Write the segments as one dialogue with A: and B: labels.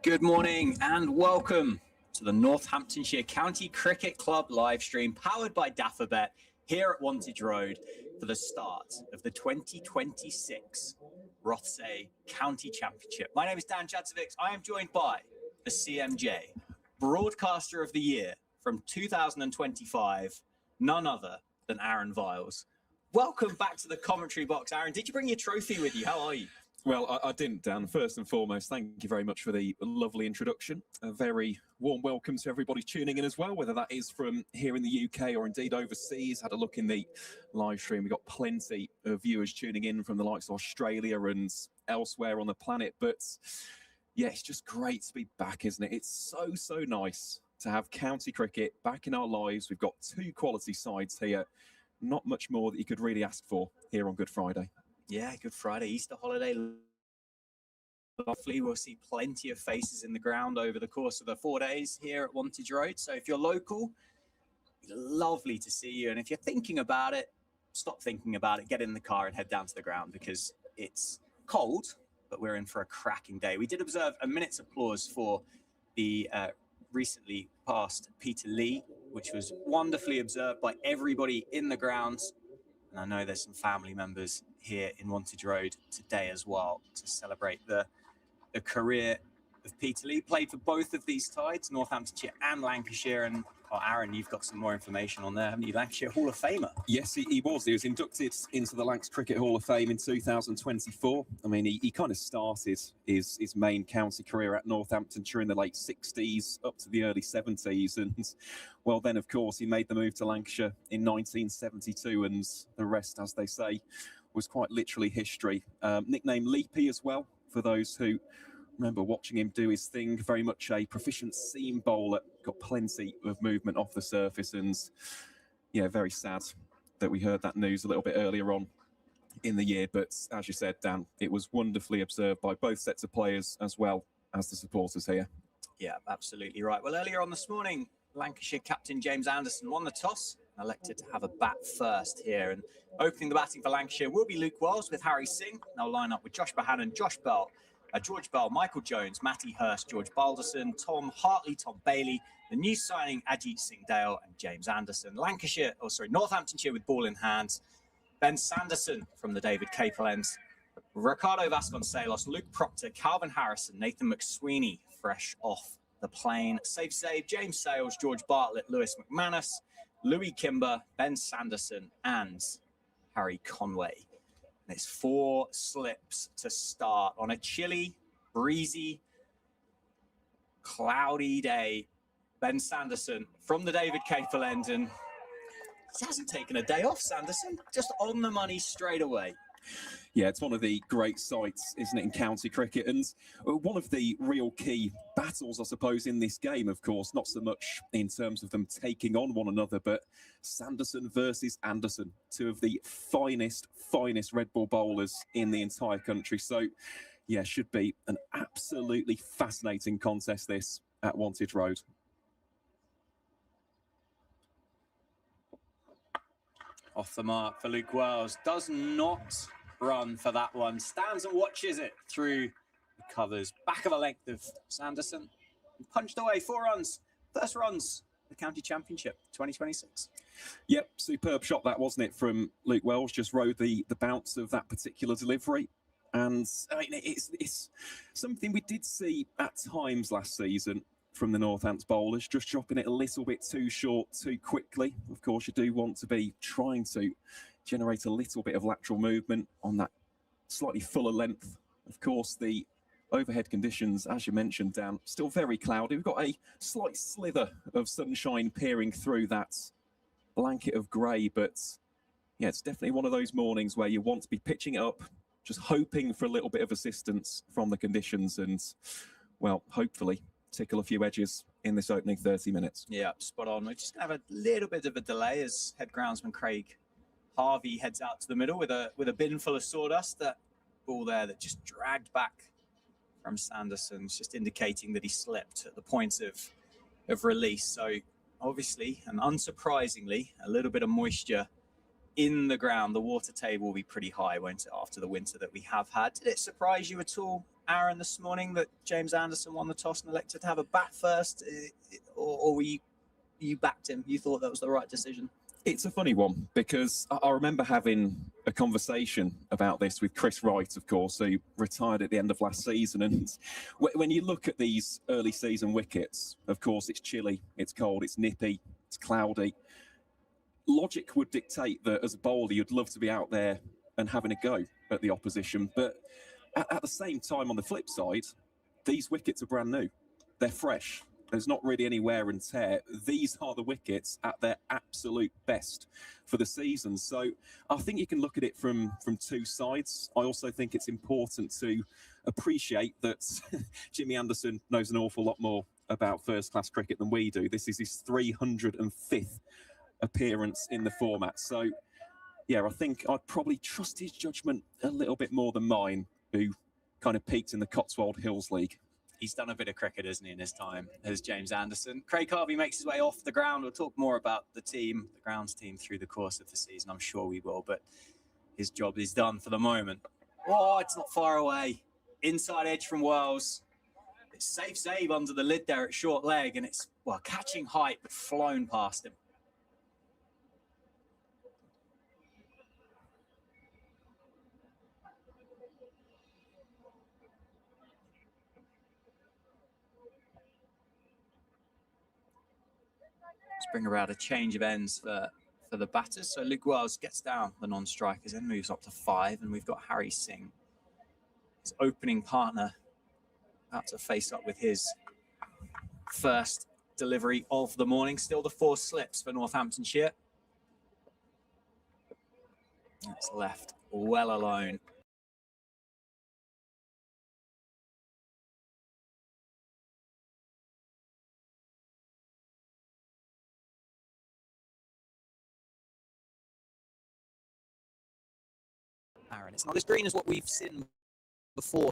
A: Good morning and welcome to the Northamptonshire County Cricket Club live stream powered by Daffabet here at Wantage Road for the start of the 2026 Rothesay County Championship. My name is Dan Jadzovic. I am joined by the CMJ, Broadcaster of the Year from 2025, none other than Aaron Viles. Welcome back to the commentary box, Aaron. Did you bring your trophy with you? How are you?
B: Well, I didn't, Dan. First and foremost, thank you very much for the lovely introduction. A very warm welcome to everybody tuning in as well, whether that is from here in the UK or indeed overseas. Had a look in the live stream. We've got plenty of viewers tuning in from the likes of Australia and elsewhere on the planet. But yeah, it's just great to be back, isn't it? It's so nice to have county cricket back in our lives. We've got two quality sides here. not much more that you could really ask for here on Good Friday.
A: Yeah, Good Friday, Easter holiday. Hopefully we'll see plenty of faces in the ground over the course of the 4 days here at Wantage Road. So if you're local, it'd be lovely to see you. And if you're thinking about it, stop thinking about it, get in the car and head down to the ground, because it's cold, but we're in for a cracking day. We did observe a minute's applause for the recently passed Peter Lee, which was wonderfully observed by everybody in the grounds. And I know there's some family members here in Wantage Road today as well to celebrate the career of Peter Lee. Played for both of these sides, Northamptonshire and Lancashire. And Aaron, you've got some more information on there, haven't you? Lancashire Hall of Famer.
B: Yes, he was. He was inducted into the Lancs Cricket Hall of Fame in 2024. I mean, he kind of started his main county career at Northamptonshire in the late 60s up to the early 70s. And, well, then, of course, he made the move to Lancashire in 1972. And the rest, as they say, was quite literally history. Nicknamed Leapy as well, for those who remember watching him do his thing. Very much a proficient seam bowler, got plenty of movement off the surface. And yeah, very sad that we heard that news a little bit earlier on in the year. But as you said, Dan, it was wonderfully observed by both sets of players as well as the supporters here.
A: Yeah, absolutely right. Well, earlier on this morning, Lancashire captain James Anderson won the toss and elected to have a bat first here. And opening the batting for Lancashire will be Luke Wells with Harry Singh. They'll line up with Josh Bohannon, Josh Bell, George Bell, Michael Jones, Matty Hurst, George Balderson, Tom Hartley, Tom Bailey, the new signing Ajit Singh Dale and James Anderson. Northamptonshire with ball in hand. Ben Sanderson from the David Capel ends. Ricardo Vasconcelos, Luke Proctor, Calvin Harrison, Nathan McSweeney fresh off the plane. Save, James Sales, George Bartlett, Lewis McManus, Louis Kimber, Ben Sanderson and Harry Conway. And it's 4 slips to start on a chilly, breezy, cloudy day. Ben Sanderson from the David Capel end, and he hasn't taken a day off, Sanderson. Just on the money straight away.
B: Yeah, it's one of the great sights, isn't it, in county cricket? And one of the real key battles, I suppose, in this game, of course, not so much in terms of them taking on one another, but Sanderson versus Anderson, two of the finest red ball bowlers in the entire country. So, yeah, should be an absolutely fascinating contest, this, at Wantage Road.
A: Off the mark for Luke Wells. Does not run for that one. Stands and watches it through the covers. Back of a length of Sanderson. Punched away 4 runs. First runs, the county championship 2026.
B: Yep, superb shot that, wasn't it, from Luke Wells. Just rode the bounce of that particular delivery. And I mean, it's something we did see at times last season from the Northants bowlers, just dropping it a little bit too short, too quickly. Of course, you do want to be trying to generate a little bit of lateral movement on that slightly fuller length. Of course, the overhead conditions, as you mentioned, Dan, still very cloudy. We've got a slight slither of sunshine peering through that blanket of grey, but yeah, it's definitely one of those mornings where you want to be pitching it up, just hoping for a little bit of assistance from the conditions and, well, hopefully tickle a few edges in this opening 30 minutes.
A: Yeah, spot on. We're just going to have a little bit of a delay as head groundsman Craig Harvey heads out to the middle with a bin full of sawdust. That ball there that just dragged back from Sanderson's, just indicating that he slipped at the point of release. So obviously, and unsurprisingly, a little bit of moisture in the ground. The water table will be pretty high, won't it, after the winter that we have had. Did it surprise you at all, Aaron, this morning that James Anderson won the toss and elected to have a bat first, or were you backed him? You thought that was the right decision?
B: It's a funny one because I remember having a conversation about this with Chris Wright, of course, who retired at the end of last season. And when you look at these early season wickets, of course, it's chilly, it's cold, it's nippy, it's cloudy. Logic would dictate that as a bowler, you'd love to be out there and having a go at the opposition. But at the same time, on the flip side, these wickets are brand new. They're fresh. There's not really any wear and tear. These are the wickets at their absolute best for the season. So I think you can look at it from 2 sides. I also think it's important to appreciate that Jimmy Anderson knows an awful lot more about first-class cricket than we do. This is his 305th appearance in the format. So Yeah, I think I'd probably trust his judgment a little bit more than mine, who kind of peaked in the Cotswold Hills League.
A: He's done a bit of cricket, hasn't he, in his time, as James Anderson. Craig Harvey makes his way off the ground. We'll talk more about the team, the grounds team, through the course of the season. I'm sure we will, but his job is done for the moment. Oh, it's not far away. Inside edge from Wells. It's safe save under the lid there at short leg, and it's, well, catching height, but flown past him. Let's bring around a change of ends for the batters. So Luke Wells gets down the non-strikers and moves up to 5, and we've got Harry Singh, his opening partner, about to face up with his first delivery of the morning. Still the 4 slips for Northamptonshire. That's left well alone. Aaron, it's not as green as what we've seen before.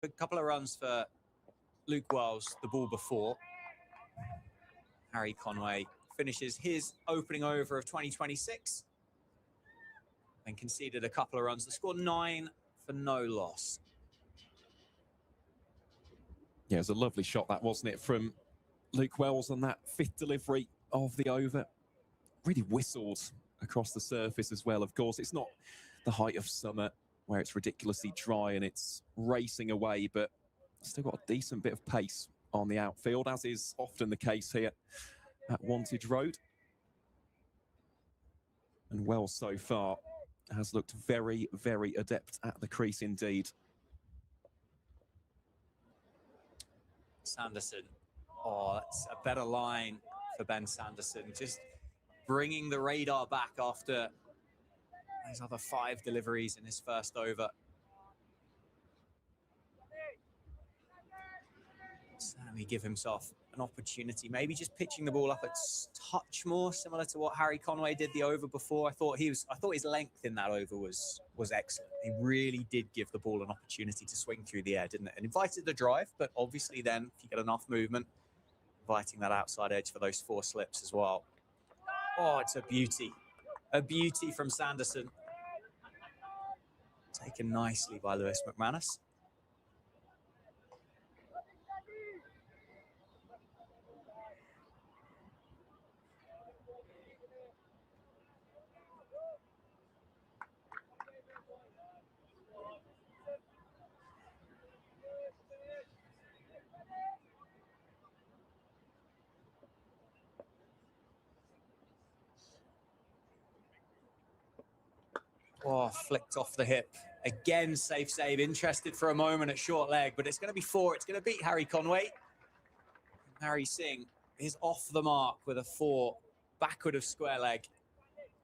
A: A couple of runs for Luke Wells, the ball before. Harry Conway finishes his opening over of 2026 and conceded a couple of runs. The score 9 for no loss.
B: Yeah, it was a lovely shot, that, wasn't it, from Luke Wells on that 5th delivery of the over. Really whistled across the surface as well. Of course, it's not the height of summer where it's ridiculously dry and it's racing away, but still got a decent bit of pace on the outfield, as is often the case here at Wantage Road. And Wells so far has looked very, very adept at the crease indeed.
A: Sanderson. Oh, that's a better line for Ben Sanderson. Just bringing the radar back after his other 5 deliveries in his first over. Certainly give himself an opportunity, maybe just pitching the ball up a touch more, similar to what Harry Conway did the over before. I thought his length in that over was excellent. He really did give the ball an opportunity to swing through the air, didn't it? And invited the drive, but obviously then if you get enough movement, inviting that outside edge for those 4 slips as well. Oh, it's a beauty from Sanderson. Taken nicely by Lewis McManus. Oh, flicked off the hip. Again, safe save. Interested for a moment at short leg, but it's going to be 4. It's going to beat Harry Conway. Harry Singh is off the mark with a 4 backward of square leg.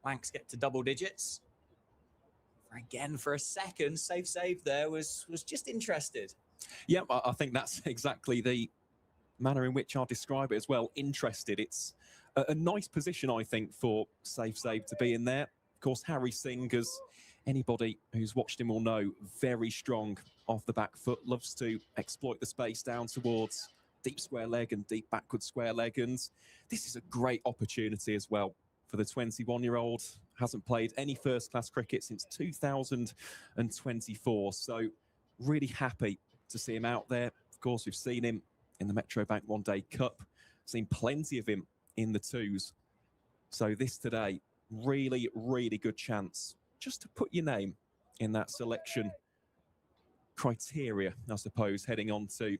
A: Lancs get to double digits. Again, for a second, safe save there was just interested.
B: Yeah, I think that's exactly the manner in which I'll describe it as well. Interested. It's a nice position, I think, for safe save to be in there. Of course, Harry Singh, as anybody who's watched him will know, very strong off the back foot, loves to exploit the space down towards deep square leg and deep backward square leg. And this is a great opportunity as well for the 21-year-old. Hasn't played any first-class cricket since 2024. So really happy to see him out there. Of course, we've seen him in the Metrobank One Day Cup, seen plenty of him in the 2s. So this today, really, really good chance just to put your name in that selection criteria, I suppose, heading on to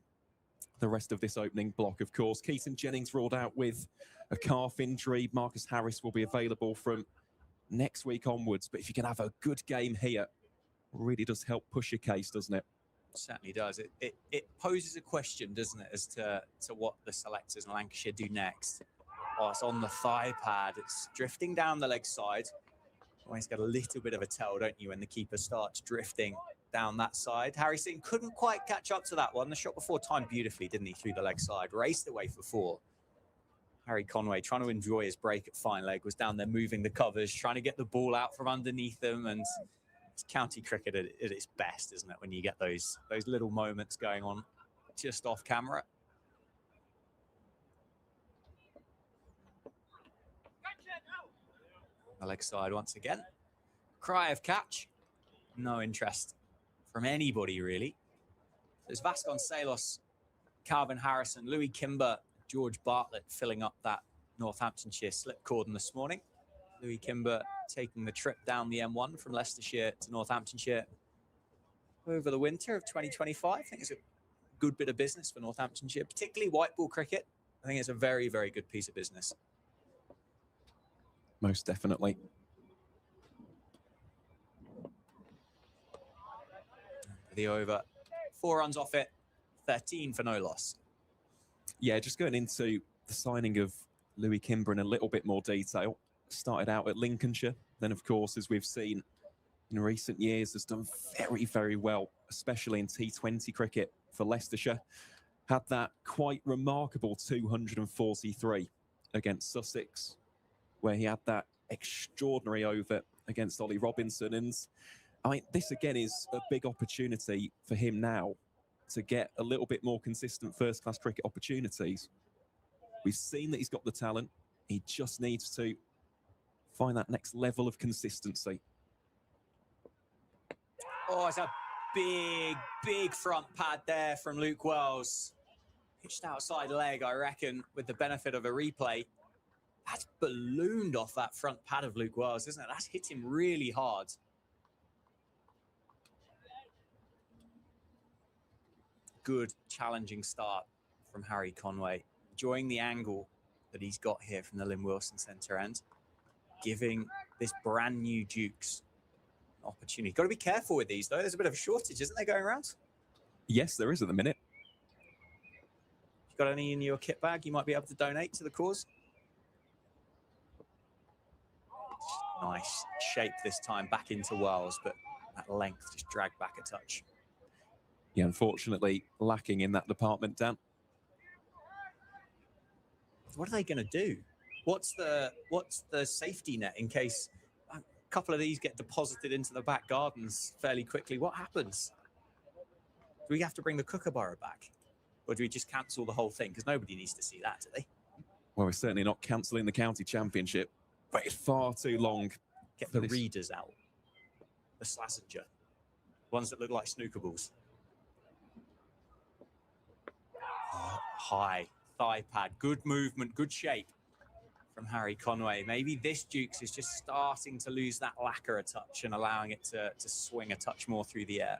B: the rest of this opening block. Of course, Keaton Jennings ruled out with a calf injury. Marcus Harris will be available from next week onwards. But if you can have a good game here, really does help push your case, doesn't it?
A: Certainly does. It poses a question, doesn't it, as to what the selectors in Lancashire do next. Oh, it's on the thigh pad. It's drifting down the leg side. Always got a little bit of a tell, don't you, when the keeper starts drifting down that side. Harry Singh couldn't quite catch up to that one. The shot before timed beautifully, didn't he, through the leg side. Raced away for 4. Harry Conway, trying to enjoy his break at fine leg, was down there moving the covers, trying to get the ball out from underneath them. And it's county cricket at its best, isn't it, when you get those little moments going on just off camera. The leg side once again. Cry of catch. No interest from anybody, really. There's Vasconcelos, Calvin Harrison, Louis Kimber, George Bartlett filling up that Northamptonshire slip cordon this morning. Louis Kimber taking the trip down the M1 from Leicestershire to Northamptonshire over the winter of 2025. I think it's a good bit of business for Northamptonshire, particularly white ball cricket. I think it's a very, very good piece of business.
B: Most definitely.
A: The over, 4 runs off it, 13 for no loss.
B: Yeah, just going into the signing of Louis Kimber in a little bit more detail. Started out at Lincolnshire, then of course, as we've seen in recent years, has done very, very well, especially in T20 cricket for Leicestershire. Had that quite remarkable 243 against Sussex, where he had that extraordinary over against Ollie Robinson. And I mean, this again is a big opportunity for him now to get a little bit more consistent first-class cricket opportunities. We've seen that he's got the talent. He just needs to find that next level of consistency.
A: Oh, it's a big front pad there from Luke Wells. Pitched outside leg, I reckon, with the benefit of a replay. That's ballooned off that front pad of Luke Wells, isn't it? That's hit him really hard. Good, challenging start from Harry Conway. Enjoying the angle that he's got here from the Lynn Wilson centre end. Giving this brand new Dukes an opportunity. Got to be careful with these, though. There's a bit of a shortage, isn't there, going around?
B: Yes, there is at the minute.
A: If you've got any in your kit bag, you might be able to donate to the cause. Nice shape this time back into Wells, but that length just dragged back a touch.
B: Yeah, unfortunately, lacking in that department, Dan.
A: What are they going to do? What's the safety net in case a couple of these get deposited into the back gardens fairly quickly? What happens? Do we have to bring the Kookaburra back? Or do we just cancel the whole thing? Because nobody needs to see that, do they?
B: Well, we're certainly not cancelling the county championship. But it's far too long.
A: Get the readers out. The Slazenger. Ones that look like snooker balls. Oh, high thigh pad. Good movement, good shape from Harry Conway. Maybe this Dukes is just starting to lose that lacquer a touch and allowing it to swing a touch more through the air.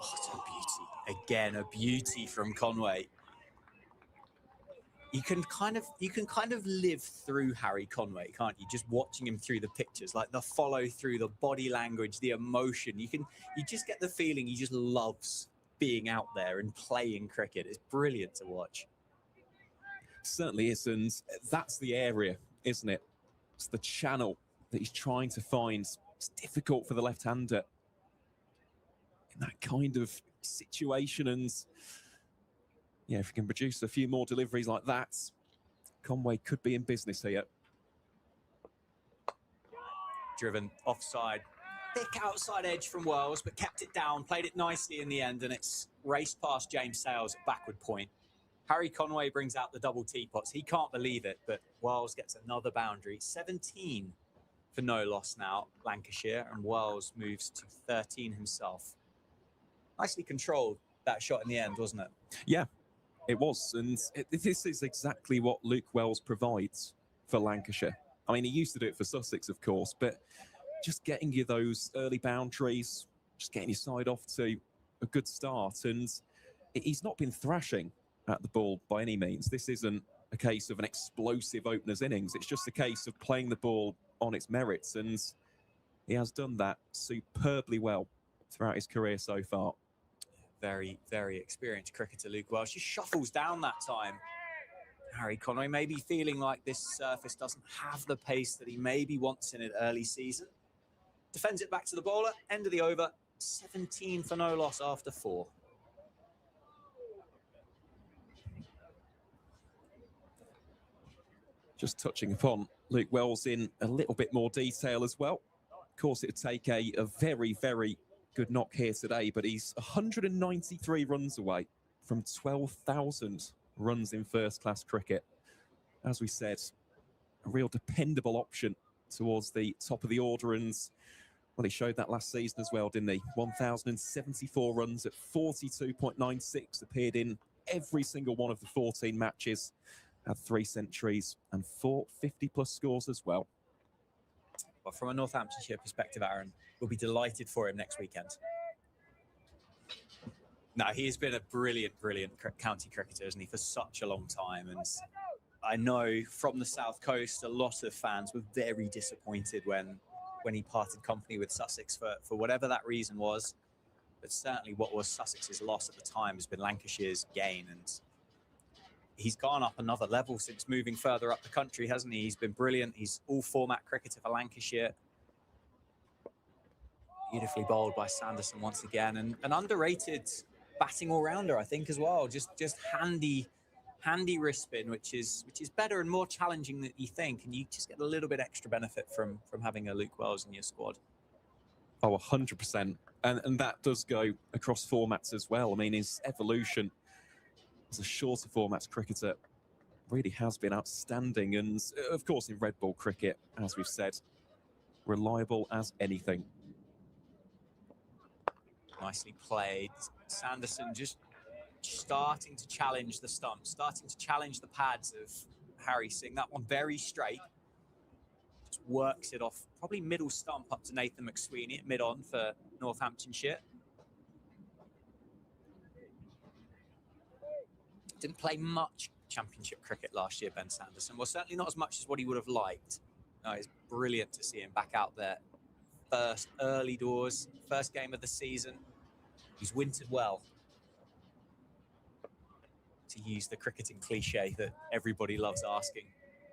A: Oh, it's a beauty. Again, a beauty from Conway. You can kind of live through Harry Conway, can't you? Just watching him through the pictures, like the follow through, the body language, the emotion. You just get the feeling he just loves being out there and playing cricket. It's brilliant to watch.
B: Certainly is, and that's the area, isn't it? It's the channel that he's trying to find. It's difficult for the left-hander in that kind of situation, and yeah, if he can produce a few more deliveries like that, Conway could be in business here.
A: Driven offside, thick outside edge from Wells, but kept it down, played it nicely in the end, and it's raced past James Sales at backward point. Harry Conway brings out the double teapots. He can't believe it, but Wells gets another boundary. 17 for no loss now, Lancashire, and Wells moves to 13 himself. Nicely controlled, that shot in the end, wasn't it?
B: Yeah, it was. And this is exactly what Luke Wells provides for Lancashire. I mean, he used to do it for Sussex, of course, but just getting you those early boundaries, just getting your side off to a good start. And he's not been thrashing at the ball by any means. This isn't a case of an explosive opener's innings. It's just a case of playing the ball on its merits. And he has done that superbly well throughout his career so far.
A: Very, very experienced cricketer, Luke Welsh. Just shuffles down that time. Harry Conway maybe feeling like this surface doesn't have the pace that he maybe wants in an early season. Defends it back to the bowler. End of the over. 17 for no loss after 4.
B: Just touching upon Luke Wells in a little bit more detail as well. Of course, it would take a very, very good knock here today, but he's 193 runs away from 12,000 runs in first-class cricket. As we said, a real dependable option towards the top of the order, and well, he showed that last season as well, didn't he? 1,074 runs at 42.96, appeared in every single one of the 14 matches, had 3 centuries and 4 50-plus scores as well.
A: Well, from a Northamptonshire perspective, Aaron, we'll be delighted for him next weekend. No, he has been a brilliant county cricketer, hasn't he, for such a long time. And I know from the South Coast, a lot of fans were very disappointed when he parted company with Sussex for whatever that reason was. But certainly what was Sussex's loss at the time has been Lancashire's gain, and he's gone up another level since moving further up the country, hasn't he? He's been brilliant. He's all-format cricketer for Lancashire. Beautifully bowled by Sanderson once again, and an underrated batting all-rounder, I think, as well. Just handy wrist spin, which is better and more challenging than you think, and you just get a little bit extra benefit from having a Luke Wells in your squad.
B: Oh, 100%. And that does go across formats as well. I mean, his evolution as a shorter formats cricketer really has been outstanding. And of course, in red ball cricket, as we've said, reliable as anything.
A: Nicely played. Sanderson just starting to challenge the stumps, starting to challenge the pads of Harry Singh. That one very straight. Just works it off, probably middle stump up to Nathan McSweeney at mid-on for Northamptonshire. Didn't play much championship cricket last year, Ben Sanderson. Well, certainly not as much as what he would have liked. No, it's brilliant to see him back out there. First early doors, first game of the season. He's wintered well. To use the cricketing cliche that everybody loves asking.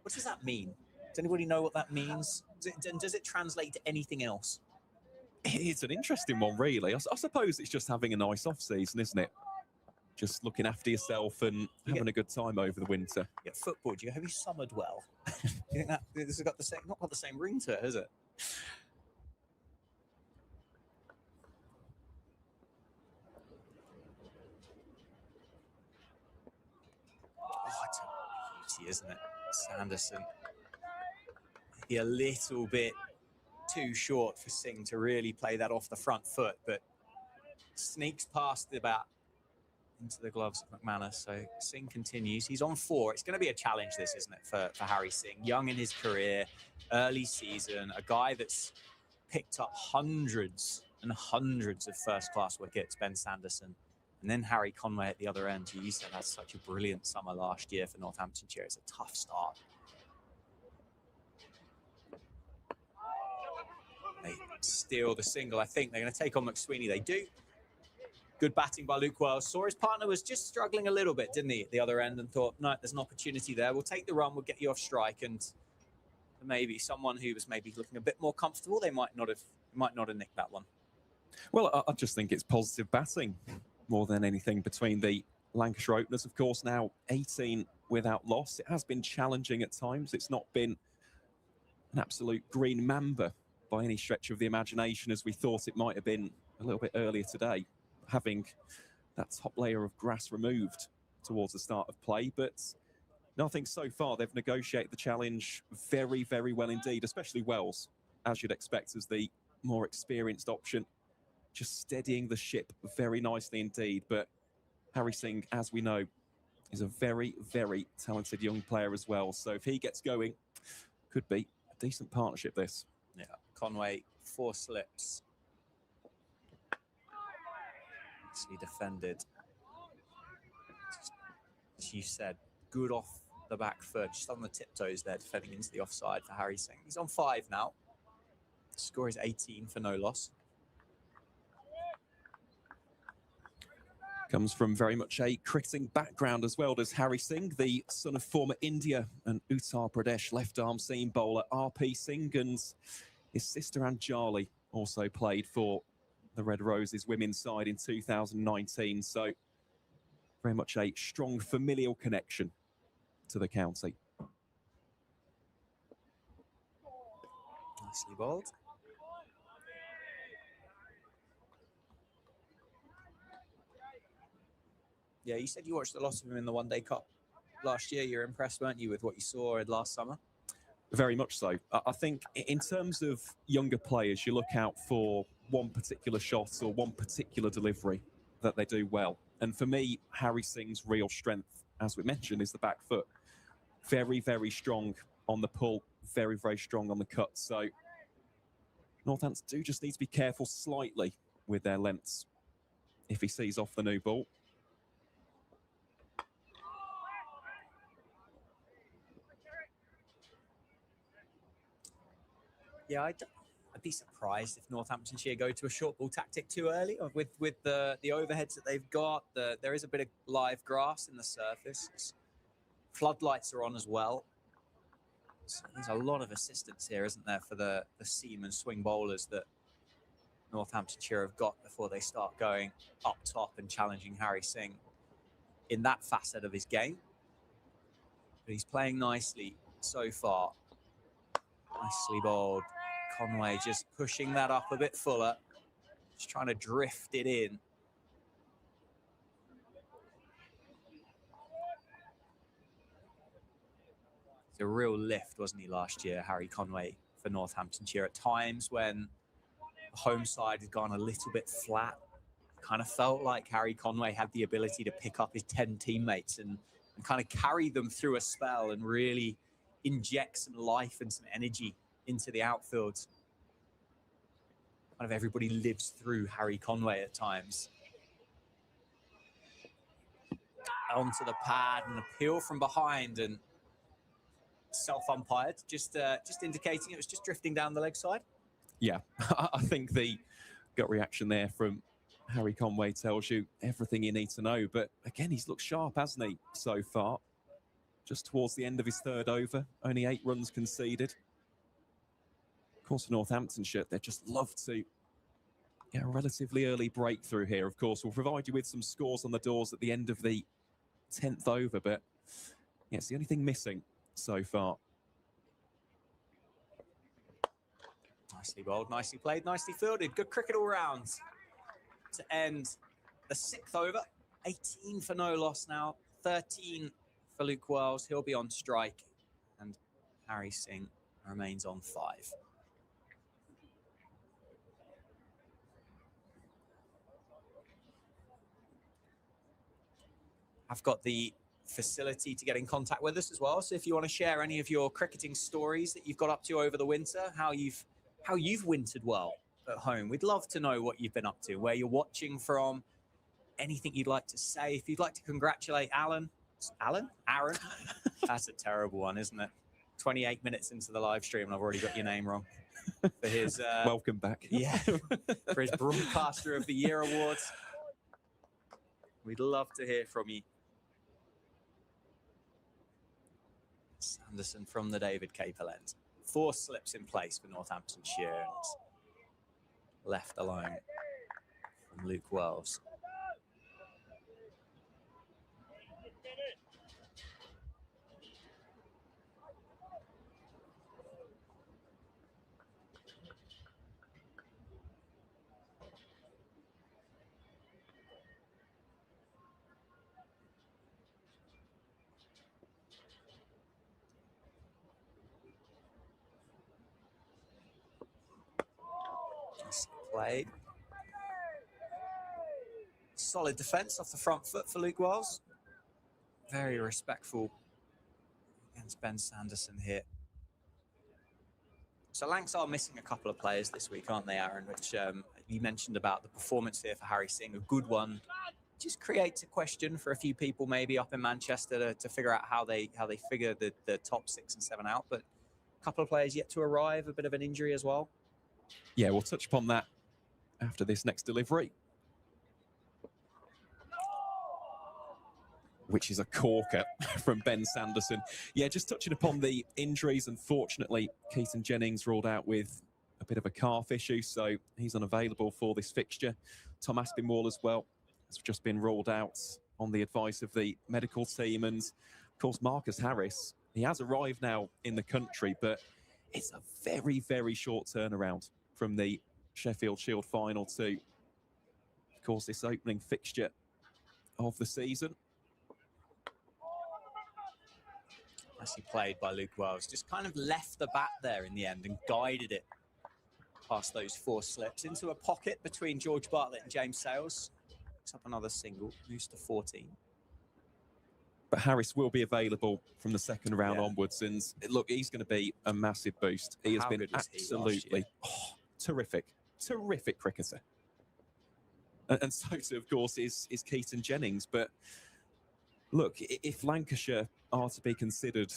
A: What does that mean? Does anybody know what that means? Does it translate to anything else?
B: It's an interesting one, really. I suppose it's just having a nice off-season, isn't it? Just looking after yourself and having a good time over the winter.
A: Yeah, football. Have you summered well? You think that this has got the same, not got the same ring to it, has it? Oh, it's a beauty, isn't it? Sanderson. Maybe a little bit too short for Singh to really play that off the front foot, but sneaks past the bat into the gloves of McManus. So Singh continues. He's on 4. It's going to be a challenge, this, isn't it, for Harry Singh? Young in his career, early season, a guy that's picked up hundreds and hundreds of first-class wickets, Ben Sanderson. And then Harry Conway at the other end, who you said had such a brilliant summer last year for Northamptonshire. It's a tough start. They steal the single. I think they're going to take on McSweeney. They do. Good batting by Luke Wells. Saw his partner was just struggling a little bit, didn't he, at the other end, and thought, no, there's an opportunity there. We'll take the run. We'll get you off strike. And maybe someone who was maybe looking a bit more comfortable, they might not have nicked that one.
B: Well, I just think it's positive batting more than anything between the Lancashire openers. Of course, now 18 without loss. It has been challenging at times. It's not been an absolute green mamba by any stretch of the imagination, as we thought it might have been a little bit earlier today, having that top layer of grass removed towards the start of play. But no, I think so far they've negotiated the challenge very, very well indeed, especially Wells, as you'd expect, as the more experienced option, just steadying the ship very nicely indeed. But Harry Singh, as we know, is a very, very talented young player as well. So if he gets going, could be a decent partnership, this.
A: Yeah, Conway, 4 slips. Nicely defended. As you said, good off the back foot, just on the tiptoes there, defending into the offside for Harry Singh. He's on 5 now. The score is 18 for no loss.
B: Comes from very much a cricketing background as well, does Harry Singh, the son of former India and Uttar Pradesh left-arm seam bowler R.P. Singh, and his sister Anjali also played for the Red Roses women's side in 2019. So very much a strong familial connection to the county.
A: Nicely bowled. Yeah, you said you watched a lot of him in the One Day Cup last year. You're impressed, weren't you, with what you saw last summer?
B: Very much so. I think in terms of younger players, you look out for one particular shot or one particular delivery that they do well. And for me, Harry Singh's real strength, as we mentioned, is the back foot. Very, very strong on the pull, very, very strong on the cut. So Northampton do just need to be careful slightly with their lengths if he sees off the new ball. Yeah, I'd
A: be surprised if Northamptonshire go to a short ball tactic too early with the overheads that they've got. There is a bit of live grass in the surface. Floodlights are on as well. So there's a lot of assistance here, isn't there, for the seam and swing bowlers that Northamptonshire have got before they start going up top and challenging Harry Singh in that facet of his game. But he's playing nicely so far. Nicely bowled. Conway just pushing that up a bit fuller. Just trying to drift it in. It's a real lift, wasn't he, last year, Harry Conway, for Northamptonshire. At times when the home side had gone a little bit flat, kind of felt like Harry Conway had the ability to pick up his 10 teammates and kind of carry them through a spell and really inject some life and some energy into the outfield. Kind of everybody lives through Harry Conway at times. Onto the pad and appeal from behind and self-umpired, just indicating it was just drifting down the leg side.
B: Yeah, I think the gut reaction there from Harry Conway tells you everything you need to know. But again, he's looked sharp, hasn't he, so far? Just towards the end of his third over, only 8 runs conceded. Of course, for Northamptonshire, they'd just love to get a relatively early breakthrough here. Of course, we'll provide you with some scores on the doors at the end of the 10th over, but yeah, it's the only thing missing so far.
A: Nicely bowled, nicely played, nicely fielded. Good cricket all round to end the 6th over. 18 for no loss now, 13 for Luke Wells. He'll be on strike, and Harry Singh remains on 5. I've got the facility to get in contact with us as well. So if you want to share any of your cricketing stories that you've got up to over the winter, how you've wintered well at home, we'd love to know what you've been up to, where you're watching from, anything you'd like to say. If you'd like to congratulate Aaron, that's a terrible one, isn't it? 28 minutes into the live stream and I've already got your name wrong. For his
B: welcome back.
A: Yeah, for his Broadcaster of the Year awards. We'd love to hear from you. Sanderson from the David Capel end. 4 slips in place for Northamptonshire and left alone from Luke Wells. Played. Solid defence off the front foot for Luke Wells. Very respectful against Ben Sanderson here. So Lancs are missing a couple of players this week, aren't they, Aaron? Which you mentioned about the performance here for Harry Singh, a good one. Just creates a question for a few people maybe up in Manchester to figure out how they figure the top 6 and 7 out. But a couple of players yet to arrive, a bit of an injury as well.
B: Yeah, we'll touch upon that after this next delivery, which is a corker from Ben Sanderson. Yeah, just touching upon the injuries. Unfortunately, Keaton Jennings ruled out with a bit of a calf issue, so he's unavailable for this fixture. Tom Aspinwall as well has just been ruled out on the advice of the medical team. And of course, Marcus Harris, he has arrived now in the country, but it's a very, very short turnaround from the Sheffield Shield final to, of course, this opening fixture of the season.
A: Nicely played by Luke Wells. Just kind of left the bat there in the end and guided it past those 4 slips into a pocket between George Bartlett and James Sales. Picks up another single, moves to 14.
B: But Harris will be available from the second round onwards. And look, he's going to be a massive boost. He has been absolutely terrific cricketer. And so too, of course, is Keaton Jennings. But look, if Lancashire are to be considered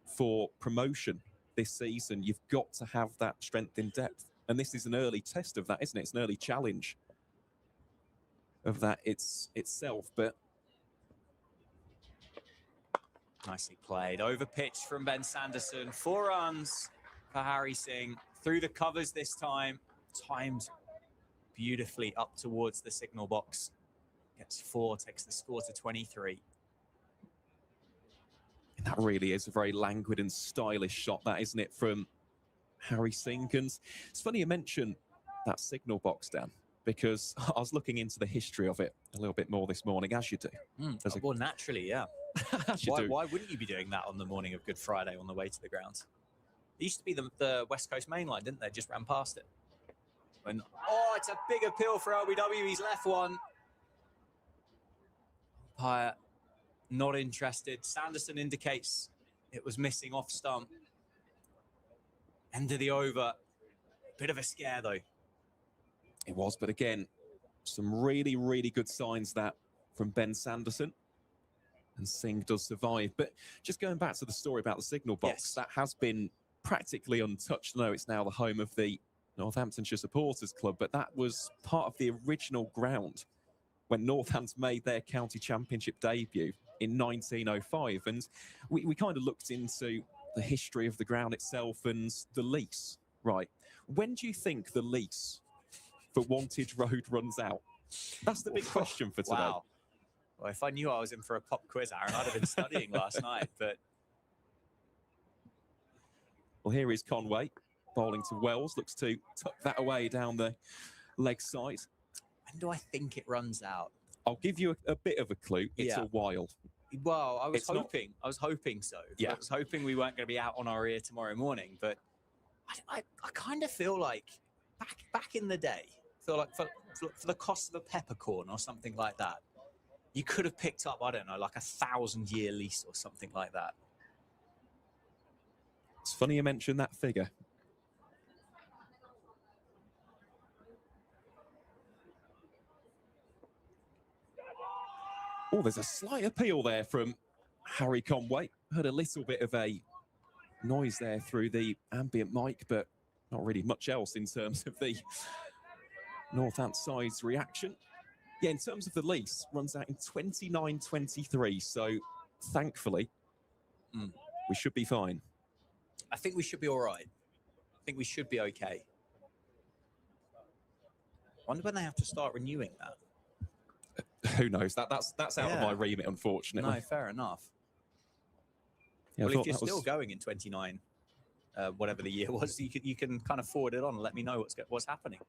B: for promotion this season, you've got to have that strength in depth. And this is an early test of that, isn't it? It's an early challenge of that itself. But
A: nicely played. Over pitch from Ben Sanderson. 4 runs for Harry Singh. Through the covers this time. Timed beautifully up towards the signal box. Gets 4, takes the score to 23.
B: And that really is a very languid and stylish shot, that, isn't it, from Harry Singh? And it's funny you mention that signal box, Dan, because I was looking into the history of it a little bit more this morning, as you do.
A: Well, naturally, yeah. Why wouldn't you be doing that on the morning of Good Friday on the way to the grounds? It used to be the West Coast main line, didn't they? Just ran past it. It's a big appeal for LBW. He's left one. Umpire not interested. Sanderson indicates it was missing off stump. End of the over. Bit of a scare, though.
B: It was, but again, some really, really good signs that from Ben Sanderson. And Singh does survive. But just going back to the story about the signal box, that has been practically untouched. I know it's now the home of the Northamptonshire Supporters Club, but that was part of the original ground when Northants made their county championship debut in 1905. And we kind of looked into the history of the ground itself and the lease. Right. When do you think the lease for Wantage Road runs out? That's the big question for today.
A: Wow. Well, if I knew I was in for a pop quiz, Aaron, I'd have been studying last night. But
B: well, here is Conway bowling to Wells. Looks to tuck that away down the leg side.
A: When do I think it runs out?
B: I'll give you a bit of a clue. It's a while.
A: Well, I was hoping so.
B: Yeah.
A: I was hoping we weren't going to be out on our ear tomorrow morning. But I kind of feel like back in the day, feel like for the cost of a peppercorn or something like that, you could have picked up, I don't know, like a 1,000-year lease or something like that.
B: It's funny you mentioned that figure. Oh, there's a slight appeal there from Harry Conway. Heard a little bit of a noise there through the ambient mic, but not really much else in terms of the Northants side's reaction. Yeah, in terms of the lease, runs out in 29-23. So thankfully, we should be fine.
A: I think we should be all right. I think we should be okay. I wonder when they have to start renewing that.
B: Who knows? That's out of my remit, unfortunately.
A: No, fair enough.
B: Yeah,
A: well, if you're still going in 29, whatever the year was, you can kind of forward it on and let me know what's happening.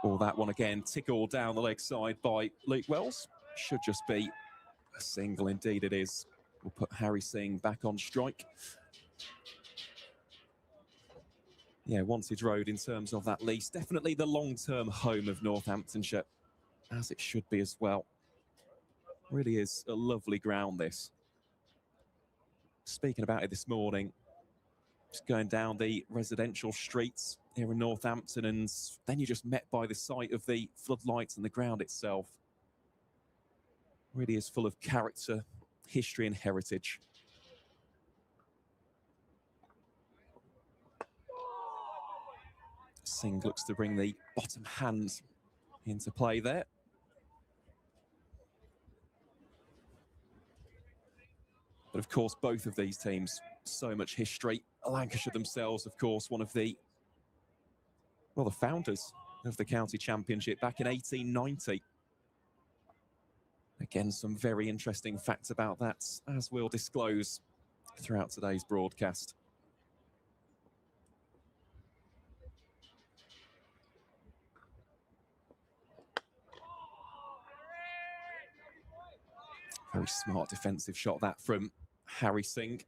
B: Oh, that one again, tickled down the leg side by Luke Wells. Should just be a single, indeed it is. We'll put Harry Singh back on strike. Yeah, Wantage Road in terms of that lease. Definitely the long-term home of Northamptonshire, as it should be as well. Really is a lovely ground, this. Speaking about it this morning, just going down the residential streets here in Northampton, and then you're just met by the sight of the floodlights and the ground itself. Really is full of character, history and heritage. Singh looks to bring the bottom hand into play there. But of course, both of these teams, so much history. Lancashire themselves, of course, one of the founders of the county championship back in 1890. Again, some very interesting facts about that, as we'll disclose throughout today's broadcast. Very smart defensive shot that from Harry Singh.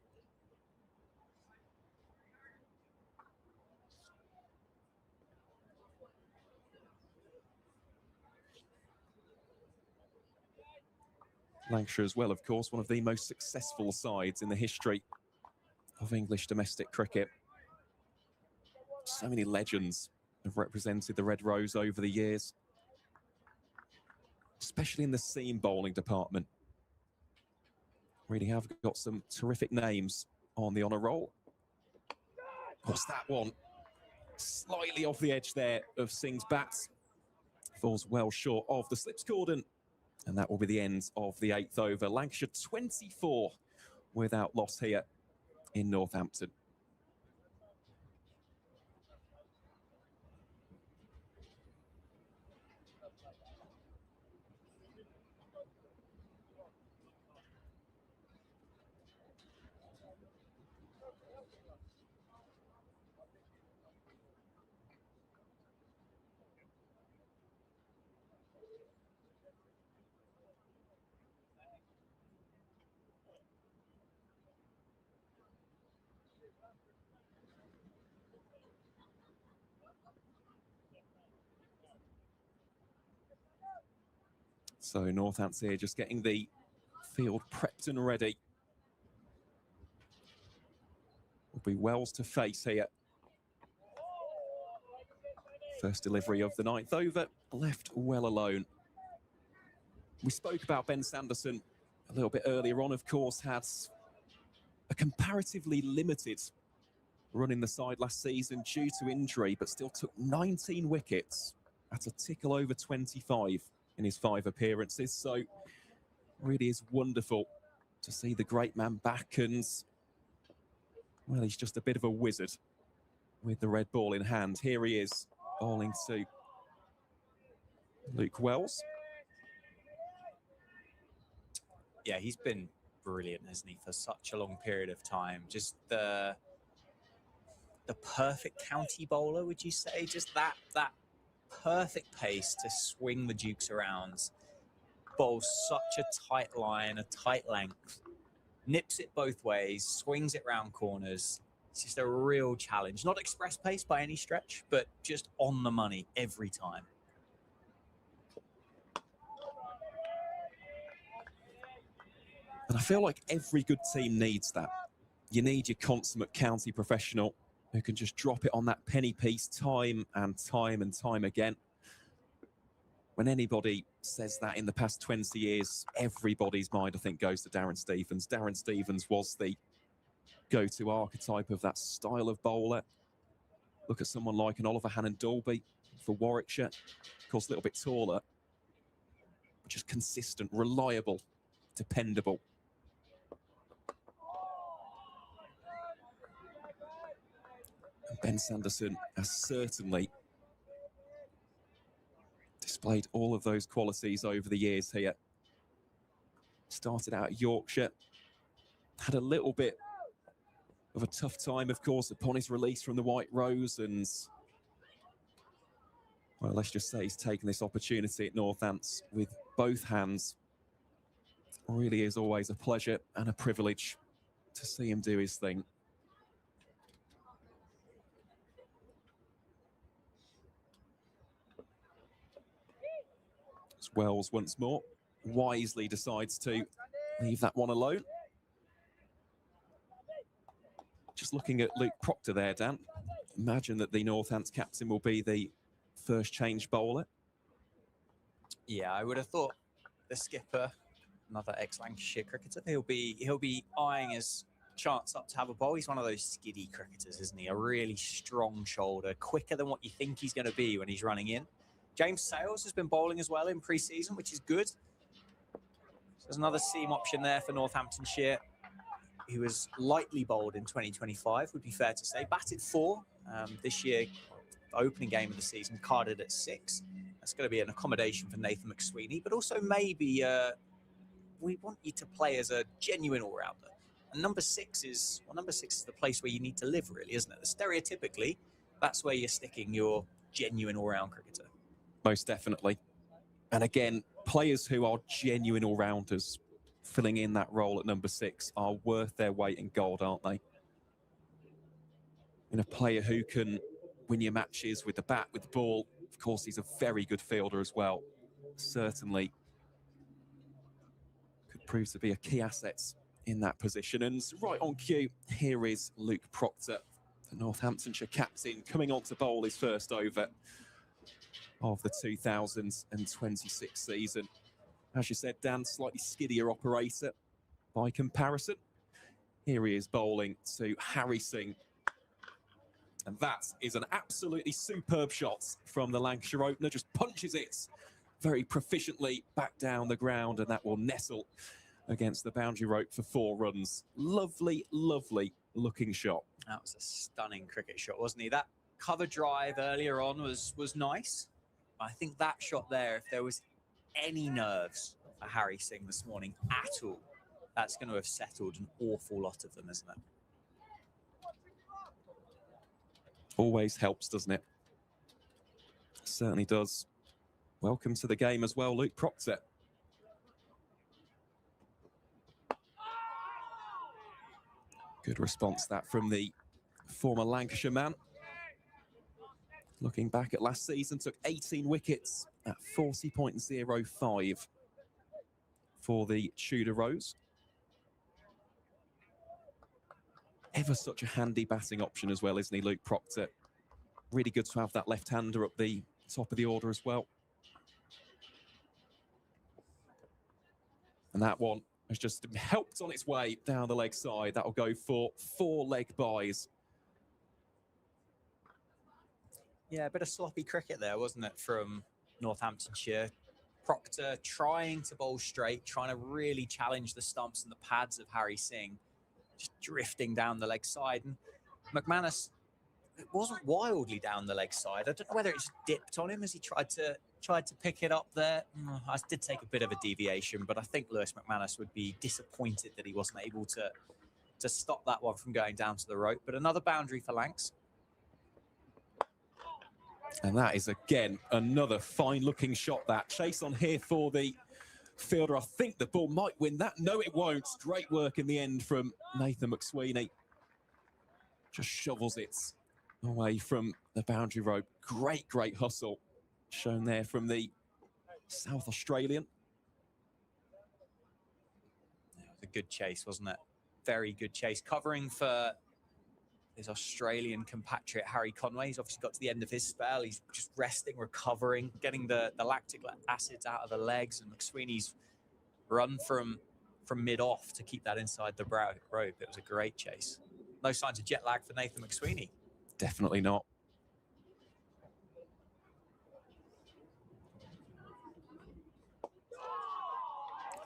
B: Lancashire as well, of course, one of the most successful sides in the history of English domestic cricket. So many legends have represented the Red Rose over the years, especially in the seam bowling department. Really have got some terrific names on the honour roll. Of course, that one slightly off the edge there of Singh's bat. Falls well short of the slips cordon. And that will be the end of the 8th over. Lancashire 24 without loss here in Northampton. So Northamptonshire just getting the field prepped and ready. Will be Wells to face here. First delivery of the 9th over, left well alone. We spoke about Ben Sanderson a little bit earlier on, of course, had a comparatively limited run in the side last season due to injury, but still took 19 wickets at a tickle over 25 in his 5 appearances. So really is wonderful to see the great man back, and well, he's just a bit of a wizard with the red ball in hand. Here he is, bowling to Luke Wells.
A: Yeah, he's been brilliant, hasn't he, for such a long period of time. Just the perfect county bowler, would you say? Just that perfect pace to swing the dukes around. Bowls such a tight line, a tight length. Nips it both ways, swings it round corners. It's just a real challenge. Not express pace by any stretch, but just on the money every time.
B: And I feel like every good team needs that. You need your consummate county professional who can just drop it on that penny piece time and time and time again. When anybody says that in the past 20 years, everybody's mind, I think, goes to Darren Stephens. Darren Stephens was the go-to archetype of that style of bowler. Look at someone like an Oliver Hannon-Dalby for Warwickshire. Of course, a little bit taller, but just consistent, reliable, dependable. And Ben Sanderson has certainly displayed all of those qualities over the years here. Started out at Yorkshire, had a little bit of a tough time, of course, upon his release from the White Rose, and well, let's just say he's taken this opportunity at Northants with both hands. Really is always a pleasure and a privilege to see him do his thing. As Wells once more wisely decides to leave that one alone. Just looking at Luke Proctor there, Dan. Imagine that the Northants captain will be the first change bowler.
A: Yeah, I would have thought the skipper, another ex-Lancashire cricketer, he'll be eyeing his chance up to have a bowl. He's one of those skiddy cricketers, isn't he? A really strong shoulder, quicker than what you think he's going to be when he's running in. James Sales has been bowling as well in pre-season, which is good. So there's another seam option there for Northamptonshire. He was lightly bowled in 2025, would be fair to say. Batted 4 this year, opening game of the season, carded at 6. That's going to be an accommodation for Nathan McSweeney, but also maybe we want you to play as a genuine all-rounder. And number 6 is the place where you need to live, really, isn't it? Stereotypically, that's where you're sticking your genuine all-round cricketer.
B: Most definitely. And again, players who are genuine all-rounders filling in that role at number 6 are worth their weight in gold, aren't they? And a player who can win your matches with the bat, with the ball. Of course, he's a very good fielder as well. Certainly could prove to be a key asset in that position. And right on cue, here is Luke Proctor, the Northamptonshire captain, coming on to bowl his first over of the 2026 season. As you said, Dan, slightly skiddier operator by comparison. Here he is bowling to Harry Singh. And that is an absolutely superb shot from the Lancashire opener. Just punches it very proficiently back down the ground, and that will nestle against the boundary rope for 4 runs. Lovely, lovely looking shot.
A: That was a stunning cricket shot, wasn't he? That cover drive earlier on was nice. I think that shot there, if there was any nerves for Harry Singh this morning at all, that's going to have settled an awful lot of them, isn't it?
B: Always helps, doesn't it? Certainly does. Welcome to the game as well, Luke Proctor. Good response that from the former Lancashire man. Looking back at last season, took 18 wickets at 40.05 for the Tudor Rose. Ever such a handy batting option as well, isn't he, Luke Proctor? Really good to have that left-hander up the top of the order as well. And that one has just helped on its way down the leg side. That'll go for 4 leg byes.
A: Yeah, a bit of sloppy cricket there, wasn't it, from Northamptonshire. Proctor trying to bowl straight, trying to really challenge the stumps and the pads of Harry Singh, just drifting down the leg side. And McManus, it wasn't wildly down the leg side. I don't know whether it just dipped on him as he tried to pick it up there. I did take a bit of a deviation, but I think Lewis McManus would be disappointed that he wasn't able to stop that one from going down to the rope. But another boundary for Lancs.
B: And that is, again, another fine-looking shot. That chase on here for the fielder. I think the ball might win that. No, it won't. Great work in the end from Nathan McSweeney. Just shovels it away from the boundary rope. Great, great hustle shown there from the South Australian.
A: It was a good chase, wasn't it? Very good chase. Covering for his Australian compatriot, Harry Conway. He's obviously got to the end of his spell. He's just resting, recovering, getting the lactic acids out of the legs. And McSweeney's run from mid-off to keep that inside the rope. It was a great chase. No signs of jet lag for Nathan McSweeney.
B: Definitely not.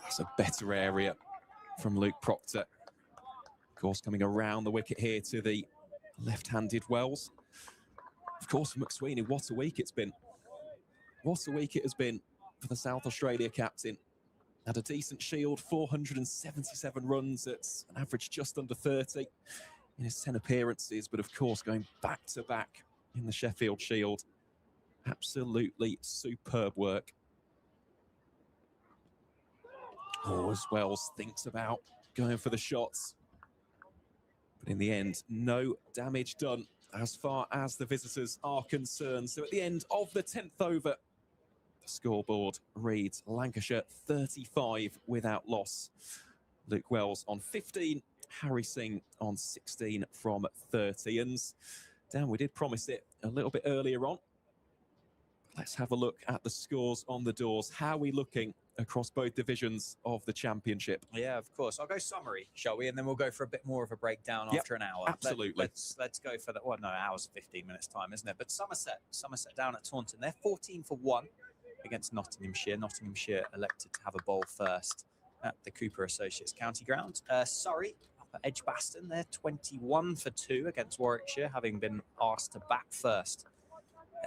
B: That's a better area from Luke Proctor. Of course, coming around the wicket here to the left-handed Wells. Of course, for McSweeney, what a week it's been. What a week it has been for the South Australia captain. Had a decent shield, 477 runs at an average just under 30 in his 10 appearances, but of course going back-to-back in the Sheffield Shield. Absolutely superb work. Oh, as Wells thinks about going for the shots. But in the end, no damage done as far as the visitors are concerned. So at the end of the 10th over, the scoreboard reads Lancashire 35 without loss. Luke Wells on 15, Harry Singh on 16 from 30. And Dan, we did promise it a little bit earlier on. Let's have a look at the scores on the doors. How are we looking across both divisions of the championship?
A: Yeah, of course. I'll go summary, shall we? And then we'll go for a bit more of a breakdown after an hour.
B: Absolutely.
A: Let's go for that. Well, no, hour's 15 minutes time, isn't it? But Somerset down at Taunton. They're 14 for 1 against Nottinghamshire. Nottinghamshire elected to have a bowl first at the Cooper Associates County Ground. Surrey up at Edgbaston. They're 21 for 2 against Warwickshire, having been asked to bat first.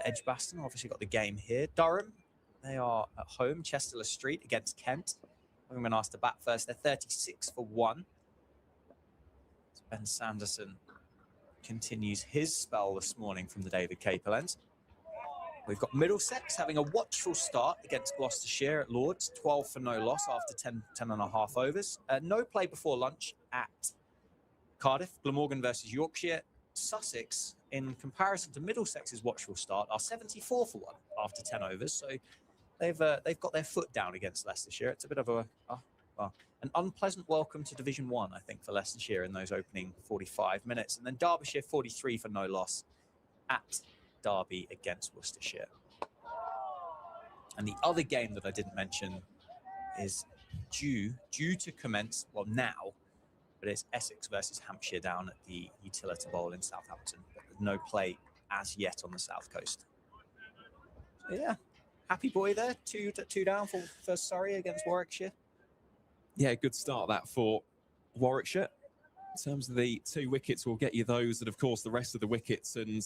A: Edgbaston obviously got the game here. Durham, they are at home, Chester Street against Kent. Having been asked to bat first, they're 36 for 1. Ben Sanderson continues his spell this morning from the David Capel end. We've got Middlesex having a watchful start against Gloucestershire at Lords, 12 for no loss after 10 and a half overs. No play before lunch at Cardiff, Glamorgan versus Yorkshire. Sussex, in comparison to Middlesex's watchful start, are 74 for 1 after 10 overs. So they've got their foot down against Leicestershire. It's a bit of an unpleasant welcome to Division 1, I think, for Leicestershire in those opening 45 minutes. And then Derbyshire 43 for no loss at Derby against Worcestershire. And the other game that I didn't mention is due to commence, well, now, but it's Essex versus Hampshire down at the Utilita Bowl in Southampton. But no play as yet on the south coast. So yeah, happy boy there. Two down for Surrey against Warwickshire.
B: Yeah, good start that for Warwickshire. In terms of the 2 wickets, we'll get you those, and of course the rest of the wickets and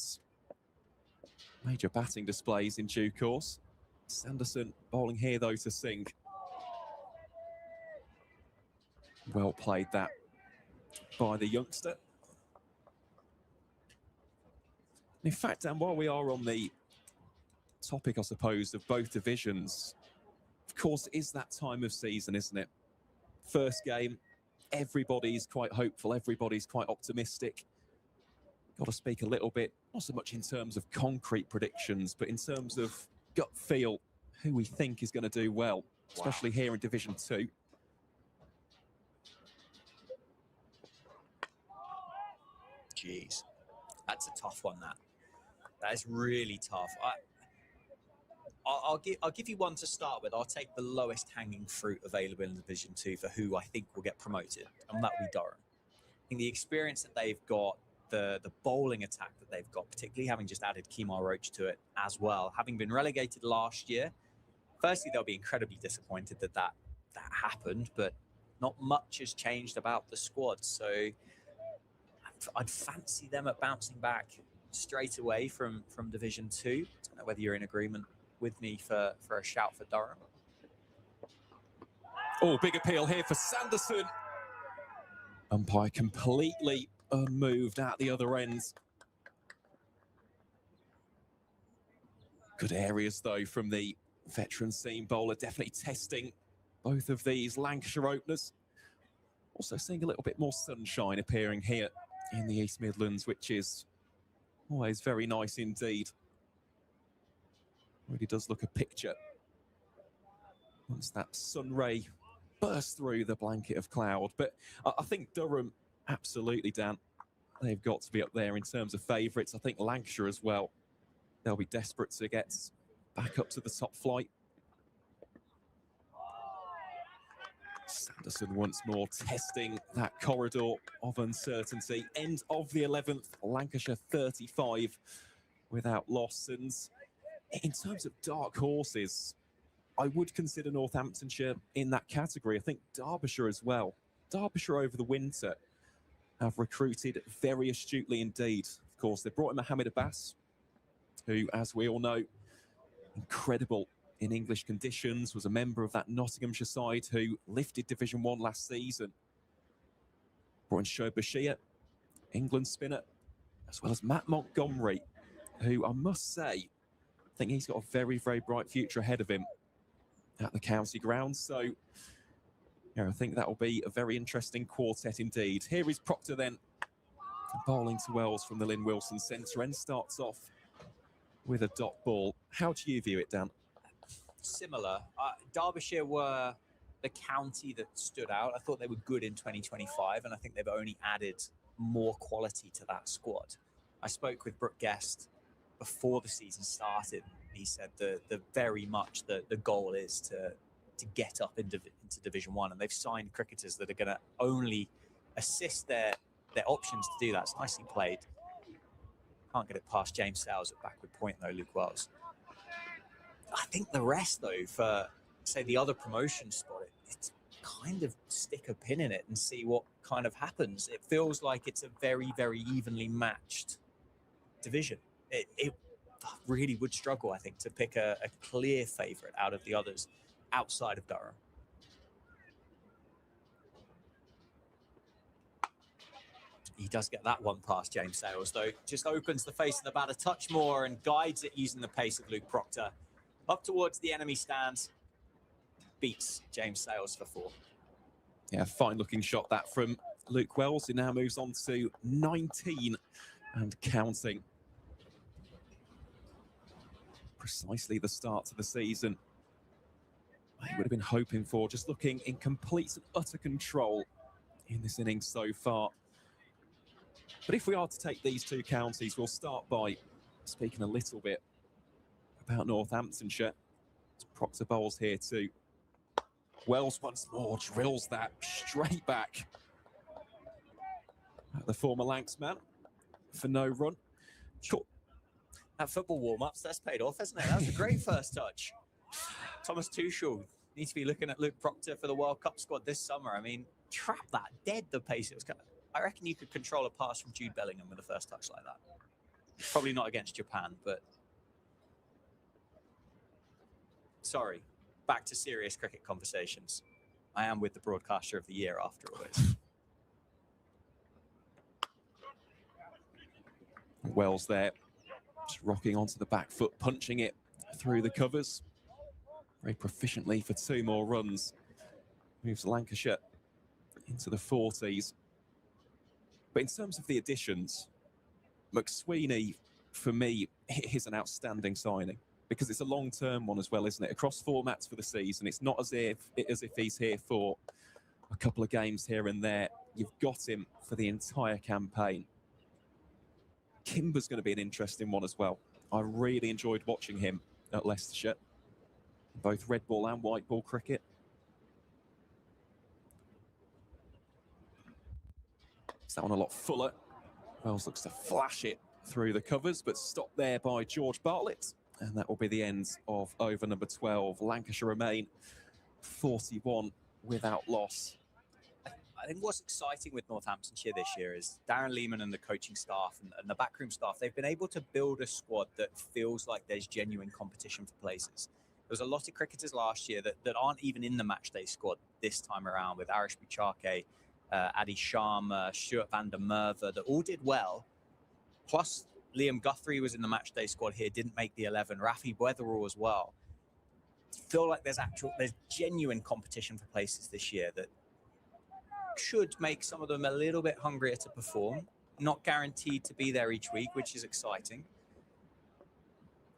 B: major batting displays in due course. Sanderson bowling here though to Singh. Well played that by the youngster. In fact, Dan, while we are on the topic, I suppose, of both divisions, of course, it is that time of season, isn't it? First game, everybody's quite hopeful, everybody's quite optimistic. Got to speak a little bit, not so much in terms of concrete predictions, but in terms of gut feel, who we think is going to do well, especially here in Division 2.
A: Jeez, that's a tough one, that is really tough. I'll give you one to start with. I'll take the lowest hanging fruit available in Division 2 for who I think will get promoted, and that will be Durham. I think the experience that they've got, the bowling attack that they've got, particularly having just added Kemar Roach to it as well, having been relegated last year, firstly, they'll be incredibly disappointed that happened, but not much has changed about the squad. So I'd fancy them at bouncing back straight away from Division 2. I don't know whether you're in agreement with me for a shout for Durham.
B: Oh, big appeal here for Sanderson. Umpire completely unmoved at the other end. Good areas, though, from the veteran seam bowler, definitely testing both of these Lancashire openers. Also seeing a little bit more sunshine appearing here in the East Midlands, which is always very nice indeed. Really does look a picture once that sun ray bursts through the blanket of cloud. But I think Durham, absolutely, Dan, they've got to be up there in terms of favourites. I think Lancashire as well. They'll be desperate to get back up to the top flight. Sanderson once more testing that corridor of uncertainty. End of the 11th, Lancashire 35 without loss. And in terms of dark horses, I would consider Northamptonshire in that category. I think Derbyshire as well. Derbyshire over the winter have recruited very astutely indeed. Of course, they brought in Mohammed Abbas, who, as we all know, incredible in English conditions, was a member of that Nottinghamshire side who lifted Division 1 last season. Brought in Shoaib Bashir, England spinner, as well as Matt Montgomery, who I must say, I think he's got a very, very bright future ahead of him at the county ground. So, yeah, I think that will be a very interesting quartet indeed. Here is Proctor then, bowling to Wells from the Lynn Wilson centre end, starts off with a dot ball. How do you view it, Dan?
A: Similar. Derbyshire were the county that stood out. I thought they were good in 2025, and I think they've only added more quality to that squad. I spoke with Brooke Guest before the season started. He said the very much the goal is to get up into Division 1, and they've signed cricketers that are going to only assist their options to do that. It's nicely played. Can't get it past James Sales at backward point though, Luke Wells. I think the rest though, for say the other promotion spot, it's kind of stick a pin in it and see what kind of happens. It feels like it's a very, very evenly matched division. It really would struggle, I think, to pick a clear favourite out of the others outside of Durham. He does get that one past James Sales, though. Just opens the face of the bat a touch more and guides it using the pace of Luke Proctor. Up towards the enemy stands. Beats James Sales for 4.
B: Yeah, fine-looking shot that from Luke Wells, who now moves on to 19 and counting. Precisely the start to the season I would have been hoping for, just looking in complete and utter control in this innings so far. But if we are to take these two counties, we'll start by speaking a little bit about Northamptonshire. Proctor bowls here too. Wells once more drills that straight back at the former Lancs man for no run. Cool.
A: That football warm-ups, that's paid off, hasn't it? That was a great first touch. Thomas Tuchel needs to be looking at Luke Proctor for the World Cup squad this summer. I mean, trap that, dead the pace it was. I reckon you could control a pass from Jude Bellingham with a first touch like that. Probably not against Japan, but... Sorry, back to serious cricket conversations. I am with the broadcaster of the year after all this.
B: Wells there, just rocking onto the back foot, punching it through the covers. Very proficiently for 2 more runs. Moves Lancashire into the 40s. But in terms of the additions, McSweeney, for me, is an outstanding signing because it's a long-term one as well, isn't it? Across formats for the season, it's not as if he's here for a couple of games here and there. You've got him for the entire campaign. Kimber's going to be an interesting one as well. I really enjoyed watching him at Leicestershire, both red ball and white ball cricket. Is that one a lot fuller? Wells looks to flash it through the covers, but stopped there by George Bartlett. And that will be the end of over number 12. Lancashire remain 41 without loss.
A: I think what's exciting with Northamptonshire this year is Darren Lehman and the coaching staff and the backroom staff, they've been able to build a squad that feels like there's genuine competition for places. There was a lot of cricketers last year that aren't even in the matchday squad this time around, with Arish Buchake, Adi Sharma, Stuart van der Merwe, that all did well. Plus, Liam Guthrie was in the matchday squad here, didn't make the 11. Rafi Weatherall as well. Feel like there's genuine competition for places this year that should make some of them a little bit hungrier to perform. Not guaranteed to be there each week, which is exciting.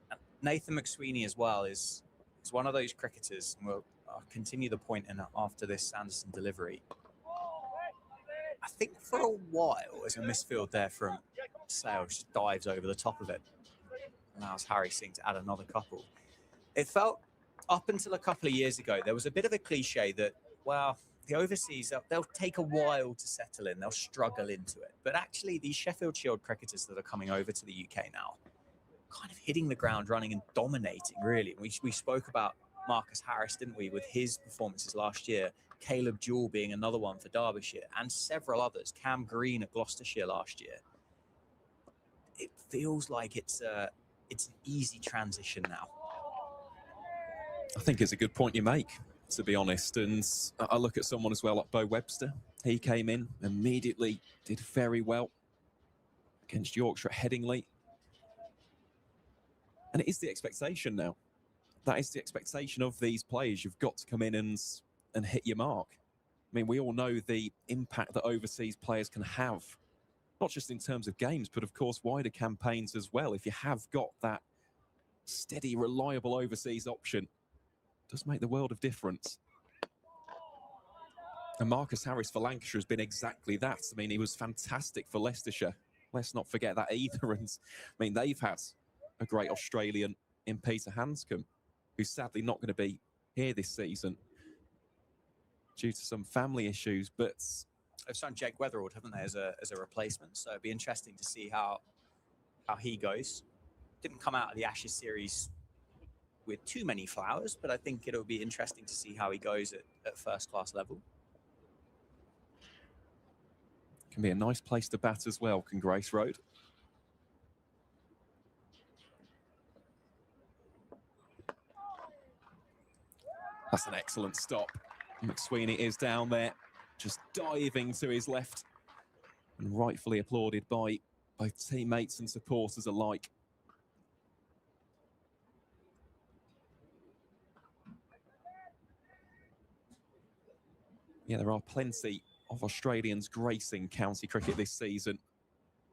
A: And Nathan McSweeney as well is one of those cricketers, and I'll continue the point after this Sanderson delivery. I think for a while, as a misfield there from Sales just dives over the top of it, allows Harry Singh to add another couple. It felt, up until a couple of years ago, there was a bit of a cliche that, well, the overseas, they'll take a while to settle in, they'll struggle into it. But actually, these Sheffield Shield cricketers that are coming over to the UK now, kind of hitting the ground running and dominating, really. We spoke about Marcus Harris, didn't we, with his performances last year. Caleb Jewell being another one for Derbyshire, and several others. Cam Green at Gloucestershire last year. It feels like it's an easy transition now.
B: I think it's a good point you make, to be honest. And I look at someone as well like Bo Webster. He came in, immediately did very well against Yorkshire at Headingley. And it is the expectation now. That is the expectation of these players. You've got to come in and hit your mark. I mean, we all know the impact that overseas players can have, not just in terms of games, but of course wider campaigns as well. If you have got that steady, reliable overseas option, it does make the world of difference. And Marcus Harris for Lancashire has been exactly that. I mean, he was fantastic for Leicestershire. Let's not forget that either. And I mean, they've had a great Australian in Peter Hanscom, who's sadly not going to be here this season due to some family issues. But
A: they've signed Jake Weatherall, haven't they, as a replacement? So it'd be interesting to see how he goes. Didn't come out of the Ashes series with too many flowers, but I think it'll be interesting to see how he goes at first class level.
B: Can be a nice place to bat as well, can Grace Road. That's an excellent stop. McSweeney is down there, just diving to his left, and rightfully applauded by both teammates and supporters alike. Yeah, there are plenty of Australians gracing county cricket this season.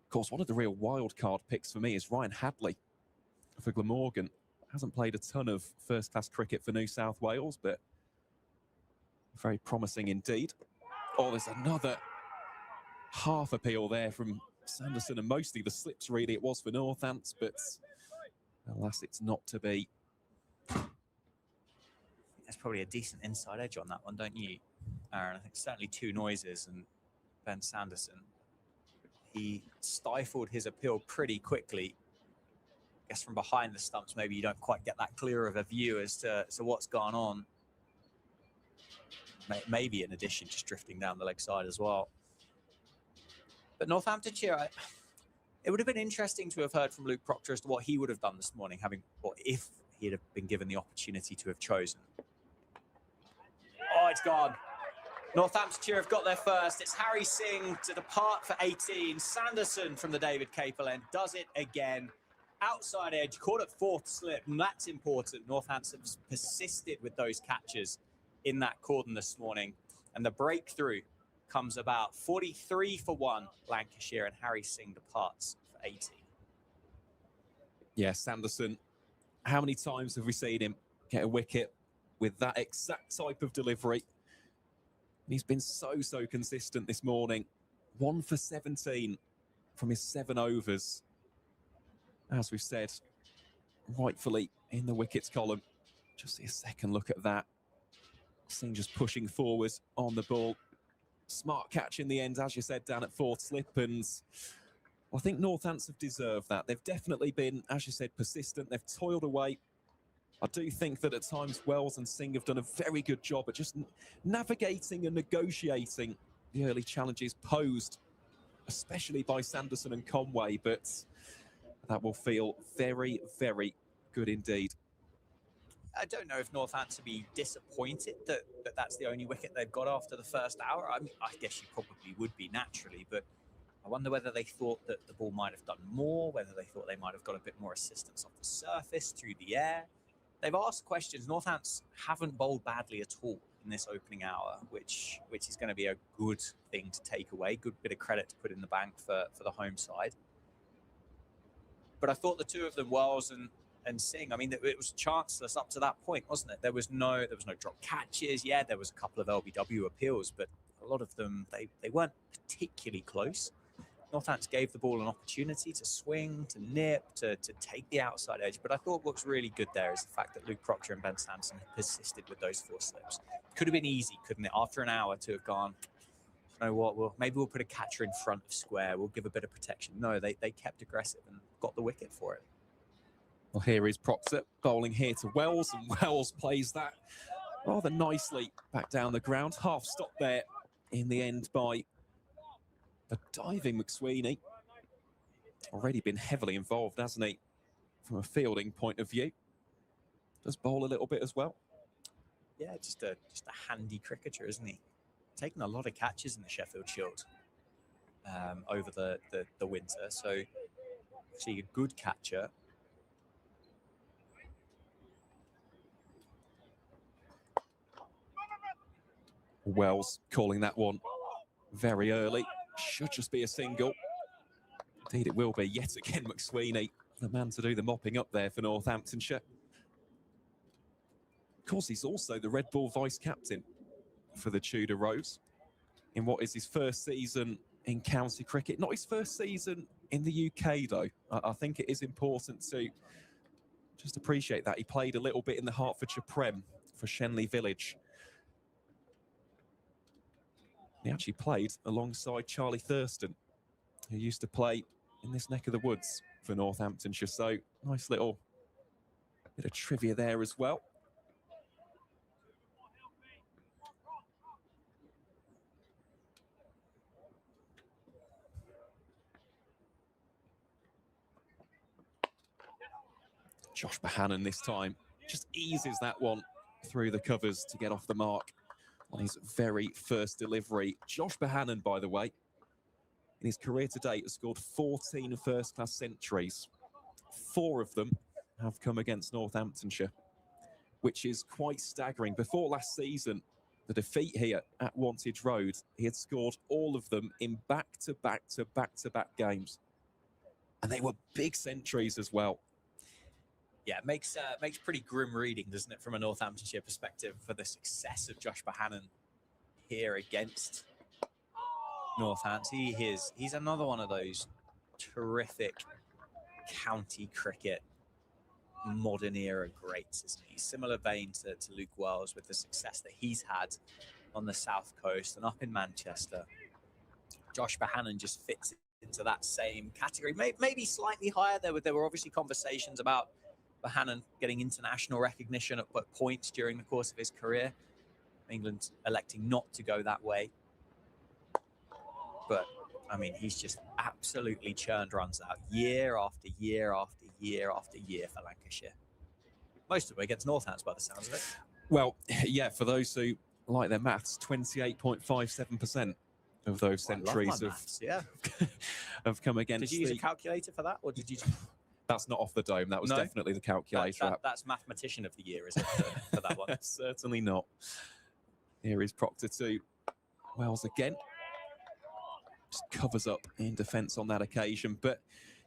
B: Of course, one of the real wildcard picks for me is Ryan Hadley for Glamorgan. Hasn't played a ton of first-class cricket for New South Wales, but very promising indeed. Oh, there's another half appeal there from Sanderson, and mostly the slips, really. It was for Northants, but alas, it's not to be.
A: There's probably a decent inside edge on that one, don't you, Aaron? I think certainly two noises, and Ben Sanderson, he stifled his appeal pretty quickly guess from behind the stumps, maybe you don't quite get that clear of a view as to what's gone on. Maybe in addition, just drifting down the leg side as well. But Northamptonshire, it would have been interesting to have heard from Luke Proctor as to what he would have done this morning, or if he'd have been given the opportunity to have chosen. Oh, it's gone. Northamptonshire have got there first. It's Harry Singh to depart for 18. Sanderson from the David Capel end does it again. Outside edge, caught at fourth slip, and that's important. Northampton have persisted with those catches in that cordon this morning. And the breakthrough comes about 43 for 1, Lancashire, and Harry Singh departs for 18.
B: Yeah, Sanderson, how many times have we seen him get a wicket with that exact type of delivery? He's been so consistent this morning. 1 for 17 from his 7 overs. As we've said, rightfully in the wickets column. Just see a second look at that. Singh just pushing forward on the ball. Smart catch in the end, as you said, down at fourth slip. And I think Northampton have deserved that. They've definitely been, as you said, persistent. They've toiled away. I do think that at times Wells and Singh have done a very good job at just navigating and negotiating the early challenges posed, especially by Sanderson and Conway. But that will feel very good indeed.
A: I don't know if Northampton be disappointed that that's the only wicket they've got after the first hour. I mean, I guess you probably would be naturally, but I wonder whether they thought that the ball might have done more, whether they thought they might have got a bit more assistance off the surface, through the air. They've asked questions. Northampton haven't bowled badly at all in this opening hour, which is going to be a good thing to take away, good bit of credit to put in the bank for the home side. But I thought the two of them, Wells and Singh, I mean, it was chanceless up to that point, wasn't it? There was no drop catches. Yeah, there was a couple of LBW appeals, but a lot of them, they weren't particularly close. Northampton gave the ball an opportunity to swing, to nip, to take the outside edge. But I thought what's really good there is the fact that Luke Proctor and Ben Sanderson persisted with those 4 slips. Could have been easy, couldn't it, after an hour to have gone, you know what, maybe we'll put a catcher in front of square, we'll give a bit of protection. No, they kept aggressive and got the wicket for it.
B: Well, here is Proctor bowling here to Wells, and Wells plays that rather nicely back down the ground. Half stop there in the end by the diving McSweeney. Already been heavily involved, hasn't he, from a fielding point of view? Does bowl a little bit as well.
A: Yeah, just a handy cricketer, isn't he? Taken a lot of catches in the Sheffield Shield over the winter, so actually a good catcher.
B: Wells calling that one very early. Should just be a single. Indeed, it will be. Yet again, McSweeney, the man to do the mopping up there for Northamptonshire. Of course, he's also the Red Bull vice-captain for the Tudor Rose in what is his first season in county cricket. Not his first season in the UK, though. I think it is important to just appreciate that. He played a little bit in the Hertfordshire Prem for Shenley Village. He actually played alongside Charlie Thurston, who used to play in this neck of the woods for Northamptonshire. So nice little bit of trivia there as well. Josh Bohannon this time just eases that one through the covers to get off the mark on his very first delivery. Josh Bohannon, by the way, in his career to date, has scored 14 first-class centuries. 4 of them have come against Northamptonshire, which is quite staggering. Before last season, the defeat here at Wantage Road, he had scored all of them in back-to-back games. And they were big centuries as well.
A: Yeah, it makes pretty grim reading, doesn't it, from a Northamptonshire perspective, for the success of Josh Bohannon here against Northampton. He's another one of those terrific county cricket modern era greats, isn't he? Similar vein to Luke Wells with the success that he's had on the South Coast and up in Manchester. Josh Bohannon just fits into that same category, maybe slightly higher. There were obviously conversations about Bohannon getting international recognition at points during the course of his career. England electing not to go that way. But, I mean, he's just absolutely churned runs out year after year after year after year for Lancashire. Most of it against Northampton by the sounds of it.
B: Well, yeah, for those who like their maths, 28.57% of those centuries have come against.
A: Did you use a calculator for that, or did you?
B: That's not off the dome. That was definitely the calculator.
A: That's mathematician of the year, is it, for that one?
B: Certainly not. Here is Proctor to Wells again. Just covers up in defence on that occasion. But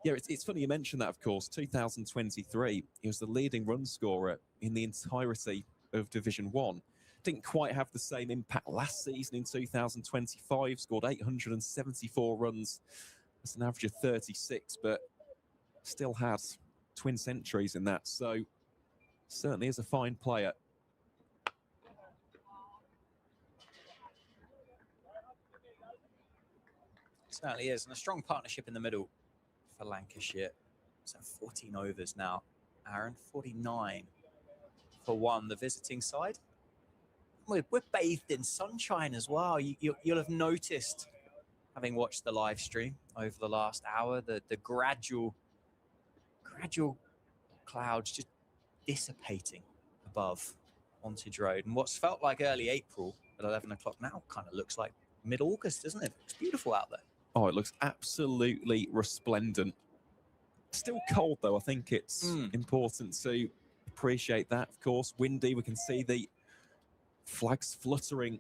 B: yeah, it's funny you mentioned that, of course. 2023, he was the leading run scorer in the entirety of Division 1. Didn't quite have the same impact last season in 2025. Scored 874 runs. That's an average of 36, but still had twin centuries in that. So certainly is a fine player.
A: Certainly is, and a strong partnership in the middle for Lancashire. So 14 overs now. Aaron, 49 for one, the visiting side. We're bathed in sunshine as well. You'll have noticed, having watched the live stream over the last hour, the gradual clouds just dissipating above Wantage Road. And what's felt like early April at 11 o'clock now kind of looks like mid-August, doesn't it? It's beautiful out there.
B: Oh, it looks absolutely resplendent. Still cold, though. I think it's important to appreciate that, of course. Windy, we can see the flags fluttering.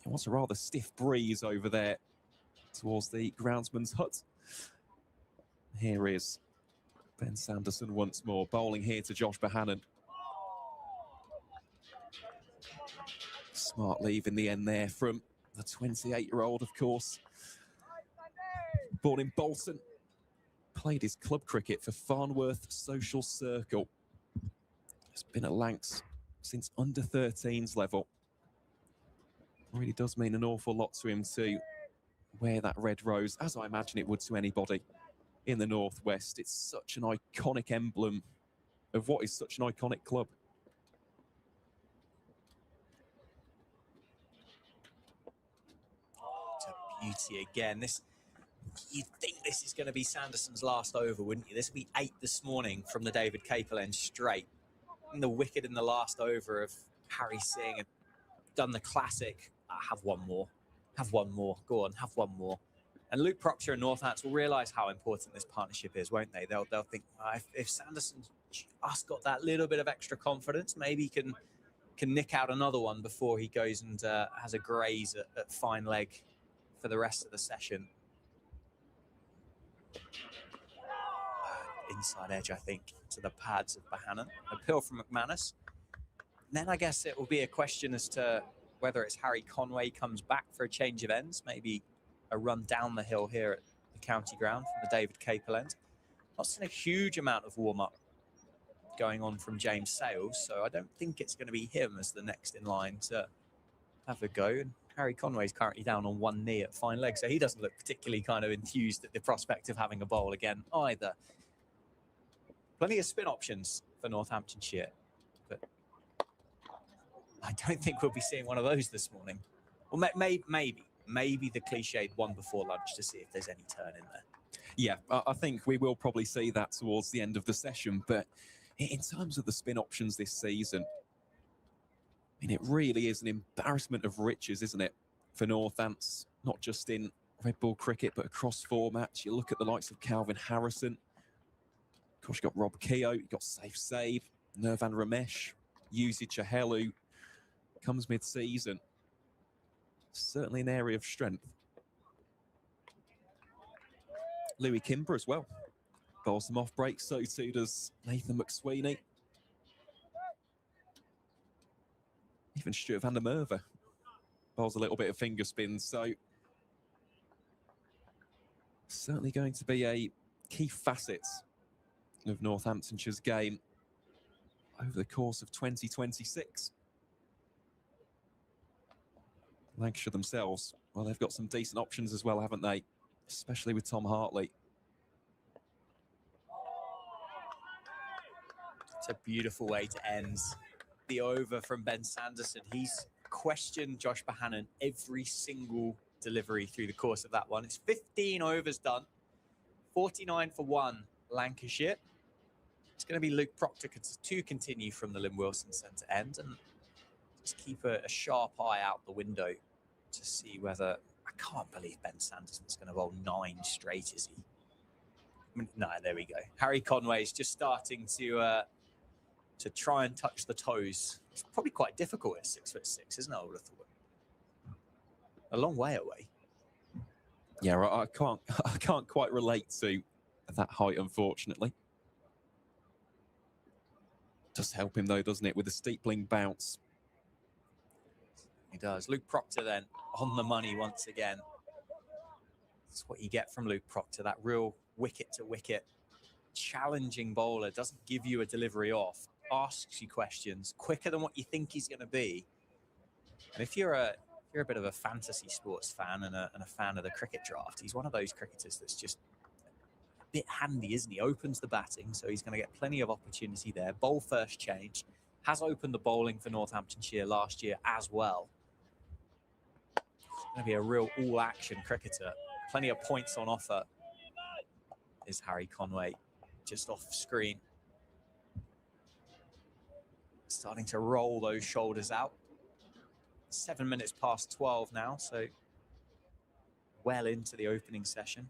B: It was a rather stiff breeze over there towards the groundsman's hut. Here is Ben Sanderson once more, bowling here to Josh Bohannon. Smart leave in the end there from the 28-year-old, of course. Born in Bolton, played his club cricket for Farnworth Social Circle. Has been at Lancs since under 13s level. Really does mean an awful lot to him to wear that red rose, as I imagine it would to anybody in the Northwest. It's such an iconic emblem of what is such an iconic club.
A: It's a beauty again. You'd think this is going to be Sanderson's last over, wouldn't you? This would be 8 this morning from the David Capel end straight. And the wicket in the last over of Harry Singh and done the classic. Have one more. Have one more. Go on, have one more. And Luke Proctor and Northampton will realise how important this partnership is, won't they? They'll think, if Sanderson's just got that little bit of extra confidence, maybe he can nick out another one before he goes and has a graze at fine leg for the rest of the session. Inside edge, I think, to the pads of Bohannon. Appeal from McManus. Then I guess it will be a question as to whether it's Harry Conway comes back for a change of ends, maybe a run down the hill here at the county ground from the David Capel end. Not seen a huge amount of warm-up going on from James Sales, so I don't think it's going to be him as the next in line to have a go. And Harry Conway's currently down on one knee at fine leg, so he doesn't look particularly kind of enthused at the prospect of having a bowl again either. Plenty of spin options for Northamptonshire, but I don't think we'll be seeing one of those this morning. Well, maybe the cliched one before lunch to see if there's any turn in there.
B: Yeah, I think we will probably see that towards the end of the session. But in terms of the spin options this season, I mean, it really is an embarrassment of riches, isn't it, for Northants, not just in red ball cricket, but across formats. You look at the likes of Calvin Harrison. Of course, you've got Rob Keogh, you've got Safe Save, Nirvan Ramesh, Yuzi Chahel, who comes mid-season. Certainly an area of strength. Louis Kimber as well. Bowls them off break, so too does Nathan McSweeney. Even Stuart van der Merwe bowls a little bit of finger spin, so certainly going to be a key facet of Northamptonshire's game over the course of 2026. Lancashire themselves, well, they've got some decent options as well, haven't they? especially with Tom Hartley.
A: It's a beautiful way to end the over from Ben Sanderson. He's questioned Josh Bohannon every single delivery through the course of that one. It's 15 overs done, 49 for 1 Lancashire. It's going to be Luke Proctor to continue from the Lynn Wilson centre end, and just keep a sharp eye out the window to see whether... I can't believe Ben Sanderson's going to roll 9 straight, is he? I mean, no, there we go. Harry Conway's just starting to try and touch the toes. It's probably quite difficult at 6'6", isn't it? I would have thought. A long way away.
B: Yeah, I can't quite relate to that height, unfortunately. Does help him though, doesn't it, with the steepling bounce?
A: He does. Luke Proctor then on the money once again. That's what you get from Luke Proctor, that real wicket to wicket challenging bowler. Doesn't give you a delivery off, asks you questions quicker than what you think he's going to be. And if you're a bit of a fantasy sports fan and a fan of the cricket draft, he's one of those cricketers that's just a bit handy, isn't he? Opens the batting, so he's going to get plenty of opportunity there. Bowl first change. Has opened the bowling for Northamptonshire last year as well. Going to be a real all-action cricketer. Plenty of points on offer. Is Harry Conway just off screen. Starting to roll those shoulders out. 7 minutes past 12 now, so well into the opening session.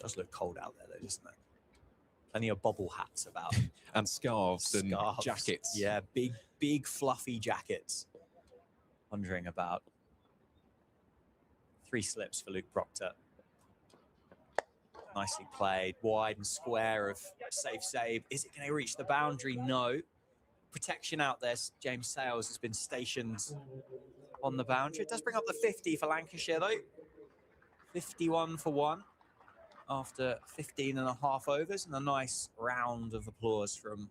A: Does look cold out there though, doesn't it? Plenty of bobble hats about.
B: And scarves and jackets.
A: Yeah, big fluffy jackets. Wandering about. 3 slips for Luke Proctor. Nicely played. Wide and square of safe save. Is it going to reach the boundary? No. Protection out there. James Sales has been stationed on the boundary. It does bring up the 50 for Lancashire though. 51 for 1 after 15 and a half overs, and a nice round of applause from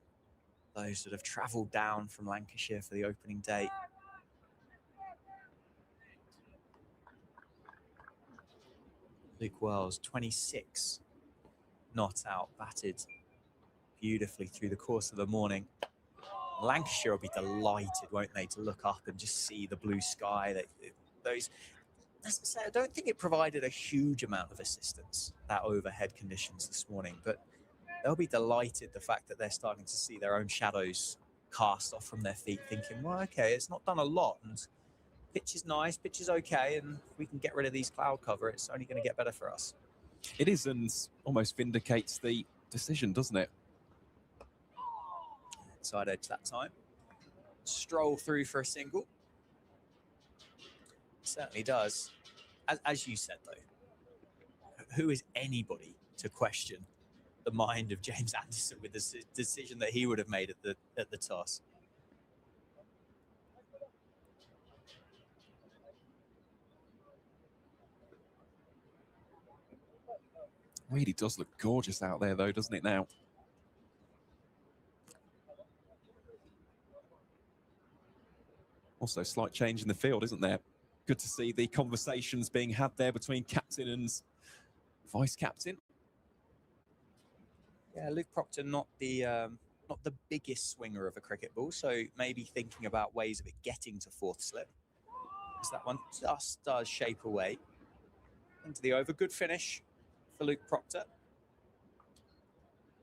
A: those that have travelled down from Lancashire for the opening day. Luke Wells, 26, not out, batted beautifully through the course of the morning. Lancashire will be delighted, won't they, to look up and just see the blue sky. Those, as I say, I don't think it provided a huge amount of assistance, that overhead conditions this morning, but they'll be delighted the fact that they're starting to see their own shadows cast off from their feet, thinking, well, okay, it's not done a lot, and pitch is nice, pitch is okay, and if we can get rid of these cloud cover, it's only going to get better for us.
B: It is, and almost vindicates the decision, doesn't it?
A: Side edge that time. Stroll through for a single. Certainly does. As you said, though, who is anybody to question the mind of James Anderson with the decision that he would have made at the toss?
B: Really does look gorgeous out there, though, doesn't it now? Also, slight change in the field, isn't there? Good to see the conversations being had there between captain and vice-captain.
A: Yeah, Luke Proctor, not the biggest swinger of a cricket ball, so maybe thinking about ways of it getting to fourth slip. As that one just does shape away into the over. Good finish for Luke Proctor.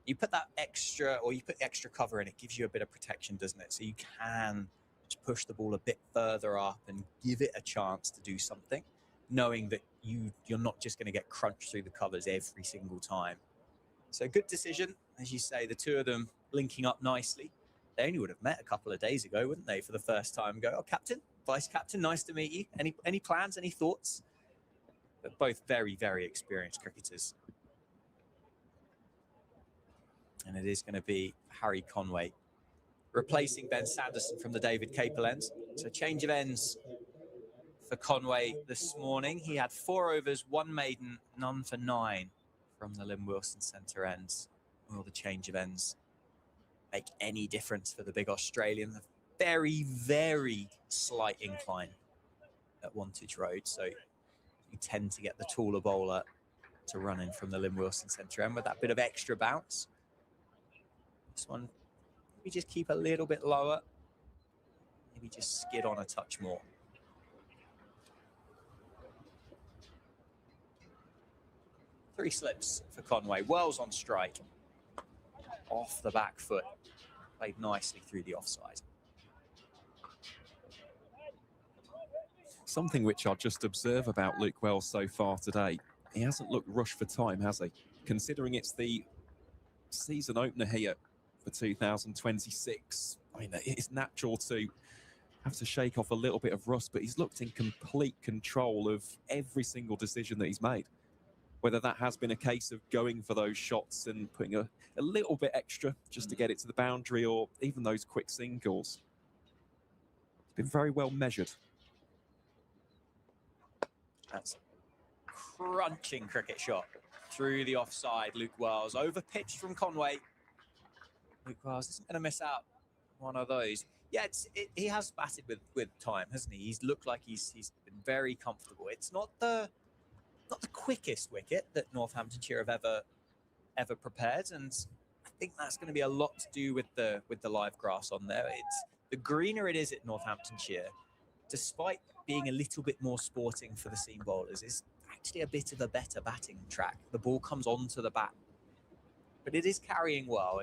A: You put that extra, or you put extra cover in, it gives you a bit of protection, doesn't it? So you can just push the ball a bit further up and give it a chance to do something, knowing that you're not just going to get crunched through the covers every single time. So good decision, as you say, the two of them linking up nicely. They only would have met a couple of days ago, wouldn't they, for the first time? Go, oh, captain, vice captain, nice to meet you. Any plans, any thoughts? But both very, very experienced cricketers. And it is going to be Harry Conway replacing Ben Sanderson from the David Capel ends. So change of ends for Conway this morning. He had 4 overs, 1 maiden, none for 9 from the Lynn Wilson centre ends. Will the change of ends make any difference for the big Australian? A very, very slight incline at Wantage Road, so you tend to get the taller bowler to run in from the Lynn Wilson centre end with that bit of extra bounce. This one, maybe just keep a little bit lower, maybe just skid on a touch more. Three slips for Conway. Wells on strike. Off the back foot. Played nicely through the offside.
B: Something which I'll just observe about Luke Wells so far today, he hasn't looked rushed for time, has he? Considering it's the season opener here for 2026. I mean, it's natural to have to shake off a little bit of rust, but he's looked in complete control of every single decision that he's made. Whether that has been a case of going for those shots and putting a little bit extra just to get it to the boundary, or even those quick singles. It's been very well measured.
A: That's a crunching cricket shot through the offside. Luke Wells over pitched from Conway. Luke Wells isn't going to miss out one of those. Yeah, he has batted with time, hasn't he? He's looked like he's been very comfortable. It's not the quickest wicket that Northamptonshire have ever prepared, and I think that's going to be a lot to do with the live grass on there. It's the greener it is at Northamptonshire, despite being a little bit more sporting for the seam bowlers, is actually a bit of a better batting track. The ball comes onto the bat, but it is carrying well.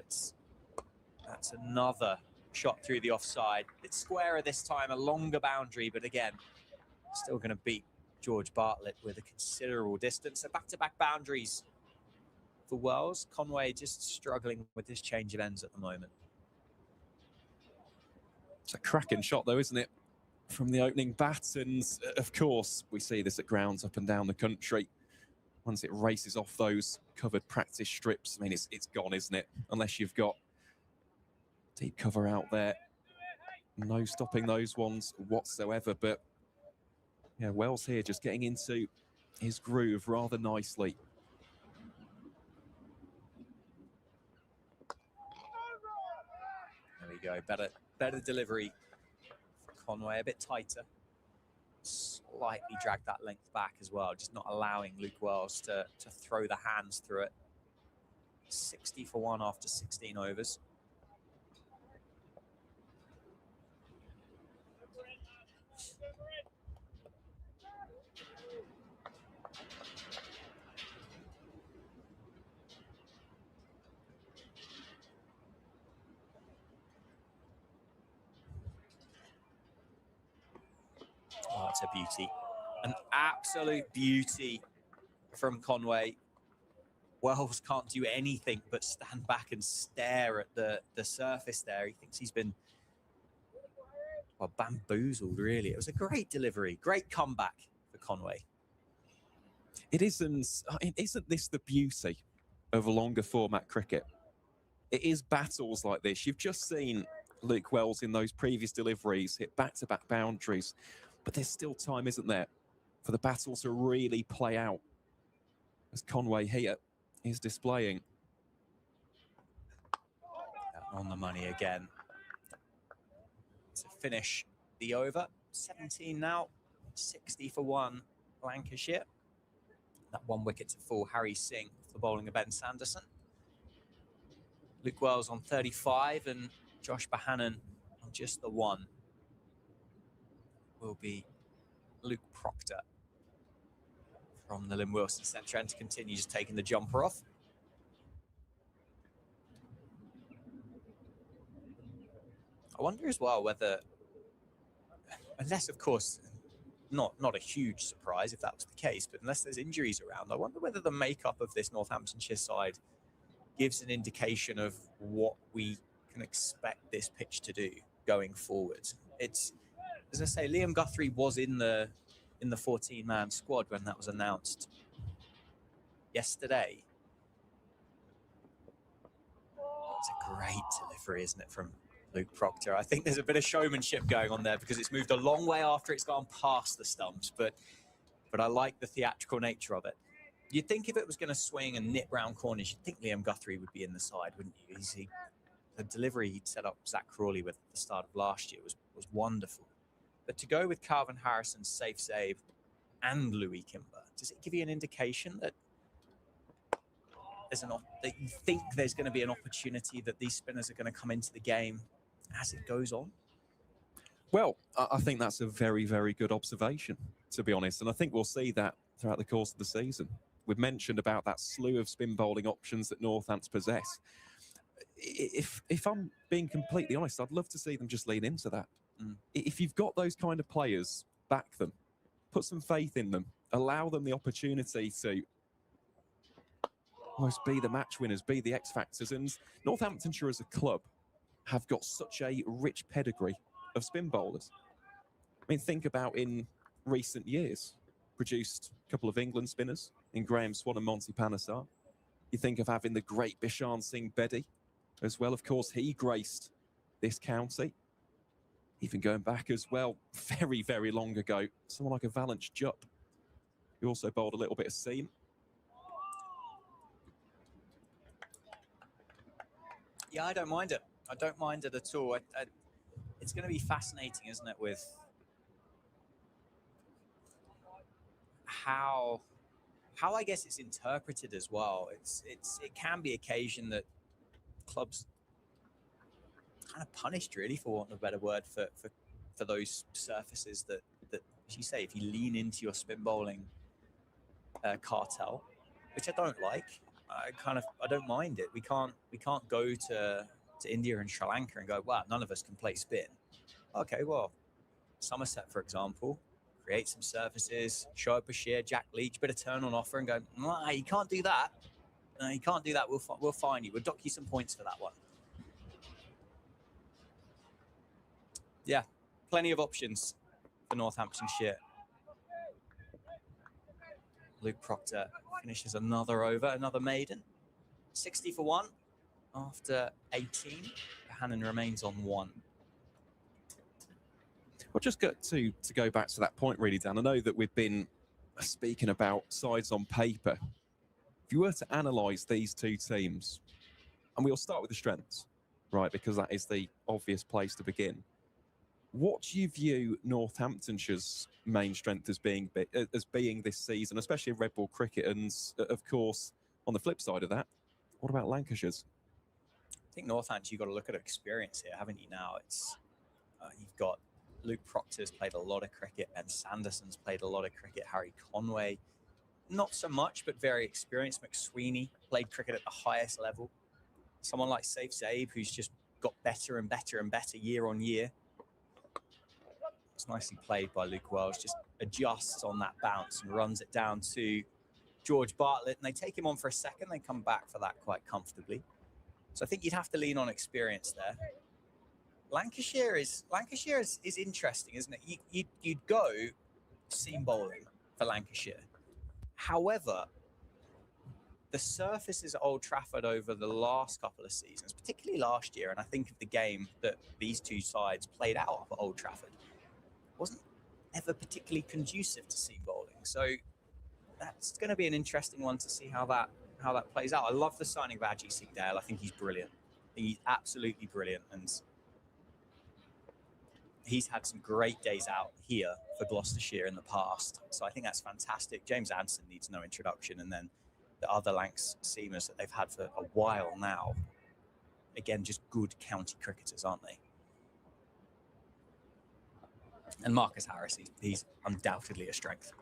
A: That's another shot through the offside. It's squarer this time, a longer boundary, but again, still going to beat George Bartlett with a considerable distance. So back-to-back boundaries for Wells. Conway just struggling with this change of ends at the moment.
B: It's a cracking shot though, isn't it? From the opening bat, and of course, we see this at grounds up and down the country. Once it races off those covered practice strips, I mean, it's gone, isn't it? Unless you've got deep cover out there. No stopping those ones whatsoever, but yeah, Wells here just getting into his groove rather nicely.
A: There we go. Better delivery for Conway, a bit tighter. Slightly dragged that length back as well, just not allowing Luke Wells to throw the hands through it. 60 for 1 after 16 overs. Oh, it's a beauty. An absolute beauty from Conway. Wells can't do anything but stand back and stare at the surface there. He thinks he's been, well, bamboozled, really. It was a great delivery, great comeback for Conway.
B: Isn't this the beauty of a longer format cricket? It is battles like this. You've just seen Luke Wells in those previous deliveries hit back-to-back boundaries, but there's still time, isn't there, for the battle to really play out, as Conway here is displaying.
A: On the money again. To finish the over, 17 now, 60 for 1, Lancashire. That 1 wicket to fall, Harry Singh for the bowling of Ben Sanderson. Luke Wells on 35 and Josh Bohannon on just the 1. Will be Luke Proctor from the Lynn Wilson centre end to continue just taking the jumper off. I wonder as well whether, unless of course, not a huge surprise if that was the case, but unless there's injuries around, I wonder whether the makeup of this Northamptonshire side gives an indication of what we can expect this pitch to do going forward. It's, as I say, Liam Guthrie was in the 14-man squad when that was announced yesterday. It's a great delivery, isn't it, from Luke Proctor? I think there's a bit of showmanship going on there because it's moved a long way after it's gone past the stumps, but I like the theatrical nature of it. You'd think if it was going to swing and nip round corners, you'd think Liam Guthrie would be in the side, wouldn't you? The delivery he'd set up Zach Crawley with at the start of last year was wonderful. But to go with Calvin Harrison's safe save and Louis Kimber, does it give you an indication that that you think there's going to be an opportunity that these spinners are going to come into the game as it goes on?
B: Well, I think that's a very, very good observation, to be honest. And I think we'll see that throughout the course of the season. We've mentioned about that slew of spin bowling options that Northants possess. If I'm being completely honest, I'd love to see them just lean into that. If you've got those kind of players, back them, put some faith in them, allow them the opportunity to almost be the match winners, be the X factors. And Northamptonshire as a club have got such a rich pedigree of spin bowlers. I mean, think about in recent years, produced a couple of England spinners in Graham Swan and Monty Panesar. You think of having the great Bishan Singh Bedi as well. Of course, he graced this county. Even going back as well, very, very long ago, someone like a Valence Jupp, who also bowled a little bit of seam.
A: Yeah, I don't mind it. I don't mind it at all. It's going to be fascinating, isn't it, with how I guess it's interpreted as well. It can be occasion that clubs kind of punished, really, for want of a better word, for those surfaces that as you say, if you lean into your spin bowling cartel, which I don't like. I don't mind it. We can't go to India and Sri Lanka and go, wow, none of us can play spin. Okay, well, Somerset, for example, create some surfaces, show up a sheer, Jack Leach, bit of turn on offer and go, nah, you can't do that. No, you can't do that. We'll fine you. We'll dock you some points for that one. Yeah, plenty of options for Northamptonshire. Luke Proctor finishes another over, another maiden. 60 for 1 after 18. Hannon remains on 1.
B: Well, just to go back to that point, really, Dan. I know that we've been speaking about sides on paper. If you were to analyse these two teams, and we'll start with the strengths, right, because that is the obvious place to begin. What do you view Northamptonshire's main strength as being this season, especially in red ball cricket? And of course, on the flip side of that, what about Lancashire's?
A: I think Northamptonshire, you've got to look at experience here, haven't you? Now it's you've got Luke Proctor's played a lot of cricket, Ben Sanderson's played a lot of cricket, Harry Conway, not so much, but very experienced. McSweeney played cricket at the highest level. Someone like Safe Zabe, who's just got better and better and better year on year. It's nicely played by Luke Wells, just adjusts on that bounce and runs it down to George Bartlett, and they take him on for a second. They come back for that quite comfortably. So I think you'd have to lean on experience there. Lancashire is interesting, isn't it? You'd go seam bowling for Lancashire. However, the surfaces at Old Trafford over the last couple of seasons, particularly last year, and I think of the game that these two sides played out at Old Trafford, wasn't ever particularly conducive to seam bowling. So that's going to be an interesting one to see how that plays out. I love the signing of Ajit Singh Dale. I think he's brilliant. He's absolutely brilliant, and he's had some great days out here for Gloucestershire in the past. So I think that's fantastic. James Anson needs no introduction, and then the other Lancs seamers that they've had for a while now. Again, just good county cricketers, aren't they? And Marcus Harris, he's undoubtedly a strength.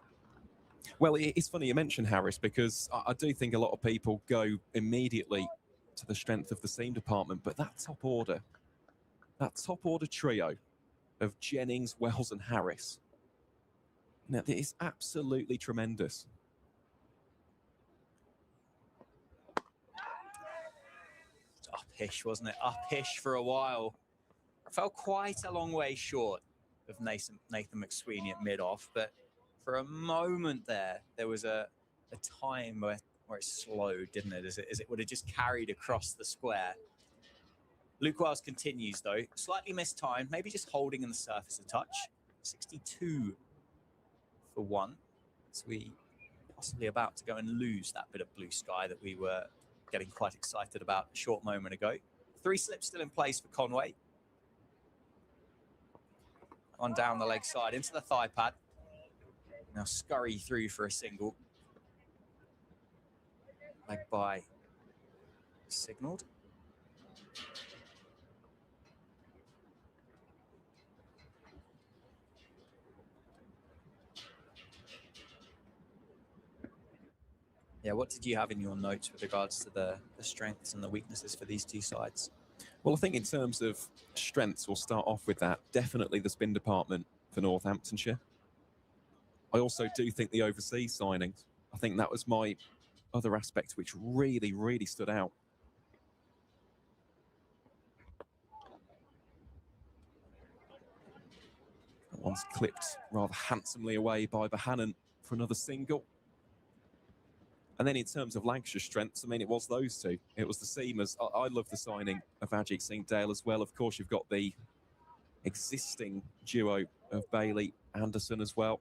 B: Well, it's funny you mentioned Harris, because I do think a lot of people go immediately to the strength of the seam department, but that top order trio of Jennings, Wells and Harris, now, it is absolutely tremendous.
A: It's up-ish, wasn't it? Up-ish for a while. Fell quite a long way short of Nathan McSweeney at mid-off, but for a moment there was a time where it slowed, didn't it? As it would have just carried across the square. Luke Wells continues, though. Slightly mistimed, maybe just holding in the surface a touch. 62 for 1. So we possibly about to go and lose that bit of blue sky that we were getting quite excited about a short moment ago. 3 slips still in place for Conway. on down the leg side into the thigh pad. Now scurry through for a single. Leg by signalled. Yeah, what did you have in your notes with regards to the strengths and the weaknesses for these two sides?
B: Well, I think in terms of strengths, we'll start off with that. Definitely the spin department for Northamptonshire. I also do think the overseas signings, I think that was my other aspect which really, really stood out. That one's clipped rather handsomely away by Bohannon for another single. And then in terms of Lancashire strengths, I mean, it was those two. It was the seamers. I love the signing of Ajit Singh Dale as well. Of course, you've got the existing duo of Bailey Anderson as well.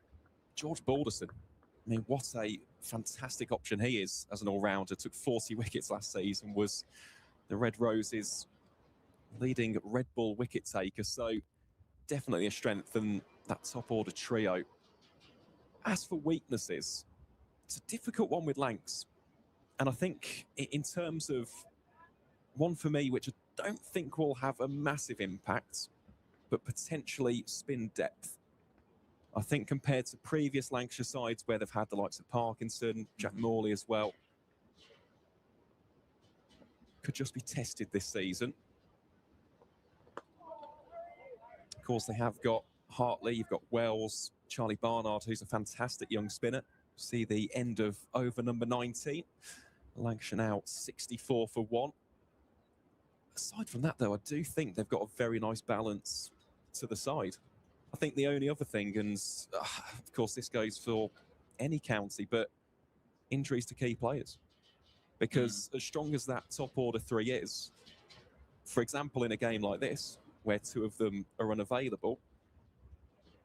B: George Balderson, I mean, what a fantastic option he is as an all-rounder. Took 40 wickets last season, was the Red Roses' leading Red Bull wicket taker. So definitely a strength in that top-order trio. As for weaknesses, it's a difficult one with Lancs. And I think in terms of one for me, which I don't think will have a massive impact, but potentially spin depth. I think compared to previous Lancashire sides where they've had the likes of Parkinson, Jack Morley as well, could just be tested this season. Of course, they have got Hartley, you've got Wells, Charlie Barnard, who's a fantastic young spinner. See the end of over number 19. Lancashire now 64 for 1. Aside from that, though, I do think they've got a very nice balance to the side. I think the only other thing, and of course this goes for any county, but injuries to key players. Because as strong as that top order 3 is, for example, in a game like this, where 2 of them are unavailable,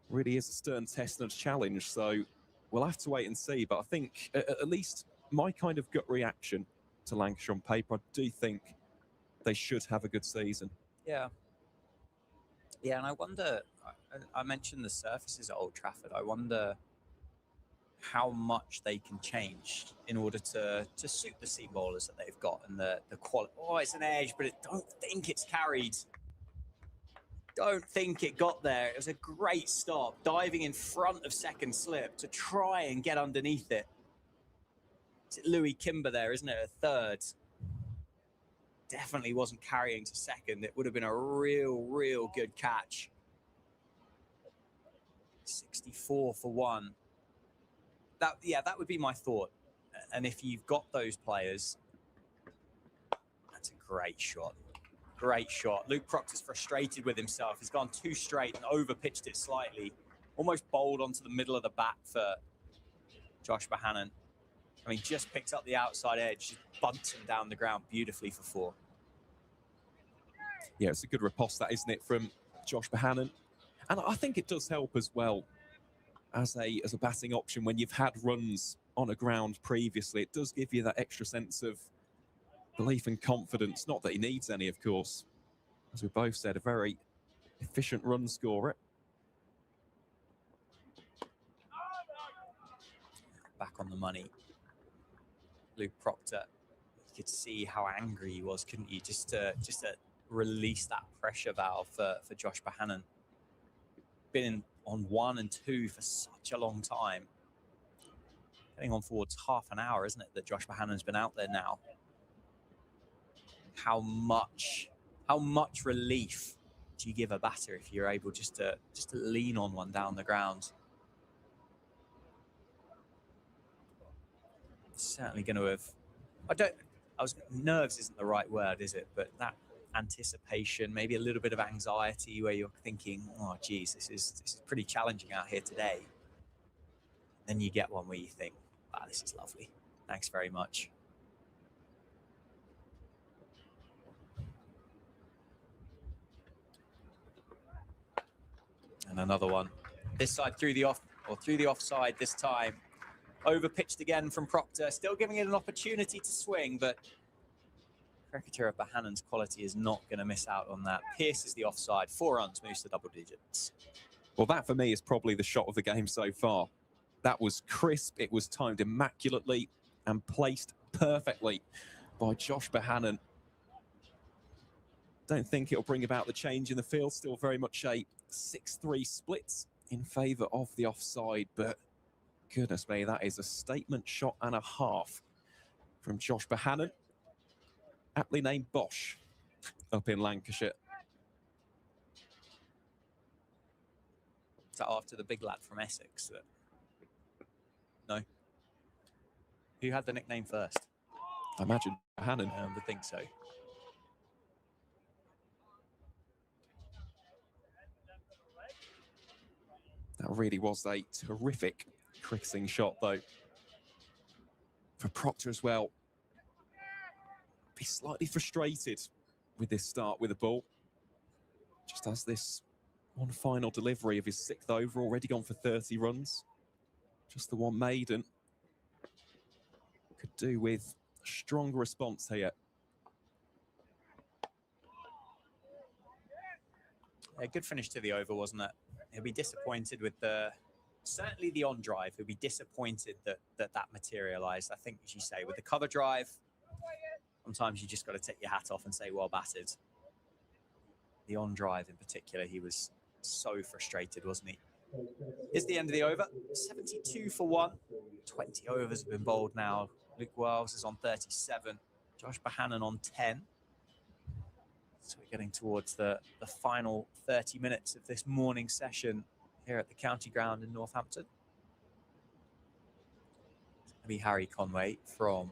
B: really is a stern test and a challenge. So we'll have to wait and see. But I think at least my kind of gut reaction to Lancashire on paper, I do think they should have a good season.
A: Yeah. Yeah, and I wonder, I mentioned the surfaces at Old Trafford. I wonder how much they can change in order to suit the seam bowlers that they've got and the quality. Oh, it's an edge, but I don't think it's carried. Don't think it got there. It was a great stop, diving in front of second slip to try and get underneath it. It's Louis Kimber there, isn't it? A third. Definitely wasn't carrying to second. It would have been a real good catch. 64 for 1. That would be my thought. And if you've got those players, that's a great shot. Great shot. Luke Proctor's frustrated with himself. He's gone too straight and over-pitched it slightly. Almost bowled onto the middle of the bat for Josh Bohannon. I mean, just picked up the outside edge, just bumped him down the ground beautifully for 4.
B: Yeah, it's a good riposte, that, isn't it, from Josh Bohannon? And I think it does help as well as a batting option when you've had runs on a ground previously. It does give you that extra sense of belief and confidence. Not that he needs any, of course. As we both said, a very efficient run scorer.
A: Back on the money. Luke Proctor, you could see how angry he was, couldn't you? Just to release that pressure valve for Josh Bohannon. Been on 1 and 2 for such a long time. Getting on towards half an hour, isn't it, that Josh Bohannon's been out there now? How much relief do you give a batter if you're able just to lean on one down the ground? Certainly going to have. Nerves isn't the right word, is it? But that anticipation, maybe a little bit of anxiety, where you're thinking, "Oh, geez, this is pretty challenging out here today." Then you get one where you think, "Wow, this is lovely. Thanks very much." And another one. This side through the offside this time. Over pitched again from Proctor, still giving it an opportunity to swing, but cricketer of Bohannon's quality is not going to miss out on that. Pierces the offside, 4 runs, moves to double digits.
B: Well, that for me is probably the shot of the game so far. That was crisp, it was timed immaculately and placed perfectly by Josh Bohannon. Don't think it'll bring about the change in the field. Still very much a 6-3 split in favour of the offside. But goodness me, that is a statement shot and a half from Josh Bohannon, aptly named Bosch up in Lancashire.
A: Is that after the big lad from Essex? No. Who had the nickname first?
B: I imagine Bohannon.
A: I would think so.
B: That really was a terrific cricketing shot, though. For Proctor as well. Be slightly frustrated with this start with the ball. Just as this one final delivery of his 6th over, already gone for 30 runs. Just the one maiden. Could do with a stronger response here.
A: A good finish to the over, wasn't it? He'll be disappointed with certainly the on drive. He'll be disappointed that materialised. I think, as you say, with the cover drive, sometimes you just got to take your hat off and say, well batted. The on drive in particular, he was so frustrated, wasn't he? Here's the end of the over. 72 for 1. 20 overs have been bowled now. Luke Wells is on 37. Josh Bohannon on 10. So we're getting towards the final 30 minutes of this morning session here at the county ground in Northampton. It's going to be Harry Conway from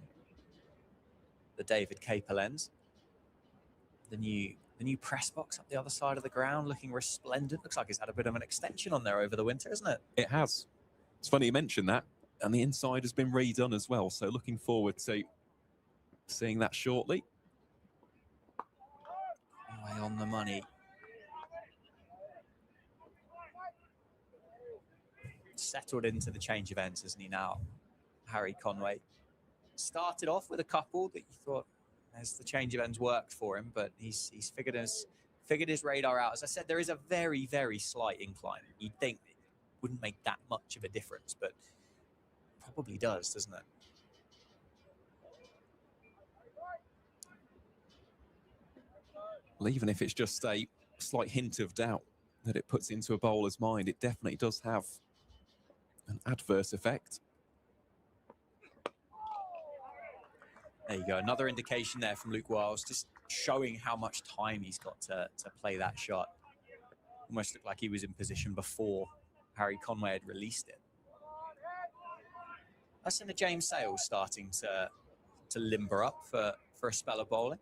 A: the David Capel lens. The new press box up the other side of the ground, looking resplendent. Looks like it's had a bit of an extension on there over the winter, isn't it?
B: It has. It's funny you mentioned that. And the inside has been redone as well. So looking forward to seeing that shortly.
A: Conway on the money. Settled into the change of ends, isn't he now? Harry Conway. Started off with a couple that you thought, as the change of ends worked for him, but he's figured his radar out. As I said, there is a very, very slight incline. You'd think it wouldn't make that much of a difference, but probably does, doesn't it?
B: Well, even if it's just a slight hint of doubt that it puts into a bowler's mind, it definitely does have an adverse effect.
A: There you go. Another indication there from Luke Wiles, just showing how much time he's got to play that shot. Almost looked like he was in position before Harry Conway had released it. That's in the James Sales starting to limber up for a spell of bowling.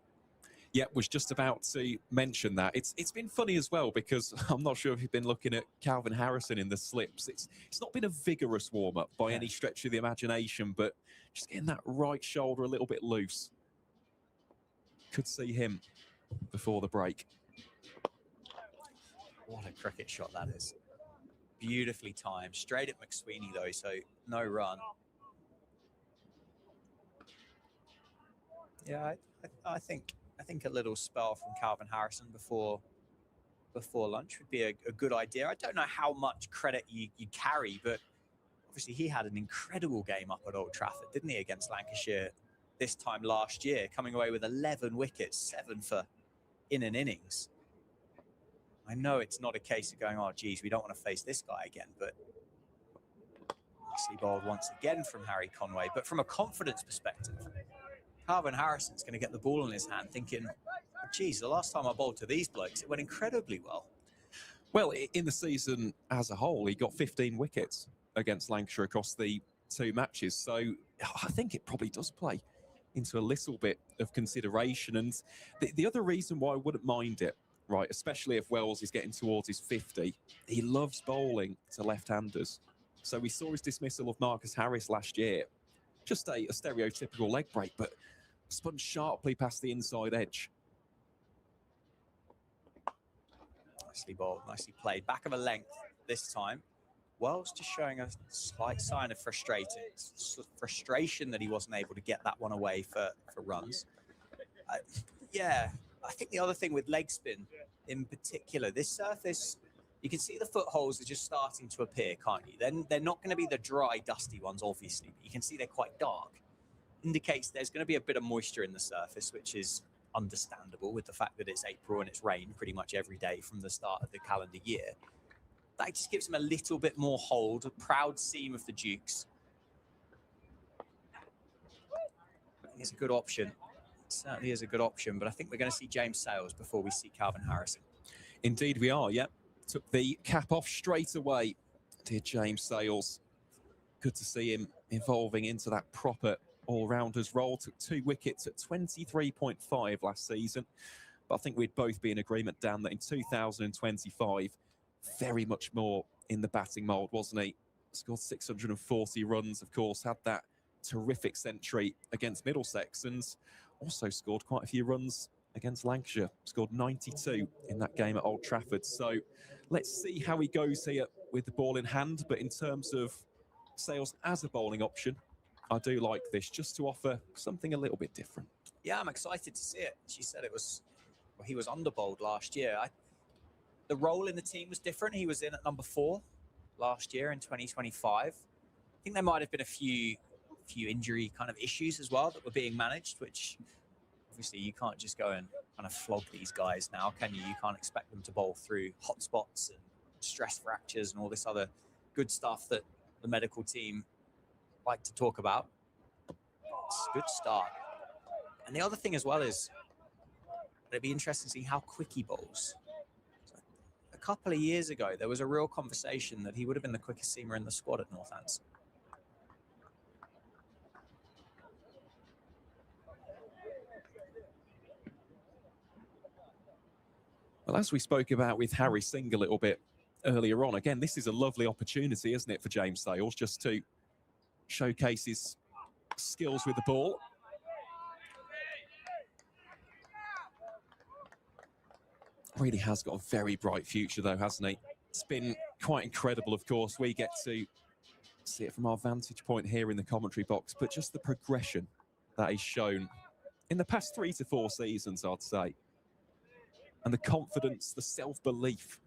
B: Yeah, was just about to mention that. It's been funny as well, because I'm not sure if you've been looking at Calvin Harrison in the slips. It's not been a vigorous warm-up by any stretch of the imagination, but just getting that right shoulder a little bit loose. Could see him before the break.
A: What a cricket shot that is. Beautifully timed. Straight at McSweeney, though, so no run. Yeah, I think a little spell from Calvin Harrison before lunch would be a good idea. I don't know how much credit you carry, but obviously he had an incredible game up at Old Trafford, didn't he, against Lancashire this time last year, coming away with 11 wickets, 7 for in an innings. I know it's not a case of going, oh, geez, we don't want to face this guy again, but nicely bowled once again from Harry Conway. But from a confidence perspective, Calvin Harrison's going to get the ball in his hand thinking, oh, geez, the last time I bowled to these blokes, it went incredibly well.
B: Well, in the season as a whole, he got 15 wickets against Lancashire across the 2 matches. So I think it probably does play into a little bit of consideration. And the other reason why I wouldn't mind it, right, especially if Wells is getting towards his 50, he loves bowling to left-handers. So we saw his dismissal of Marcus Harris last year. Just a stereotypical leg break, but spun sharply past the inside edge.
A: Nicely bowled, nicely played. Back of a length this time. Wells just showing a slight sign of frustration that he wasn't able to get that one away for runs. Yeah, I think the other thing with leg spin in particular, this surface You can see the footholds are just starting to appear, can't you? Then they're not going to be the dry, dusty ones, obviously, but you can see they're quite dark. Indicates there's going to be a bit of moisture in the surface, which is understandable with the fact that it's April and it's rained pretty much every day from the start of the calendar year. That just gives them a little bit more hold, a proud seam of the Dukes. I think it's a good option. It certainly is a good option, but I think we're going to see James Sales before we see Calvin Harrison.
B: Indeed we are, yep. Took the cap off straight away, did James Sales. Good to see him evolving into that proper all-rounders role. Took 2 wickets at 23.5 last season. But I think we'd both be in agreement, Dan, that in 2025, very much more in the batting mould, wasn't he? Scored 640 runs, of course, had that terrific century against Middlesex and also scored quite a few runs against Lancashire. Scored 92 in that game at Old Trafford. So let's see how he goes here with the ball in hand. But in terms of Sales as a bowling option, I do like this, just to offer something a little bit different.
A: Yeah, I'm excited to see it. She said it was, well, he was underbowled last year. The role in the team was different. He was in at number 4 last year in 2025. I think there might have been a few injury kind of issues as well that were being managed, which obviously you can't just go and kind of flog these guys now, can you? You can't expect them to bowl through hot spots and stress fractures and all this other good stuff that the medical team like to talk about. It's a good start. And the other thing as well is it'd be interesting to see how quick he bowls. A couple of years ago, there was a real conversation that he would have been the quickest seamer in the squad at Northampton.
B: Well, as we spoke about with Harry Singh a little bit earlier on, again, this is a lovely opportunity, isn't it, for James Sales, just to showcase his skills with the ball. Really has got a very bright future, though, hasn't he? It's been quite incredible, of course. We get to see it from our vantage point here in the commentary box, but just the progression that he's shown in the past 3 to 4 seasons, I'd say. And the confidence, the self-belief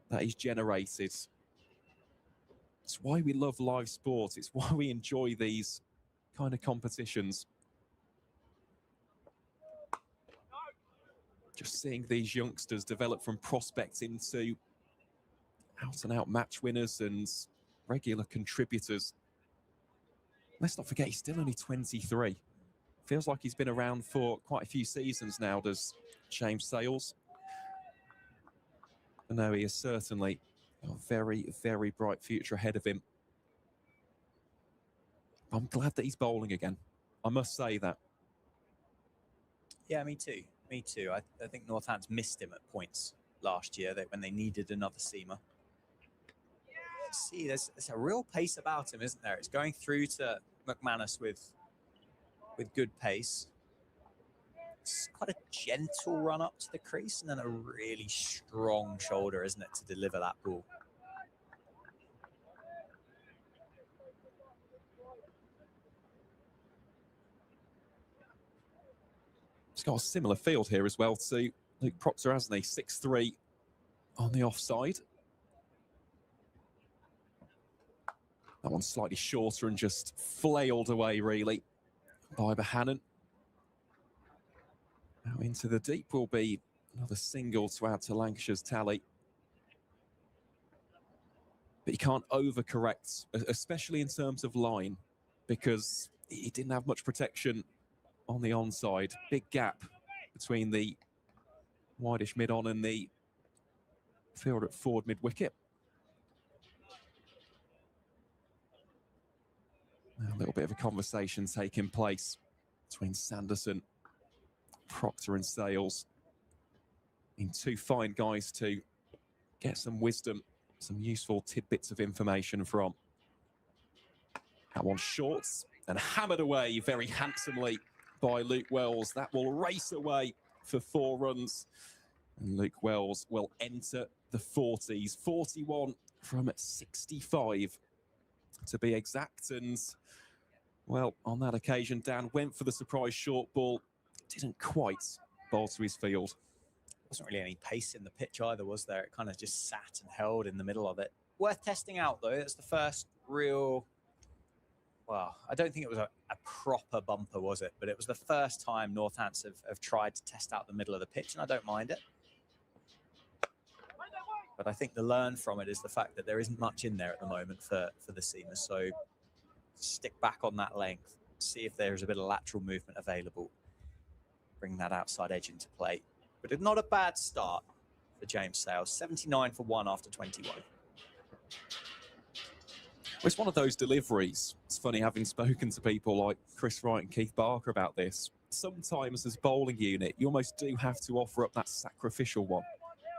B: that he's generated. It's why we love live sport. It's why we enjoy these kind of competitions. Just seeing these youngsters develop from prospects into out-and-out match winners and regular contributors. Let's not forget, he's still only 23. Feels like he's been around for quite a few seasons now, does James Sales. I know he has certainly got a very, very bright future ahead of him. I'm glad that he's bowling again. I must say that.
A: Yeah, me too. Me too. I think Northampton missed him at points last year when they needed another seamer. See, there's a real pace about him, isn't there? It's going through to McManus with good pace. It's quite a gentle run up to the crease and then a really strong shoulder, isn't it, to deliver that ball.
B: He's got a similar field here as well to Luke Proctor, hasn't he? 6'3" on the offside. That one's slightly shorter and just flailed away, really, by Bohannon. Now into the deep will be another single to add to Lancashire's tally. But he can't overcorrect, especially in terms of line, because he didn't have much protection on the onside. Big gap between the wideish mid-on and the field at forward mid-wicket. A little bit of a conversation taking place between Sanderson, Proctor and Sales. In 2 fine guys to get some wisdom, some useful tidbits of information from. That one's short and hammered away very handsomely by Luke Wells. That will race away for 4 runs. And Luke Wells will enter the 40s. 41 from 65 to be exact. And, well, on that occasion, Dan went for the surprise short ball. Didn't quite bowl to his field.
A: Wasn't really any pace in the pitch either, was there? It kind of just sat and held in the middle of it. Worth testing out, though. It's the first real... Well, I don't think it was a proper bumper, was it? But it was the first time Northants have tried to test out the middle of the pitch, and I don't mind it. But I think the learn from it is the fact that there isn't much in there at the moment for the seamers. So stick back on that length, see if there's a bit of lateral movement available. Bring that outside edge into play. But it's not a bad start for James Sales. 79 for 1 after 21.
B: Well, it's one of those deliveries. It's funny having spoken to people like Chris Wright and Keith Barker about this. Sometimes as a bowling unit, you almost do have to offer up that sacrificial one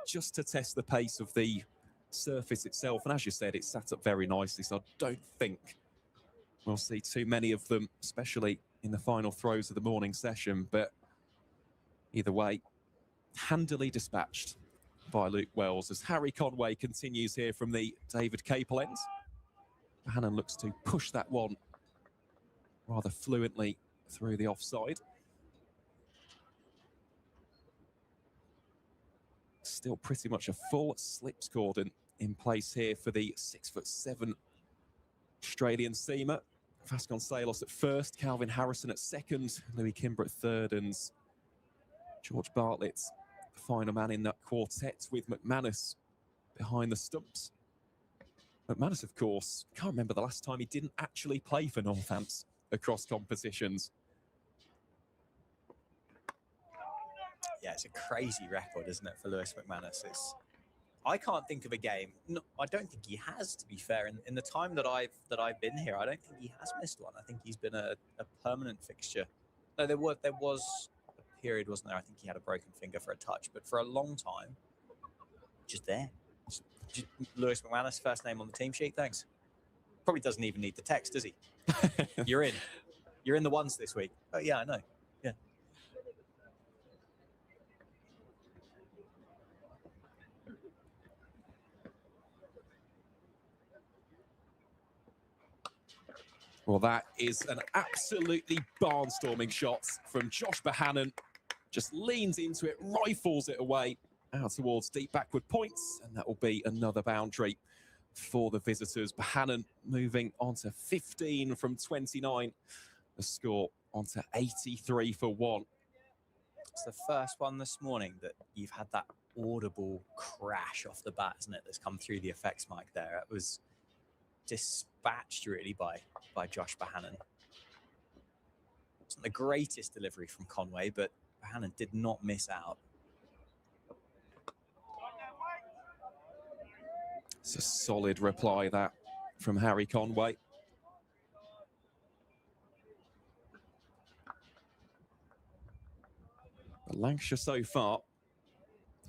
B: just to test the pace of the surface itself. And as you said, it sat up very nicely. So I don't think we'll see too many of them, especially in the final throws of the morning session. But either way, handily dispatched by Luke Wells as Harry Conway continues here from the David Capel end. Hannon looks to push that one rather fluently through the offside. Still pretty much a full slips cordon in place here for the 6'7" Australian seamer. Vasconcelos at first, Calvin Harrison at second, Louis Kimber at third, and George Bartlett, the final man in that quartet, with McManus behind the stumps. McManus, of course, can't remember the last time he didn't actually play for Northants across competitions.
A: Yeah, it's a crazy record, isn't it, for Lewis McManus? I can't think of a game. No, I don't think he has, to be fair. In the time that I've been here, I don't think he has missed one. I think he's been a permanent fixture. No, there was a period, wasn't there? I think he had a broken finger for a touch, but for a long time, just there. Lewis McManus, first name on the team sheet. Thanks. Probably doesn't even need the text, does he? You're in. You're in the ones this week. Oh yeah, I know. Yeah.
B: Well, that is an absolutely barnstorming shot from Josh Bohannon. Just leans into it, rifles it away out towards deep backward points, and that will be another boundary for the visitors. Bohannon moving on to 15 from 29. The score on to 83 for 1.
A: It's the first one this morning that you've had that audible crash off the bat, isn't it? That's come through the effects mic there. It was dispatched really by Josh Bohannon. Wasn't the greatest delivery from Conway, but Bohannon did not miss out.
B: It's a solid reply, that, from Harry Conway. But Lancashire so far,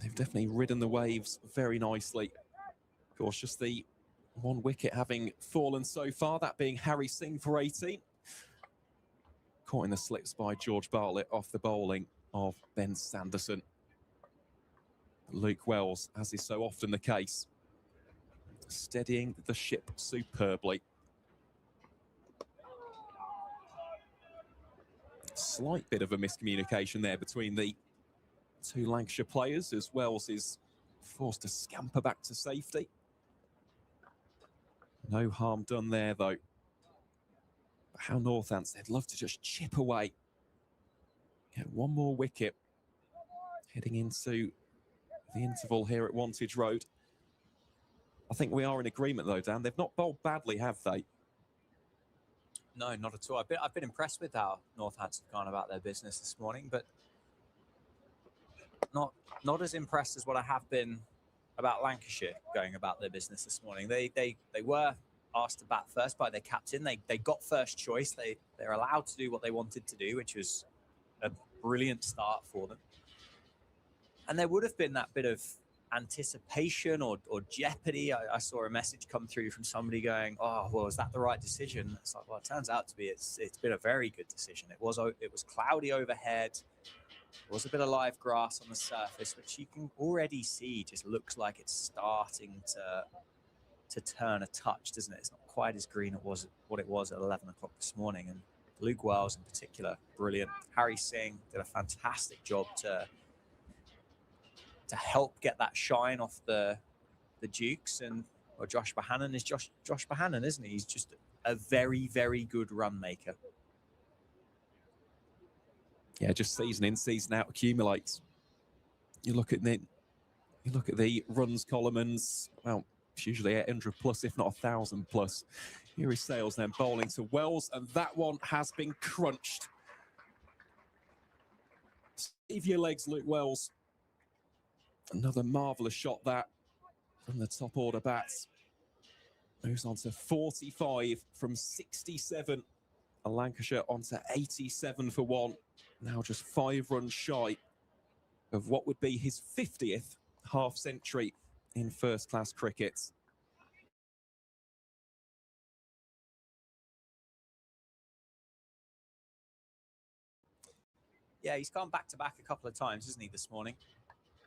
B: they've definitely ridden the waves very nicely. Of course, just the one wicket having fallen so far, that being Harry Singh for 18. Caught in the slips by George Bartlett off the bowling of Ben Sanderson. Luke Wells, as is so often the case, steadying the ship superbly. Slight bit of a miscommunication there between the two Lancashire players, as Wells is forced to scamper back to safety. No harm done there, though. But how Northants, they'd love to just chip away. Get one more wicket heading into the interval here at Wantage Road. I think we are in agreement, though, Dan. They've not bowled badly, have they?
A: No, not at all. I've been impressed with how Northants have gone about their business this morning, but not as impressed as what I have been about Lancashire going about their business this morning. They were asked to bat first by their captain. They got first choice. They're allowed to do what they wanted to do, which was a brilliant start for them. And there would have been that bit of anticipation or jeopardy. I saw a message come through from somebody going, "Oh, well, is that the right decision?" It's like, well, it turns out to be. It's been a very good decision. It was cloudy overhead. There was a bit of live grass on the surface, which you can already see just looks like it's starting to turn a touch, doesn't it? It's not quite as green as what it was at 11 o'clock this morning. And Luke Wells in particular, brilliant. Harry Singh did a fantastic job to to help get that shine off the Dukes. And well, Josh Bohannon is Josh Bohannon, isn't he? He's just a very, very good run maker.
B: Yeah, just season in, season out accumulates. You look at the runs column, and well, it's usually 800 plus, if not 1,000 plus. Here is Sales then bowling to Wells, and that one has been crunched. Save your legs, Luke Wells. Another marvellous shot that from the top order bats. Moves on to 45 from 67. And Lancashire on to 87 for one. Now just 5 runs shy of what would be his 50th half century in first-class cricket.
A: Yeah, he's gone back-to-back a couple of times, isn't he, this morning?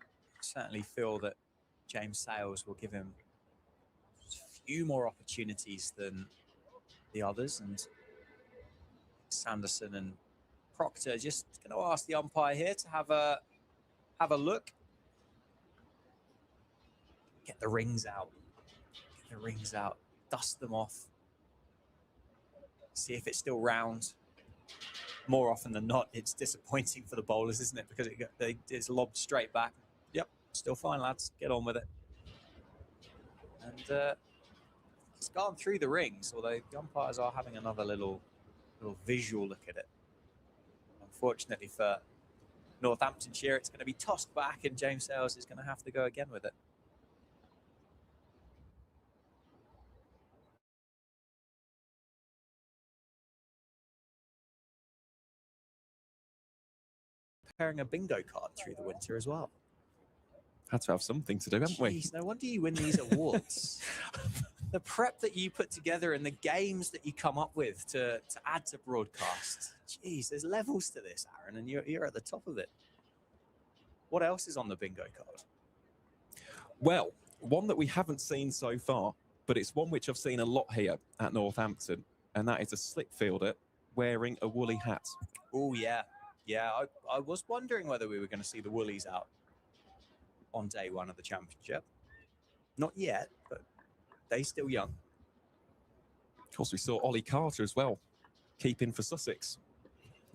A: I certainly feel that James Sales will give him a few more opportunities than the others. And Sanderson and Proctor just going to ask the umpire here to have a look. Get the rings out. Get the rings out. Dust them off. See if it's still round. More often than not, it's disappointing for the bowlers, isn't it? Because it's lobbed straight back. Yep, still fine, lads. Get on with it. And it's gone through the rings, although the umpires are having another little visual look at it. Unfortunately for Northamptonshire, it's going to be tossed back, and James Sales is going to have to go again with it. Preparing a bingo card through the winter as well.
B: Had to have something to do, haven't we?
A: No wonder you win these awards. The prep that you put together and the games that you come up with to add to broadcast. Jeez, there's levels to this, Aaron, and you're at the top of it. What else is on the bingo card?
B: Well, one that we haven't seen so far, but it's one which I've seen a lot here at Northampton, and that is a slip fielder wearing a woolly hat.
A: Oh, yeah. Yeah, I was wondering whether we were going to see the Woolies out on day one of the championship. Not yet, but they're still young.
B: Of course, we saw Ollie Carter as well, keeping for Sussex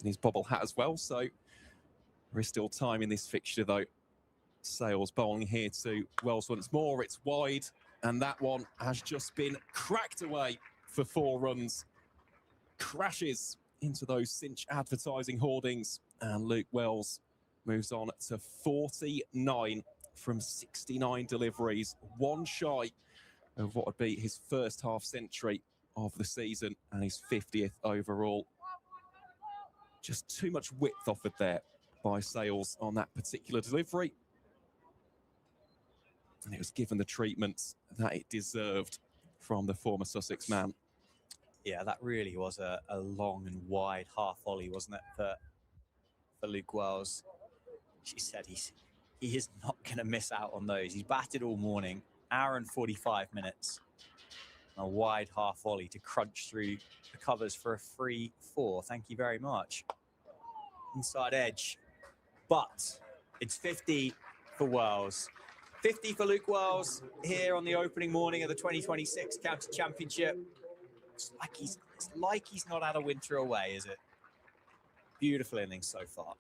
B: in his bobble hat as well. So there is still time in this fixture, though. Sales bowling here to Wells once more. It's wide, and that one has just been cracked away for 4 runs. Crashes into those Cinch advertising hoardings, and Luke Wells moves on to 49 from 69 deliveries, 1 shy of what would be his first half century of the season and his 50th overall. Just too much width offered there by Sales on that particular delivery, and it was given the treatment that it deserved from the former Sussex man.
A: Yeah, that really was a long and wide half volley, wasn't it, for Luke Wells? She said he is not going to miss out on those. He's batted all morning, hour and 45 minutes. A wide half volley to crunch through the covers for a free 4. Thank you very much. Inside edge. But it's 50 for Wells. 50 for Luke Wells here on the opening morning of the 2026 County Championship. It's like he's not had a winter away, is it? Beautiful innings so far.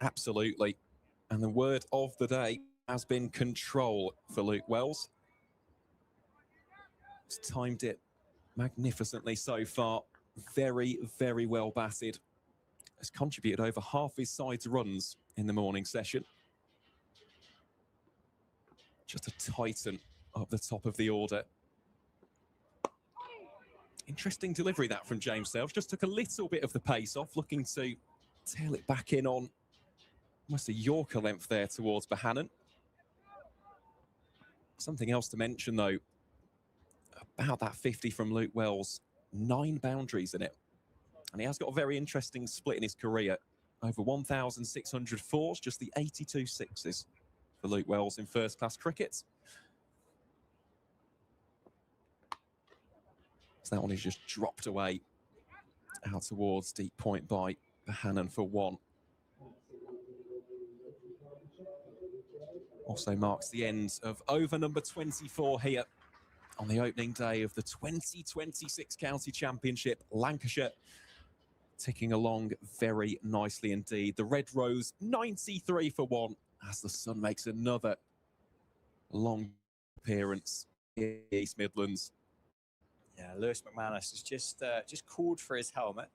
B: Absolutely. And the word of the day has been control for Luke Wells. He's timed it magnificently so far. Very, very well batted. Has contributed over half his side's runs in the morning session. Just a titan up the top of the order. Interesting delivery that from James Sales. Just took a little bit of the pace off, looking to tail it back in on almost a Yorker length there towards Bohannon. Something else to mention, though, about that 50 from Luke Wells. 9 boundaries in it. And he has got a very interesting split in his career. Over 1,600 fours, just the 82 sixes for Luke Wells in first-class cricket. So that one is just dropped away out towards deep point by Bohannon for 1. Also marks the end of over number 24 here on the opening day of the 2026 County Championship. Lancashire ticking along very nicely indeed. The Red Rose 93 for 1 as the Sun makes another long appearance in the East Midlands.
A: Yeah, Lewis McManus has just called for his helmet,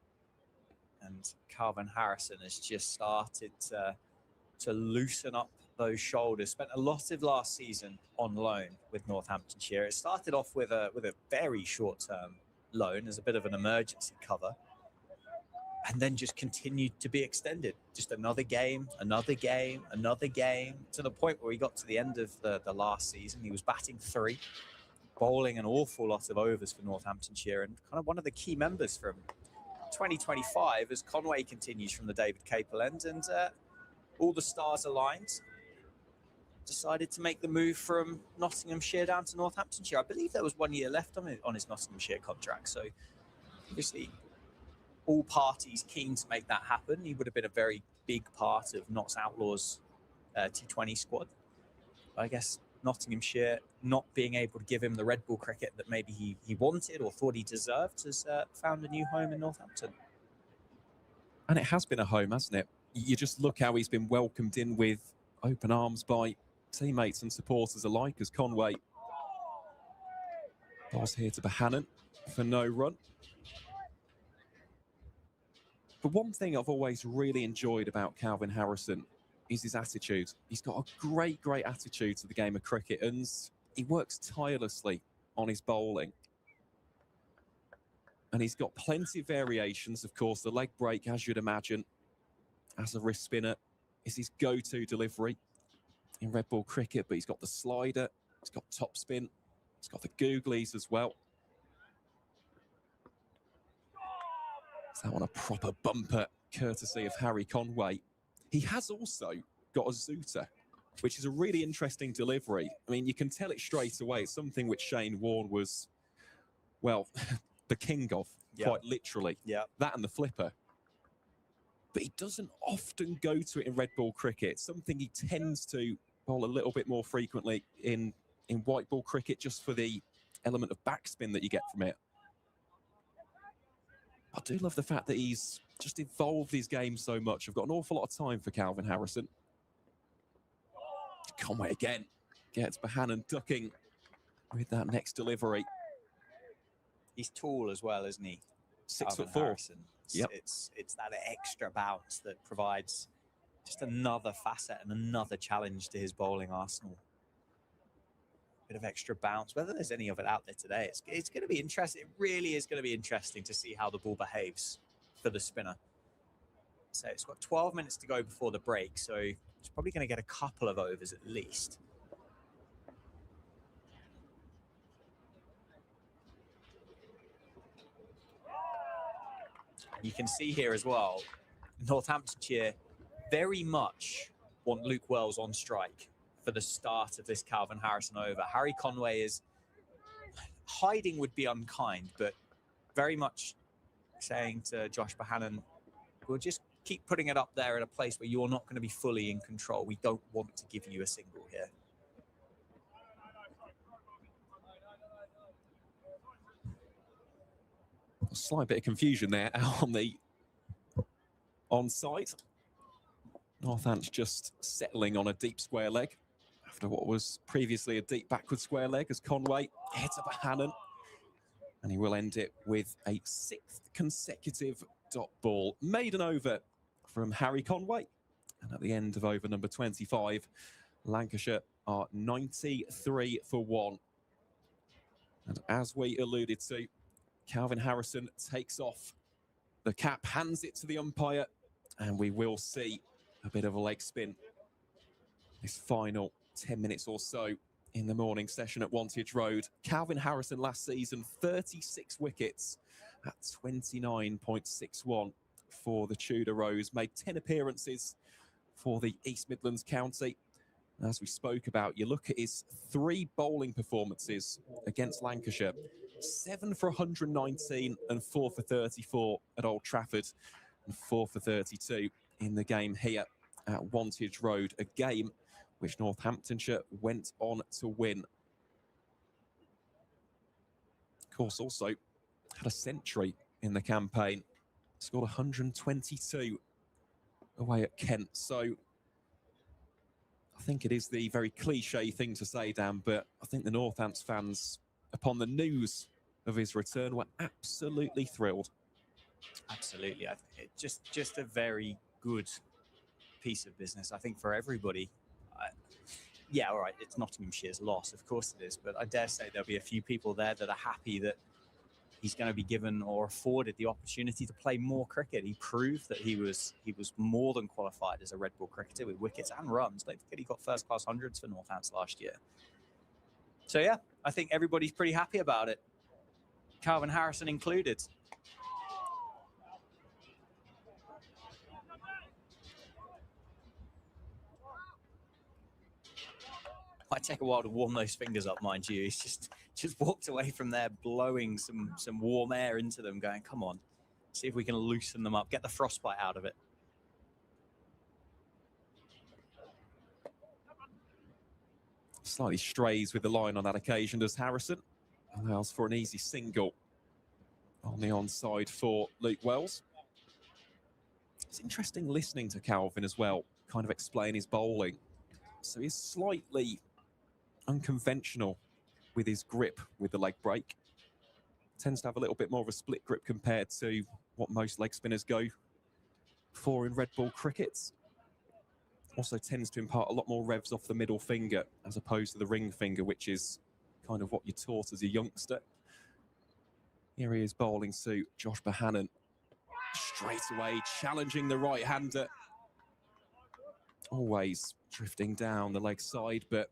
A: and Calvin Harrison has just started to loosen up those shoulders. Spent a lot of last season on loan with Northamptonshire. It started off with a very short-term loan as a bit of an emergency cover, and then just continued to be extended. Just another game, another game, another game, to the point where he got to the end of the last season. He was batting 3, bowling an awful lot of overs for Northamptonshire, and kind of one of the key members from 2025 as Conway continues from the David Capel end, and all the stars aligned. Decided to make the move from Nottinghamshire down to Northamptonshire. I believe there was 1 year left on his Nottinghamshire contract, so obviously all parties keen to make that happen. He would have been a very big part of Notts Outlaws T20 squad. I guess Nottinghamshire not being able to give him the red ball cricket that maybe he wanted or thought he deserved has found a new home in Northampton.
B: And it has been a home, hasn't it? You just look how he's been welcomed in with open arms by teammates and supporters alike as Conway bowls here to Bohannon for no run. But one thing I've always really enjoyed about Calvin Harrison is his attitude. He's got a great attitude to the game of cricket, and he works tirelessly on his bowling. And he's got plenty of variations. Of course, the leg break, as you'd imagine, as a wrist spinner, is his go-to delivery in red ball cricket, but he's got the slider, he's got top spin, he's got the googlies as well. Is that one a proper bumper, courtesy of Harry Conway? He has also got a zooter, which is a really interesting delivery. I mean, you can tell it straight away. It's something which Shane Warne was, well, the king of, quite literally. Yeah. That and the flipper. But he doesn't often go to it in red ball cricket. It's something he tends to bowl a little bit more frequently in white ball cricket, just for the element of backspin that you get from it. I do love the fact that he's just evolved his game so much. I've got an awful lot of time for Calvin Harrison. Conway again gets Bohannon ducking with that next delivery.
A: He's tall as well, isn't he?
B: 6'4".
A: Harrison. Yep. It's that extra bounce that provides just another facet and another challenge to his bowling arsenal. Bit of extra bounce. Whether there's any of it out there today, it's going to be interesting. It really is going to be interesting to see how the ball behaves for the spinner. So it's got 12 minutes to go before the break, so it's probably going to get a couple of overs at least. You can see here as well, Northamptonshire very much want Luke Wells on strike for the start of this Calvin Harrison over. Harry Conway is hiding would be unkind, but very much saying to Josh Bohannon, we'll just keep putting it up there in a place where you're not going to be fully in control. We don't want to give you a single here.
B: A slight bit of confusion there out on the onside. Northants just settling on a deep square leg after what was previously a deep backward square leg as Conway heads up a Hannon. And he will end it with a 6th consecutive dot ball. Maiden over from Harry Conway. And at the end of over number 25, Lancashire are 93 for 1. And as we alluded to, Calvin Harrison takes off the cap, hands it to the umpire, and we will see a bit of a leg spin this final 10 minutes or so in the morning session at Wantage Road. Calvin Harrison last season, 36 wickets at 29.61 for the Tudor Rose. Made 10 appearances for the East Midlands County. As we spoke about, you look at his 3 bowling performances against Lancashire. 7 for 119 and 4 for 34 at Old Trafford, and 4 for 32 in the game here at Wantage Road. A game which Northamptonshire went on to win. Of course, also had a century in the campaign, scored 122 away at Kent. So I think it is the very cliche thing to say, Dan, but I think the Northants fans, upon the news of his return, were absolutely thrilled.
A: Absolutely. Just a very good piece of business, I think, for everybody. Yeah, all right, it's Nottinghamshire's loss, of course it is, but I dare say there'll be a few people there that are happy that he's going to be given or afforded the opportunity to play more cricket. He proved that he was more than qualified as a red ball cricketer with wickets and runs. Don't forget he got first-class hundreds for Northants last year. So, yeah, I think everybody's pretty happy about it, Calvin Harrison included. Might take a while to warm those fingers up, mind you. He's just walked away from there, blowing some warm air into them, going, come on, see if we can loosen them up, get the frostbite out of it.
B: Slightly strays with the line on that occasion, does Harrison. Allows for an easy single on the onside for Luke Wells. It's interesting listening to Calvin as well, kind of explain his bowling. So he's slightly unconventional with his grip with the leg break. Tends to have a little bit more of a split grip compared to what most leg spinners go for in red ball crickets. Also tends to impart a lot more revs off the middle finger as opposed to the ring finger, which is kind of what you're taught as a youngster. Here he is bowling to Josh Bohannon. Straight away challenging the right-hander. Always drifting down the leg side, but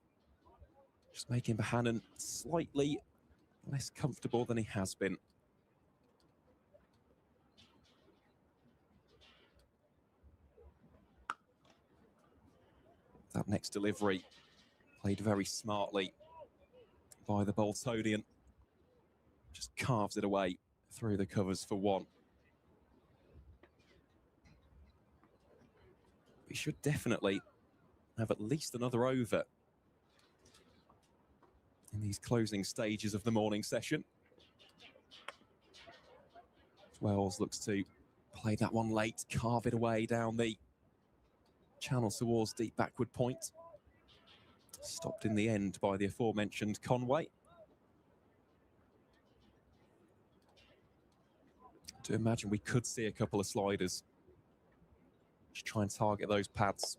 B: just making Bohannon slightly less comfortable than he has been. That next delivery played very smartly by the Boltonian. Just carves it away through the covers for one. We should definitely have at least another over in these closing stages of the morning session. Wells looks to play that one late, carve it away down the channel towards deep backward point. Stopped in the end by the aforementioned Conway. To imagine we could see a couple of sliders. Just try and target those pads.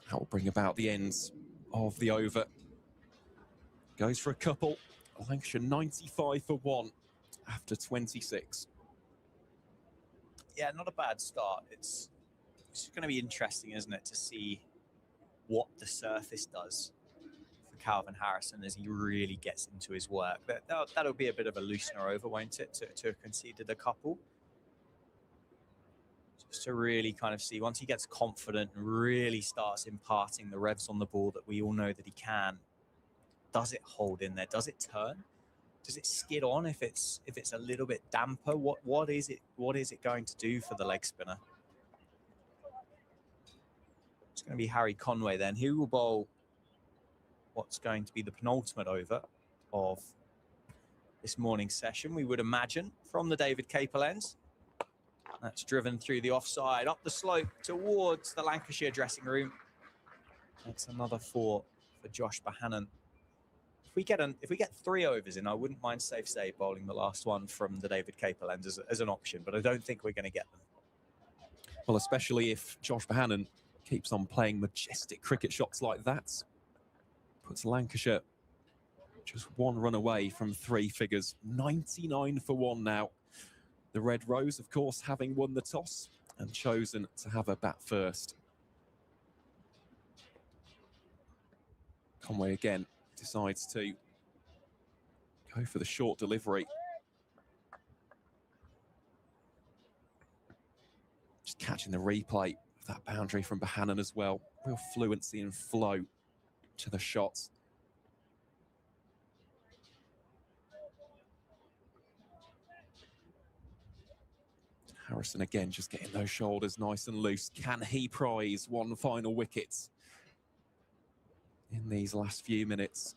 B: That will bring about the ends of the over. Goes for a couple. Lancashire 95 for one after 26.
A: Yeah, not a bad start. It's going to be interesting, isn't it, to see what the surface does for Calvin Harrison as he really gets into his work. That'll be a bit of a loosener over, won't it, to have conceded a couple. Just to really kind of see, once he gets confident and really starts imparting the revs on the ball that we all know that he can, does it hold in there? Does it turn? Does it skid on if it's a little bit damper? What is it going to do for the leg spinner? It's going to be Harry Conway then, who will bowl what's going to be the penultimate over of this morning's session, we would imagine, from the David Capel ends. That's driven through the offside, up the slope towards the Lancashire dressing room. That's another four for Josh Bohannon. If we get 3 overs in, I wouldn't mind safe save bowling the last one from the David Capel end as an option, but I don't think we're going to get them.
B: Well, especially if Josh Bohannon keeps on playing majestic cricket shots like that. Puts Lancashire just 1 run away from 3 figures. 99 for 1 now. The Red Rose, of course, having won the toss and chosen to have a bat first. Conway again decides to go for the short delivery. Just catching the replay of that boundary from Bohannon as well. Real fluency and flow to the shots. Harrison again just getting those shoulders nice and loose. Can he prize one final wicket in these last few minutes?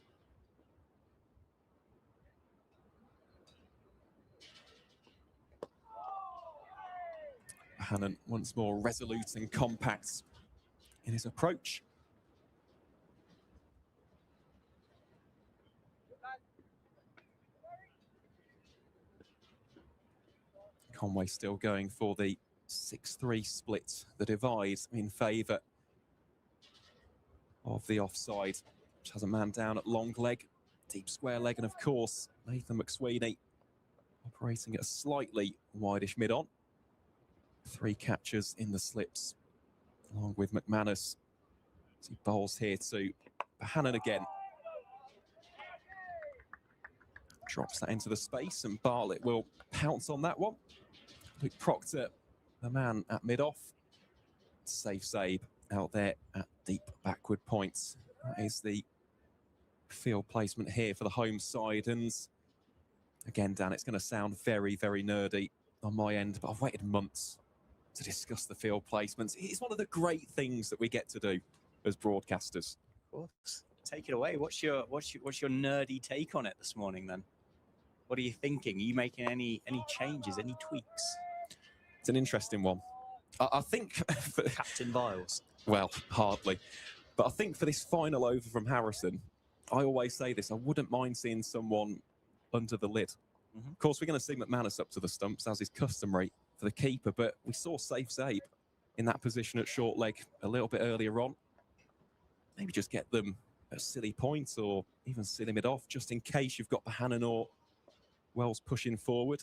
B: Hannon once more resolute and compact in his approach. Conway still going for the 6-3 split, the divide in favour of the offside, which has a man down at long leg, deep square leg, and of course, Nathan McSweeney operating at a slightly wideish mid-on. 3 catches in the slips, along with McManus. As he bowls here to Hannon again. Drops that into the space, and Bartlett will pounce on that one. Luke Proctor, the man at mid-off. Safe save out there at deep backward points. That is the field placement here for the home side. And again, Dan, it's going to sound very, very nerdy on my end, but I've waited months to discuss the field placements. It's one of the great things that we get to do as broadcasters.
A: Of course. Take it away. What's your nerdy take on it this morning then? What are you thinking? Are you making any changes, any tweaks?
B: It's an interesting one. I think for
A: Captain Viles.
B: Well, hardly. But I think for this final over from Harrison, I always say this, I wouldn't mind seeing someone under the lid. Of course, we're going to see McManus up to the stumps, as is customary for the keeper, but we saw Safe Zabe in that position at short leg a little bit earlier on. Maybe just get them at silly points or even silly mid-off, just in case you've got Hannon or Wells pushing forward.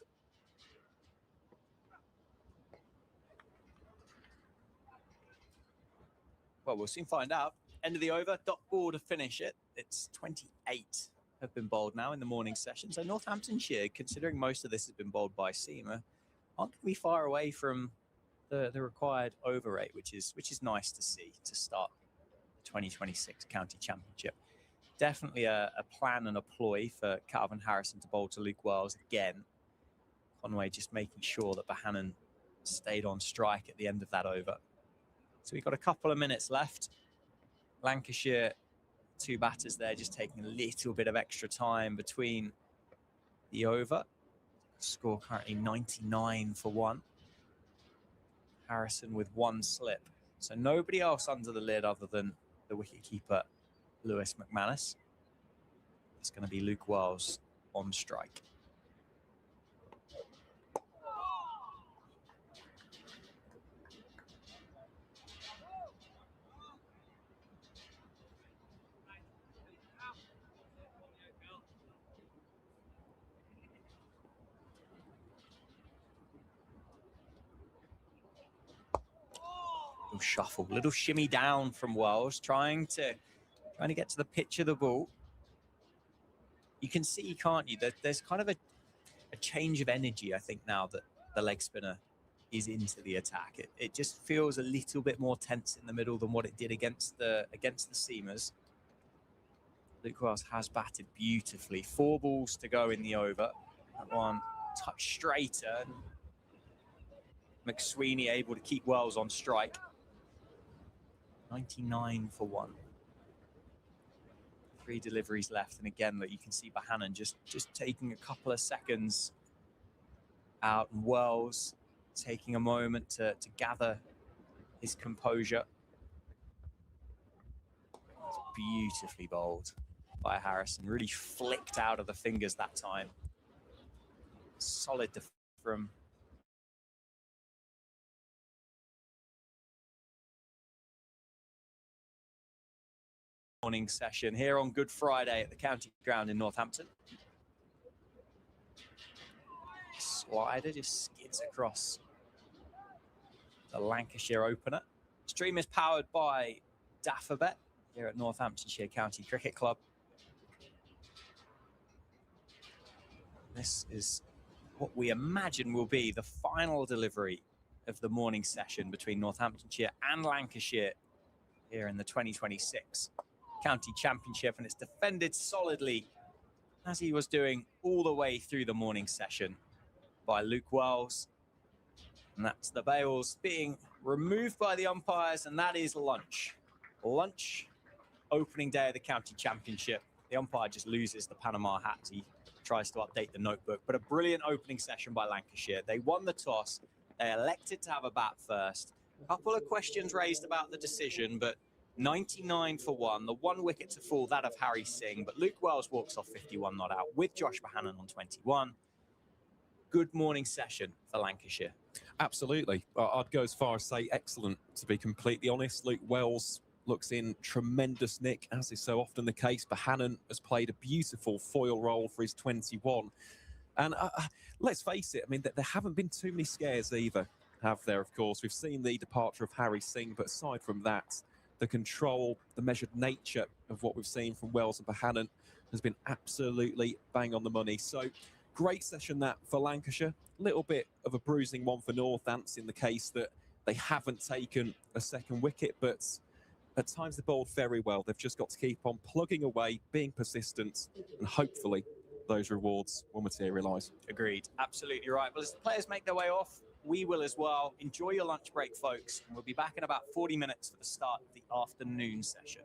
A: Well, we'll soon find out. End of the over, dot ball to finish it. It's 28 have been bowled now in the morning session. So Northamptonshire, considering most of this has been bowled by seamer, aren't going to be far away from the required over rate, which is nice to see to start the 2026 County Championship. Definitely a plan and a ploy for Calvin Harrison to bowl to Luke Wells again. Conway just making sure that Bohannon stayed on strike at the end of that over. So we've got a couple of minutes left. Lancashire, 2 batters there, just taking a little bit of extra time between the over. Score currently 99 for 1. Harrison with 1 slip. So nobody else under the lid other than the wicketkeeper, Lewis McManus. It's going to be Luke Wells on strike. Shuffle, little shimmy down from Wells, trying to get to the pitch of the ball. You can see, can't you, that there's kind of a change of energy, I think, now that the leg spinner is into the attack. It just feels a little bit more tense in the middle than what it did against the seamers. Luke Wells has batted beautifully. 4 balls to go in the over. That one touch straighter. McSweeney able to keep Wells on strike. 99 for 1. 3 deliveries left, and again, look, you can see Bohannon just taking a couple of seconds out, and Wells taking a moment to gather his composure. It's beautifully bowled by Harrison, really flicked out of the fingers that time. Solid from morning session here on Good Friday at the County Ground in Northampton. Slider just skids across the Lancashire opener. Stream is powered by Daffabet here at Northamptonshire County Cricket Club. This is what we imagine will be the final delivery of the morning session between Northamptonshire and Lancashire here in the 2026 County Championship, and it's defended solidly, as he was doing all the way through the morning session, by Luke Wells. And that's the bails being removed by the umpires, and that is lunch. Lunch, opening day of the county championship. The umpire just loses the Panama hat. He tries to update the notebook, but a brilliant opening session by Lancashire. They won the toss. They elected to have a bat first. A couple of questions raised about the decision, but 99 for one. The one wicket to fall, that of Harry Singh, but Luke Wells walks off 51 not out with Josh Bohannon on 21. Good morning session for Lancashire.
B: Absolutely. I'd go as far as say excellent, to be completely honest. Luke Wells looks in tremendous nick, as is so often the case. Bohannon has played a beautiful foil role for his 21. And let's face it, I mean, there haven't been too many scares either, have there, of course. We've seen the departure of Harry Singh, but aside from that, the control, the measured nature of what we've seen from Wells and Bohannon has been absolutely bang on the money. So great session that for Lancashire. A little bit of a bruising one for Northamptonshire in the case that they haven't taken a second wicket, but at times they bowled very well. They've just got to keep on plugging away, being persistent, and hopefully those rewards will materialise.
A: Agreed. Absolutely right. Well, as the players make their way off, we will as well. Enjoy your lunch break, folks. And we'll be back in about 40 minutes for the start of the afternoon session.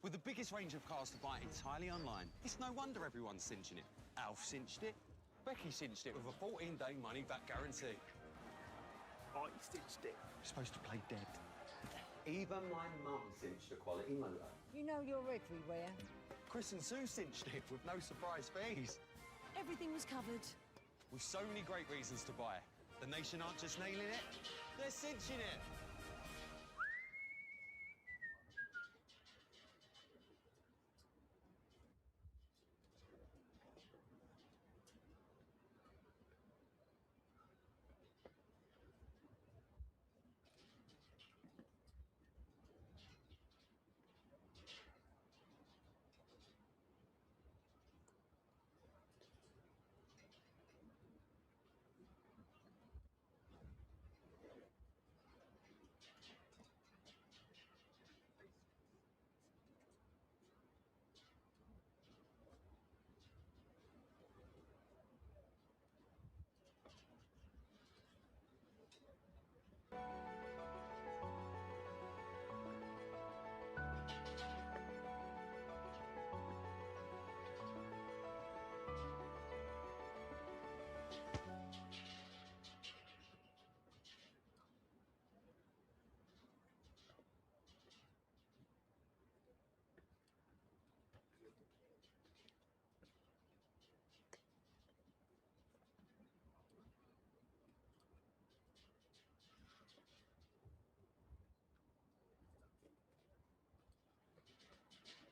C: With the biggest range of cars to buy entirely online, it's no wonder everyone's cinching it. Alf cinched it. Becky cinched it with a 14-day money-back guarantee.
D: I cinched it.
C: You're supposed to play dead.
E: Even my mum cinched a quality motor.
F: You know you're everywhere.
C: Chris and Sue cinched it with no surprise fees.
G: Everything was covered.
C: With so many great reasons to buy. The nation aren't just nailing it, they're cinching it.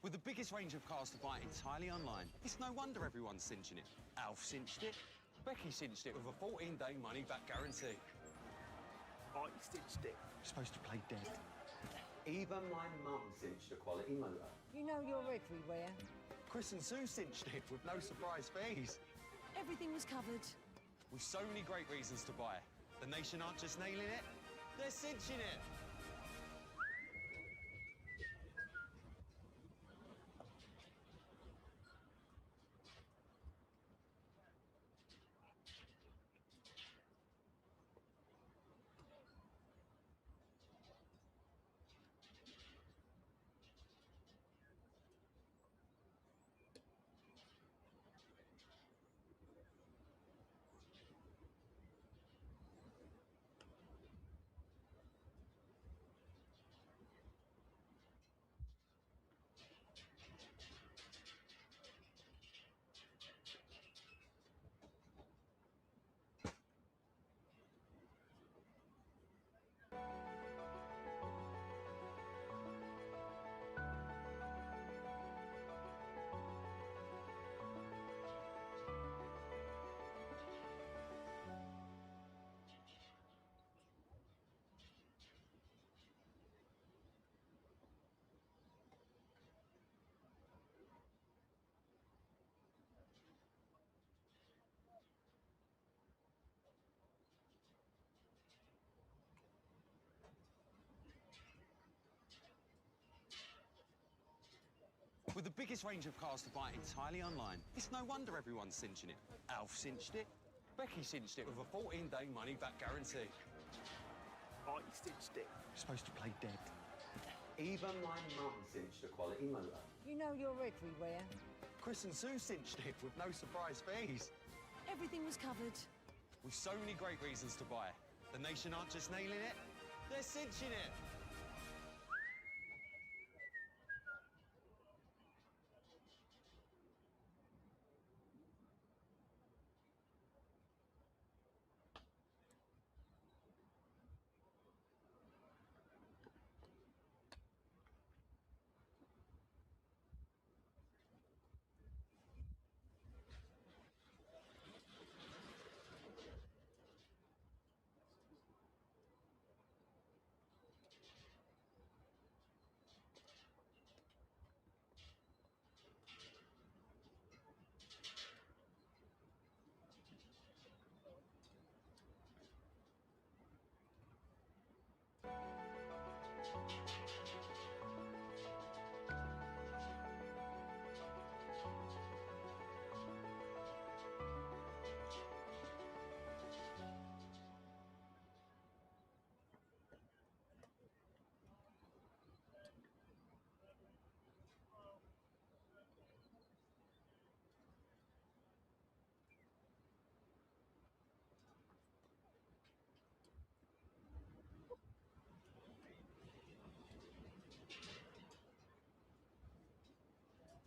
C: With the biggest range of cars to buy entirely online, it's no wonder everyone's cinching it. Alf cinched it. Becky cinched it with a 14-day money-back guarantee.
D: I cinched it.
C: You're supposed to play dead.
E: Even my mum cinched a quality motor.
G: You know you're everywhere.
C: Chris and Sue cinched it with no surprise fees.
G: Everything was covered.
C: With so many great reasons to buy. The nation aren't just nailing it, they're cinching it. With the biggest range of cars to buy entirely online, it's no wonder everyone's cinching it. Alf cinched it. Becky cinched it with a 14-day money-back guarantee.
D: I cinched it.
C: You're supposed to play dead.
E: Even my mum cinched a quality motor.
G: You know you're everywhere.
C: Chris and Sue cinched it with no surprise fees.
G: Everything was covered.
C: With so many great reasons to buy. The nation aren't just nailing it, they're cinching it.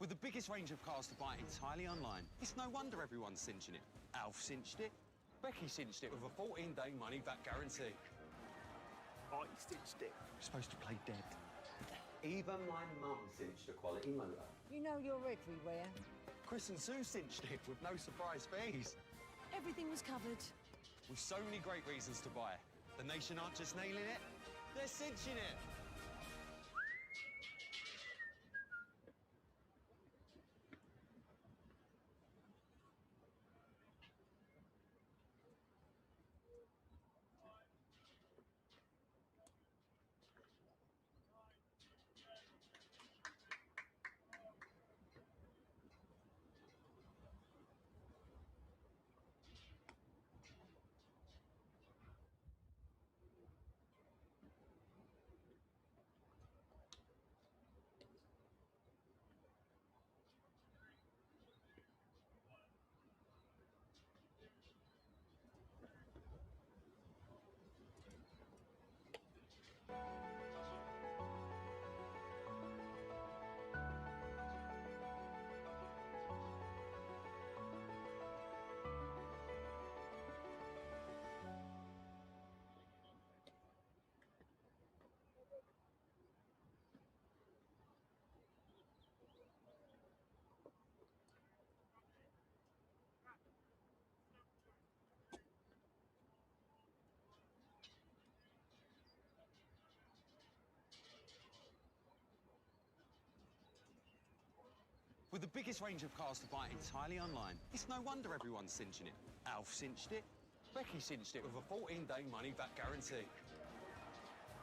C: With the biggest range of cars to buy entirely online, it's no wonder everyone's cinching it. Alf cinched it. Becky cinched it with a 14-day money-back guarantee.
D: I cinched it.
C: You're supposed to play dead.
E: Even my mum cinched a quality motor.
G: You know you're everywhere.
C: Chris and Sue cinched it with no surprise fees.
G: Everything was covered.
C: With so many great reasons to buy. The nation aren't just nailing it, they're cinching it. With the biggest range of cars to buy entirely online, it's no wonder everyone's cinching it. Alf cinched it. Becky cinched it with a 14-day money-back guarantee.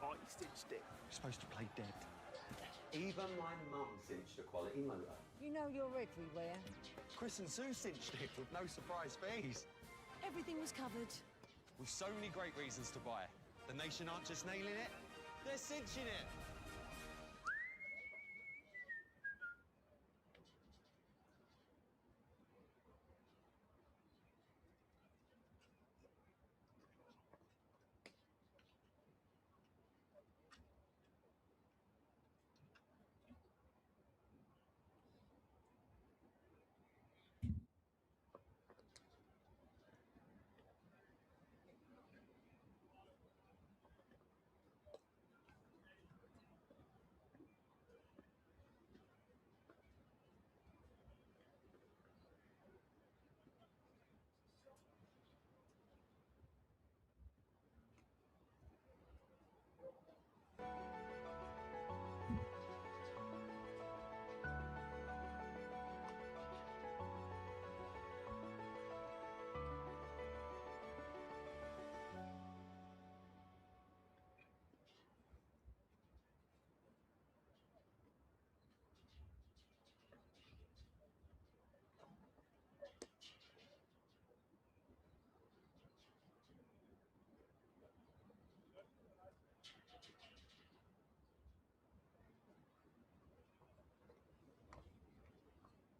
D: I cinched it.
C: You're supposed to play dead.
E: Even my mum cinched a quality motor.
G: You know you're everywhere.
C: Chris and Sue cinched it with no surprise fees.
G: Everything was covered.
C: With so many great reasons to buy. The nation aren't just nailing it, they're cinching it.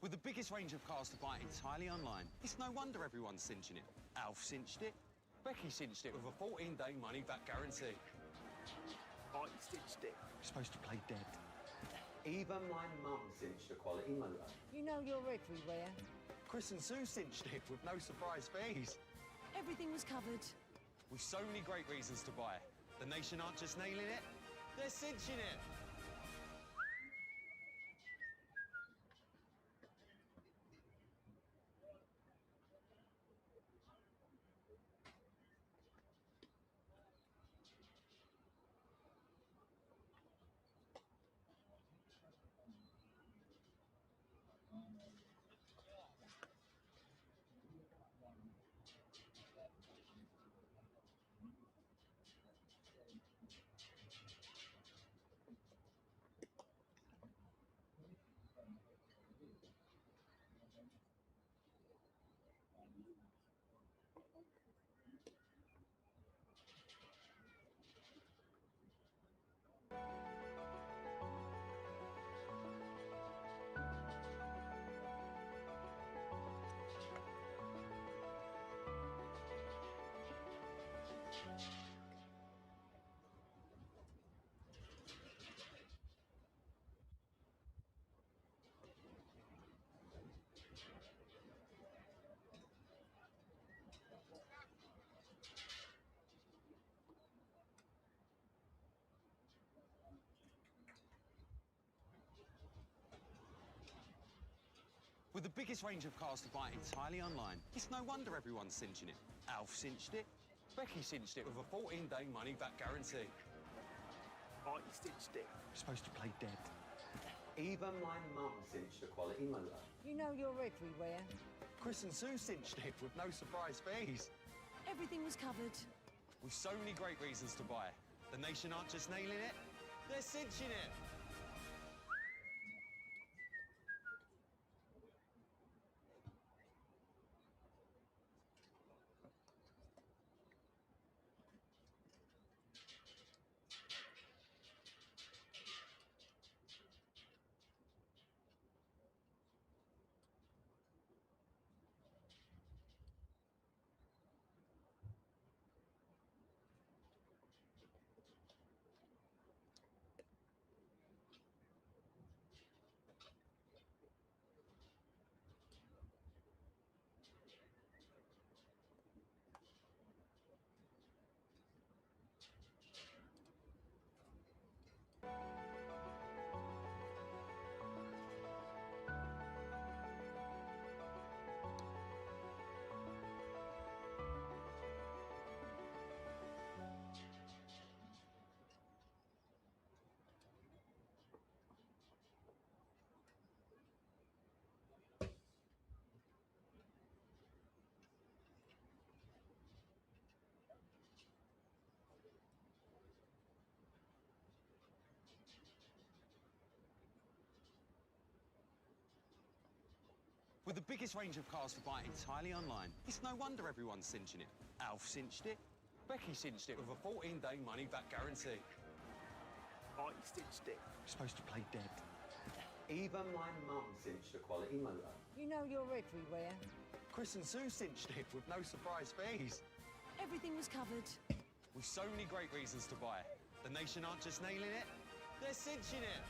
C: With the biggest range of cars to buy entirely online, it's no wonder everyone's cinching it. Alf cinched it. Becky cinched it with a 14-day money-back guarantee.
D: I cinched it.
C: You're supposed to play dead.
E: Even my mum cinched a quality motor.
G: You know you're everywhere.
C: Chris and Sue cinched it with no surprise fees.
G: Everything was covered.
C: With so many great reasons to buy. The nation aren't just nailing it, they're cinching it. With the biggest range of cars to buy entirely online, it's no wonder everyone's cinching it. Alf cinched it. Becky cinched it with a 14-day money-back guarantee.
D: I cinched it.
C: You're supposed to play dead.
E: Even my mum cinched a quality motor.
G: You know you're everywhere.
C: Chris and Sue cinched it with no surprise fees.
G: Everything was covered.
C: With so many great reasons to buy. The nation aren't just nailing it, they're cinching it. With the biggest range of cars to buy entirely online, it's no wonder everyone's cinching it. Alf cinched it. Becky cinched it with a 14-day money-back guarantee.
D: I cinched it.
C: You're supposed to play dead.
E: Even my mum cinched a quality motor.
G: You know you're everywhere.
C: Chris and Sue cinched it with no surprise fees.
G: Everything was covered.
C: With so many great reasons to buy. The nation aren't just nailing it, they're cinching it.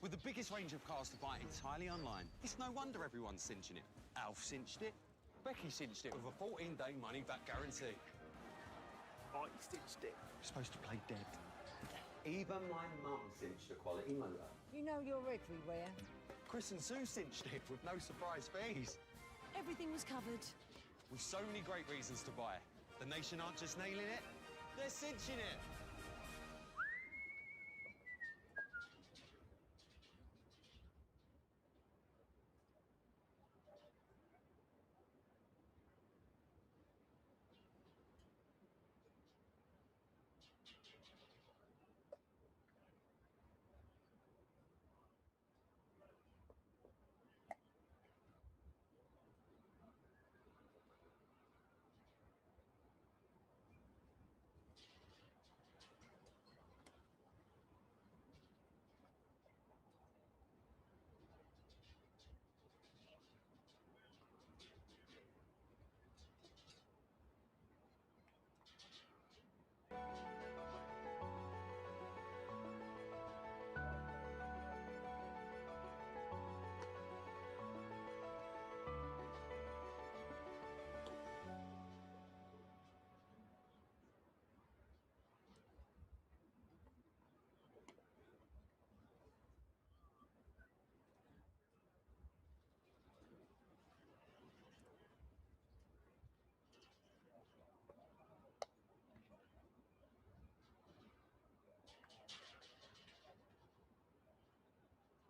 C: With the biggest range of cars to buy entirely online, it's no wonder everyone's cinching it. Alf cinched it. Becky cinched it with a 14-day money-back guarantee.
D: I cinched it.
C: You're supposed to play dead.
E: Even my mum cinched a quality motor.
G: You know you're everywhere.
C: Chris and Sue cinched it with no surprise fees.
G: Everything was covered.
C: With so many great reasons to buy. The nation aren't just nailing it, they're cinching it.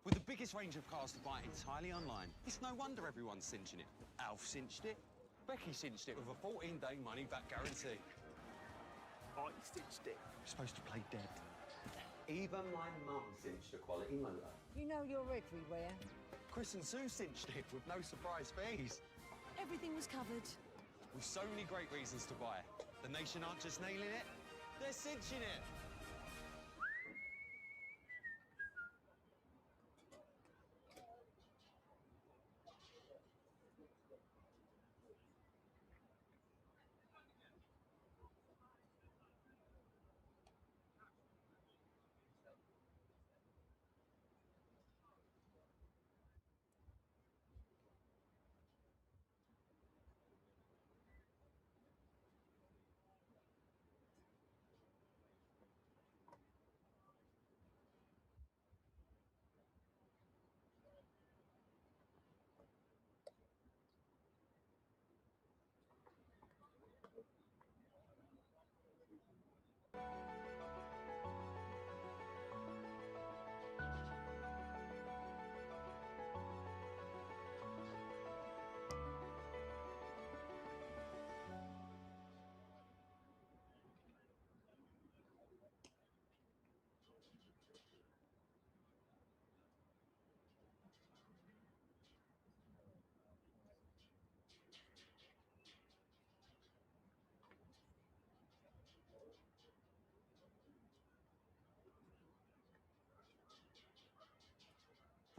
C: With the biggest range of cars to buy entirely online, it's no wonder everyone's cinching it. Alf cinched it. Becky cinched it with a 14-day money-back guarantee.
D: I cinched it.
C: You're supposed to play dead.
E: Even my mum cinched a quality motor.
G: You know you're everywhere.
C: Chris and Sue cinched it with no surprise fees.
G: Everything was covered.
C: With so many great reasons to buy. The nation aren't just nailing it, they're cinching it.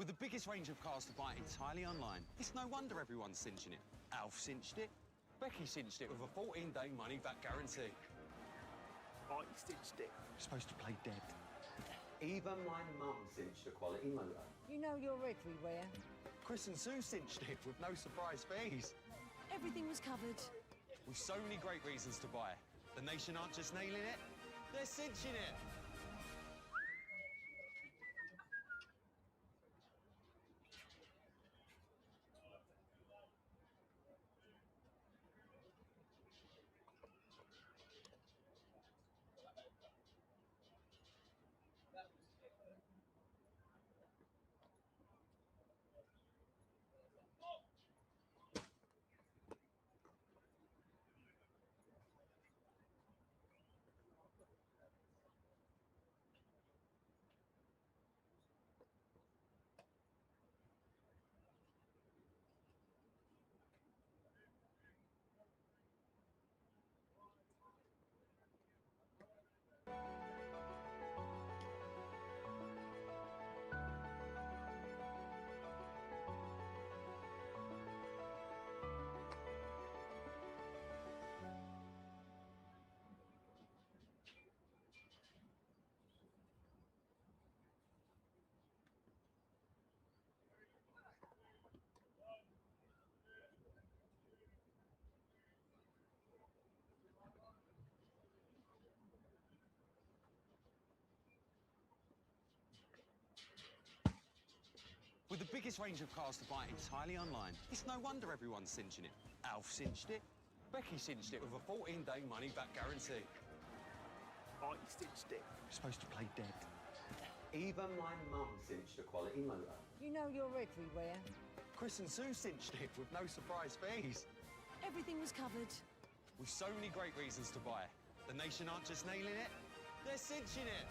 C: With the biggest range of cars to buy entirely online, it's no wonder everyone's cinching it. Alf cinched it. Becky cinched it with a 14-day money-back guarantee.
D: I cinched it.
C: You're supposed to play dead.
E: Even my mum cinched a quality motor.
G: You know you're everywhere.
C: Chris and Sue cinched it with no surprise fees.
G: Everything was covered.
C: With so many great reasons to buy. The nation aren't just nailing it, they're cinching it. With the biggest range of cars to buy entirely online, it's no wonder everyone's cinching it. Alf cinched it. Becky cinched it with a 14-day money-back guarantee.
D: I cinched it.
C: You're supposed to play dead.
E: Even my mum cinched a quality motor.
G: You know you're everywhere.
C: Chris and Sue cinched it with no surprise fees.
G: Everything was covered.
C: With so many great reasons to buy. The nation aren't just nailing it, they're cinching it.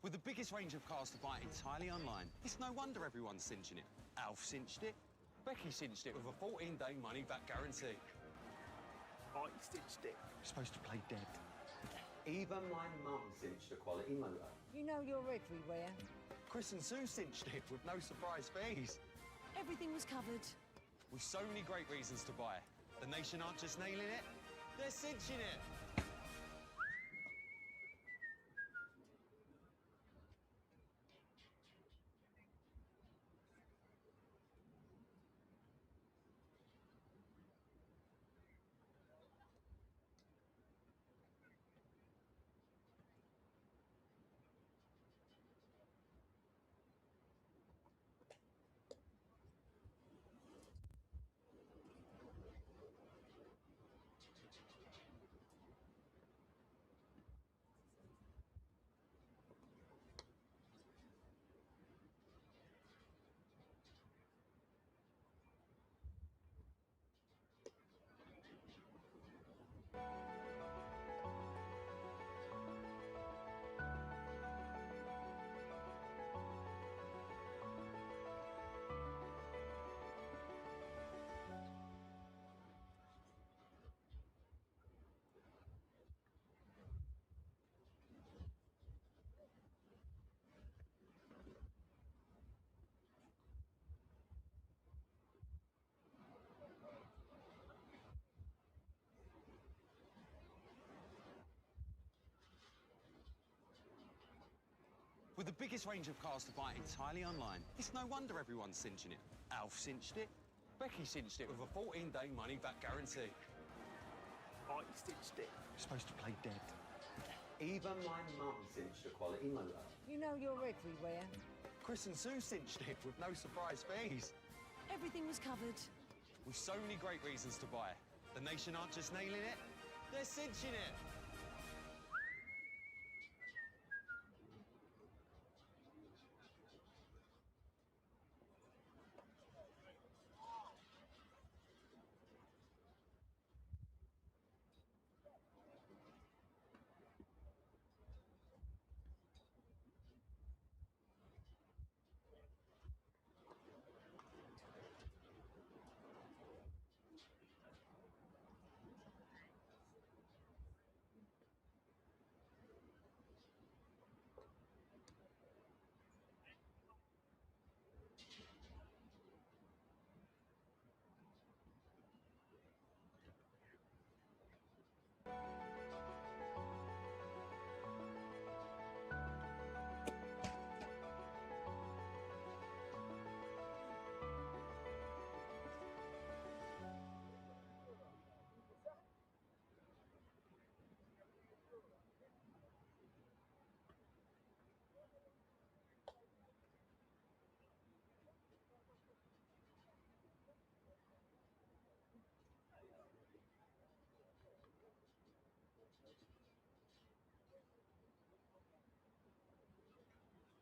C: With the biggest range of cars to buy entirely online, it's no wonder everyone's cinching it. Alf cinched it. Becky cinched it with a 14-day money-back guarantee.
D: I cinched it.
C: You're supposed to play dead.
E: Even my mum cinched a quality motor.
G: You know you're everywhere.
C: Chris and Sue cinched it with no surprise fees.
G: Everything was covered.
C: With so many great reasons to buy. The nation aren't just nailing it, they're cinching it. With the biggest range of cars to buy entirely online, it's no wonder everyone's cinching it. Alf cinched it. Becky cinched it with a 14-day money-back guarantee.
D: I cinched it.
C: You're supposed to play dead.
E: Even my mum cinched a quality motor.
G: You know you're everywhere.
C: Chris and Sue cinched it with no surprise fees.
G: Everything was covered.
C: With so many great reasons to buy. The nation aren't just nailing it, they're cinching it.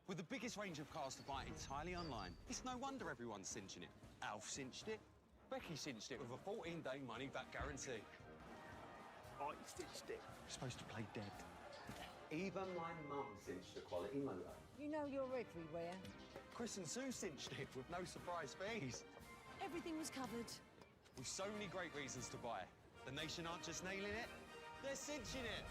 C: With the biggest range of cars to buy entirely online, it's no wonder everyone's cinching it. Alf cinched it. Becky cinched it with a 14-day money-back guarantee.
D: I cinched it.
C: You're supposed to play dead.
E: Even my mum cinched a quality motor.
G: You know you're everywhere.
C: Chris and Sue cinched it with no surprise fees.
G: Everything was covered.
C: With so many great reasons to buy. The nation aren't just nailing it, they're cinching it.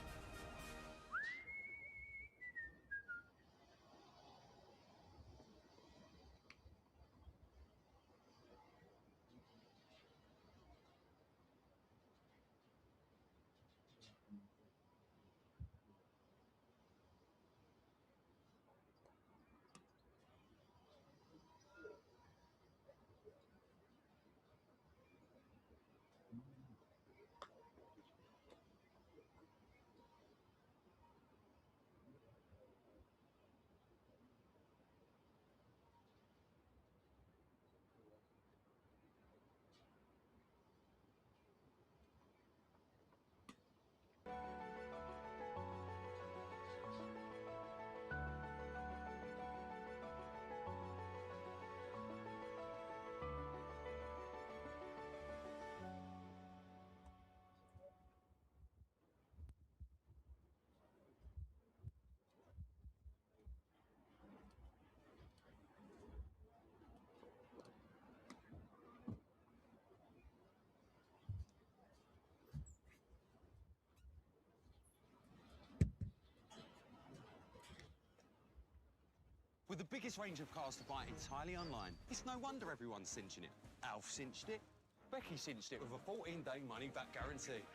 C: With the biggest range of cars to buy entirely online, it's no wonder everyone's cinching it. Alf cinched it. Becky cinched it with a 14-day money-back guarantee.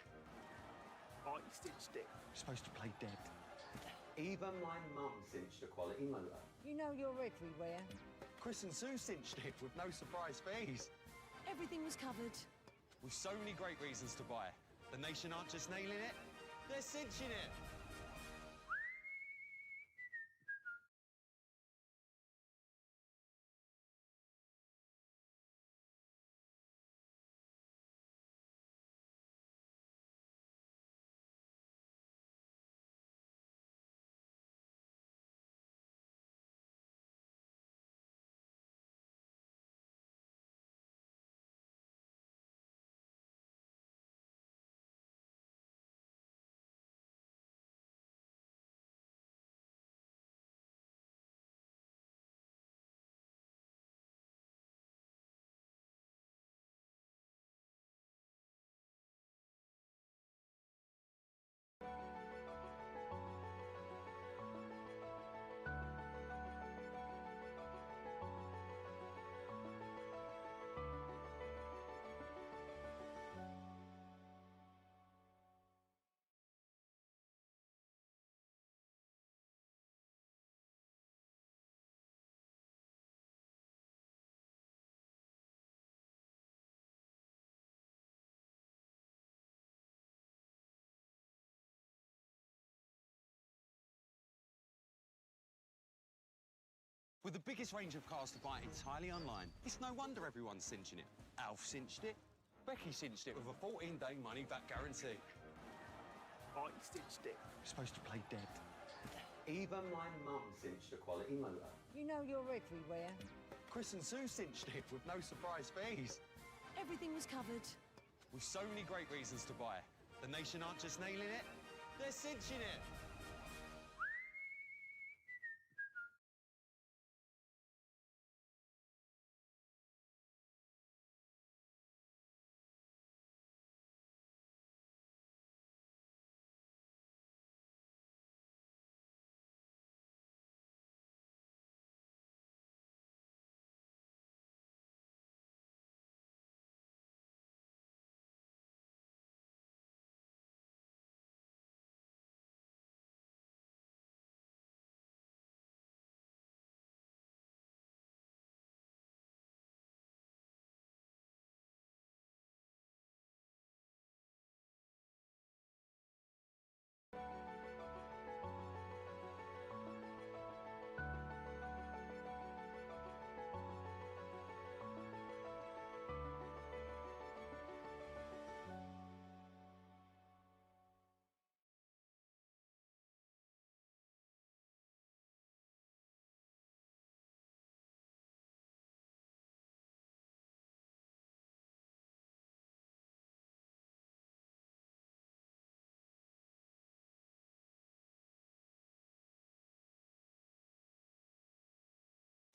D: I cinched it.
C: You're supposed to play dead.
E: Even my mum cinched a quality motor.
G: You know you're everywhere.
C: Chris and Sue cinched it with no surprise fees.
G: Everything was covered.
C: With so many great reasons to buy. The nation aren't just nailing it, they're cinching it. With the biggest range of cars to buy entirely online, it's no wonder everyone's cinching it. Alf cinched it. Becky cinched it with a 14-day money-back guarantee.
D: I cinched it.
C: You're supposed to play dead.
E: Even my mum cinched a quality motor.
G: You know you're everywhere.
C: Chris and Sue cinched it with no surprise fees.
G: Everything was covered.
C: With so many great reasons to buy. The nation aren't just nailing it, they're cinching it.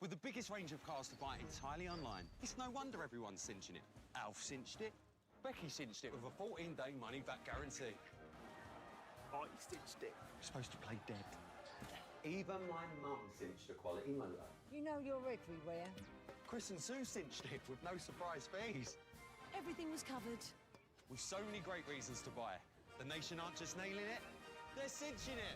C: With the biggest range of cars to buy entirely online, it's no wonder everyone's cinching it. Alf cinched it. Becky cinched it with a 14-day money-back guarantee.
D: I cinched it.
C: You're supposed to play dead.
E: Even my mum cinched a quality motor.
G: You know you're everywhere.
C: Chris and Sue cinched it with no surprise fees.
G: Everything was covered.
C: With so many great reasons to buy. The nation aren't just nailing it, they're cinching it.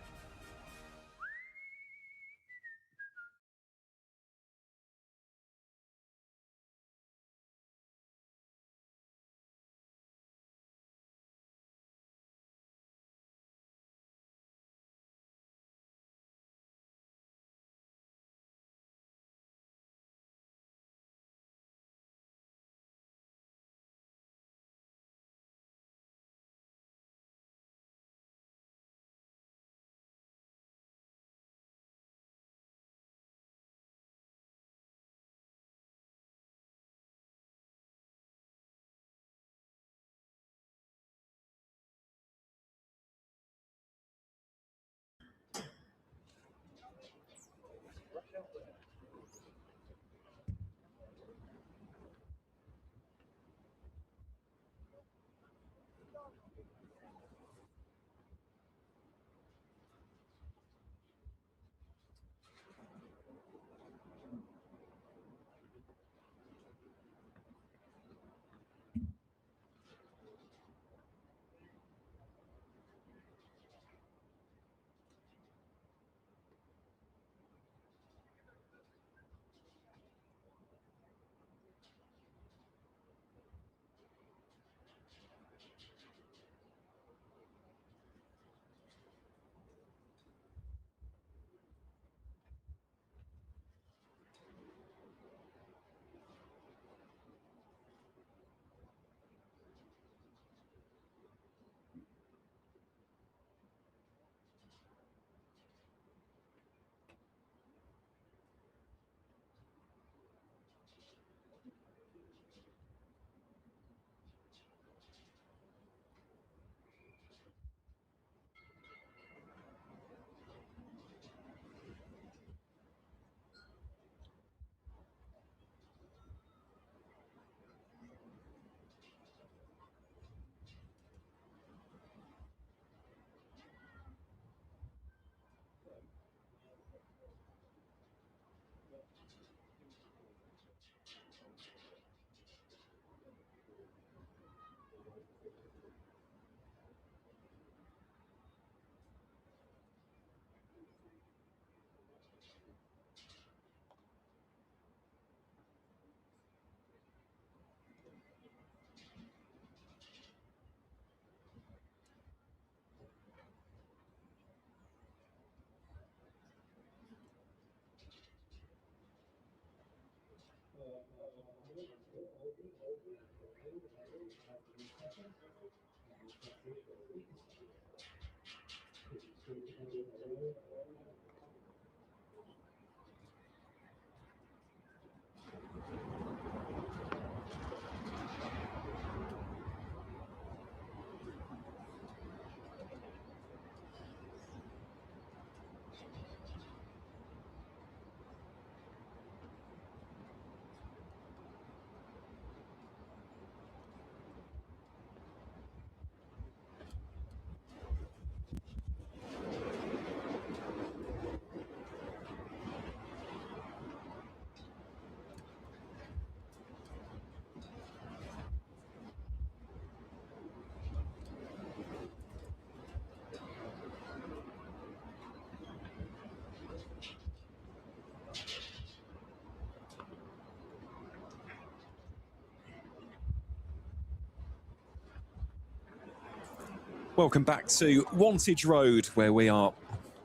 B: Welcome back to Wantage Road, where we are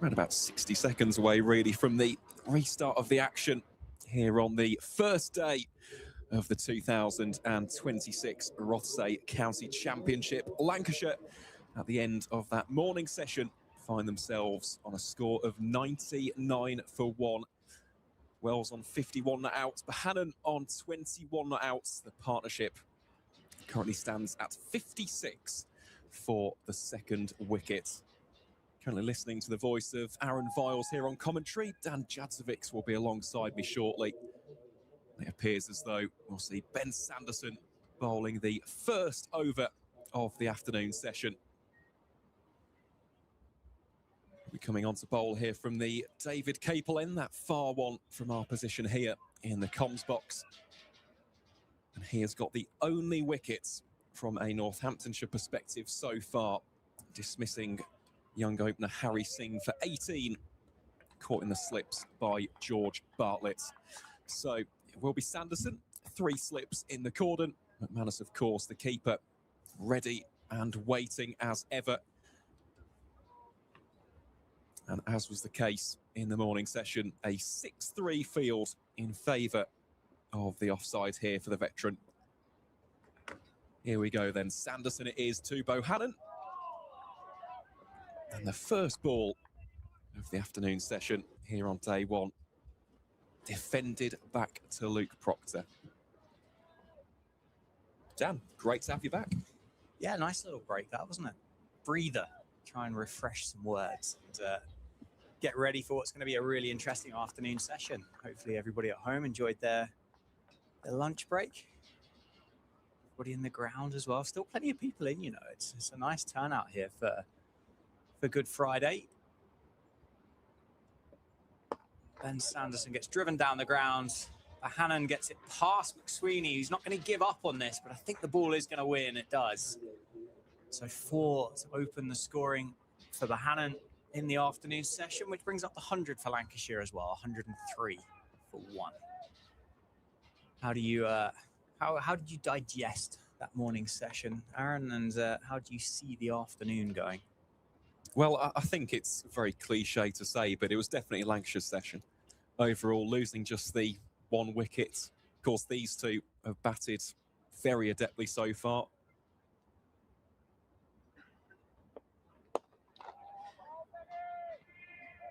B: around about 60 seconds away, really, from the restart of the action here on the first day of the 2026 Rothesay County Championship. Lancashire, at the end of that morning session, find themselves on a score of 99 for 1. Wells on 51 not outs, Bohannon on 21 not outs. The partnership currently stands at 56 for the second wicket. Currently listening to the voice of Aaron Viles here on commentary. Dan Jadzovic will be alongside me shortly. It appears as though we'll see Ben Sanderson bowling the first over of the afternoon session. We're coming on to bowl here from the David Capel end, that far one from our position here in the comms box. And he has got the only wickets from a Northamptonshire perspective so far, dismissing young opener Harry Singh for 18, caught in the slips by George Bartlett. So it will be Sanderson, 3 slips in the cordon. McManus, of course, the keeper, ready and waiting as ever. And as was the case in the morning session, a 6-3 field in favour of the offside here for the veteran. Here we go then, Sanderson it is to Bohannon. And the first ball of the afternoon session here on day one, defended back to Luke Proctor. Dan, great to have you back.
A: Yeah, nice little break that, wasn't it? Breather. Try and refresh some words and get ready for what's going to be a really interesting afternoon session. Hopefully everybody at home enjoyed their lunch break. Everybody in the ground as well. Still plenty of people in, you know. It's a nice turnout here for Good Friday. Ben Sanderson gets driven down the ground. Bohannon gets it past McSweeney, who's not going to give up on this, but I think the ball is going to win. It does. So 4 to open the scoring for Bohannon in the afternoon session, which brings up the 100 for Lancashire as well, 103 for 1. How do you how did you digest that morning session, Aaron, and how do you see the afternoon going?
B: Well, I think it's very cliche to say, but it was definitely a Lancashire session. Overall, losing just the 1 wicket. Of course, these two have batted very adeptly so far.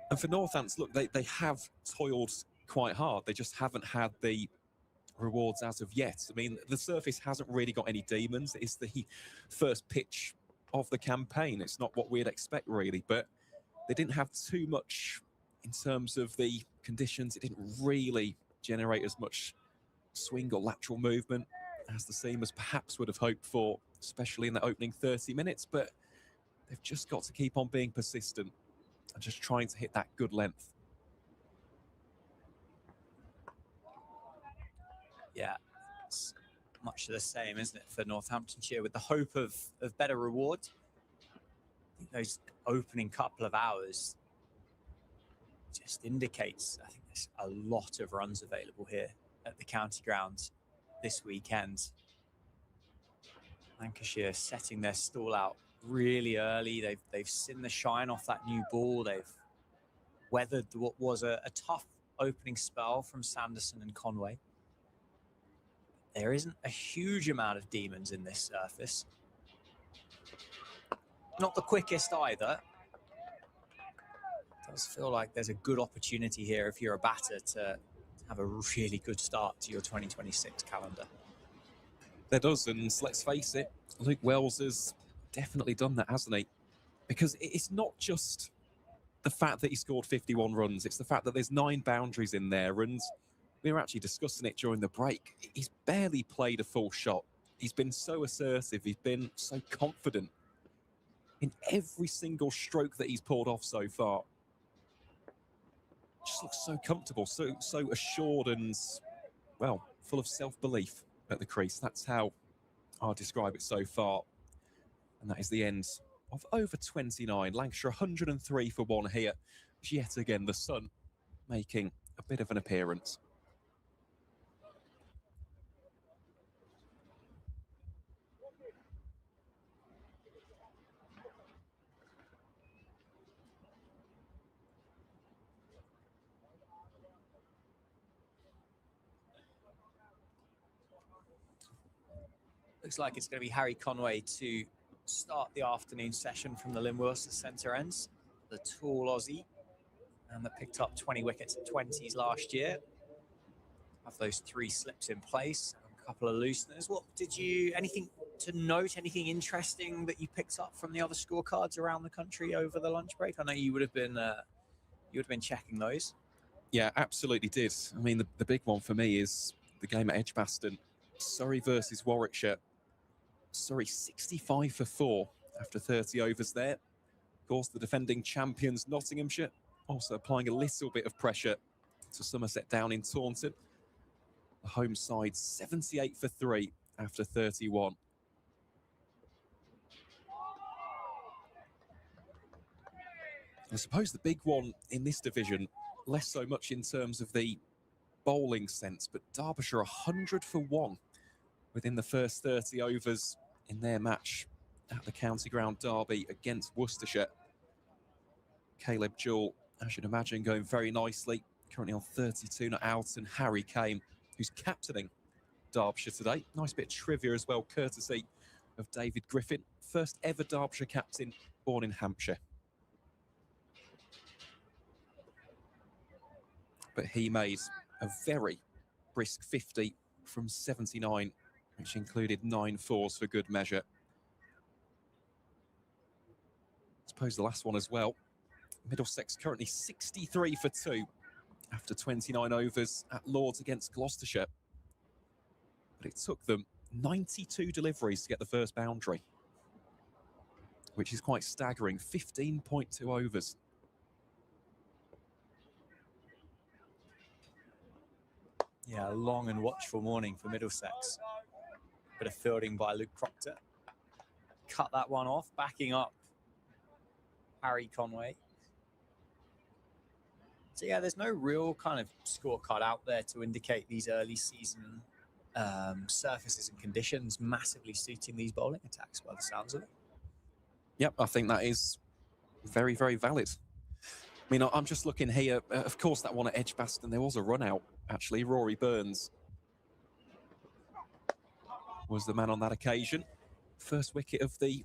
B: And for Northants, look, they have toiled quite hard. They just haven't had the rewards as of yet. I mean, the surface hasn't really got any demons. It's the first pitch of the campaign. It's not what we'd expect, really, but they didn't have too much in terms of the conditions. It didn't really generate as much swing or lateral movement as the seamers perhaps would have hoped for, especially in the opening 30 minutes, but they've just got to keep on being persistent and just trying to hit that good length.
A: Yeah, it's much the same, isn't it, for Northamptonshire, with the hope of better reward. I think those opening couple of hours just indicates, I think there's a lot of runs available here at the county grounds this weekend. Lancashire setting their stall out really early. They've seen the shine off that new ball. They've weathered what was a tough opening spell from Sanderson and Conway. There isn't a huge amount of demons in this surface. Not the quickest either. It does feel like there's a good opportunity here if you're a batter to have a really good start to your 2026 calendar.
B: There does, and let's face it, Luke Wells has definitely done that, hasn't he? Because it's not just the fact that he scored 51 runs, it's the fact that there's 9 boundaries in there, and we were actually discussing it during the break. He's barely played a full shot. He's been so assertive. He's been so confident in every single stroke that he's pulled off so far. Just looks so comfortable, so assured and, well, full of self-belief at the crease. That's how I'll describe it so far. And that is the end of over 29. Lancashire 103 for 1 here. Yet again, the sun making a bit of an appearance.
A: Looks like it's going to be Harry Conway to start the afternoon session from the Linworcester centre ends. The tall Aussie, and that picked up 20 wickets at 20s last year. Have those 3 slips in place, a couple of looseners. What did you, anything to note, anything interesting that you picked up from the other scorecards around the country over the lunch break? I know you would have been checking those.
B: Yeah, absolutely did. I mean, the big one for me is the game at Edgbaston, Surrey versus Warwickshire. Surrey 65 for 4 after 30 overs there. Of course, the defending champions Nottinghamshire also applying a little bit of pressure to Somerset down in Taunton. The home side 78 for 3 after 31. I suppose the big one in this division, less so much in terms of the bowling sense, but Derbyshire 100 for 1 within the first 30 overs in their match at the County Ground Derby against Worcestershire. Caleb Jewell, as you'd imagine, going very nicely, currently on 32 not out, and Harry Kane, who's captaining Derbyshire today. Nice bit of trivia as well, courtesy of David Griffin, first ever Derbyshire captain, born in Hampshire. But he made a very brisk 50 from 79, which included 9 fours for good measure. I suppose the last one as well. Middlesex currently 63 for 2 after 29 overs at Lords against Gloucestershire. But it took them 92 deliveries to get the first boundary, which is quite staggering. 15.2 overs.
A: Yeah, a long and watchful morning for Middlesex. Bit of fielding by Luke Proctor. Cut that one off, backing up Harry Conway. So yeah, there's no real kind of scorecard out there to indicate these early season surfaces and conditions massively suiting these bowling attacks by the sounds of it.
B: Yep, I think that is very, very valid. I mean, I'm just looking here. Of course, that one at Edgbaston, there was a run out, actually. Rory Burns was the man on that occasion. First wicket of the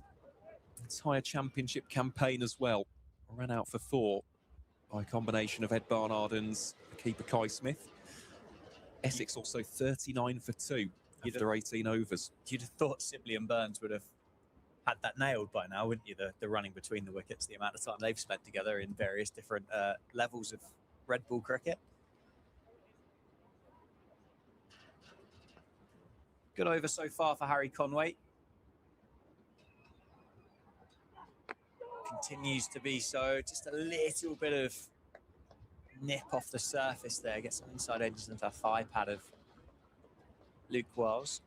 B: entire championship campaign as well. Ran out for 4 by a combination of Ed Barnard and keeper Kai Smith. Essex also 39 for 2 after 18 overs.
A: You'd have thought Sibley and Burns would have had that nailed by now, wouldn't you? The running between the wickets, the amount of time they've spent together in various different levels of red ball cricket. Good over so far for Harry Conway. Continues to be so. Just a little bit of nip off the surface there. Get some inside edges into a thigh pad of Luke Wells.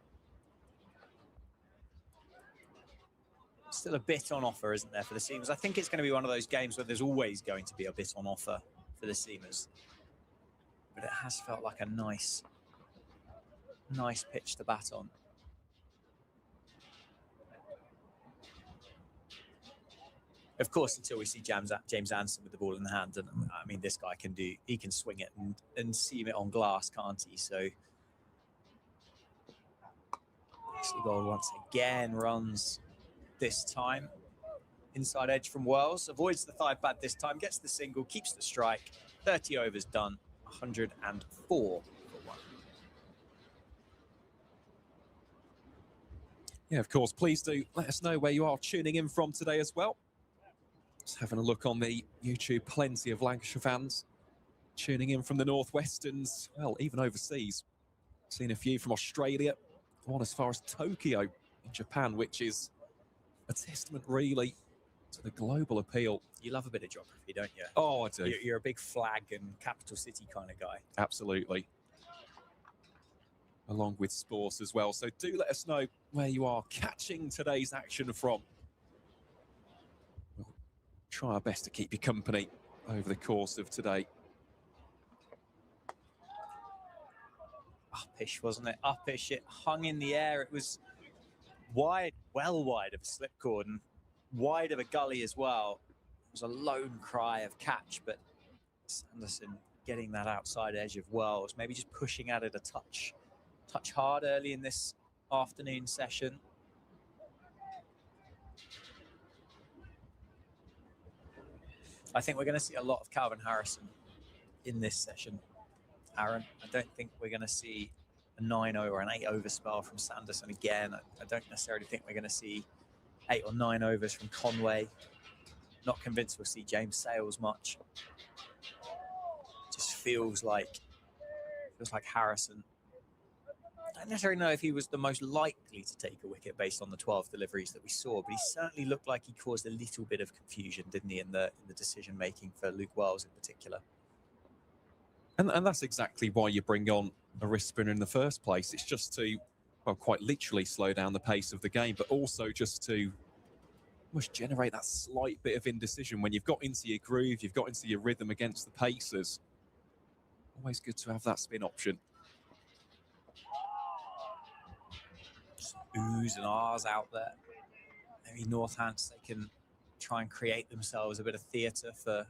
A: Still a bit on offer, isn't there, for the Seamers? I think it's going to be one of those games where there's always going to be a bit on offer for the Seamers. But it has felt like a nice pitch to bat on. Of course, until we see James Anson with the ball in the hand, and I mean, this guy he can swing it and seam it on glass, can't he? So, nicely bowled once again, runs this time. Inside edge from Wells, avoids the thigh pad this time, gets the single, keeps the strike. 30 overs done, 104 for 1.
B: Yeah, of course, please do let us know where you are tuning in from today as well. Just having a look on the YouTube, plenty of Lancashire fans tuning in from the Northwesterns, well, even overseas. Seen a few from Australia, one as far as Tokyo in Japan, which is a testament really to the global appeal.
A: You love a bit of geography, don't you?
B: Oh, I do.
A: You're a big flag and capital city kind of guy.
B: Absolutely. Along with sports as well. So do let us know where you are catching today's action from. We'll try our best to keep you company over the course of today.
A: Uppish, wasn't it? Uppish. It hung in the air. It was wide, well wide of a slip cord and wide of a gully as well. It was a lone cry of catch, but Sanderson getting that outside edge of Wells, maybe just pushing at it a touch hard early in this afternoon session. I think we're going to see a lot of Calvin Harrison in this session, Aaron. I don't think we're going to see a 9-0 or an 8-over spell from Sanderson again. I don't necessarily think we're going to see 8 or 9 overs from Conway. Not convinced we'll see James Sales much. Just feels like Harrison. I don't necessarily know if he was the most likely to take a wicket based on the 12 deliveries that we saw, but he certainly looked like he caused a little bit of confusion, didn't he, in the decision making for Luke Wells in particular.
B: And that's exactly why you bring on a wrist spinner in the first place. It's just to, well, quite literally slow down the pace of the game, but also just to almost generate that slight bit of indecision. When you've got into your groove, you've got into your rhythm against the pacers, always good to have that spin option.
A: Just oohs and ahs out there. Maybe Northampton, they can try and create themselves a bit of theatre for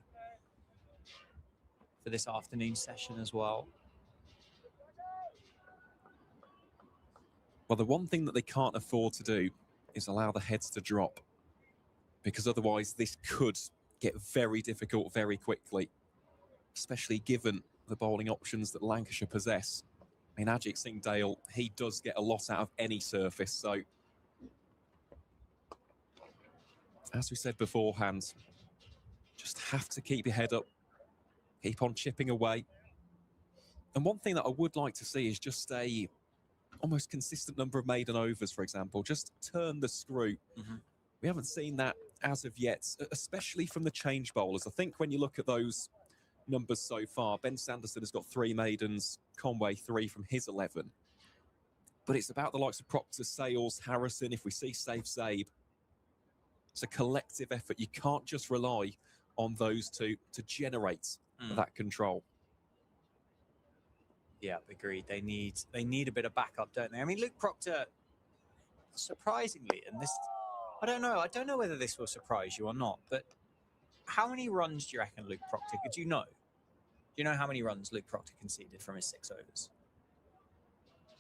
A: this afternoon session as well.
B: Well, the one thing that they can't afford to do is allow the heads to drop, because otherwise this could get very difficult very quickly, especially given the bowling options that Lancashire possess. I mean, Ajit Singh Dale, he does get a lot out of any surface, so as we said beforehand, just have to keep your head up, keep on chipping away. And one thing that I would like to see is just a almost consistent number of maiden overs, for example. Just turn the screw. We haven't seen that as of yet, especially from the change bowlers. I think when you look at those numbers so far, Ben Sanderson has got 3 maidens, Conway 3 from his 11. But it's about the likes of Proctor, Sales, Harrison. If we see Safe Zabe, it's a collective effort. You can't just rely on those two to generate that control.
A: Yeah, agreed. They need a bit of backup, don't they? I mean, Luke Proctor, surprisingly, and this, I don't know whether this will surprise you or not, but how many runs do you reckon Luke Proctor, do you know? Do you know how many runs Luke Proctor conceded from his 6 overs?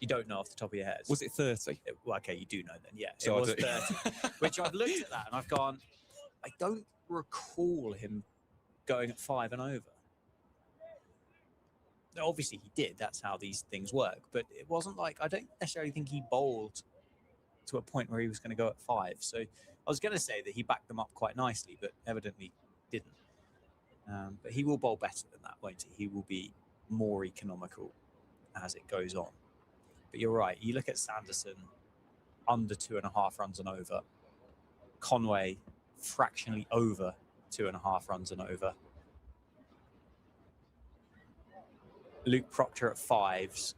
A: You don't know off the top of your head.
B: Was it 30?
A: Well, okay, you do know then, yeah.
B: So
A: it was 30, which I've looked at that and I've gone, I don't recall him going at 5 and over. Obviously he did, that's how these things work, but it wasn't like, I don't necessarily think he bowled to a point where he was going to go at 5. So I was going to say that he backed them up quite nicely, but evidently didn't. But he will bowl better than that, won't he? He will be more economical as it goes on. But you're right, you look at Sanderson, under 2.5 runs and over. Conway, fractionally over 2.5 runs and over. Luke Proctor at 5s.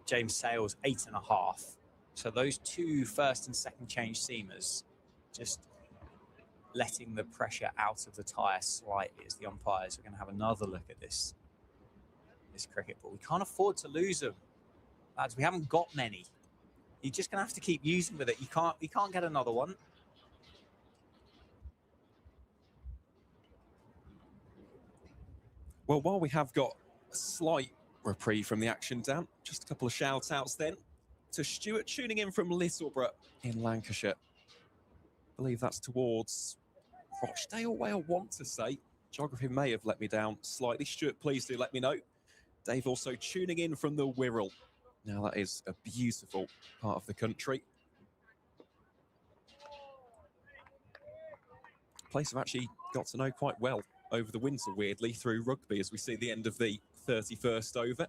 A: James Sales, 8.5. So those 2 first and second change seamers just letting the pressure out of the tyre slightly as the umpires are going to have another look at this cricket ball. We can't afford to lose them, lads. We haven't got many. You're just going to have to keep using with it. You can't get another one.
B: Well, while we have got a slight reprieve from the action, Dan, just a couple of shout-outs then to Stuart tuning in from Littleborough in Lancashire. I believe that's towards Rochdale way, I want to say. Geography may have let me down slightly. Stuart, please do let me know. Dave also tuning in from the Wirral. Now, that is a beautiful part of the country. Place I've actually got to know quite well over the winter, weirdly, through rugby, as we see the end of the 31st over.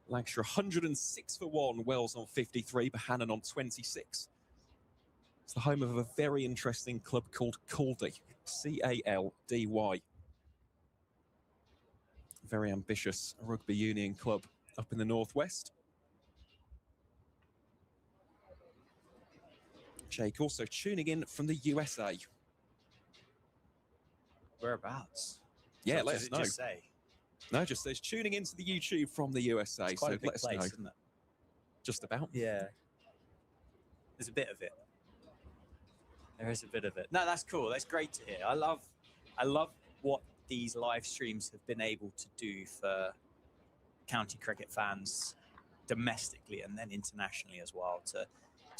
B: Lancashire 106 for 1, Wells on 53, Bohannon on 26. It's the home of a very interesting club called Caldy, C-A-L-D-Y. Very ambitious rugby union club up in the northwest. Jake also tuning in from the USA.
A: Whereabouts?
B: Yeah,
A: So
B: let
A: does
B: us
A: it
B: know.
A: just say?
B: No, just says tuning into the YouTube from the USA.
A: It's quite
B: So
A: a big
B: let us
A: place,
B: know.
A: isn't it?
B: Just about.
A: Yeah. There's a bit of it. There is a bit of it. No, that's cool. That's great to hear. I love what these live streams have been able to do for county cricket fans domestically and then internationally as well, to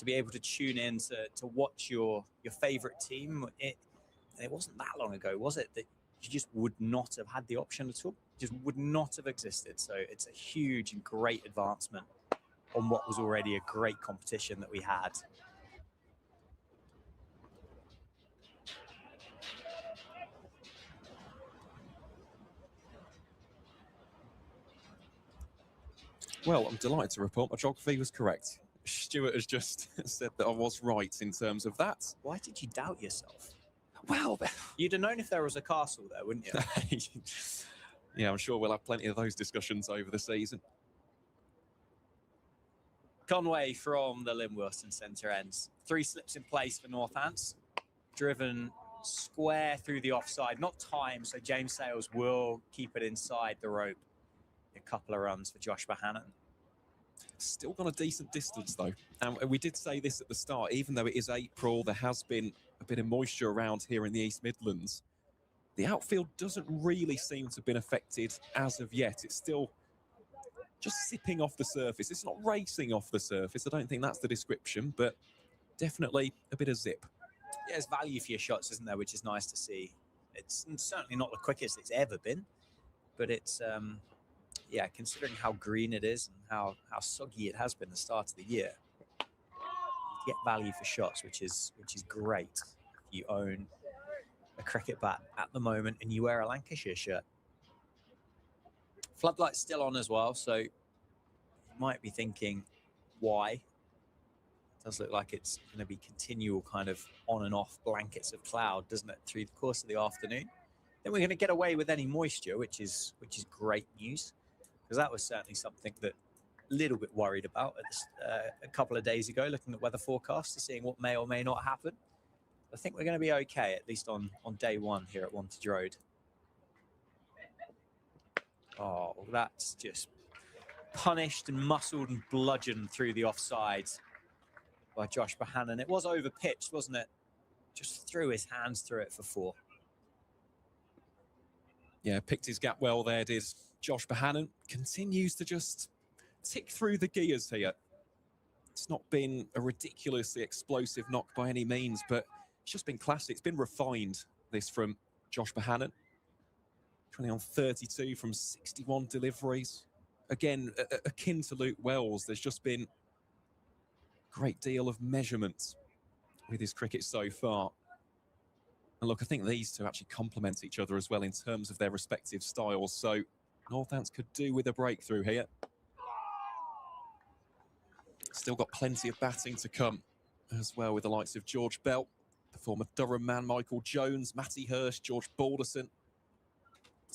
A: be able to tune in to watch your favorite team. It wasn't that long ago, was it, that you just would not have had the option at all. Just would not have existed. So it's a huge and great advancement on what was already a great competition that we had.
B: Well, I'm delighted to report my geography was correct. Stuart has just said that I was right in terms of that.
A: Why did you doubt yourself?
B: Well,
A: You'd have known if there was a castle there, wouldn't you?
B: yeah, I'm sure we'll have plenty of those discussions over the season.
A: Conway from the Lynn Wilson centre ends. 3 slips in place for Northants. Driven square through the offside, not time, so James Sales will keep it inside the rope. A couple of runs for Josh Bohannon.
B: Still got a decent distance though. And we did say this at the start, even though it is April, there has been a bit of moisture around here in the East Midlands. The outfield doesn't really seem to have been affected as of yet. It's still just sipping off the surface. It's not racing off the surface. I don't think that's the description, but definitely a bit of zip.
A: Yeah, there's value for your shots, isn't there, which is nice to see. It's certainly not the quickest it's ever been, but it's, yeah, considering how green it is and how soggy it has been the start of the year, you get value for shots, which is great if you own a cricket bat at the moment and you wear a Lancashire shirt. Floodlight's still on as well, so you might be thinking, why? It does look like it's going to be continual kind of on and off blankets of cloud, doesn't it, through the course of the afternoon? Then we're going to get away with any moisture, which is great news, because that was certainly something that a little bit worried about a couple of days ago, looking at weather forecasts and seeing what may or may not happen. I think we're going to be okay, at least on day one here at Wantage Road. Oh, that's just punished and muscled and bludgeoned through the offsides by Josh Bohannon. It was over pitched, wasn't it? Just threw his hands through it for 4.
B: Yeah, picked his gap well there, did Josh Bohannon. Continues to just tick through the gears here. It's not been a ridiculously explosive knock by any means, but it's just been classic. It's been refined, this from Josh Bohannon. 20 on 32 from 61 deliveries. Again, akin to Luke Wells, there's just been a great deal of measurement with his cricket so far. And look, I think these two actually complement each other as well in terms of their respective styles. So Northants could do with a breakthrough here. Still got plenty of batting to come as well with the likes of George Bell, the former Durham man Michael Jones, Matty Hirsch, George Balderson,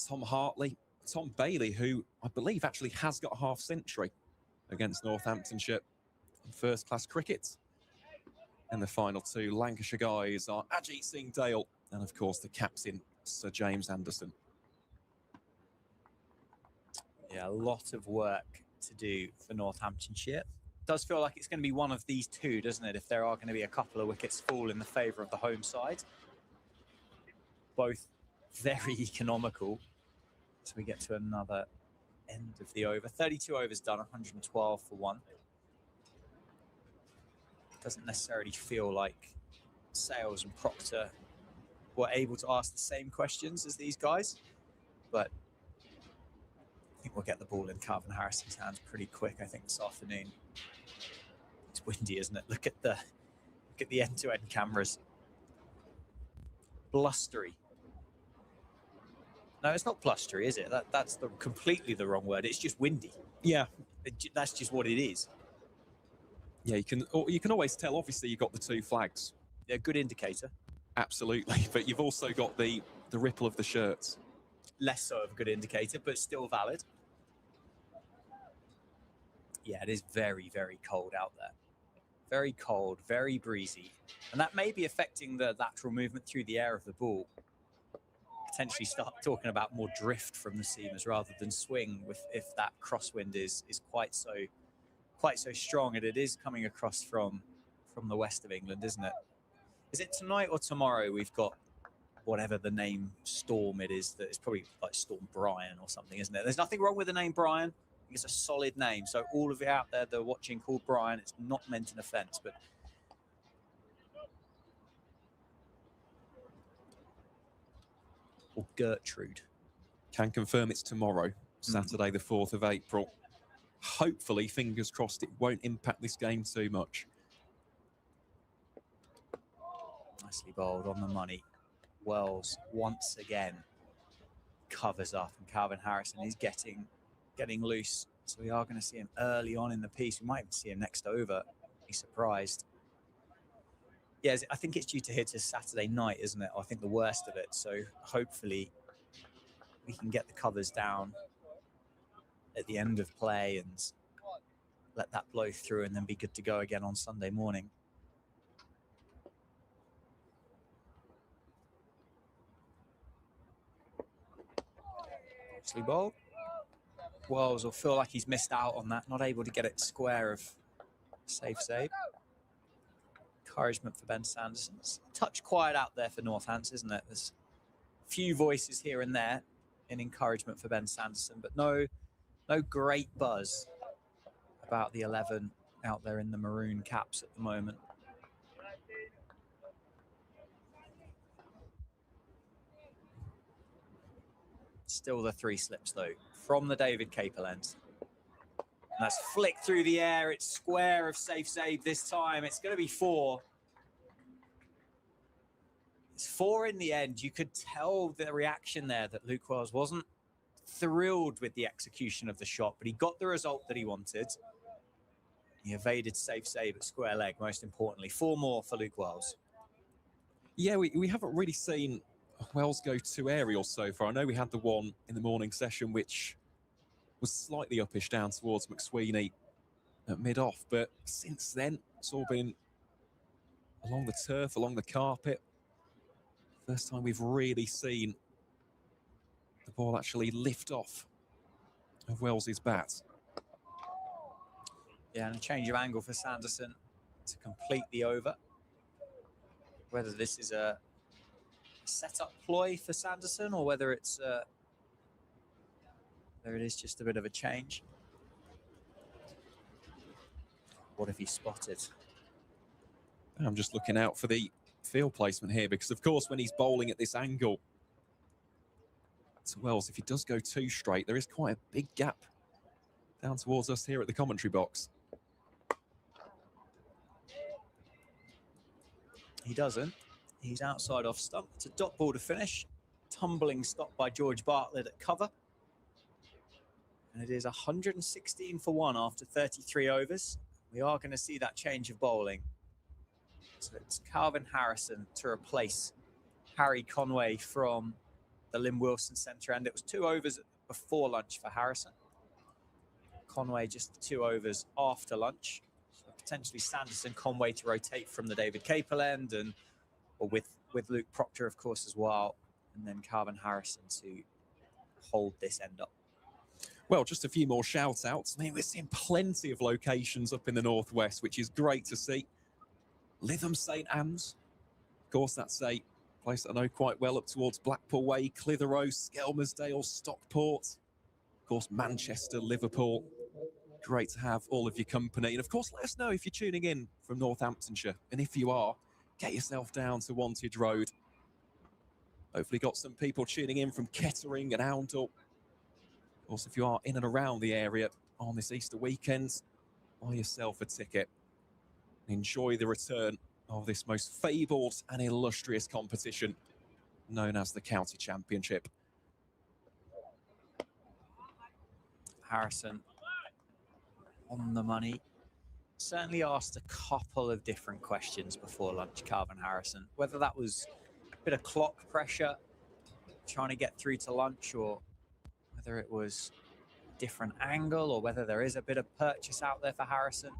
B: Tom Hartley, Tom Bailey, who I believe actually has got a half-century against Northamptonshire in first-class cricket. And the final 2 Lancashire guys are Ajit Singh Dale and, of course, the captain, Sir James Anderson.
A: Yeah, a lot of work to do for Northamptonshire. Does feel like it's going to be one of these two, doesn't it, if there are going to be a couple of wickets fall in the favour of the home side. Both very economical. So we get to another end of the over. 32 overs done, 112 for 1. Doesn't necessarily feel like Sales and Proctor were able to ask the same questions as these guys, but I think we'll get the ball in Calvin Harrison's hands pretty quick, I think, this afternoon. It's windy, isn't it? Look at the end-to-end cameras. Blustery. No, it's not blustery, is it? That's completely the wrong word. It's just windy.
B: Yeah.
A: That's just what it is.
B: Yeah, you can always tell, obviously, you've got the 2 flags.
A: Yeah, good indicator.
B: Absolutely, but you've also got the ripple of the shirts.
A: Less so of a good indicator, but still valid. Yeah, it is very, very cold out there. Very cold, very breezy. And that may be affecting the lateral movement through the air of the ball. Potentially start talking about more drift from the seamers rather than swing if that crosswind is quite so strong, and it is coming across from the west of England, isn't it? Is it tonight or tomorrow we've got whatever the name storm it is? That is probably like Storm Brian or something, isn't it? There's nothing wrong with the name Brian. It's a solid name. So all of you out there that are watching called Brian, it's not meant in offence, but or Gertrude?
B: Can confirm it's tomorrow, Saturday the 4th of April. Hopefully, fingers crossed, it won't impact this game too much.
A: Nicely bowled on the money. Wells once again covers up, and Calvin Harrison is getting loose. So we are going to see him early on in the piece. We might even see him next over. Be surprised. Yeah, I think it's due to hit us Saturday night, isn't it? I think the worst of it. So hopefully we can get the covers down at the end of play and let that blow through and then be good to go again on Sunday morning. Nicely bowled. Wells will feel like he's missed out on that, not able to get it square of safe save. Encouragement for Ben Sanderson. It's a touch quiet out there for Northants, isn't it? There's a few voices here and there in encouragement for Ben Sanderson, but no great buzz about the 11 out there in the maroon caps at the moment. Still the 3 slips though from the David Capel end. And that's flicked through the air. It's square of safe save this time. It's going to be 4. It's 4 in the end. You could tell the reaction there that Luke Wells wasn't thrilled with the execution of the shot, but he got the result that he wanted. He evaded safe save at square leg, most importantly. 4 more for Luke Wells.
B: Yeah, we haven't really seen Wells go too aerial so far. I know we had the one in the morning session, which was slightly uppish down towards McSweeney at mid-off, but since then, it's all been along the turf, along the carpet. First time we've really seen the ball actually lift off of Wells's bat.
A: Yeah, and a change of angle for Sanderson to complete the over. Whether this is a set-up ploy for Sanderson or whether it's there it is, just a bit of a change. What have you spotted?
B: I'm just looking out for the field placement here because, of course, when he's bowling at this angle to Wells, if he does go too straight, there is quite a big gap down towards us here at the commentary box.
A: He doesn't. He's outside off stump. It's a dot ball to finish. Tumbling stop by George Bartlett at cover. And it is 116 for 1 after 33 overs. We are going to see that change of bowling. So it's Calvin Harrison to replace Harry Conway from the Lynn Wilson centre end. It was 2 overs before lunch for Harrison. Conway just 2 overs after lunch. So potentially Sanderson, Conway to rotate from the David Capel end, and or with Luke Proctor, of course, as well. And then Calvin Harrison to hold this end up.
B: Well, just a few more shout-outs. I mean, we're seeing plenty of locations up in the northwest, which is great to see. Lytham St Anne's. Of course, that's a place that I know quite well up towards Blackpool Way, Clitheroe, Skelmersdale, Stockport. Of course, Manchester, Liverpool. Great to have all of your company. And, of course, let us know if you're tuning in from Northamptonshire. And if you are, get yourself down to Wantage Road. Hopefully got some people tuning in from Kettering and Oundle. Of course, if you are in and around the area on this Easter weekend, buy yourself a ticket and enjoy the return of this most fabled and illustrious competition known as the County Championship.
A: Harrison on the money. Certainly asked a couple of different questions before lunch, Calvin Harrison. Whether that was a bit of clock pressure, trying to get through to lunch, or whether it was a different angle, or whether there is a bit of purchase out there for Harrison.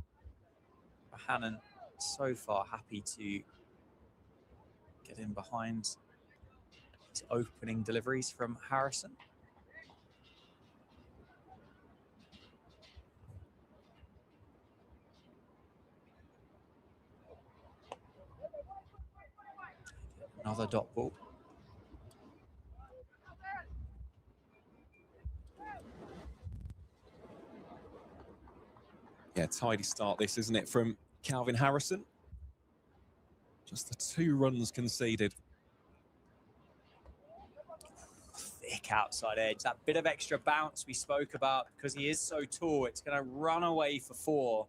A: Hannon so far happy to get in behind his opening deliveries from Harrison. Another dot ball.
B: Yeah, tidy start this, isn't it, from Calvin Harrison? Just the 2 runs conceded.
A: thick outside edge. That bit of extra bounce we spoke about, because he is so tall, it's going to run away for 4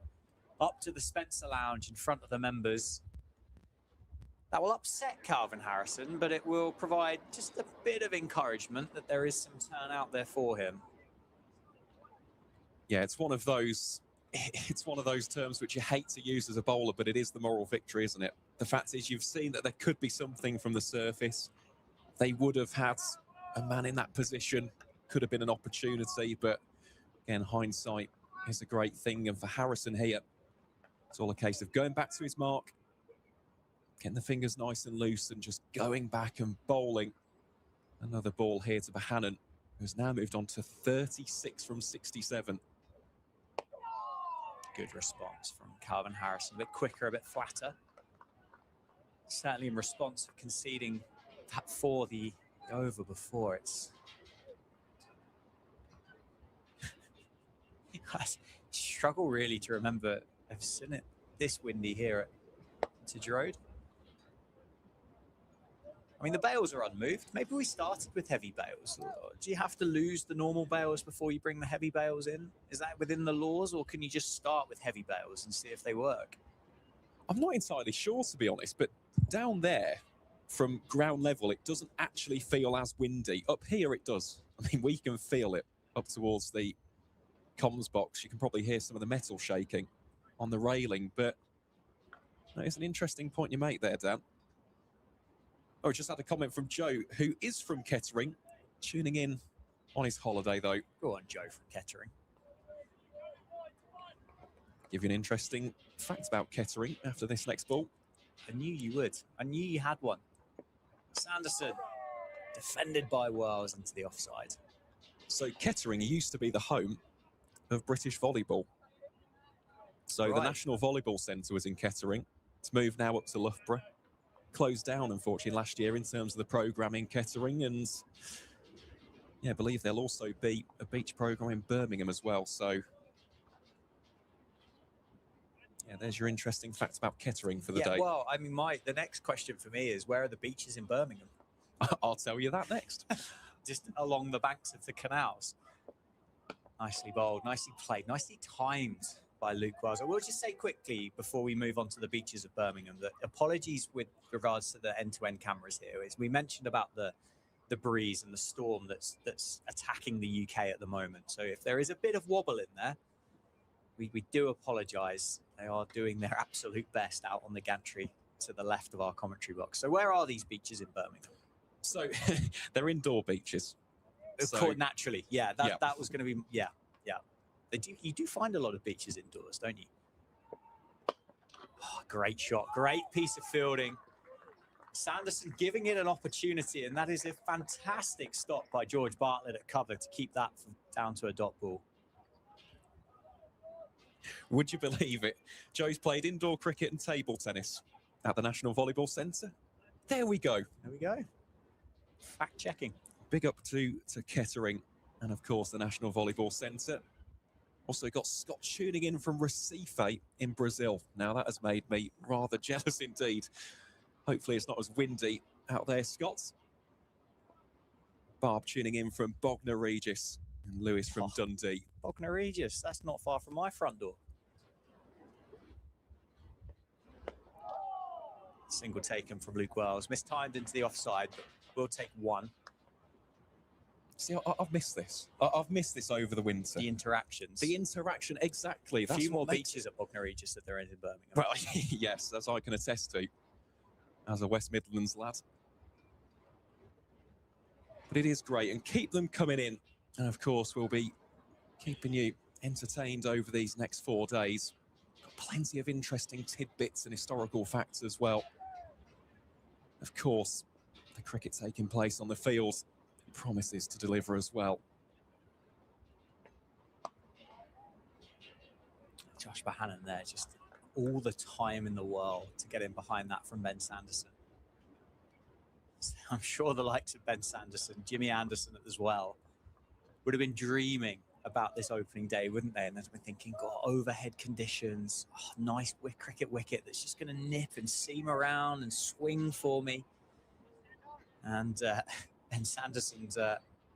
A: up to the Spencer Lounge in front of the members. That will upset Calvin Harrison, but it will provide just a bit of encouragement that there is some turn out there for him.
B: Yeah, it's one of those terms which you hate to use as a bowler, but it is the moral victory, isn't it? The fact is, you've seen that there could be something from the surface. They would have had a man in that position, could have been an opportunity, but again, hindsight is a great thing. And for Harrison here, it's all a case of going back to his mark, getting the fingers nice and loose and just going back and bowling. Another ball here to Bohannon, who's now moved on to 36 from 67.
A: Good response from Calvin Harrison. A bit quicker, a bit flatter. Certainly in response of conceding that 4 the over before. It's I struggle really to remember I've seen it this windy here at Wantage Road. I mean, the bails are unmoved. Maybe we started with heavy bails. Do you have to lose the normal bails before you bring the heavy bails in? Is that within the laws, or can you just start with heavy bails and see if they work?
B: I'm not entirely sure, to be honest, but down there, from ground level, it doesn't actually feel as windy. Up here, it does. I mean, we can feel it up towards the comms box. You can probably hear some of the metal shaking on the railing, but that is an interesting point you make there, Dan. Oh, just had a comment from Joe, who is from Kettering, tuning in on his holiday, though.
A: Go on, Joe from Kettering.
B: Give you an interesting fact about Kettering after this next ball.
A: I knew you would. I knew you had one. Sanderson, defended by Wells into the offside.
B: So Kettering used to be the home of British volleyball. So the National Volleyball Centre was in Kettering. It's moved now up to Loughborough. Closed down, unfortunately, last year in terms of the programme in Kettering. And yeah, I believe there'll also be a beach programme in Birmingham as well. So yeah, there's your interesting facts about Kettering for the day.
A: Well, I mean, the next question for me is, where are the beaches in Birmingham?
B: I'll tell you that next.
A: Just along the banks of the canals. Nicely bowled, nicely played, nicely timed by Luke Wells. I will just say quickly before we move on to the beaches of Birmingham that apologies with regards to the end-to-end cameras here. Is we mentioned about the breeze and the storm that's attacking the UK at the moment. So if there is a bit of wobble in there, we do apologise. They are doing their absolute best out on the gantry to the left of our commentary box. So where are these beaches in Birmingham?
B: So they're indoor beaches.
A: So, naturally, that was going to be, yeah. You do find a lot of beaches indoors, don't you? Oh, great shot, great piece of fielding. Sanderson giving it an opportunity, and that is a fantastic stop by George Bartlett at cover to keep that down to a dot ball.
B: Would you believe it? Joe's played indoor cricket and table tennis at the National Volleyball Centre. There we go.
A: There we go. Fact checking.
B: Big up to Kettering and, of course, the National Volleyball Centre. Also got Scott tuning in from Recife in Brazil. Now, that has made me rather jealous indeed. Hopefully it's not as windy out there, Scott. Barb tuning in from Bognor Regis and Lewis from Dundee.
A: Bognor Regis, that's not far from my front door. Single taken from Luke Wells. Mistimed into the offside, but we'll take one.
B: See, I've missed this. I've missed this over the winter.
A: The interactions.
B: The interaction, exactly.
A: A few more beaches at Bognor Regis that there is in Birmingham.
B: Well, yes, as I can attest to, as a West Midlands lad. But it is great, and keep them coming in. And, of course, we'll be keeping you entertained over these next 4 days. Got plenty of interesting tidbits and historical facts as well. Of course, the cricket taking place on the field promises to deliver as well.
A: Josh Bohannon there, just all the time in the world to get in behind that from Ben Sanderson. I'm sure the likes of Ben Sanderson, Jimmy Anderson as well, would have been dreaming about this opening day, wouldn't they? And they'd been thinking, God, overhead conditions, nice cricket wicket that's just going to nip and seam around and swing for me. And Ben Sanderson's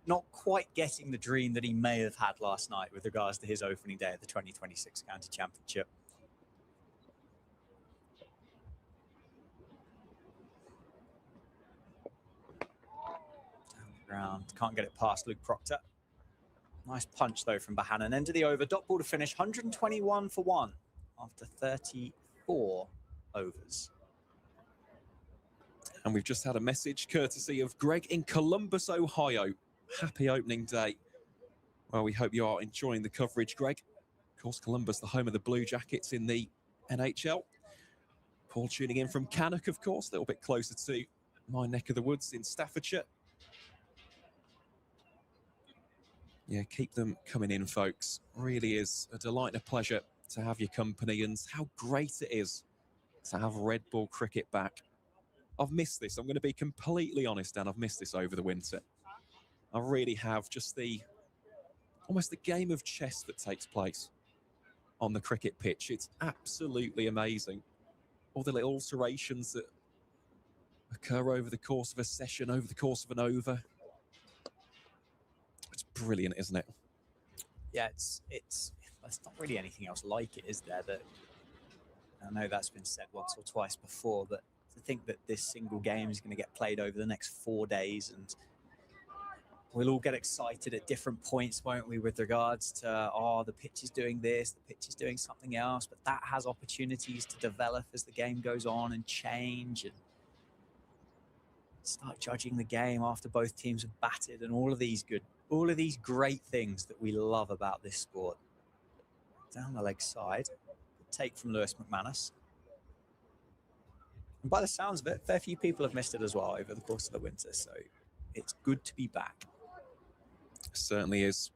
A: not quite getting the dream that he may have had last night with regards to his opening day at the 2026 County Championship. Down the ground, can't get it past Luke Proctor. Nice punch though from Bahanan. End of the over, dot ball to finish, 121 for 1 after 34 overs.
B: And we've just had a message courtesy of Greg in Columbus, Ohio. Happy opening day. Well, we hope you are enjoying the coverage, Greg. Of course, Columbus, the home of the Blue Jackets in the NHL. Paul tuning in from Cannock, of course, a little bit closer to my neck of the woods in Staffordshire. Yeah, keep them coming in, folks. Really is a delight and a pleasure to have your company, and how great it is to have red ball cricket back. I've missed this. I'm going to be completely honest, Dan. I've missed this over the winter. I really have. Just almost the game of chess that takes place on the cricket pitch. It's absolutely amazing. All the little alterations that occur over the course of a session, over the course of an over. It's brilliant, isn't it?
A: Yeah, there's not really anything else like it, is there? That I know that's been said once or twice before, but to think that this single game is going to get played over the next 4 days, and we'll all get excited at different points, won't we, with regards to, oh, the pitch is doing this, the pitch is doing something else, but that has opportunities to develop as the game goes on and change and start judging the game after both teams have batted, and all of these great things that we love about this sport. Down the leg side, take from Lewis McManus. And by the sounds of it, a fair few people have missed it as well over the course of the winter, so it's good to be back.
B: Certainly is.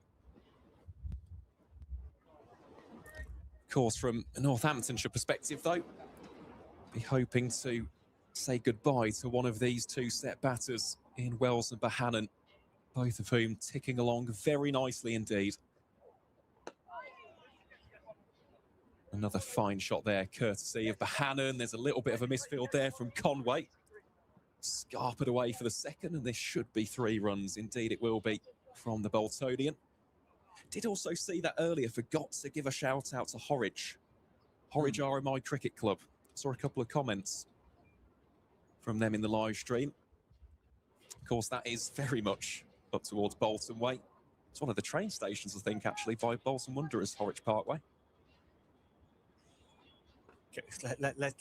B: Of course, from a Northamptonshire perspective, though, be hoping to say goodbye to one of these two set batters in Wells and Bahanan, both of whom ticking along very nicely indeed. Another fine shot there, courtesy of Bahanan. There's a little bit of a misfield there from Conway. Scarpered away for the second, and this should be 3 runs. Indeed, it will be from the Boltonian. Did also see that earlier, forgot to give a shout out to Horwich. Horwich RMI Cricket Club. Saw a couple of comments from them in the live stream. Of course, that is very much up towards Bolton Way. It's one of the train stations, I think, actually, by Bolton Wanderers, Horwich Parkway.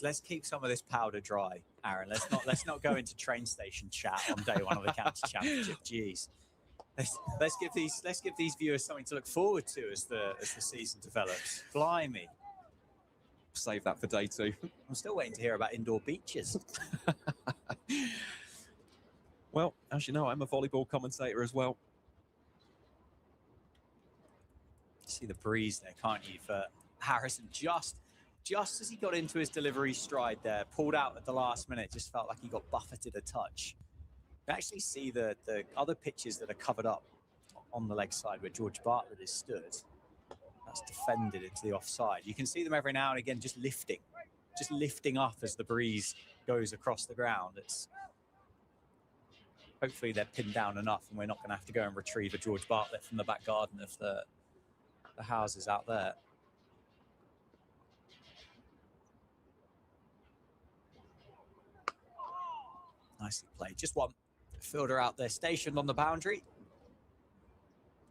A: Let's keep some of this powder dry, Aaron. Let's not go into train station chat on day 1 of the county championship. Jeez, let's give these viewers something to look forward to as the season develops. Blimey,
B: Save that for day 2.
A: I'm still waiting to hear about indoor beaches.
B: Well, as you know, I'm a volleyball commentator as well.
A: See the breeze there, can't you? For Harrison, just as he got into his delivery stride there, pulled out at the last minute, just felt like he got buffeted a touch. You actually see the other pitches that are covered up on the leg side where George Bartlett is stood. That's defended into the offside. You can see them every now and again just lifting up as the breeze goes across the ground. Hopefully they're pinned down enough and we're not going to have to go and retrieve a George Bartlett from the back garden of the houses out there. Nicely played. Just one fielder out there stationed on the boundary.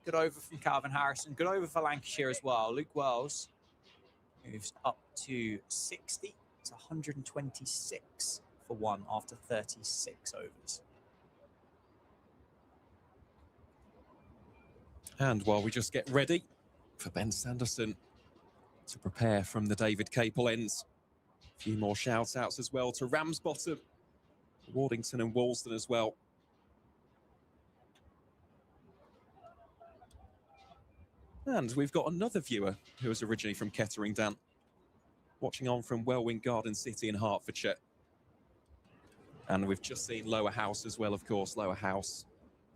A: Good over from Calvin Harrison. Good over for Lancashire as well. Luke Wells moves up to 60. It's 126 for 1 after 36 overs.
B: And while we just get ready for Ben Sanderson to prepare from the David Capel ends, a few more shout-outs as well to Ramsbottom, Wardington and Walsden as well. And we've got another viewer who is originally from Kettering, Dan, watching on from Welwyn Garden City in Hertfordshire. And we've just seen Lower House as well, of course. Lower House,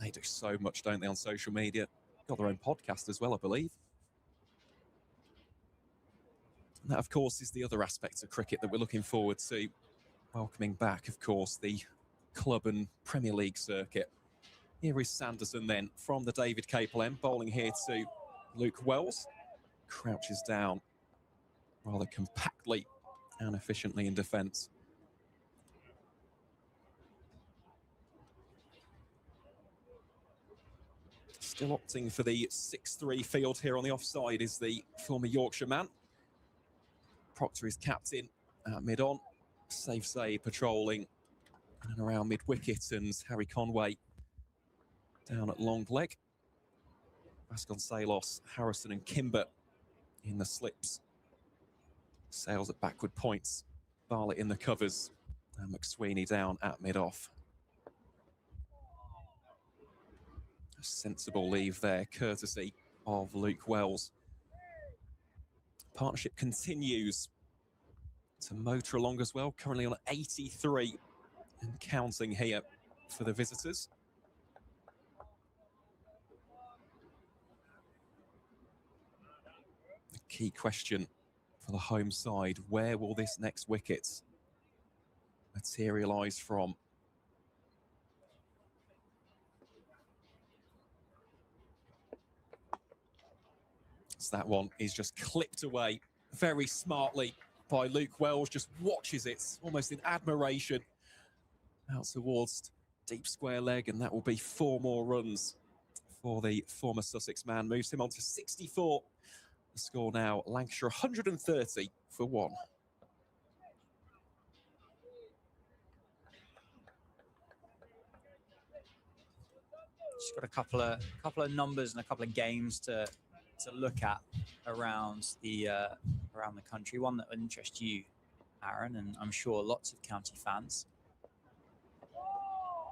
B: they do so much, don't they, on social media? Got their own podcast as well, I believe. And that, of course, is the other aspect of cricket that we're looking forward to. Welcoming back, of course, the club and Premier League circuit. Here is Sanderson then from the David Capel end, bowling here to Luke Wells. Crouches down rather compactly and efficiently in defence. Still opting for the 6-3 field here on the offside is the former Yorkshire man. Proctor is captain at mid-on. Rothesay patrolling in and around mid-wicket, and Harry Conway down at long leg. Vasconcelos, Harrison and Kimber in the slips. Sales at backward points. Bartlett in the covers. And McSweeney down at mid-off. A sensible leave there, courtesy of Luke Wells. Partnership continues to motor along as well, currently on 83 and counting here for the visitors. The key question for the home side, where will this next wicket materialise from? So that one is just clipped away very smartly by Luke Wells, just watches it almost in admiration out towards deep square leg, and that will be 4 more runs for the former Sussex man. Moves him on to 64. The score now, Lancashire 130 for 1.
A: Just got a couple of numbers and a couple of games to look at around the country. One that would interest you, Aaron, and I'm sure lots of county fans.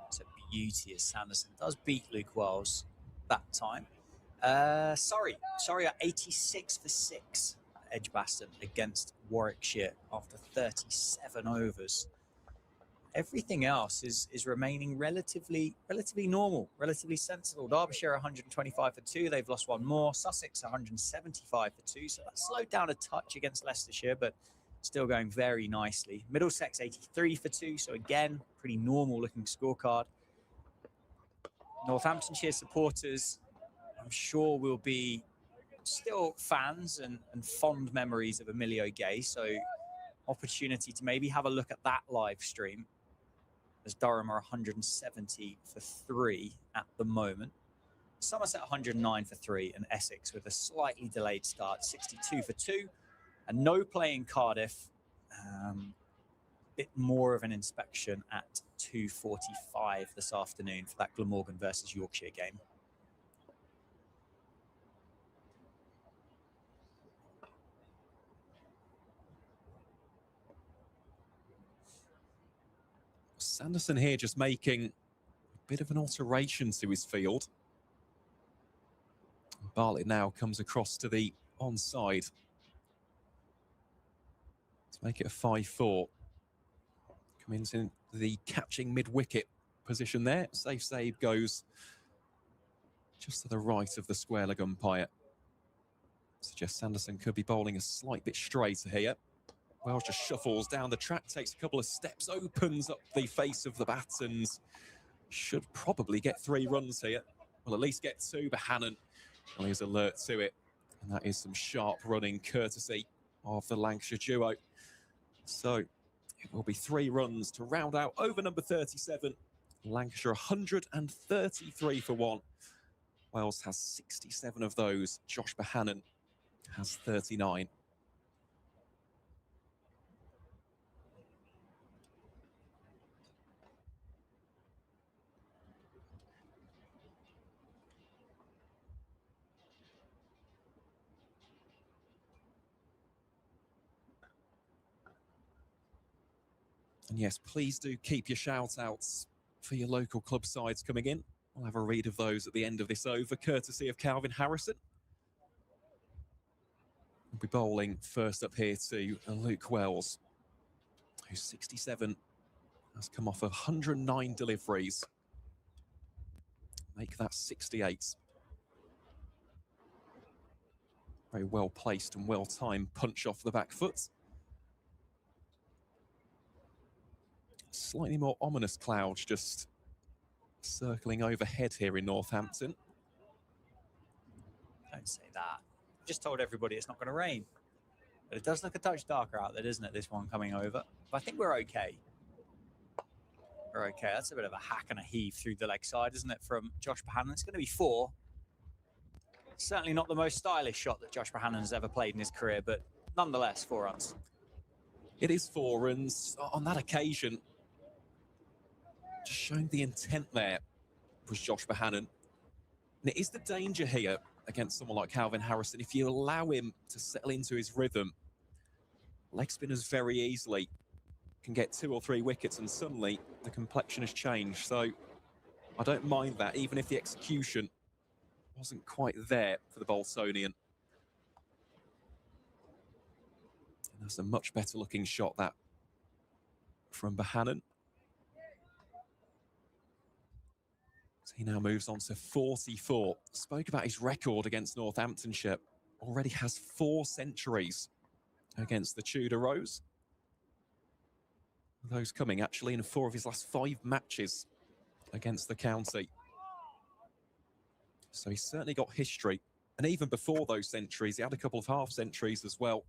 A: It's a beauty as Sanderson does beat Luke Wells that time. Surrey are 86 for 6 at Edgbaston against Warwickshire after 37 overs. Everything else is remaining relatively normal, relatively sensible. Derbyshire 125 for 2. They've lost one more. Sussex 175 for 2. So that slowed down a touch against Leicestershire, but still going very nicely. Middlesex 83 for 2. So again, pretty normal looking scorecard. Northamptonshire supporters, I'm sure, will be still fans and fond memories of Emilio Gay. So opportunity to maybe have a look at that live stream, as Durham are 170 for 3 at the moment. Somerset 109 for 3, and Essex with a slightly delayed start, 62 for 2. And no play in Cardiff. Bit more of an inspection at 2:45 this afternoon for that Glamorgan versus Yorkshire game.
B: Sanderson here just making a bit of an alteration to his field. Bartlett now comes across to the onside to make it a 5-4. Coming into the catching mid-wicket position there. Safe save goes just to the right of the square leg umpire. Suggests Sanderson could be bowling a slight bit straighter here. Wells just shuffles down the track, takes a couple of steps, opens up the face of the bat, and should probably get 3 runs here. Well, at least get 2. Bohannon, well, he's alert to it. And that is some sharp running courtesy of the Lancashire duo. So it will be 3 runs to round out over number 37. Lancashire 133 for 1. Wales has 67 of those. Josh Bohannon has 39. And yes, please do keep your shout-outs for your local club sides coming in. We'll have a read of those at the end of this over, courtesy of Calvin Harrison. We'll be bowling first up here to Luke Wells, who's 67, has come off 109 deliveries. Make that 68. Very well placed and well timed punch off the back foot. Slightly more ominous clouds just circling overhead here in Northampton.
A: Don't say that. Just told everybody it's not going to rain. But it does look a touch darker out there, doesn't it, this one coming over? But I think we're okay. We're okay. That's a bit of a hack and a heave through the leg side, isn't it, from Josh Bohannon? It's going to be 4. Certainly not the most stylish shot that Josh Bohannon has ever played in his career, but nonetheless, 4 runs.
B: It is 4 runs. On that occasion, just showing the intent there was Josh Bohannon. And it is the danger here against someone like Calvin Harrison. If you allow him to settle into his rhythm, leg spinners very easily can get 2 or 3 wickets and suddenly the complexion has changed. So I don't mind that, even if the execution wasn't quite there for the Bolsonian. And that's a much better looking shot, that, from Bohannon. So he now moves on to 44. Spoke about his record against Northamptonshire. Already has 4 centuries against the Tudor Rose. Those coming actually in 4 of his last 5 matches against the county. So he's certainly got history. And even before those centuries, he had a couple of half centuries as well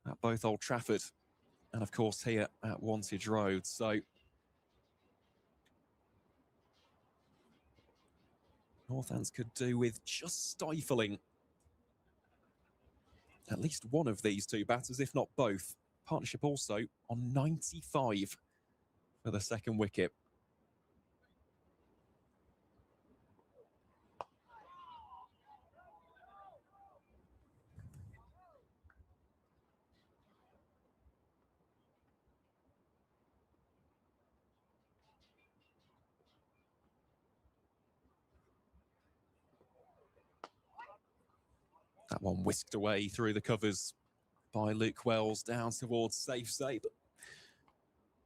B: at both Old Trafford and, of course, here at Wantage Road. So Northants could do with just stifling at least one of these 2 batters, if not both. Partnership also on 95 for the second wicket. That one whisked away through the covers by Luke Wells down towards safe save.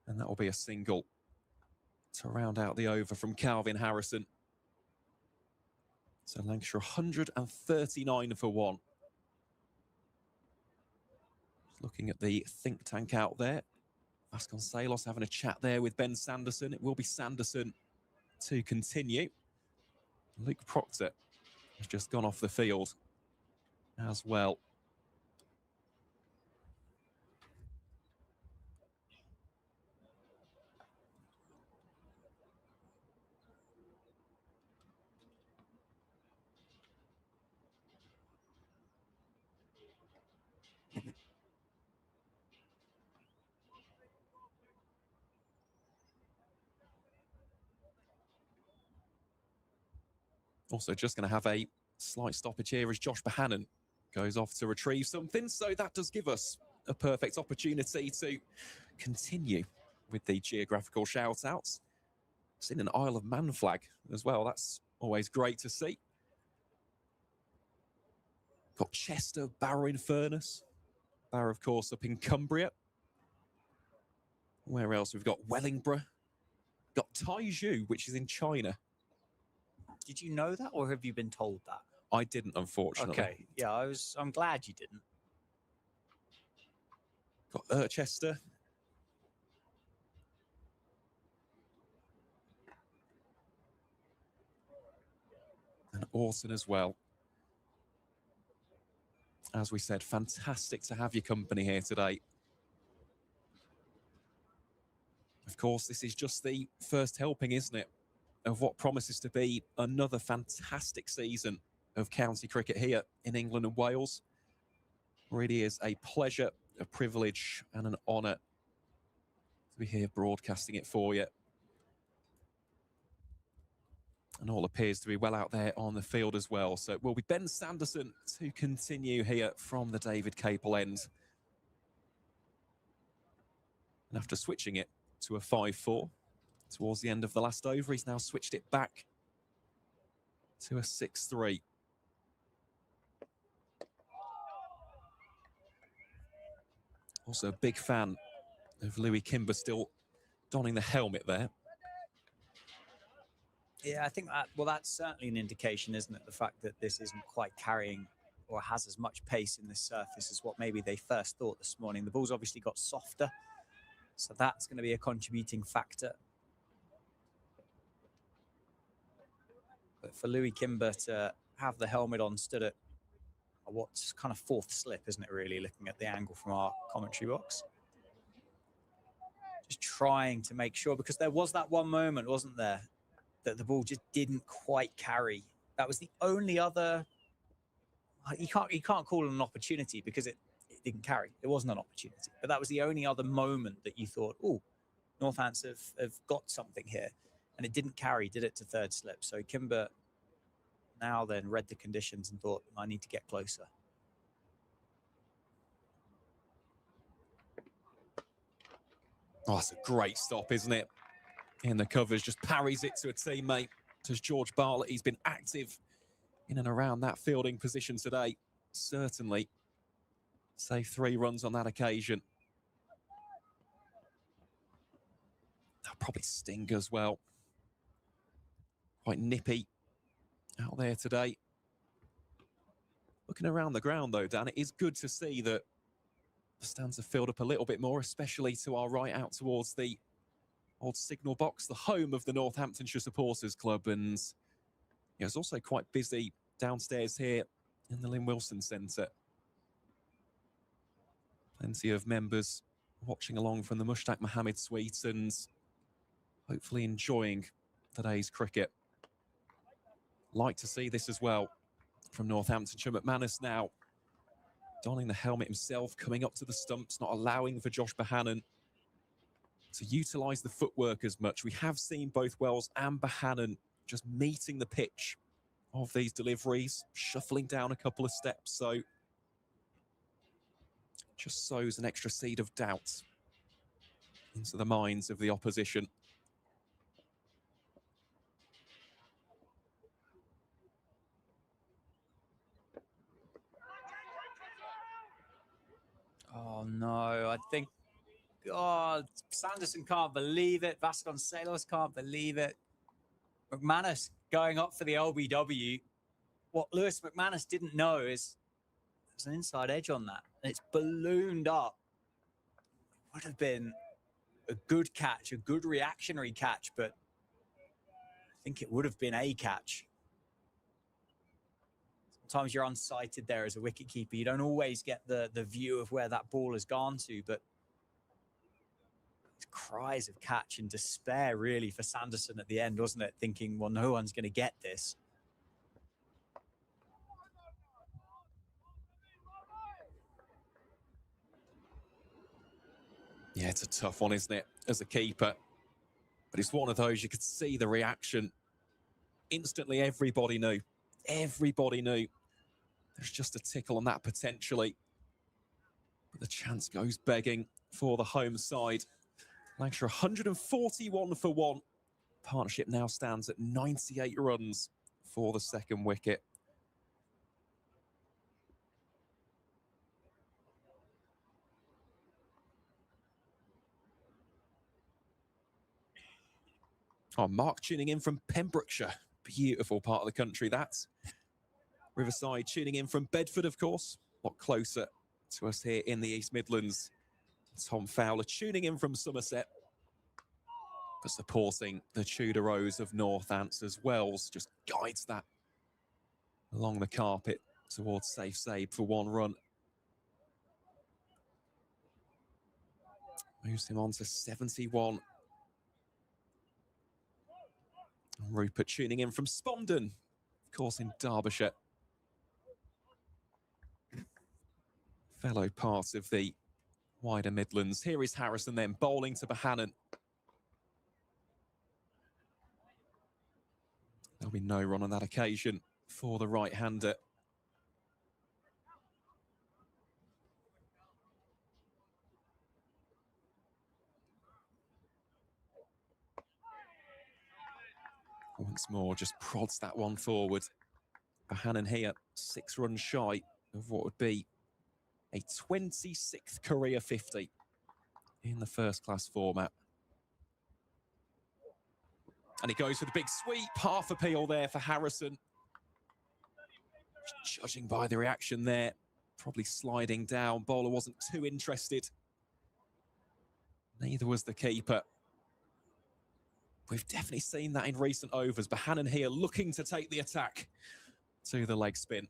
B: And that will be a single to round out the over from Calvin Harrison. So Lancashire 139 for 1. Looking at the think tank out there. Vasconcelos having a chat there with Ben Sanderson. It will be Sanderson to continue. Luke Proctor has just gone off the field as well. Also just going to have a slight stoppage here as Josh Bohannon goes off to retrieve something. So that does give us a perfect opportunity to continue with the geographical shout-outs. It's in an Isle of Man flag as well. That's always great to see. Got Chester, Barrow in Furness. Barrow, of course, up in Cumbria. Where else? We've got Wellingborough. Got Taizhou, which is in China.
A: Did you know that, or have you been told that?
B: I didn't, unfortunately.
A: Okay, yeah, I'm glad you didn't.
B: Got Irchester. And Orton as well. As we said, fantastic to have your company here today. Of course, this is just the first helping, isn't it, of what promises to be another fantastic season of county cricket here in England and Wales. Really is a pleasure, a privilege and an honour to be here broadcasting it for you. And all appears to be well out there on the field as well. So it will be Ben Sanderson to continue here from the David Capel end. And after switching it to a 5-4 towards the end of the last over, he's now switched it back to a 6-3. Also a big fan of Louis Kimber still donning the helmet there.
A: Yeah, I think that, well, that's certainly an indication, isn't it? The fact that this isn't quite carrying or has as much pace in this surface as what maybe they first thought this morning. The ball's obviously got softer, so that's going to be a contributing factor. But for Louis Kimber to have the helmet on stood at what's kind of fourth slip, isn't it, really, looking at the angle from our commentary box? Just trying to make sure, because there was that one moment, wasn't there, that the ball just didn't quite carry. That was the only other... You can't call it an opportunity because it didn't carry. It wasn't an opportunity. But that was the only other moment that you thought, oh, Northants have got something here. And it didn't carry, did it, to third slip. So Kimber now then read the conditions and thought, I need to get closer.
B: Oh, that's a great stop, isn't it? In the covers, just parries it to a teammate. Does George Bartlett. He's been active in and around that fielding position today. Certainly saved 3 runs on that occasion. That'll probably sting as well. Quite nippy out there today. Looking around the ground though, Dan, it is good to see that the stands have filled up a little bit more, especially to our right out towards the old signal box, the home of the Northamptonshire Supporters Club. And it's also quite busy downstairs here in the Lynn Wilson Centre. Plenty of members watching along from the Mushtaq Mohammed suite and hopefully enjoying today's cricket. Like to see this as well from Northamptonshire. McManus now donning the helmet himself, coming up to the stumps, not allowing for Josh Bohannon to utilise the footwork as much. We have seen both Wells and Bohannon just meeting the pitch of these deliveries, shuffling down a couple of steps. So just sows an extra seed of doubt into the minds of the opposition.
A: Oh, no, I think... God, Sanderson can't believe it. Vasconcelos can't believe it. McManus going up for the LBW. What Lewis McManus didn't know is there's an inside edge on that. And it's ballooned up. Would have been a good catch, a good reactionary catch, but I think it would have been a catch. Sometimes you're unsighted there as a wicketkeeper. You don't always get the view of where that ball has gone to, but cries of catch and despair really for Sanderson at the end, wasn't it? Thinking, well, no one's going to get this.
B: Yeah, it's a tough one, isn't it, as a keeper? But it's one of those, you could see the reaction. Instantly, everybody knew. Everybody knew. There's just a tickle on that potentially. But the chance goes begging for the home side. Lancashire 141 for 1. Partnership now stands at 98 runs for the second wicket. Oh, Mark tuning in from Pembrokeshire. Beautiful part of the country, that. Riverside tuning in from Bedford, of course. A lot closer to us here in the East Midlands. Tom Fowler tuning in from Somerset. For supporting the Tudor Rose of Northants as Wells just guides that along the carpet towards safe save for 1 run. Moves him on to 71. And Rupert tuning in from Spondon, of course, in Derbyshire. Fellow part of the wider Midlands. Here is Harrison then bowling to Bohannon. There'll be no run on that occasion for the right-hander. Once more, just prods that one forward. Bohannon here, 6 runs shy of what would be a 26th career 50 in the first-class format. And he goes for the big sweep. Half appeal there for Harrison. Judging by the reaction there, probably sliding down. Bowler wasn't too interested. Neither was the keeper. We've definitely seen that in recent overs. Bohannon here looking to take the attack to the leg spin.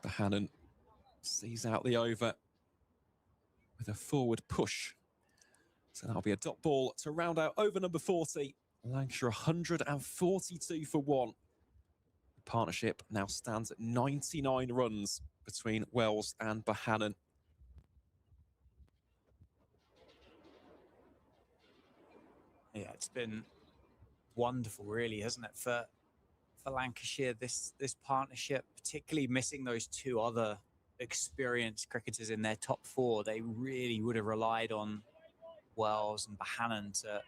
B: Bohannon sees out the over with a forward push. So that'll be a dot ball to round out over number 40. Lancashire 142 for 1. The partnership now stands at 99 runs between Wells and Bohannon.
A: Yeah, it's been wonderful, really, hasn't it, for Lancashire, this partnership, particularly missing those two other experienced cricketers in their top four. They really would have relied on Wells and Bohannon to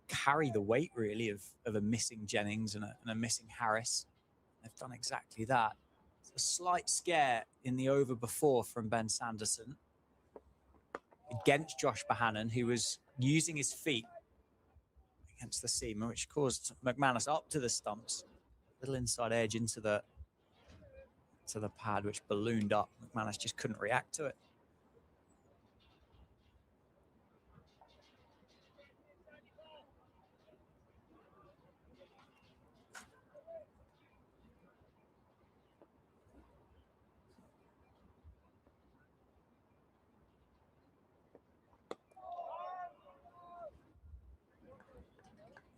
A: carry the weight, really, of a missing Jennings and a missing Harris. They've done exactly that. It's a slight scare in the over before from Ben Sanderson against Josh Bohannon, who was using his feet against the seamer, which caused McManus up to the stumps. Little inside edge into the pad, which ballooned up. McManus just couldn't react to it.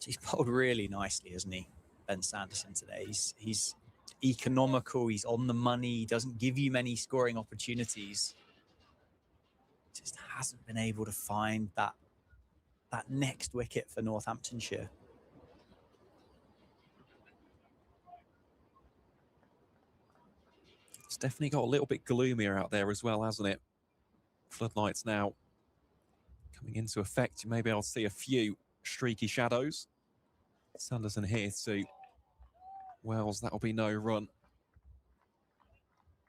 A: He's bowled really nicely, hasn't he, Ben Sanderson today? He's economical, he's on the money, he doesn't give you many scoring opportunities. Just hasn't been able to find that next wicket for Northamptonshire.
B: It's definitely got a little bit gloomier out there as well, hasn't it? Floodlights now coming into effect. You may be able to see a few streaky shadows. Sanderson here to Wells. That'll be no run.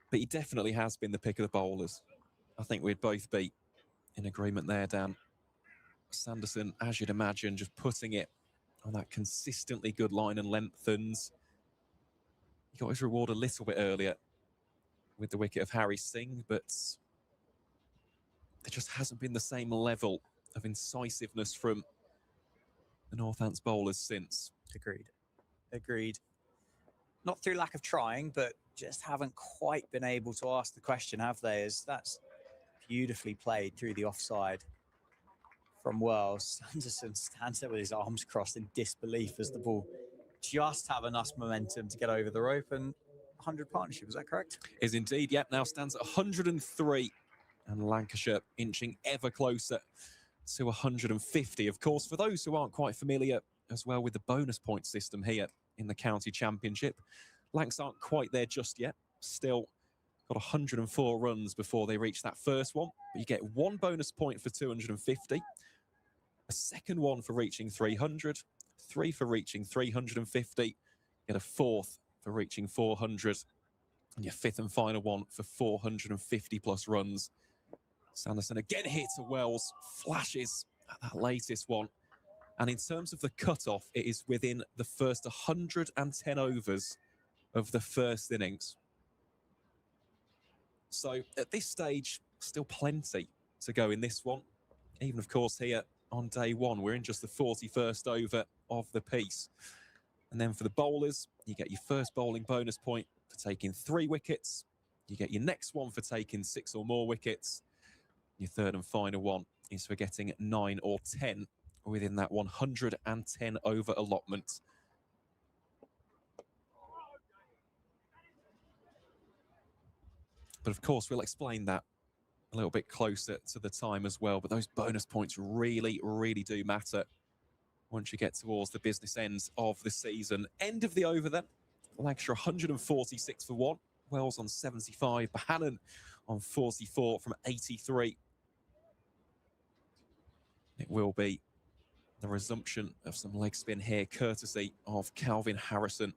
B: But he definitely has been the pick of the bowlers. I think we'd both be in agreement there, Dan. Sanderson, as you'd imagine, just putting it on that consistently good line and length, and he got his reward a little bit earlier with the wicket of Harry Singh, but there just hasn't been the same level of incisiveness from the Northants bowlers since.
A: Agreed. Not through lack of trying, but just haven't quite been able to ask the question, have they? As that's beautifully played through the offside from Wells. Sanderson stands there with his arms crossed in disbelief as the ball just have enough momentum to get over the rope. And 100 partnership, is that correct?
B: Is indeed, yep, now stands at 103. And Lancashire inching ever closer to 150. Of course, for those who aren't quite familiar as well with the bonus point system here in the county championship, Lancs aren't quite there just yet. Still got 104 runs before they reach that first one. But you get one bonus point for 250, a second one for reaching 300, 3 for reaching 350, get a fourth for reaching 400, and your fifth and final one for 450 plus runs. Sanderson again here to Wells, flashes at that latest one. And in terms of the cut-off, it is within the first 110 overs of the first innings. So at this stage, still plenty to go in this one. Even, of course, here on day one, we're in just the 41st over of the piece. And then for the bowlers, you get your first bowling bonus point for taking 3 wickets. You get your next one for taking 6 or more wickets. Your third and final one is for getting 9 or 10 within that 110 over allotment. But of course, we'll explain that a little bit closer to the time as well. But those bonus points really, really do matter once you get towards the business ends of the season. End of the over then. Lancashire 146 for 1. Wells on 75. Bohannon on 44 from 83. It will be the resumption of some leg spin here, courtesy of Calvin Harrison.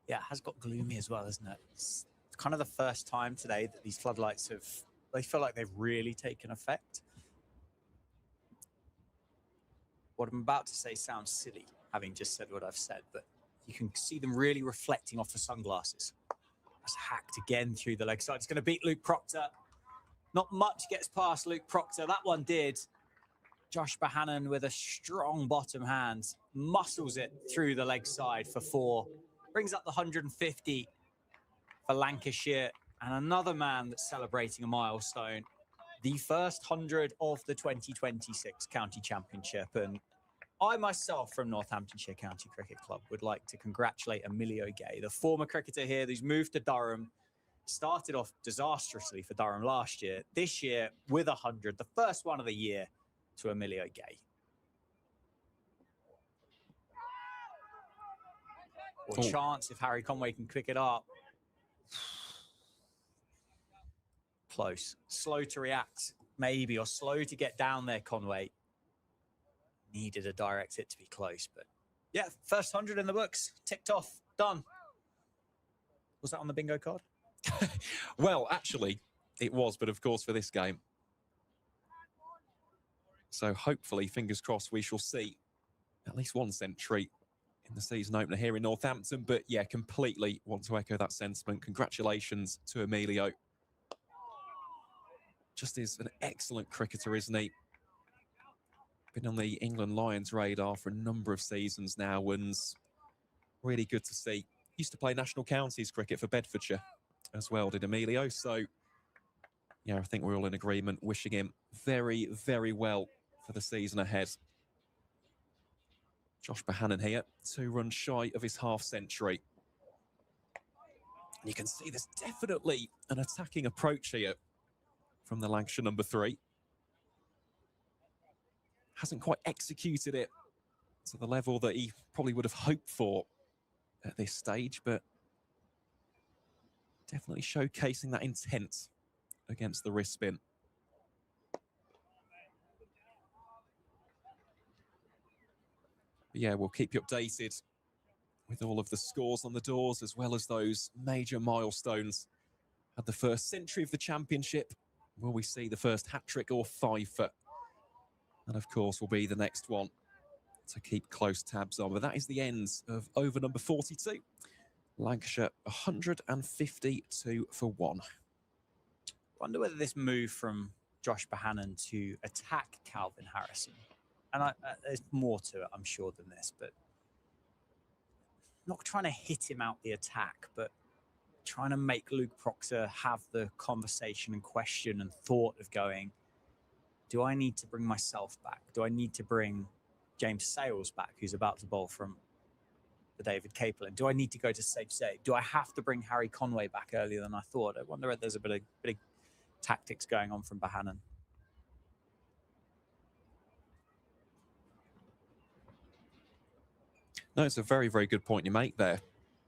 A: Yeah, it has got gloomy as well, isn't it? It's kind of the first time today that these floodlights they feel like they've really taken effect. What I'm about to say sounds silly, having just said what I've said, but you can see them really reflecting off the sunglasses. That's hacked again through the leg side. It's going to beat Luke Proctor. Not much gets past Luke Proctor. That one did. Josh Bohannon with a strong bottom hand, muscles it through the leg side for 4. Brings up the 150 for Lancashire. And another man that's celebrating a milestone. The first 100 of the 2026 County Championship. And I myself, from Northamptonshire County Cricket Club, would like to congratulate Emilio Gay, the former cricketer here who's moved to Durham. Started off disastrously for Durham last year. This year, with 100, the first one of the year to Emilio Gay. Or chance if Harry Conway can pick it up. Close. Slow to react, maybe, or slow to get down there, Conway. Needed a direct hit to be close, but yeah, first 100 in the books. Ticked off. Done. Was that on the bingo card?
B: Well, actually, it was, but of course for this game. So hopefully, fingers crossed, we shall see at least one century in the season opener here in Northampton. But yeah, completely want to echo that sentiment. Congratulations to Emilio. Just is an excellent cricketer, isn't he? Been on the England Lions radar for a number of seasons now, and really good to see. Used to play national counties cricket for Bedfordshire as well, did Emilio. So yeah, I think we're all in agreement, wishing him very, very well for the season ahead. Josh Bohannon here, 2 runs shy of his half century. You can see there's definitely an attacking approach here from the Lancashire number 3. Hasn't quite executed it to the level that he probably would have hoped for at this stage, but definitely showcasing that intent against the wrist spin. But yeah, we'll keep you updated with all of the scores on the doors, as well as those major milestones. At the first century of the championship, will we see the first hat-trick or 5-foot? And of course, will be the next one to keep close tabs on. But that is the end of over number 42. Lancashire 152 for 1.
A: Wonder whether this move from Josh Bohannon to attack Calvin Harrison, and there's more to it, I'm sure, than this, but not trying to hit him out the attack, but trying to make Luke Proctor have the conversation and question and thought of going, do I need to bring myself back? Do I need to bring James Sales back, who's about to bowl from the David Capelin? Do I need to go to safe save? Do I have to bring Harry Conway back earlier than I thought? I wonder if there's a bit of tactics going on from Bohannon.
B: No, it's a very, very good point you make there,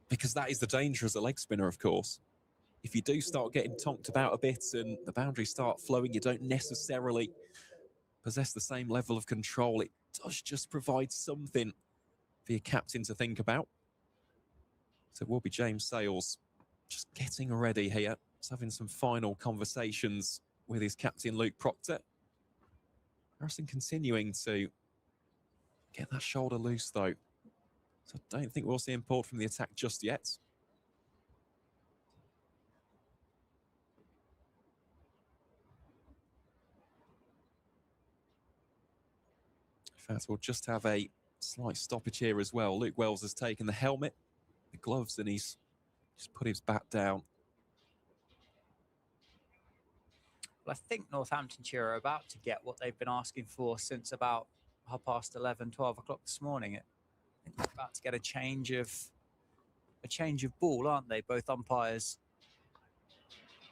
B: because that is the danger as a leg spinner, of course. If you do start getting tonked about a bit and the boundaries start flowing, you don't necessarily possess the same level of control. It does just provide something for your captain to think about. So it will be James Sales just getting ready here. He's having some final conversations with his captain, Luke Proctor. Harrison continuing to get that shoulder loose, though. So I don't think we'll see him pulled from the attack just yet. In fact, we'll just have a slight stoppage here as well. Luke Wells has taken the helmet, the gloves, and he's just put his bat down.
A: Well, I think Northamptonshire are about to get what they've been asking for since about 11:30, 12 o'clock this morning. I think they're about to get a change of ball, aren't they? Both umpires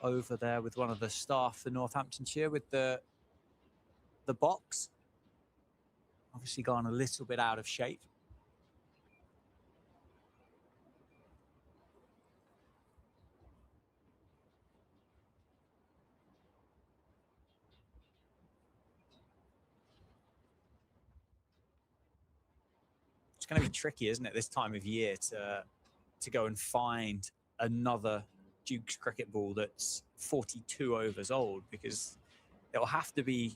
A: over there with one of the staff for Northamptonshire with the box. Obviously gone a little bit out of shape. It's going to be tricky, isn't it, this time of year to to go and find another Duke's cricket ball that's 42 overs old, because it'll have to be,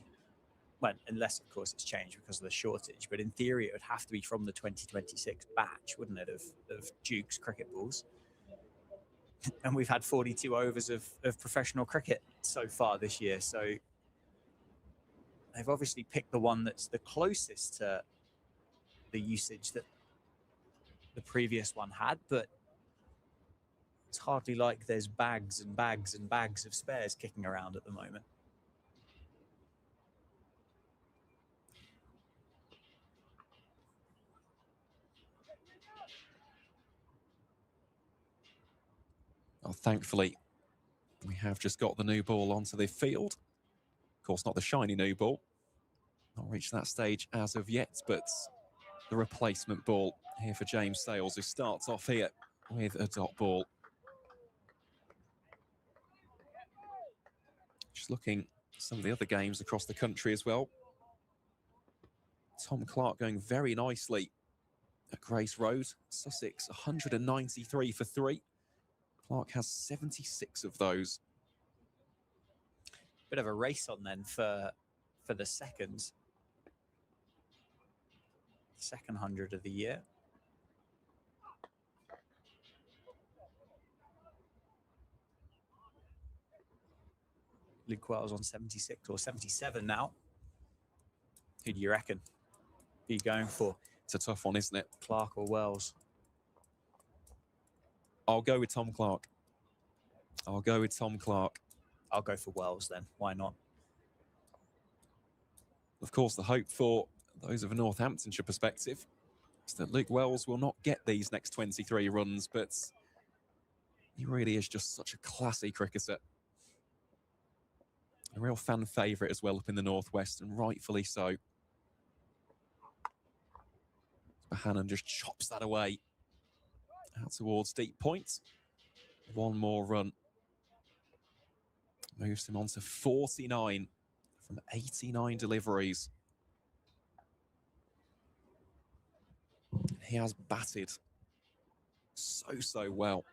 A: well, unless of course it's changed because of the shortage, but in theory it would have to be from the 2026 batch, wouldn't it, of Duke's cricket balls. And we've had 42 overs of professional cricket so far this year, so they've obviously picked the one that's the closest to the usage that the previous one had, but it's hardly like there's bags and bags and bags of spares kicking around at the moment.
B: Well, thankfully, we have just got the new ball onto the field. Of course, not the shiny new ball. Not reached that stage as of yet, but the replacement ball here for James Sales, who starts off here with a dot ball. Just looking at some of the other games across the country as well. Tom Clark going very nicely at Grace Road. Sussex, 193 for 3. Clark has 76 of those.
A: Bit of a race on then for the second 100 of the year. Luke Wells on 76 or 77 now. Who do you reckon? Who are you going for?
B: It's a tough one, isn't it?
A: Clark or Wells?
B: I'll go with Tom Clark. I'll go with Tom Clark.
A: I'll go for Wells then. Why not?
B: Of course, the hope for those of a Northamptonshire perspective is that Luke Wells will not get these next 23 runs, but he really is just such a classy cricketer. A real fan favourite as well up in the Northwest, and rightfully so. Bohannon just chops that away out towards deep point. One more run. Moves him on to 49 from 89 deliveries. He has batted so well.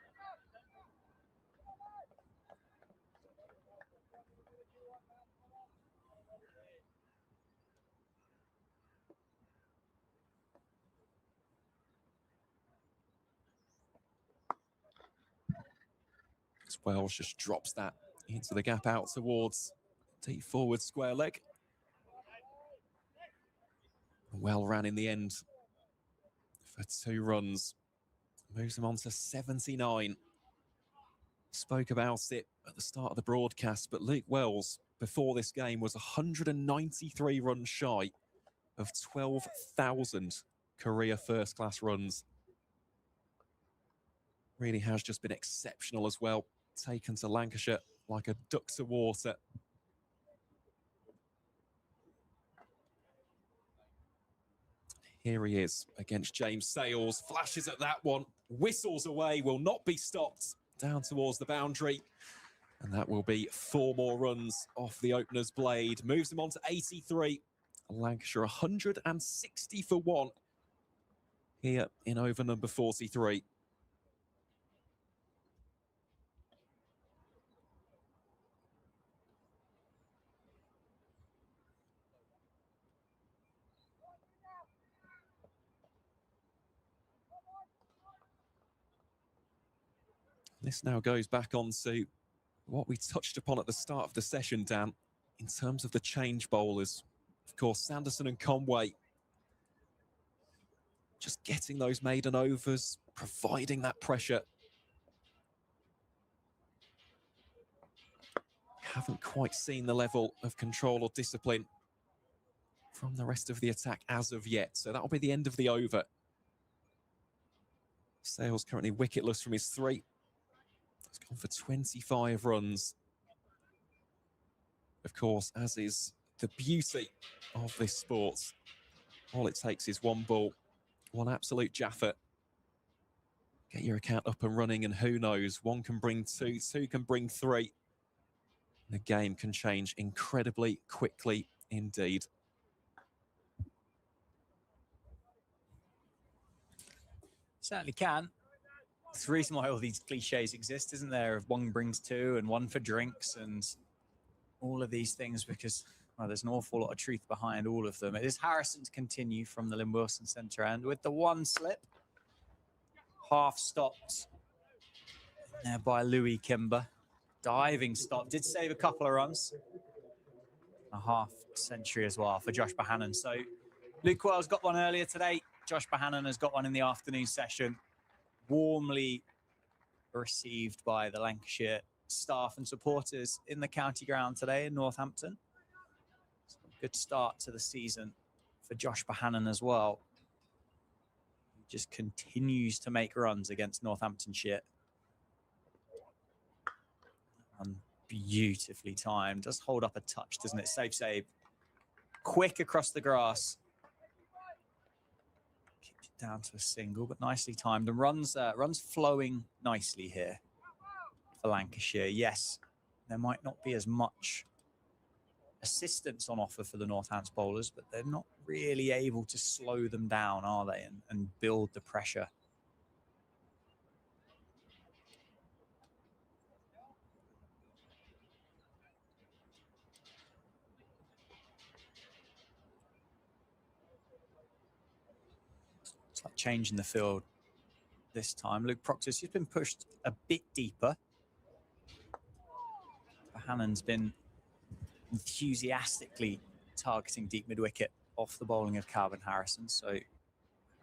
B: Wells just drops that into the gap out towards deep forward square leg. Well ran in the end for 2 runs. Moves him on to 79. Spoke about it at the start of the broadcast, but Luke Wells before this game was 193 runs shy of 12,000 career first-class runs. Really has just been exceptional as well. Taken to Lancashire like a duck to water. Here he is against James Sales. Flashes at that one. Whistles away. Will not be stopped. Down towards the boundary. And that will be 4 more runs off the opener's blade. Moves him on to 83. Lancashire 160 for 1 here in over number 43. This now goes back on to what we touched upon at the start of the session, Dan, in terms of the change bowlers. Of course, Sanderson and Conway just getting those maiden overs, providing that pressure. Haven't quite seen the level of control or discipline from the rest of the attack as of yet. So that'll be the end of the over. Sales currently wicketless from his 3. He's gone for 25 runs. Of course, as is the beauty of this sport, all it takes is one ball, one absolute jaffer. Get your account up and running, and who knows, 1 can bring 2, 2 can bring 3. The game can change incredibly quickly indeed.
A: Certainly can. It's the reason why all these cliches exist, isn't there? Of one brings two and one for drinks and all of these things, because well, there's an awful lot of truth behind all of them. It is Harrison to continue from the Lynn Wilson centre end with the one slip. Half stopped there by Louis Kimber. Diving stop. Did save a couple of runs. A half century as well for Josh Bohannon. So Luke Wells got one earlier today. Josh Bohannon has got one in the afternoon session. Warmly received by the Lancashire staff and supporters in the county ground today in Northampton. So good start to the season for Josh Bohannon as well. He just continues to make runs against Northamptonshire. Beautifully timed. Does hold up a touch, doesn't it? Safe save. Quick across the grass. Keeps it down to a single, but nicely timed. And runs flowing nicely here for Lancashire. Yes, there might not be as much assistance on offer for the Northants bowlers, but they're not really able to slow them down, are they? And build the pressure. It's like changing the field this time. Luke Proctor's just been pushed a bit deeper. Bohannon's been enthusiastically targeting deep mid-wicket off the bowling of Calvin Harrison. So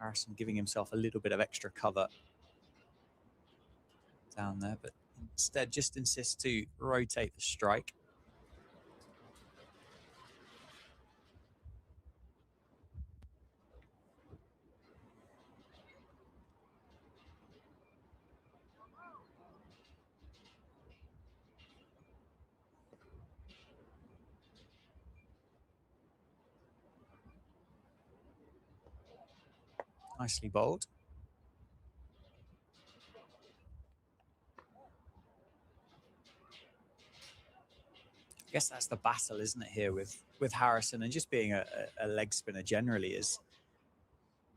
A: Harrison giving himself a little bit of extra cover down there, but instead just insists to rotate the strike. Nicely bowled. I guess that's the battle, isn't it, here with Harrison, and just being a leg spinner generally, is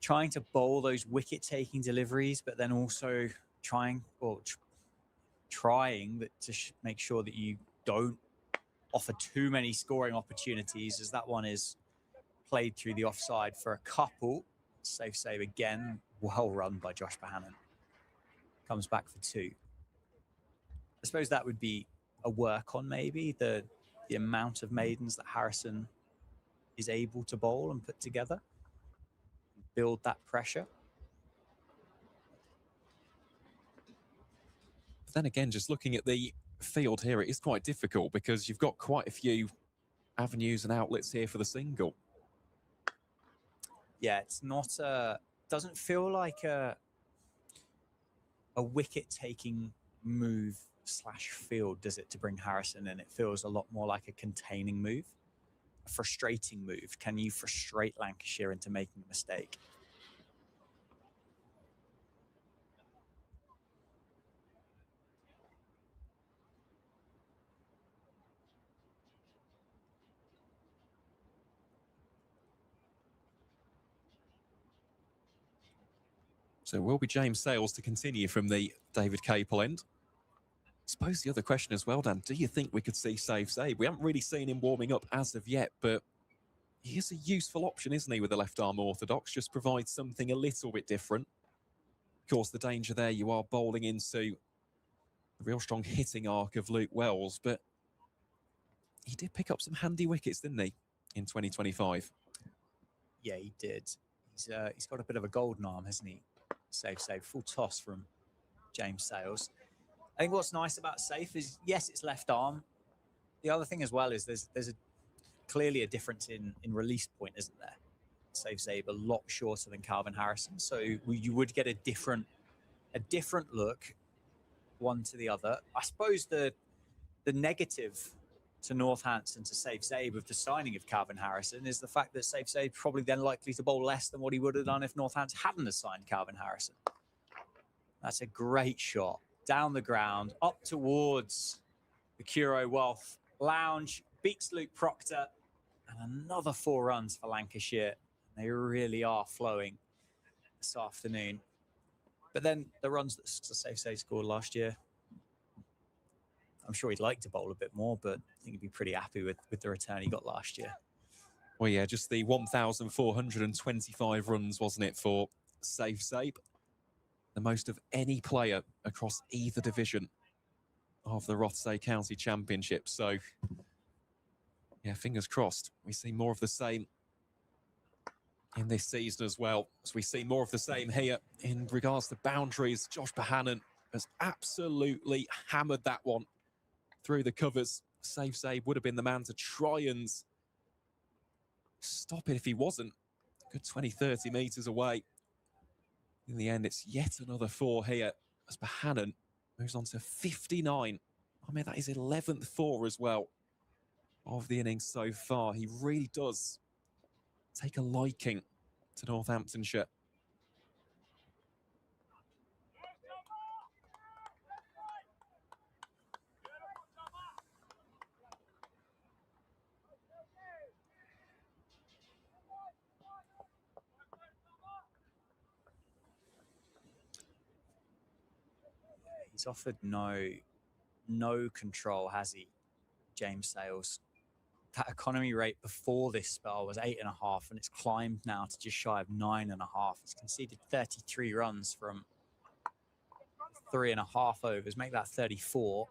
A: trying to bowl those wicket-taking deliveries, but then also trying to make sure that you don't offer too many scoring opportunities, as that one is played through the offside for a couple. Safe save again. Well run by Josh Bohannon. Comes back for two. I suppose that would be a work on maybe the amount of maidens that Harrison is able to bowl and put together. Build that pressure.
B: But then again, just looking at the field here, it is quite difficult because you've got quite a few avenues and outlets here for the single.
A: Yeah, it's not doesn't feel like a wicket-taking move / field, does it, to bring Harrison in? It feels a lot more like a containing move, a frustrating move. Can you frustrate Lancashire into making a mistake?
B: So it will be James Sales to continue from the David Capel end. I suppose the other question as well, Dan, do you think we could see Safe Save? We haven't really seen him warming up as of yet, but he is a useful option, isn't he, with the left-arm orthodox? Just provides something a little bit different. Of course, the danger there, you are bowling into the real strong hitting arc of Luke Wells, but he did pick up some handy wickets, didn't he, in 2025?
A: Yeah, he did. He's got a bit of a golden arm, hasn't he? Safe, full toss from James Sales. I think what's nice about Safe is, yes, it's left arm. The other thing as well is there's clearly a difference in release point, isn't there? Safe save a lot shorter than Calvin Harrison, so you would get a different look, one to the other. I suppose the negative to Northampton to Safe Save with the signing of Calvin Harrison is the fact that Safe Save probably then likely to bowl less than what he would have done if Northampton hadn't assigned Calvin Harrison. That's a great shot. Down the ground, up towards the Curo Wealth Lounge, beats Luke Proctor, and another 4 runs for Lancashire. They really are flowing this afternoon. But then the runs that Rothesay scored last year, I'm sure he'd like to bowl a bit more, but I think he'd be pretty happy with the return he got last year.
B: Well, yeah, just the 1,425 runs, wasn't it, for Rothesay? The most of any player across either division of the Rothesay County Championship. So, yeah, fingers crossed. We see more of the same in this season as well. As we see more of the same here in regards to boundaries. Josh Bohannon has absolutely hammered that one through the covers. Rothesay would have been the man to try and stop it if he wasn't. Good 20, 30 metres away. In the end, it's yet another 4 here as Bohannon moves on to 59. I mean, that is 11th 4 as well of the innings so far. He really does take a liking to Northamptonshire.
A: He's offered no control, has he, James Sales? That economy rate before this spell was 8.5, and it's climbed now to just shy of 9.5. He's conceded 33 runs from 3.5 overs, make that 34.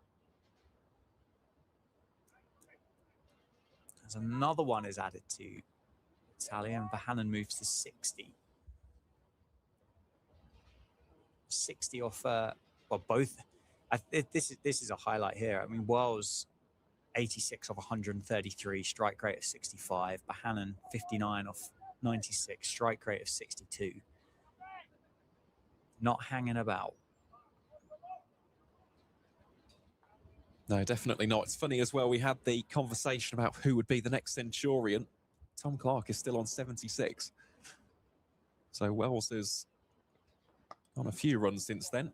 A: As another one is added to tally, and Bohannon moves to 60. 60 off, well, both. This is a highlight here. I mean, Wells 86 off 133, strike rate of 65. Bohannon 59 off 96, strike rate of 62. Not hanging about.
B: No, definitely not. It's funny as well, we had the conversation about who would be the next Centurion. Tom Clark is still on 76. So Wells is on a few runs since then.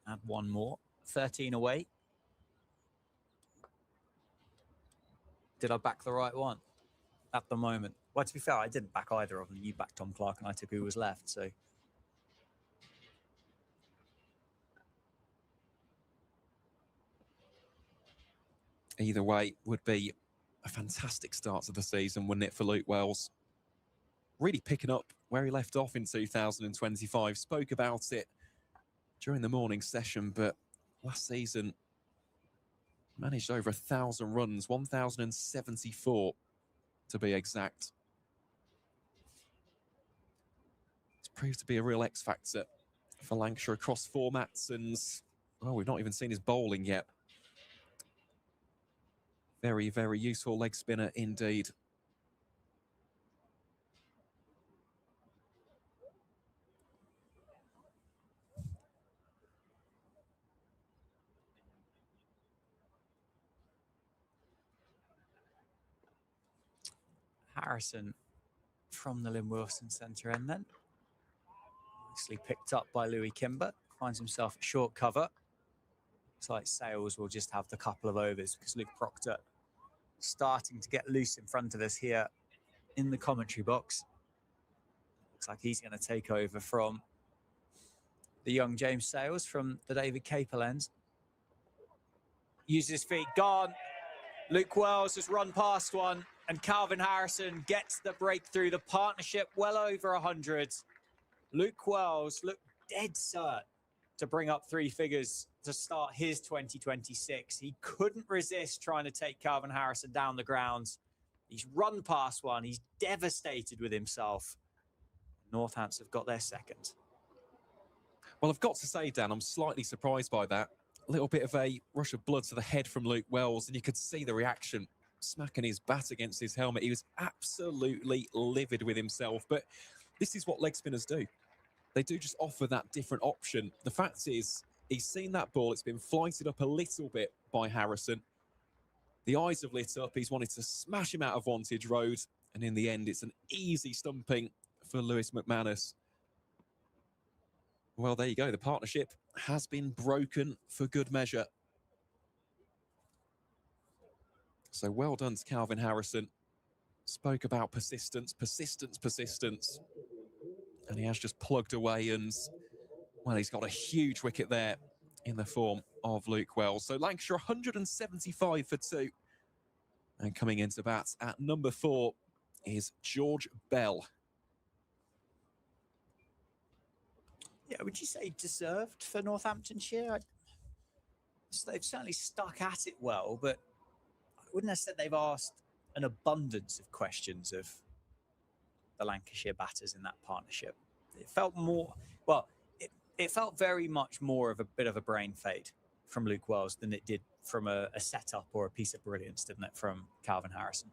A: Add one more. 13 away. Did I back the right one at the moment? Well, to be fair, I didn't back either of them. You backed Tom Clark and I took who was left, so...
B: Either way, would be a fantastic start to the season, wouldn't it, for Luke Wells? Really picking up where he left off in 2025. Spoke about it during the morning session, but last season managed over 1,000 runs, 1,074 to be exact. It's proved to be a real X factor for Lancashire across formats, and well, we've not even seen his bowling yet. Very, very useful leg spinner indeed.
A: Harrison from the Lynn Wilson centre end then. Nicely picked up by Louis Kimber. Finds himself at short cover. Looks like Sales will just have the couple of overs because Luke Proctor starting to get loose in front of us here in the commentary box. Looks like he's going to take over from the young James Sales from the David Capel end. Uses his feet, gone. Luke Wells has run past one, and Calvin Harrison gets the breakthrough. The partnership well over 100. Luke Wells looked dead cert to bring up 3 figures to start his 2026. He couldn't resist trying to take Calvin Harrison down the ground. He's run past one. He's devastated with himself. Northants have got their second.
B: Well, I've got to say, Dan, I'm slightly surprised by that. A little bit of a rush of blood to the head from Luke Wells, and you could see the reaction, smacking his bat against his helmet. He was absolutely livid with himself, but this is what leg spinners do. They do just offer that different option. The fact is, he's seen that ball. It's been flighted up a little bit by Harrison. The eyes have lit up. He's wanted to smash him out of Wantage Road, and in the end, it's an easy stumping for Lewis McManus. Well, there you go. The partnership has been broken for good measure. So well done to Calvin Harrison. Spoke about persistence, persistence, persistence. And he has just plugged away and, well, he's got a huge wicket there in the form of Luke Wells. So Lancashire 175 for 2. And coming into bat at number 4 is George Bell.
A: Yeah, would you say deserved for Northamptonshire? They've certainly stuck at it well, but I wouldn't have said they've asked an abundance of questions of the Lancashire batters in that partnership. It felt more, well, it felt very much more of a bit of a brain fade from Luke Wells than it did from a setup or a piece of brilliance, didn't it, from Calvin Harrison?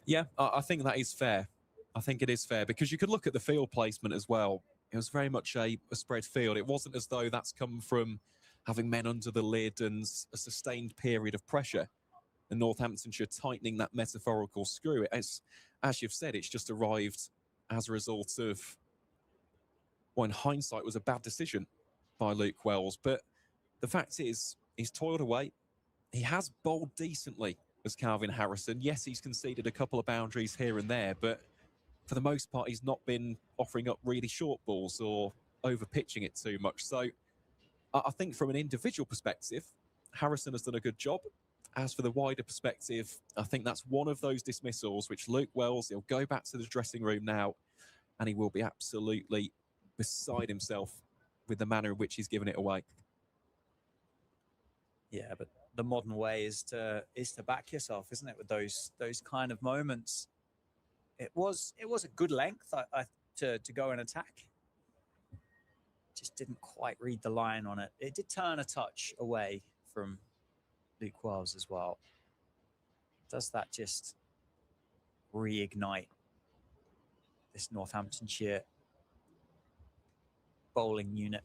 B: Yeah, I think that is fair. I think it is fair because you could look at the field placement as well. It was very much a spread field. It wasn't as though that's come from having men under the lid and a sustained period of pressure. And Northamptonshire tightening that metaphorical screw. As you've said, it's just arrived as a result of, well, in hindsight, was a bad decision by Luke Wells. But the fact is, he's toiled away. He has bowled decently as Calvin Harrison. Yes, he's conceded a couple of boundaries here and there, but for the most part, he's not been offering up really short balls or over pitching it too much. So I think from an individual perspective, Harrison has done a good job. As for the wider perspective, I think that's one of those dismissals which Luke Wells, he'll go back to the dressing room now and he will be absolutely beside himself with the manner in which he's given it away.
A: Yeah, but the modern way is to back yourself, isn't it? With those kind of moments, it was a good length to go and attack. Just didn't quite read the line on it. It did turn a touch away from Luke Wells as well. Does that just reignite this Northamptonshire bowling unit?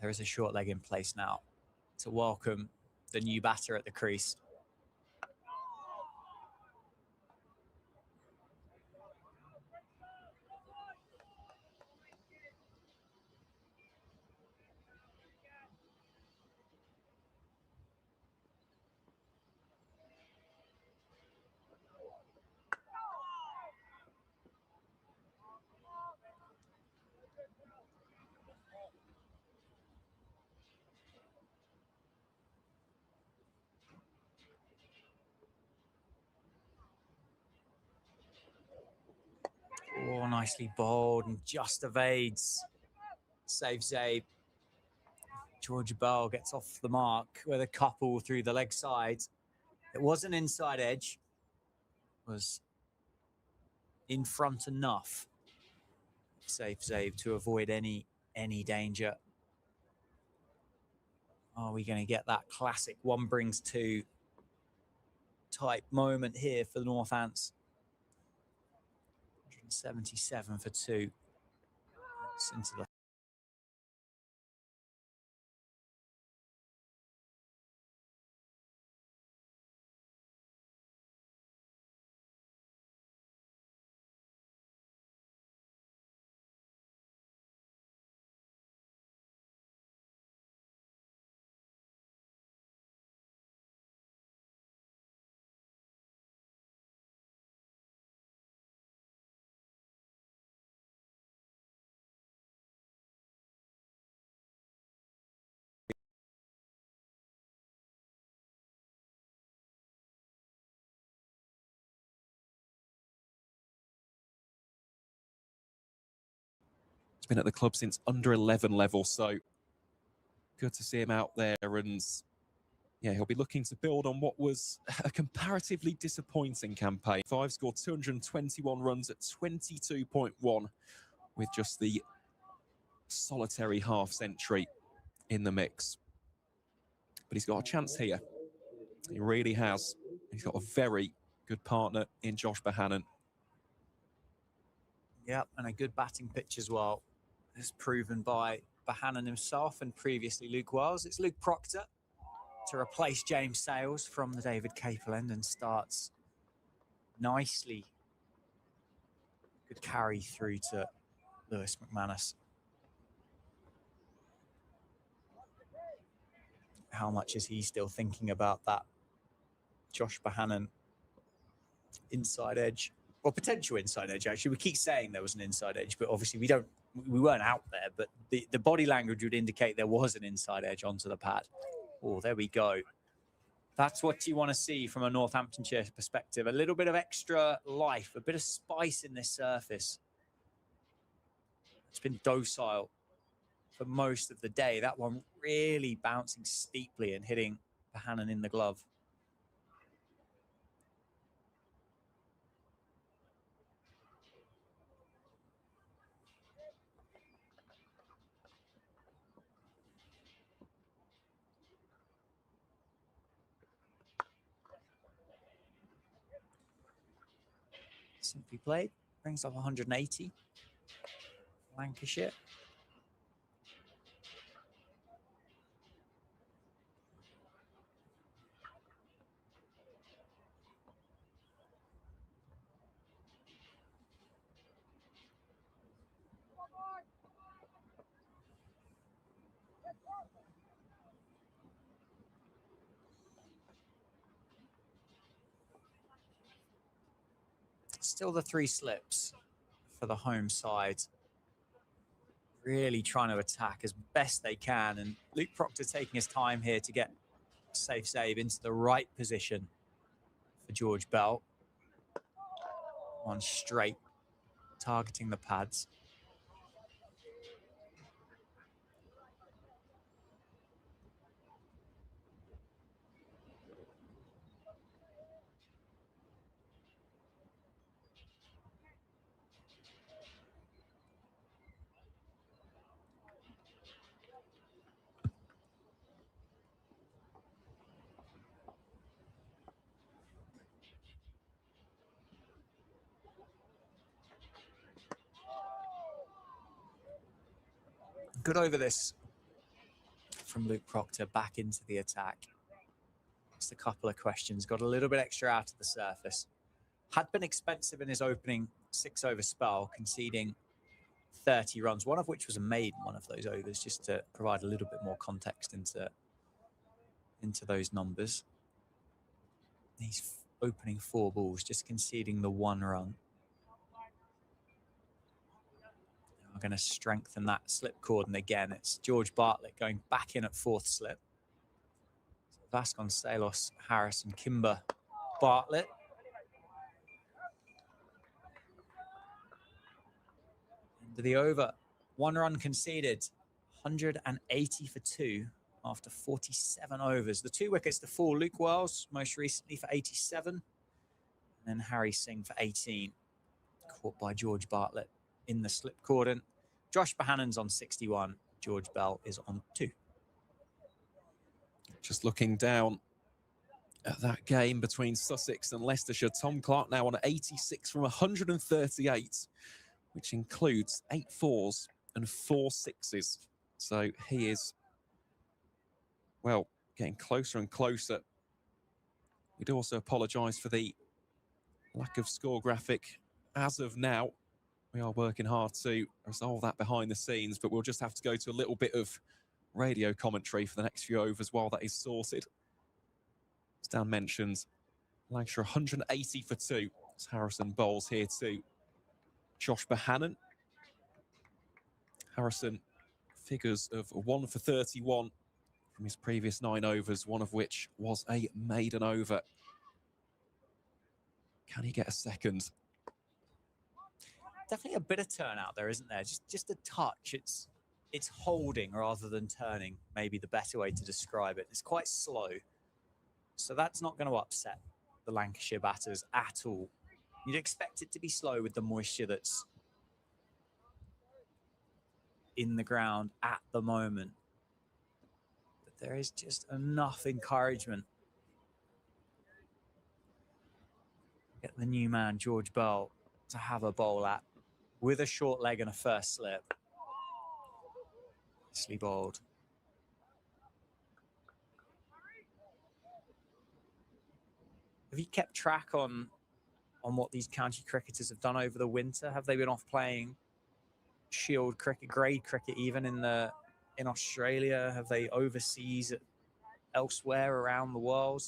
A: There is a short leg in place now to welcome the new batter at the crease. Oh, nicely bowled and just evades. Saves Zabe. George Bell gets off the mark with a couple through the leg side. It was an inside edge. It was in front enough. Save Zabe to avoid any danger. Are we going to get that classic one brings two type moment here for the Northants? 177 for 2. It's into the
B: He's been at the club since under 11 level, so good to see him out there. And yeah, he'll be looking to build on what was a comparatively disappointing campaign. 5 scored 221 runs at 22.1 with just the solitary half century in the mix. But he's got a chance here. He really has. He's got a very good partner in Josh Bohannon.
A: yeah, and a good batting pitch as well. As proven by Bohannon himself and previously Luke Wells. It's Luke Proctor to replace James Sales from the David Capel end and starts nicely. Good carry through to Lewis McManus. How much is he still thinking about that Josh Bohannon inside edge? Well, potential inside edge, actually. We keep saying there was an inside edge, but obviously we weren't out there, but the body language would indicate there was an inside edge onto the pad. Oh, there we go. That's what you want to see from a Northamptonshire perspective. A little bit of extra life, a bit of spice in this surface. It's been docile for most of the day. That one really bouncing steeply and hitting Bohannon in the glove. Simply played, brings up 180. Lancashire. Still the 3 slips for the home side. Really trying to attack as best they can. And Luke Proctor taking his time here to get a safe save into the right position for George Bell. One straight, targeting the pads. Good over this from Luke Proctor back into the attack. Just a couple of questions. Got a little bit extra out of the surface. Had been expensive in his opening 6-over spell, conceding 30 runs, one of which was a maiden one of those overs, just to provide a little bit more context into those numbers. He's opening 4 balls, just conceding the 1 run. We're going to strengthen that slip cordon again. It's George Bartlett going back in at 4th slip. So Vasconcelos, Harrison, Kimber, Bartlett. End of the over. 1 run conceded. 180 for 2 after 47 overs. The 2 wickets to fall. Luke Wells, most recently for 87. And then Harry Singh for 18. Caught by George Bartlett in the slip cordon. Josh Bohannon's on 61. George Bell is on 2.
B: Just looking down at that game between Sussex and Leicestershire. Tom Clark now on 86 from 138, which includes 8 4s and 4 6s. So he is, well, getting closer and closer. We do also apologise for the lack of score graphic as of now. We are working hard to resolve that behind the scenes, but we'll just have to go to a little bit of radio commentary for the next few overs while that is sorted. As Dan mentioned, Lancashire 180 for 2. As Harrison bowls here to Josh Bohannon. Harrison figures of 1 for 31 from his previous 9 overs, one of which was a maiden over. Can he get a second?
A: Definitely a bit of turn out there, isn't there? Just a touch. It's holding rather than turning, maybe the better way to describe it. It's quite slow. So that's not going to upset the Lancashire batters at all. You'd expect it to be slow with the moisture that's in the ground at the moment. But there is just enough encouragement. Get the new man, George Bell, to have a bowl at with a short leg and a first slip. Nicely bowled. have you kept track on what these county cricketers have done over the winter? Have they been off playing Shield cricket, grade cricket, even in Australia? Have they overseas elsewhere around the world?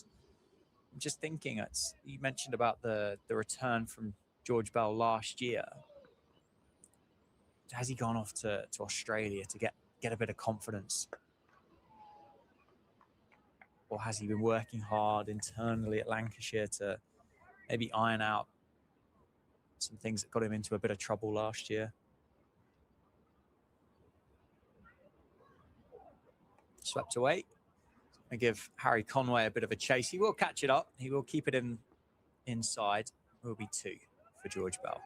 A: I'm just thinking, you mentioned about the return from George Bell last year. Has he gone off to Australia to get a bit of confidence? Or has he been working hard internally at Lancashire to maybe iron out some things that got him into a bit of trouble last year? Swept away. I give Harry Conway a bit of a chase. He will catch it up. He will keep it inside. It will be 2 for George Bell.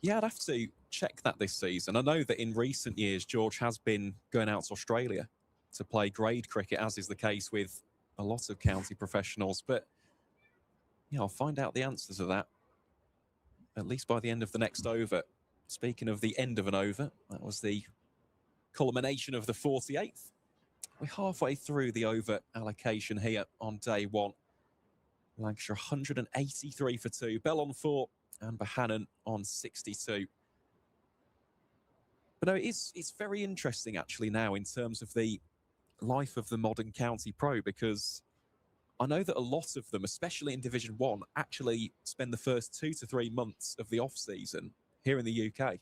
B: Yeah, I'd have to check that this season. I know that in recent years, George has been going out to Australia to play grade cricket, as is the case with a lot of county professionals. But yeah, I'll find out the answers to that, at least by the end of the next over. Speaking of the end of an over, that was the culmination of the 48th. We're halfway through the over allocation here on day 1. Lancashire 183 for 2, Bell on 4, and Bohannon on 62. But no, it's very interesting actually now in terms of the life of the modern county pro, because I know that a lot of them, especially in Division 1, actually spend the first 2 to 3 months of the off-season here in the UK.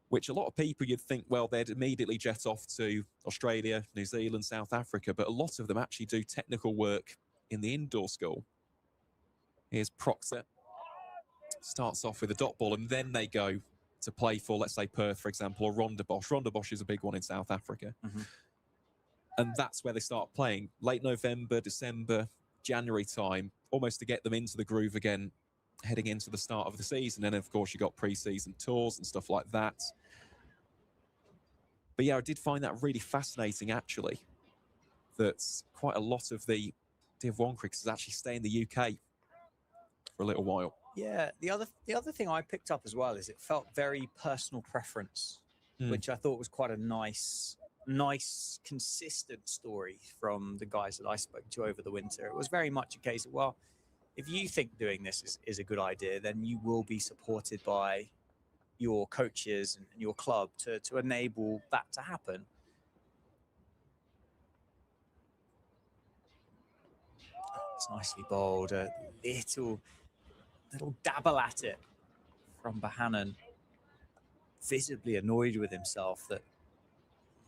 B: Which a lot of people, you'd think, well, they'd immediately jet off to Australia, New Zealand, South Africa, but a lot of them actually do technical work in the indoor school. Here's Proctor. Starts off with a dot ball, and then they go to play for, let's say, Perth, for example, or Rondebosch. Rondebosch is a big one in South Africa. And that's where they start playing. Late November, December, January time, almost to get them into the groove again, heading into the start of the season. And, of course, you got pre-season tours and stuff like that. But, yeah, I did find that really fascinating, actually, that quite a lot of the Div 1 cricketers actually stay in the UK for a little while.
A: Yeah, the other thing I picked up as well is it felt very personal preference, which I thought was quite a nice, consistent story from the guys that I spoke to over the winter. It was very much a case of, well, if you think doing this is a good idea, then you will be supported by your coaches and your club to enable that to happen. It's nicely bowled. A little dabble at it from Bohannon. Visibly annoyed with himself that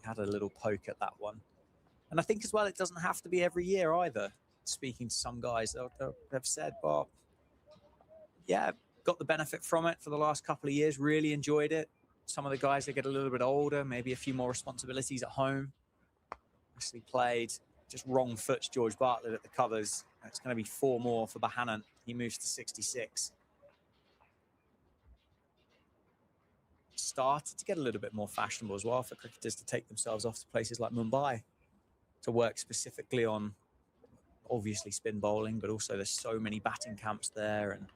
A: he had a little poke at that one. And I think as well, it doesn't have to be every year either. Speaking to some guys, they've said, well, yeah, got the benefit from it for the last couple of years, really enjoyed it. Some of the guys that get a little bit older, maybe a few more responsibilities at home. Actually played just wrong foots George Bartlett at the covers. It's going to be 4 more for Bohannon. He moves to 66. Started to get a little bit more fashionable as well for cricketers to take themselves off to places like Mumbai to work specifically on, obviously, spin bowling, but also there's so many batting camps there. And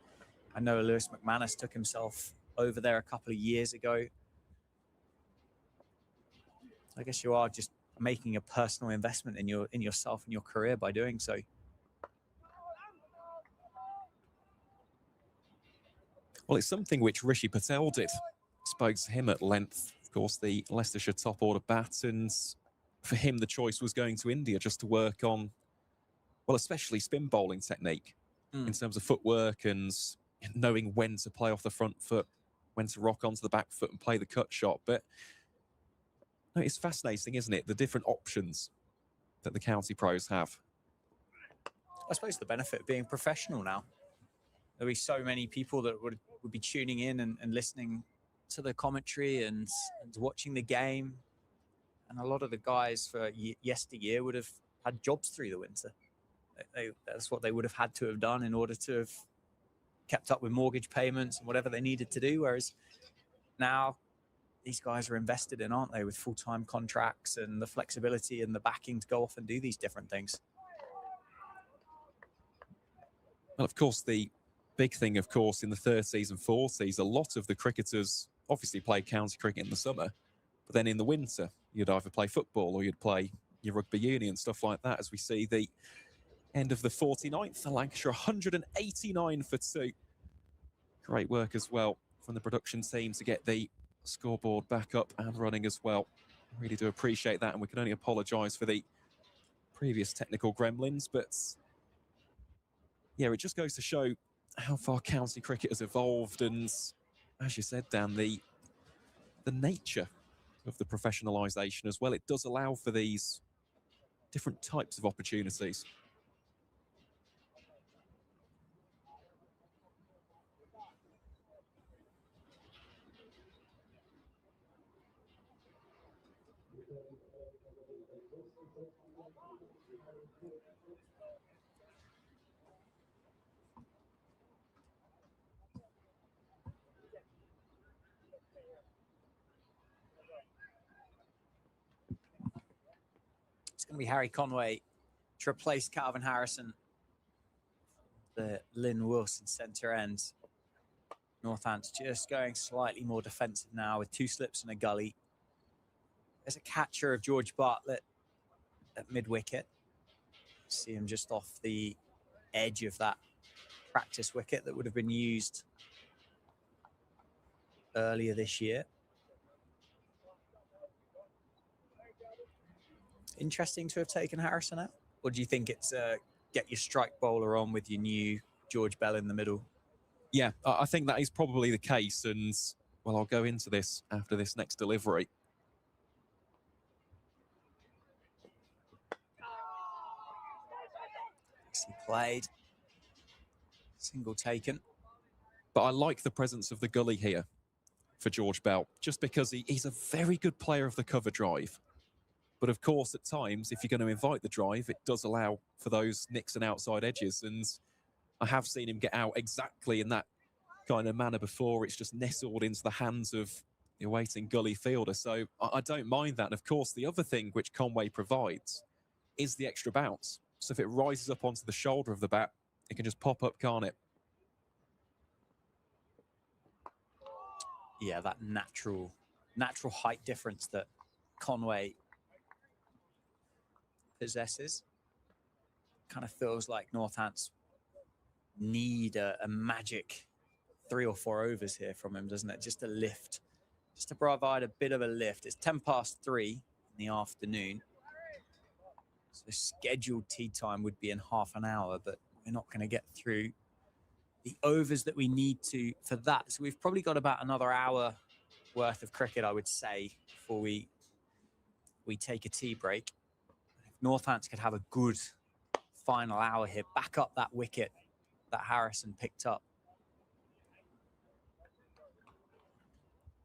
A: I know Lewis McManus took himself over there a couple of years ago. I guess you are just making a personal investment in yourself and your career by doing so.
B: Well, it's something which Rishi Patel did. Spoke to him at length, of course, the Leicestershire top order bat, and for him the choice was going to India just to work on, well, especially spin bowling technique in terms of footwork and knowing when to play off the front foot, when to rock onto the back foot and play the cut shot. But no, it's fascinating, isn't it? The different options that the county pros have.
A: I suppose the benefit of being professional now. There'll be so many people that would be tuning in and listening to the commentary and watching the game. And a lot of the guys for yesteryear would have had jobs through the winter. That's what they would have had to have done in order to have kept up with mortgage payments and whatever they needed to do. Whereas now these guys are invested in, aren't they, with full-time contracts and the flexibility and the backing to go off and do these different things.
B: Well, of course, the big thing, of course, in the 30s and 40s, a lot of the cricketers obviously play county cricket in the summer, but then in the winter, you'd either play football or you'd play your rugby union, stuff like that, as we see the End of the 49th, the Lancashire 189 for 2. Great work as well from the production team to get the scoreboard back up and running as well. Really do appreciate that, and we can only apologise for the previous technical gremlins, but yeah, it just goes to show how far county cricket has evolved, and as you said, Dan, the nature of the professionalisation as well. It does allow for these different types of opportunities.
A: It's going to be Harry Conway to replace Calvin Harrison, the Lynn Wilson centre end. Northampton just going slightly more defensive now with 2 slips and a gully. There's a catcher of George Bartlett at mid-wicket. See him just off the edge of that practice wicket that would have been used earlier this year. Interesting to have taken Harrison out? Or do you think it's get your strike bowler on with your new George Bell in the middle?
B: Yeah, I think that is probably the case, and well, I'll go into this after this next delivery.
A: Nicely played. Single taken.
B: But I like the presence of the gully here for George Bell, just because he's a very good player of the cover drive. But of course, at times, if you're going to invite the drive, it does allow for those nicks and outside edges. And I have seen him get out exactly in that kind of manner before. It's just nestled into the hands of the awaiting gully fielder. So I don't mind that. And of course, the other thing which Conway provides is the extra bounce. So if it rises up onto the shoulder of the bat, it can just pop up, can't it?
A: Yeah, that natural height difference that Conway possesses. Kind of feels like Northants need a magic 3 or 4 overs here from him, doesn't it? Just a lift, just to provide a bit of a lift. It's 3:10 in the afternoon. So scheduled tea time would be in half an hour, but we're not going to get through the overs that we need to for that. So we've probably got about another hour worth of cricket, I would say, before we take a tea break. If Northants could have a good final hour here, back up that wicket that Harrison picked up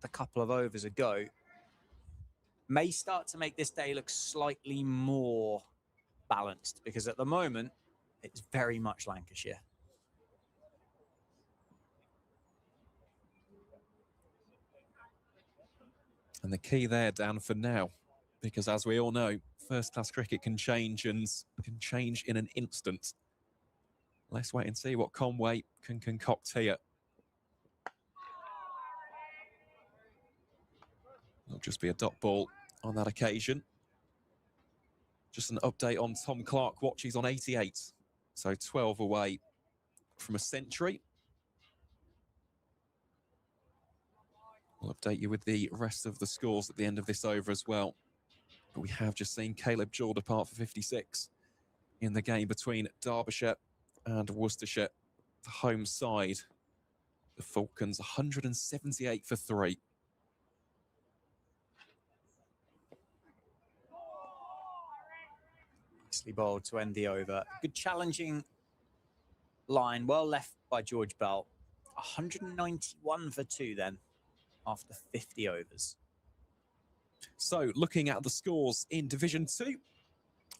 A: a couple of overs ago, may start to make this day look slightly more balanced, because at the moment it's very much Lancashire.
B: And the key there, Dan, for now, because as we all know, first-class cricket can change, and can change in an instant. Let's wait and see what Conway can concoct here. It'll just be a dot ball on that occasion. Just an update on Tom Clark watch. He's on 88, so 12 away from a century. We'll update you with the rest of the scores at the end of this over as well. But we have just seen Caleb Jewell depart for 56 in the game between Derbyshire and Worcestershire, the home side. The Falcons 178 for 3.
A: Nicely bowled to end the over. Good challenging line, well left by George Bell. 191 for 2 then, after 50 overs.
B: So looking at the scores in Division 2,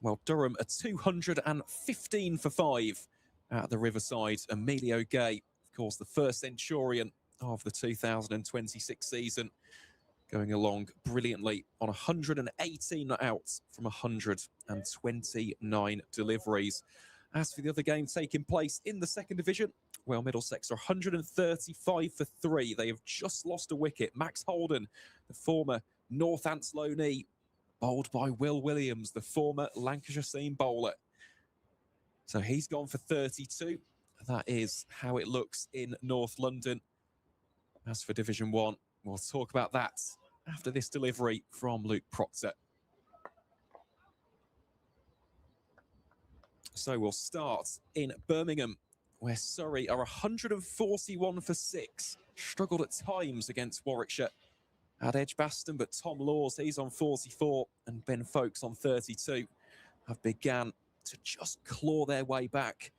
B: well, Durham are 215 for 5 at the Riverside. Emilio Gay, of course, the first Centurion of the 2026 season, going along brilliantly on 118 out from 129 deliveries. As for the other game taking place in the second division, well, Middlesex are 135 for 3. They have just lost a wicket. Max Holden, the former Northants loanee, bowled by Will Williams, the former Lancashire seam bowler. So he's gone for 32. That is how it looks in North London. As for Division 1, we'll talk about that after this delivery from Luke Proctor. So we'll start in Birmingham, where Surrey are 141 for 6. Struggled at times against Warwickshire at Edgbaston, but Tom Laws, he's on 44, and Ben Folkes on 32, have began to just claw their way back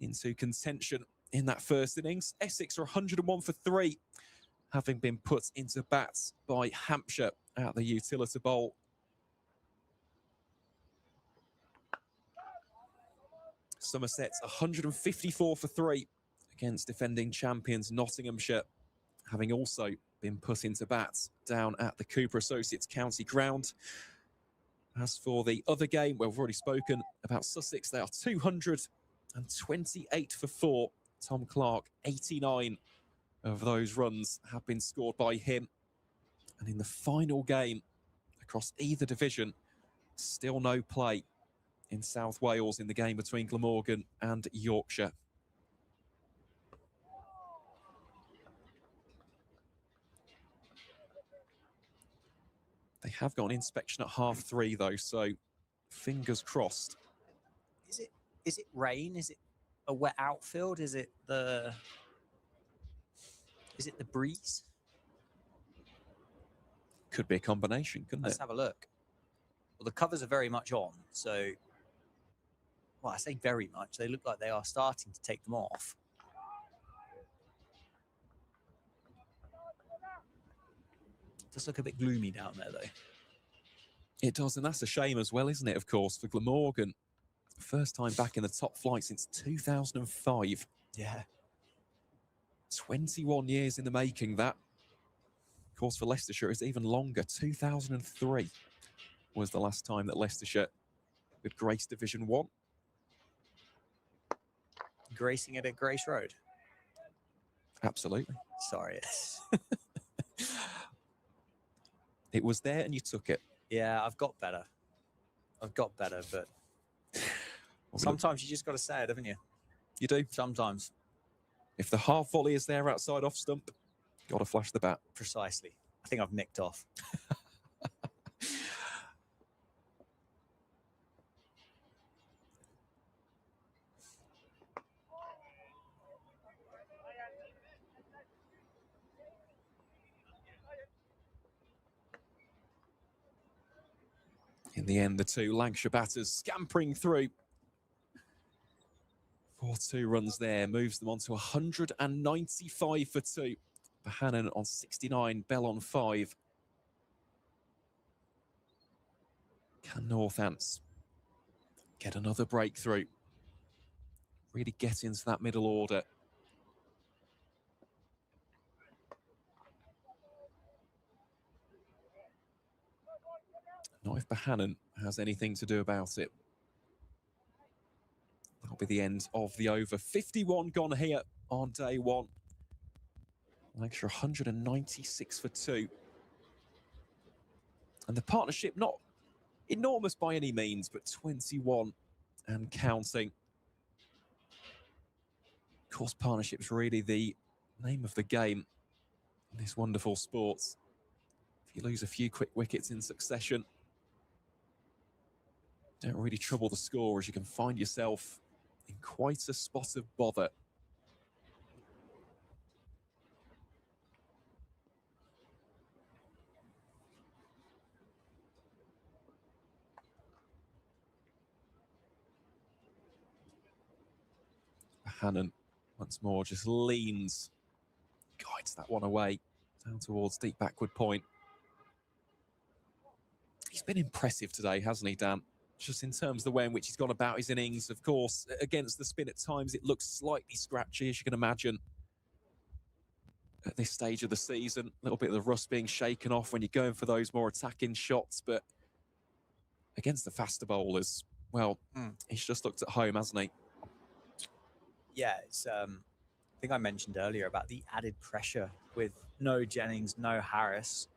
B: into contention in that first innings. Essex are 101 for 3, having been put into bats by Hampshire at the Utilita Bowl. Somerset's 154 for 3 against defending champions Nottinghamshire, having also been put into bats down at the Cooper Associates County Ground. As for the other game, well, we've already spoken about Sussex. They are 228 for 4. Tom Clark, 89 of those runs have been scored by him. And in the final game across either division, still no play in South Wales in the game between Glamorgan and Yorkshire. They have got an inspection at 3:30 though, so fingers crossed.
A: Is it rain? Is it a wet outfield? Is it the breeze?
B: Could be a combination, couldn't
A: Let's
B: it?
A: have a look. Well, the covers are very much on, so well, I say very much. They look like they are starting to take them off. Does look a bit gloomy down there, though.
B: It does, and that's a shame as well, isn't it, of course, for Glamorgan. First time back in the top flight since 2005.
A: Yeah.
B: 21 years in the making, that. Of course, for Leicestershire, it's even longer. 2003 was the last time that Leicestershire would grace Division 1.
A: Gracing it at Grace Road.
B: Absolutely.
A: Sorry. It's...
B: It was there and you took it.
A: Yeah, I've got better. But sometimes you just got to say it, haven't you?
B: You do.
A: Sometimes.
B: If the half volley is there outside off stump, got to flash the bat.
A: Precisely. I think I've nicked off.
B: In the end, the two Lancashire batters scampering through. 4-2 runs there, moves them on to 195 for 2. Bohannon on 69, Bell on 5. Can Northants get another breakthrough? Really get into that middle order. Not if Bohannon has anything to do about it. That'll be the end of the over. 51 gone here on day one. Lancashire 196 for 2. And the partnership, not enormous by any means, but 21 and counting. Of course, partnership's really the name of the game in this wonderful sport. If you lose a few quick wickets in succession, don't really trouble the score, as you can find yourself in quite a spot of bother. Bohannon once more just leans, guides that one away down towards deep backward point. He's been impressive today, hasn't he, Dan? Just in terms of the way in which he's gone about his innings. Of course, against the spin at times, it looks slightly scratchy, as you can imagine. At this stage of the season, a little bit of the rust being shaken off when you're going for those more attacking shots. But against the faster bowlers, well, he's just looked at home, hasn't he?
A: Yeah, it's, I think I mentioned earlier about the added pressure with no Jennings, no Harris.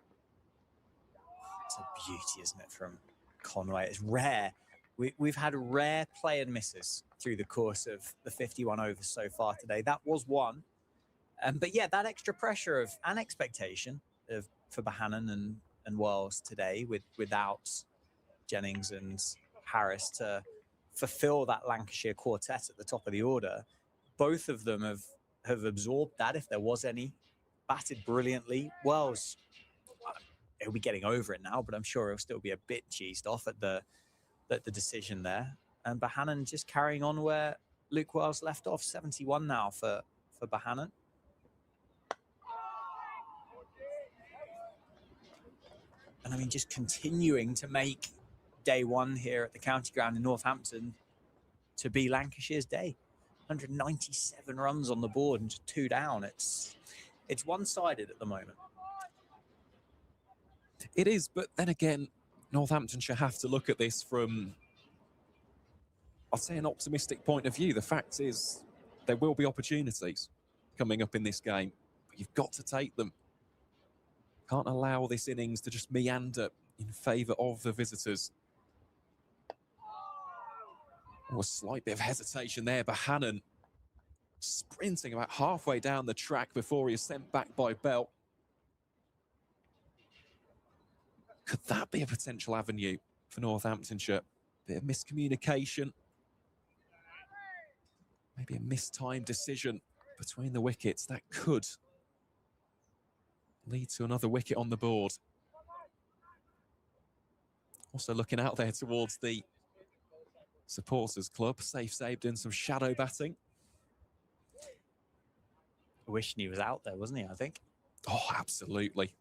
A: It's a beauty, isn't it, from Conway? It's rare We've had rare play and misses through the course of the 51 overs so far today. That was one. But yeah, that extra pressure of an expectation for Bohannon and Wells today without Jennings and Harris to fulfill that Lancashire quartet at the top of the order. Both of them have absorbed that, if there was any. Batted brilliantly. Wells, he'll be getting over it now, but I'm sure he'll still be a bit cheesed off at the decision there. And Bohannon just carrying on where Luke Wells left off. 71 now for Bohannon. And I mean, just continuing to make day one here at the county ground in Northampton to be Lancashire's day. 197 runs on the board and just 2 down. It's one-sided at the moment.
B: It is, but then again, Northamptonshire have to look at this from, I'd say, an optimistic point of view. The fact is, there will be opportunities coming up in this game, but you've got to take them. Can't allow this innings to just meander in favour of the visitors. Oh, a slight bit of hesitation there. Bohannon sprinting about halfway down the track before he is sent back by Bell. Could that be a potential avenue for Northamptonshire? Bit of miscommunication. Maybe a mistimed decision between the wickets. That could lead to another wicket on the board. Also looking out there towards the supporters club. Safe doing some shadow batting.
A: Wishing he was out there, wasn't he, I think?
B: Oh, absolutely.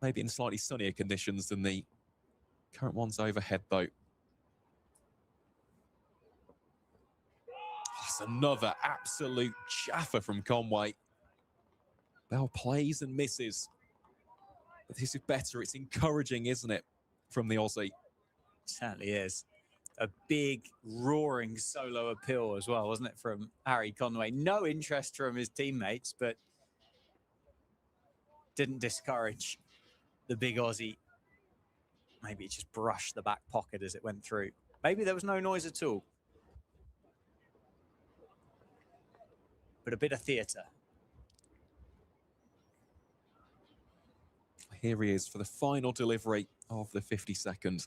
B: Maybe in slightly sunnier conditions than the current ones overhead, though. That's another absolute jaffer from Conway. Bell plays and misses. But this is better. It's encouraging, isn't it, from the Aussie?
A: Certainly is. A big, roaring solo appeal as well, wasn't it, from Harry Conway? No interest from his teammates, but didn't discourage the big Aussie. Maybe it just brushed the back pocket as it went through. Maybe there was no noise at all. But a bit of theatre.
B: Here he is for the final delivery of the 52nd.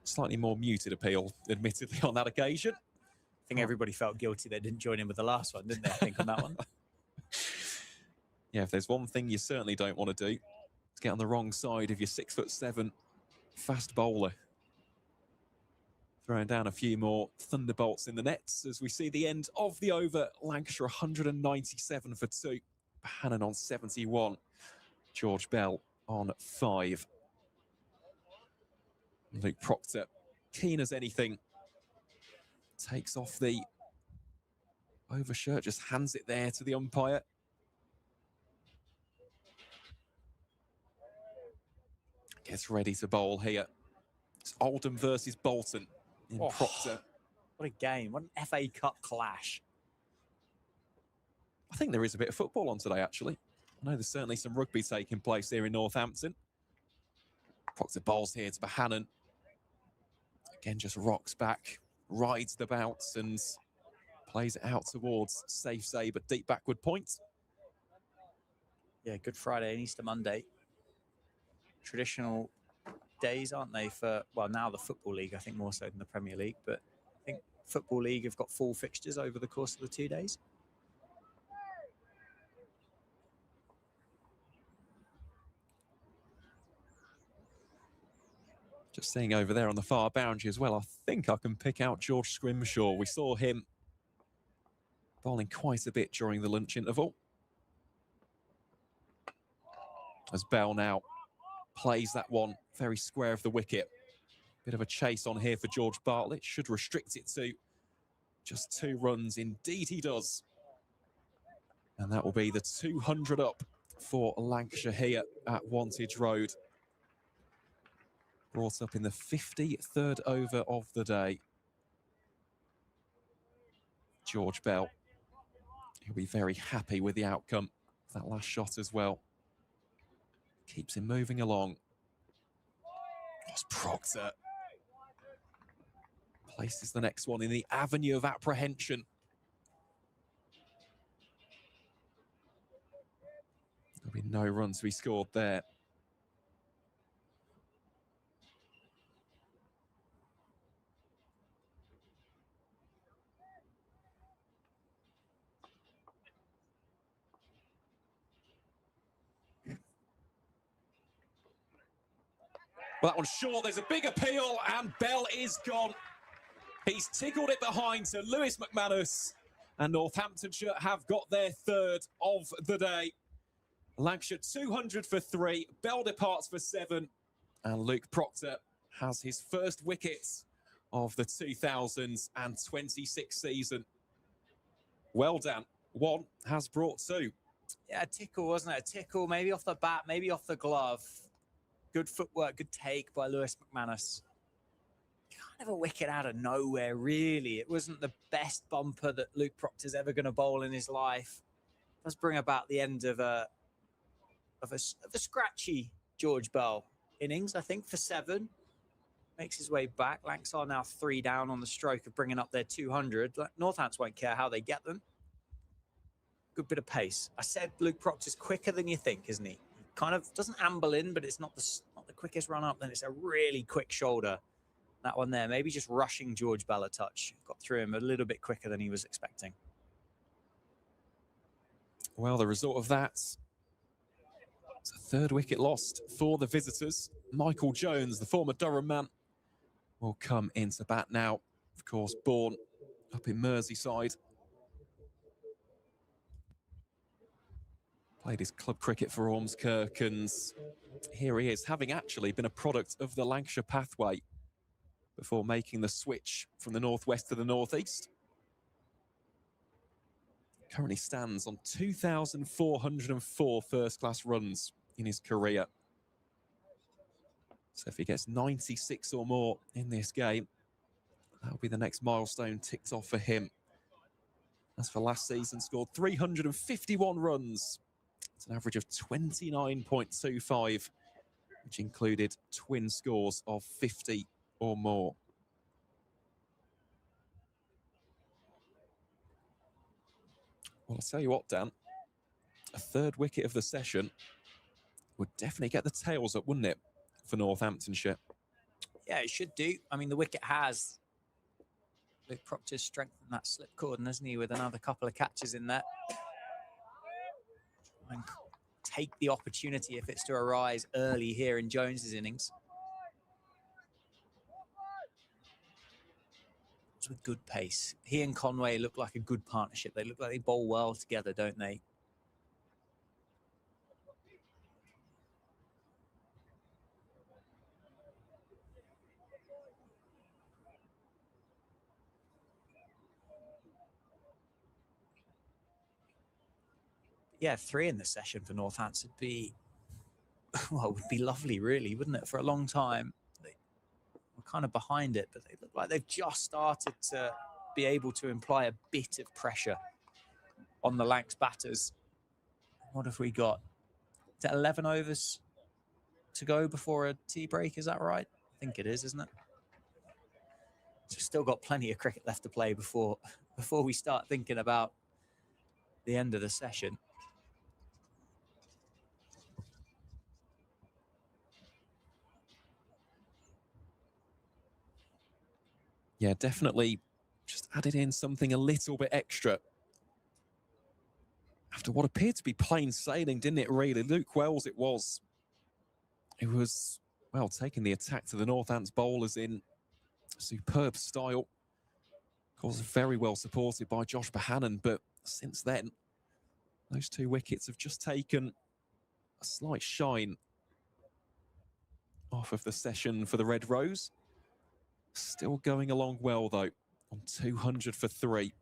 B: Slightly more muted appeal, admittedly, on that occasion.
A: I think everybody felt guilty they didn't join in with the last one, didn't they, I think, on that one?
B: Yeah, if there's one thing you certainly don't want to do, it's get on the wrong side of your 6'7" fast bowler. Throwing down a few more thunderbolts in the nets as we see the end of the over. Lancashire 197 for 2. Bohannon on 71. George Bell on 5. Luke Proctor, keen as anything, takes off the overshirt, just hands it there to the umpire. Gets ready to bowl here. It's Oldham versus Bolton in Proctor.
A: What a game. What an FA Cup clash.
B: I think there is a bit of football on today, actually. I know there's certainly some rugby taking place here in Northampton. Proctor bowls here to Bohannon. Again, just rocks back, rides the bounce and plays it out towards safe say, but deep backward point.
A: Yeah, Good Friday and Easter Monday. Traditional days, aren't they, for, well, now the Football League, I think more so than the Premier League, but I think Football League have got full fixtures over the course of the 2 days.
B: Just seeing over there on the far boundary as well, I think I can pick out George Scrimshaw. We saw him bowling quite a bit during the lunch interval. As Bell now plays that one very square of the wicket. Bit of a chase on here for George Bartlett. Should restrict it to just 2 runs. Indeed he does. And that will be the 200 up for Lancashire here at Wantage Road. Brought up in the 53rd over of the day. George Bell. He'll be very happy with the outcome of that last shot as well. Keeps him moving along. Ross Proctor places the next one in the avenue of apprehension. There'll be no run to be scored there. Well, that one's short. There's a big appeal, and Bell is gone. He's tickled it behind to Lewis McManus, and Northamptonshire have got their third of the day. Lancashire 200 for 3, Bell departs for 7, and Luke Proctor has his first wickets of the 2026 season. Well done. One has brought 2.
A: Yeah, a tickle, wasn't it? A tickle, maybe off the bat, maybe off the glove. Good footwork, good take by Lewis McManus. Kind of a wicket out of nowhere, really. It wasn't the best bumper that Luke Proctor's ever going to bowl in his life. Does bring about the end of a scratchy George Bell innings, I think, for 7. Makes his way back. Lancs are now 3 down on the stroke of bringing up their 200. Northants won't care how they get them. Good bit of pace. I said Luke Proctor's quicker than you think, isn't he? Kind of doesn't amble in, but it's not the quickest run up. Then it's a really quick shoulder. That one there, maybe just rushing George Bell a touch. Got through him a little bit quicker than he was expecting.
B: Well, the result of that, it's a 3rd wicket lost for the visitors. Michael Jones, the former Durham man, will come into bat now. Of course, born up in Merseyside. Played his club cricket for Ormskirk, and here he is, having actually been a product of the Lancashire pathway before making the switch from the northwest to the northeast. Currently stands on 2,404 first-class runs in his career. So if he gets 96 or more in this game, that'll be the next milestone ticked off for him. As for last season, scored 351 runs. It's an average of 29.25, which included twin scores of 50 or more. Well, I'll tell you what, Dan, a 3rd wicket of the session would definitely get the tails up, wouldn't it, for Northamptonshire?
A: Yeah, it should do. I mean, the wicket has. Luke Proctor's strengthened that slip cordon, hasn't he, with another couple of catches in there. And take the opportunity if it's to arise early here in Jones's innings. With good pace. He and Conway look like a good partnership. They look like they bowl well together, don't they? Yeah, 3 in the session for Northants would be, well, would be lovely, really, wouldn't it? For a long time, they were kind of behind it, but they look like they've just started to be able to imply a bit of pressure on the Lancs batters. What have we got? Is that 11 overs to go before a tea break? Is that right? I think it is, isn't it? So we've still got plenty of cricket left to play before we start thinking about the end of the session.
B: Yeah, definitely just added in something a little bit extra. After what appeared to be plain sailing, didn't it, really? Luke Wells it was. It was, well, taking the attack to the Northants bowlers in superb style. Of course, very well supported by Josh Bohannon, but since then, those 2 wickets have just taken a slight shine off of the session for the Red Rose. Still going along well, though, on 200 for 3.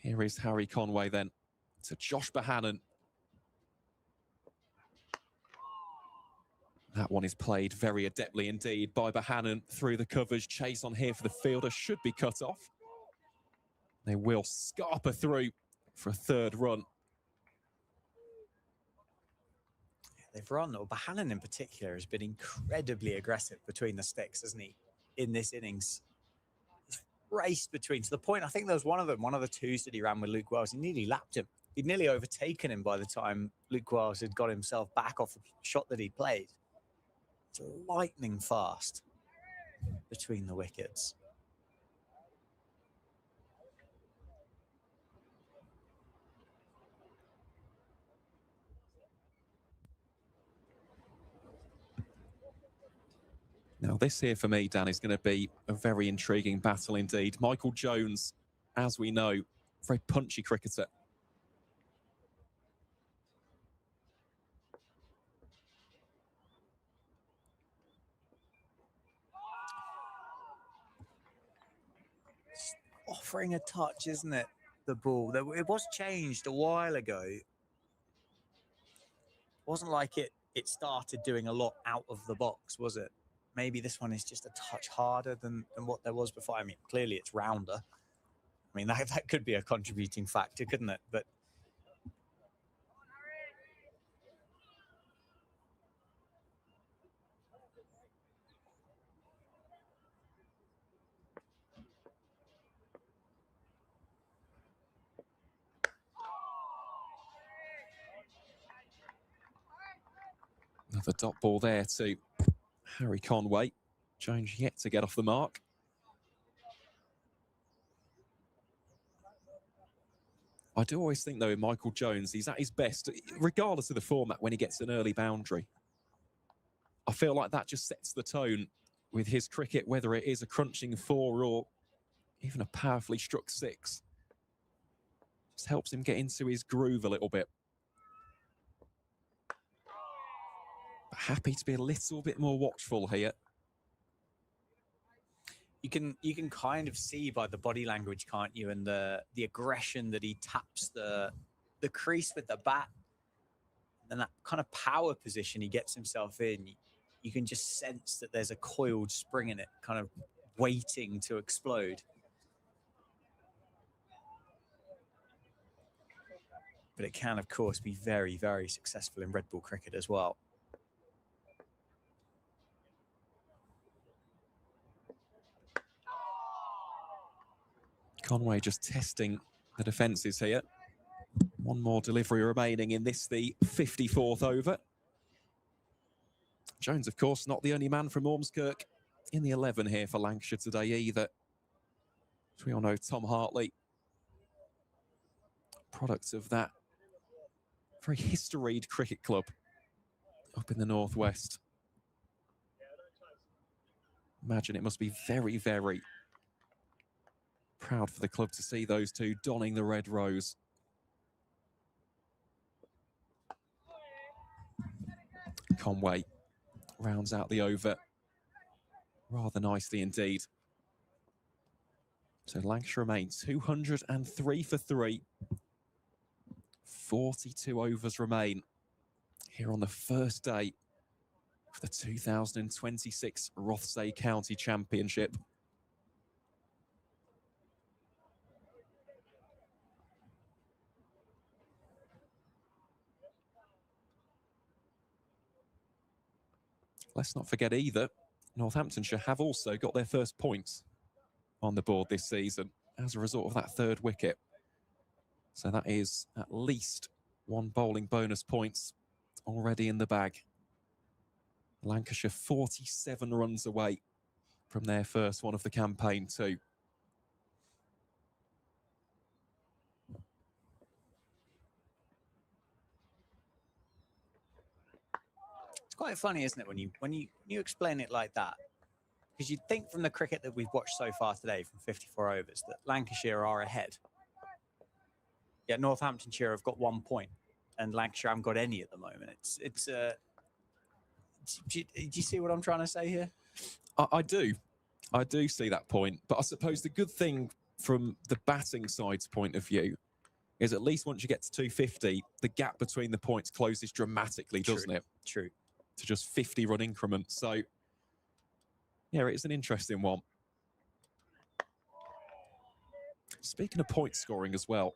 B: Here is Harry Conway, then, to Josh Bohannon. That one is played very adeptly indeed by Bohannon through the covers. Chase on here for the fielder should be cut off. They will scarper through for a 3rd run.
A: they've run, or Bahanan in particular, has been incredibly aggressive between the sticks, hasn't he, in this innings? He's raced between, to the point, I think there was one of the twos that he ran with Luke Wells. He nearly lapped him. He'd nearly overtaken him by the time Luke Wells had got himself back off the shot that he played. It's lightning fast between the wickets.
B: Now, this here for me, Dan, is going to be a very intriguing battle indeed. Michael Jones, as we know, very punchy cricketer.
A: Offering a touch, isn't it? The ball. It was changed a while ago. It wasn't like it started doing a lot out of the box, was it? Maybe this one is just a touch harder than what there was before. I mean, clearly it's rounder. I mean, that could be a contributing factor, couldn't it? But
B: another dot ball there to Harry Conway. Jones yet to get off the mark. I do always think, though, in Michael Jones, he's at his best, regardless of the format, when he gets an early boundary. I feel like that just sets the tone with his cricket, whether it is a crunching four or even a powerfully struck six. Just helps him get into his groove a little bit. But happy to be a little bit more watchful here.
A: you can kind of see by the body language, can't you, and the aggression that he taps the crease with the bat, and that kind of power position he gets himself in. You can just sense that there's a coiled spring in it, kind of waiting to explode. But it can, of course, be very, very successful in red ball cricket as well.
B: Conway just testing the defences here. One more delivery remaining in this, the 54th over. Jones, of course, not the only man from Ormskirk in the 11 here for Lancashire today either. As we all know, Tom Hartley, product of that very historied cricket club up in the northwest. Imagine it must be very, very proud for the club to see those two donning the red rose. Conway rounds out the over rather nicely indeed. So Lancashire remain 203 for 3. 42 overs remain here on the first day of the 2026 Rothesay County Championship. Let's not forget either, Northamptonshire have also got their first points on the board this season as a result of that third wicket. So that is at least one bowling bonus points already in the bag. Lancashire 47 runs away from their first one of the campaign too.
A: It's quite funny, isn't it, when you explain it like that? Because you'd think from the cricket that we've watched so far today, from 54 overs, that Lancashire are ahead. Yet Northamptonshire have got 1 point, and Lancashire haven't got any at the moment. Do you see what I'm trying to say here?
B: I do see that point, but I suppose the good thing from the batting side's point of view is at least once you get to 250, the gap between the points closes dramatically, doesn't it?
A: True.
B: To just 50 run increments. So, yeah, it's an interesting one. Speaking of point scoring as well,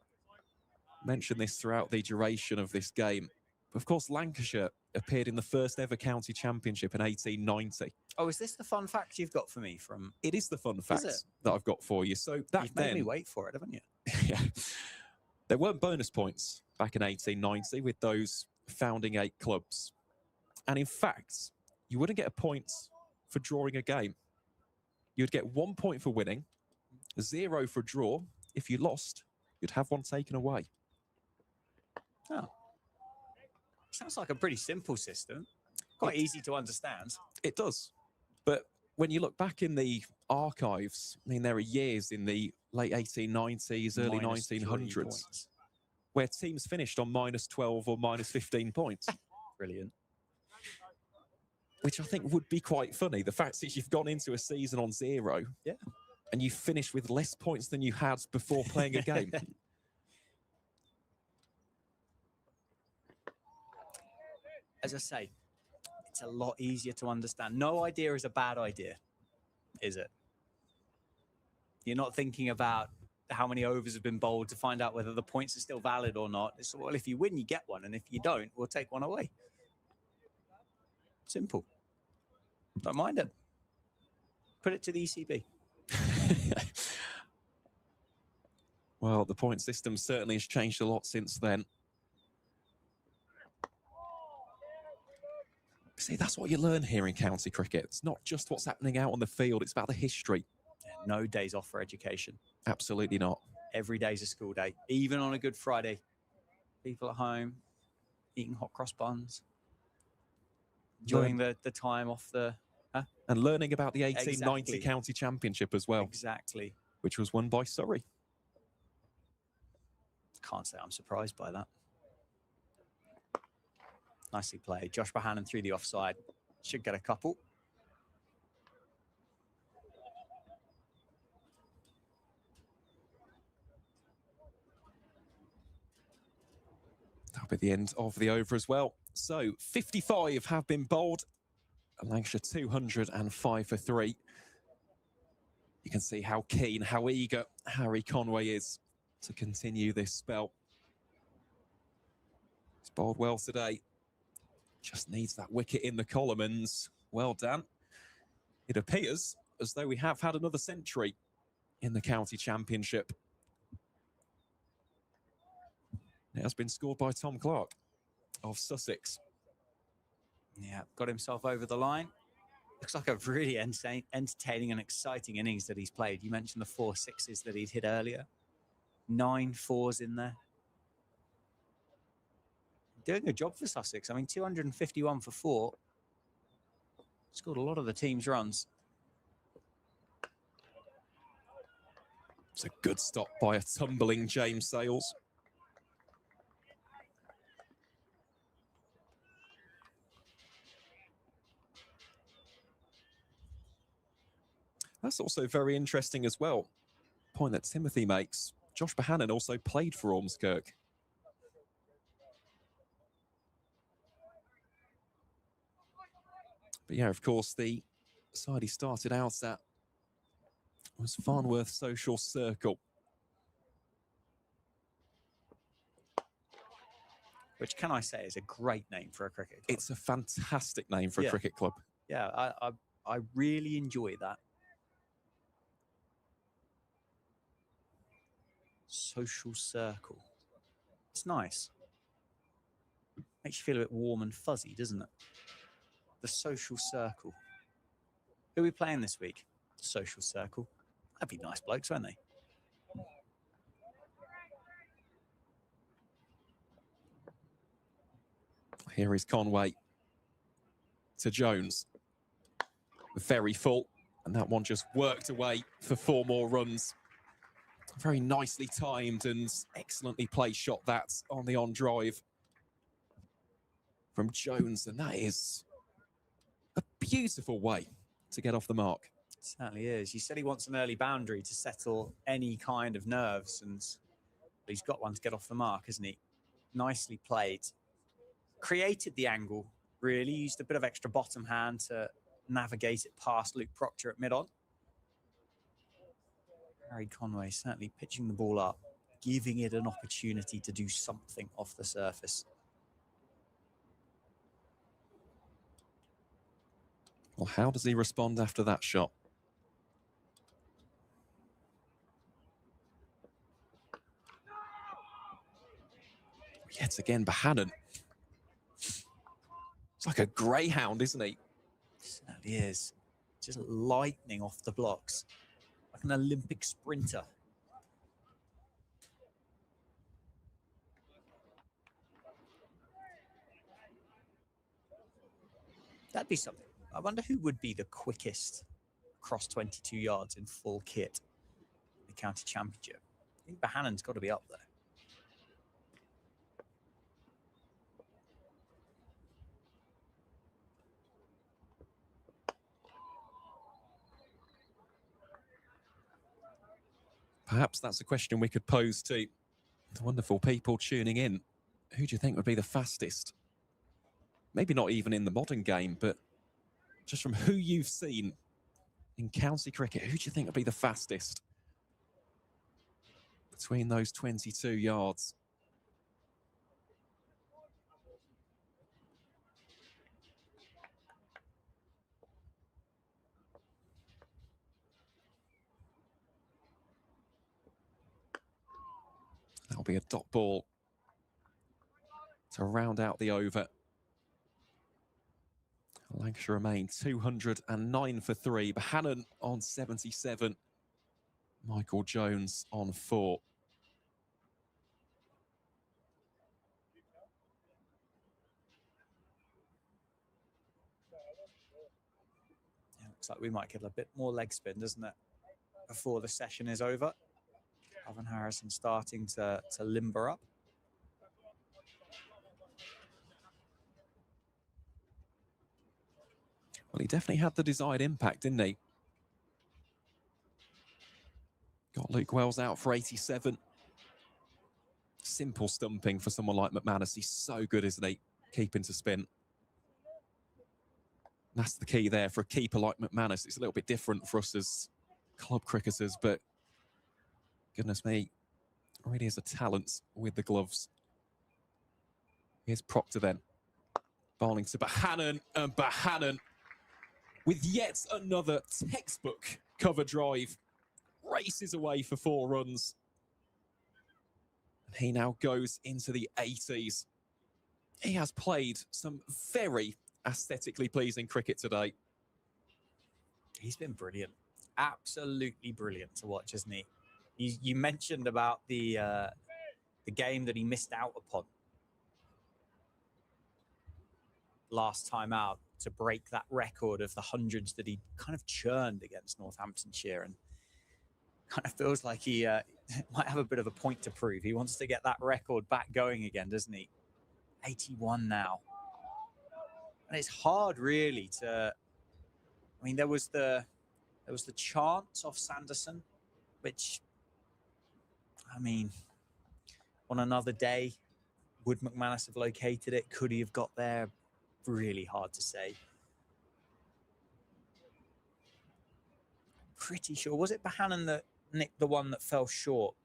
B: mentioned this throughout the duration of this game. Of course, Lancashire appeared in the first ever county championship in 1890.
A: Oh, is this the fun fact you've got for me from...
B: It is the fun
A: it?
B: fact that I've got for you. So back
A: You've made me
B: then,
A: wait for it, haven't you?
B: yeah, there weren't bonus points back in 1890 with those founding 8 clubs. And in fact, you wouldn't get a point for drawing a game. You'd get 1 point for winning, 0 for draw. If you lost, you'd have 1 taken away.
A: Oh. Sounds like a pretty simple system. Quite easy to understand.
B: It does. But when you look back in the archives, I mean, there are years in the late 1890s, early
A: Minus 3
B: 1900s,
A: points.
B: where teams finished on minus 12 or minus 15 points.
A: Brilliant.
B: Which I think would be quite funny. The fact is you've gone into a season on 0,
A: Yeah.
B: and you finished with less points than you had before playing a game.
A: As I say, it's a lot easier to understand. No idea is a bad idea, is it? You're not thinking about how many overs have been bowled to find out whether the points are still valid or not. It's, well, if you win, you get one, and if you don't, we'll take one away. Simple. Don't mind it. Put it to the ECB.
B: Well, the point system certainly has changed a lot since then. See, that's what you learn here in county cricket. It's not just what's happening out on the field, it's about the history.
A: No days off for education.
B: Absolutely not.
A: Every day's a school day, even on a Good Friday. People at home eating hot cross buns, enjoying the time off the...
B: And learning about the 1890
A: Exactly.
B: county championship as well,
A: Exactly.
B: which was won by Surrey.
A: Can't say I'm surprised by that. Nicely played. Josh Bohannon through the offside. Should get a couple.
B: That'll be the end of the over as well. So 55 have been bowled. Lancashire 205 for 3. You can see how keen, how eager Harry Conway is to continue this spell. He's bowled well today. Just needs that wicket in the column, and well done. It appears as though we have had another century in the county championship. It has been scored by Tom Clark of Sussex.
A: Yeah, got himself over the line. Looks like a really entertaining and exciting innings that he's played. You mentioned the 4 sixes that he'd hit earlier. 9 fours in there. Doing a job for Sussex. I mean, 251 for 4. Scored a lot of the team's runs.
B: It's a good stop by a tumbling James Sales. That's also very interesting as well. Point that Timothy makes. Josh Bohannon also played for Ormskirk. But yeah, of course, the side he started out at was Farnworth Social Circle.
A: Which, can I say, is a great name for a cricket club.
B: It's a fantastic name for a cricket club.
A: Yeah, I really enjoy that. Social Circle. It's nice. Makes you feel a bit warm and fuzzy, doesn't it? The Social Circle. Who are we playing this week? Social Circle. That'd be nice blokes, won't they?
B: Here is Conway to Jones. Very full. And that one just worked away for 4 more runs. Very nicely timed and excellently placed shot that on the on drive from Jones. And that is a beautiful way to get off the mark.
A: It certainly is. You said he wants an early boundary to settle any kind of nerves, and he's got one to get off the mark, hasn't he? Nicely played. Created the angle, really. Used a bit of extra bottom hand to navigate it past Luke Proctor at mid-on. Harry Conway certainly pitching the ball up, giving it an opportunity to do something off the surface.
B: Well, how does he respond after that shot? Yet again, Bohannon. It's like a greyhound, isn't he?
A: Certainly is. Just lightning off the blocks. Like an Olympic sprinter. That'd be something. I wonder who would be the quickest across 22 yards in full kit in the county championship. I think Bohannon's got to be up there.
B: Perhaps that's a question we could pose to the wonderful people tuning in. Who do you think would be the fastest? Maybe not even in the modern game, but just from who you've seen in county cricket, who do you think would be the fastest between those 22 yards? That'll be a dot ball to round out the over. Lancashire remain 209 for 3. Bohannon on 77. Michael Jones on 4.
A: Yeah, looks like we might get a bit more leg spin, doesn't it, before the session is over. Calvin Harrison starting to limber up.
B: Well, he definitely had the desired impact, didn't he? Got Luke Wells out for 87. Simple stumping for someone like McManus. He's so good, isn't he? Keeping to spin. That's the key there for a keeper like McManus. It's a little bit different for us as club cricketers, but goodness me, really is a talent with the gloves. Here's Proctor then. Bowling to Bohannon, and Bohannon with yet another textbook cover drive. Races away for 4 runs. And he now goes into the 80s. He has played some very aesthetically pleasing cricket today.
A: He's been brilliant. Absolutely brilliant to watch, isn't he? You mentioned about the game that he missed out upon last time out to break that record of the hundreds that he kind of churned against Northamptonshire, and kind of feels like he might have a bit of a point to prove. He wants to get that record back going again, doesn't he? 81 now. And it's hard really to, I mean, there was the chant off Sanderson, which, I mean, on another day, would McManus have located it? Could he have got there? Really hard to say. Pretty sure. Was it Bohannon that nicked the one that fell short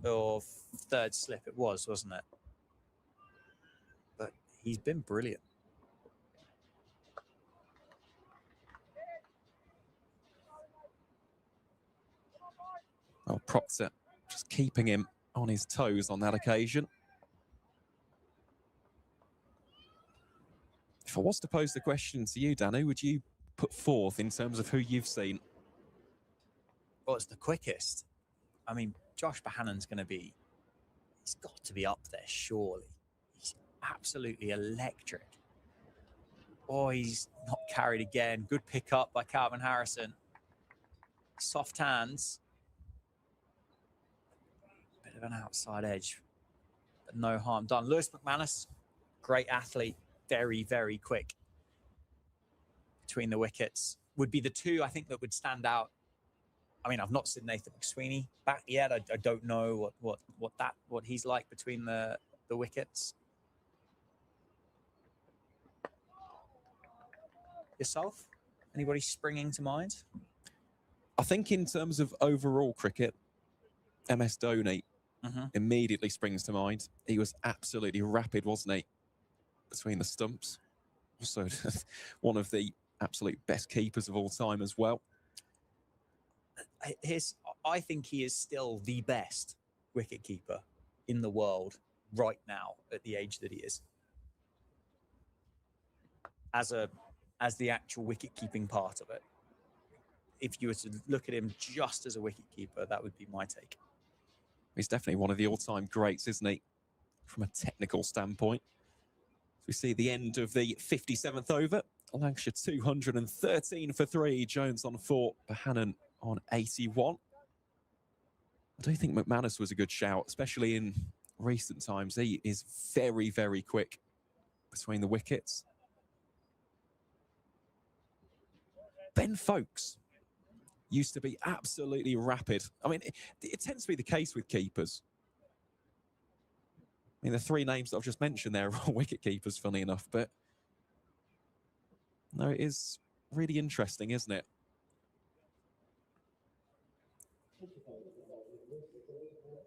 A: of third slip? It was, wasn't it? But he's been brilliant.
B: Well, Proctor just keeping him on his toes on that occasion. If I was to pose the question to you, Dan, who would you put forth in terms of who you've seen?
A: Well, it's the quickest. I mean, Josh Bohannon's going to be, he's got to be up there, surely. He's absolutely electric. Oh, he's not carried again. Good pick up by Calvin Harrison. Soft hands. Bit of an outside edge, but no harm done. Lewis McManus, great athlete. Very, very quick between the wickets. Would be the two, I think, that would stand out. I mean, I've not seen Nathan McSweeney back yet. I don't know what he's like between the wickets. Yourself? Anybody springing to mind?
B: I think in terms of overall cricket, MS Dhoni immediately springs to mind. He was absolutely rapid, wasn't he? Between the stumps. Also, one of the absolute best keepers of all time as well.
A: I think he is still the best wicket keeper in the world right now at the age that he is. As the actual wicket keeping part of it. If you were to look at him just as a wicket keeper, that would be my take.
B: He's definitely one of the all-time greats, isn't he? From a technical standpoint. We see the end of the 57th over. Lancashire 213 for 3. Jones on 4. Bohannon on 81. I do think McManus was a good shout, especially in recent times. He is very, very quick between the wickets. Ben Folkes used to be absolutely rapid. I mean, it tends to be the case with keepers. I mean, the three names that I've just mentioned there are all wicket keepers, funny enough, but no, it is really interesting, isn't it?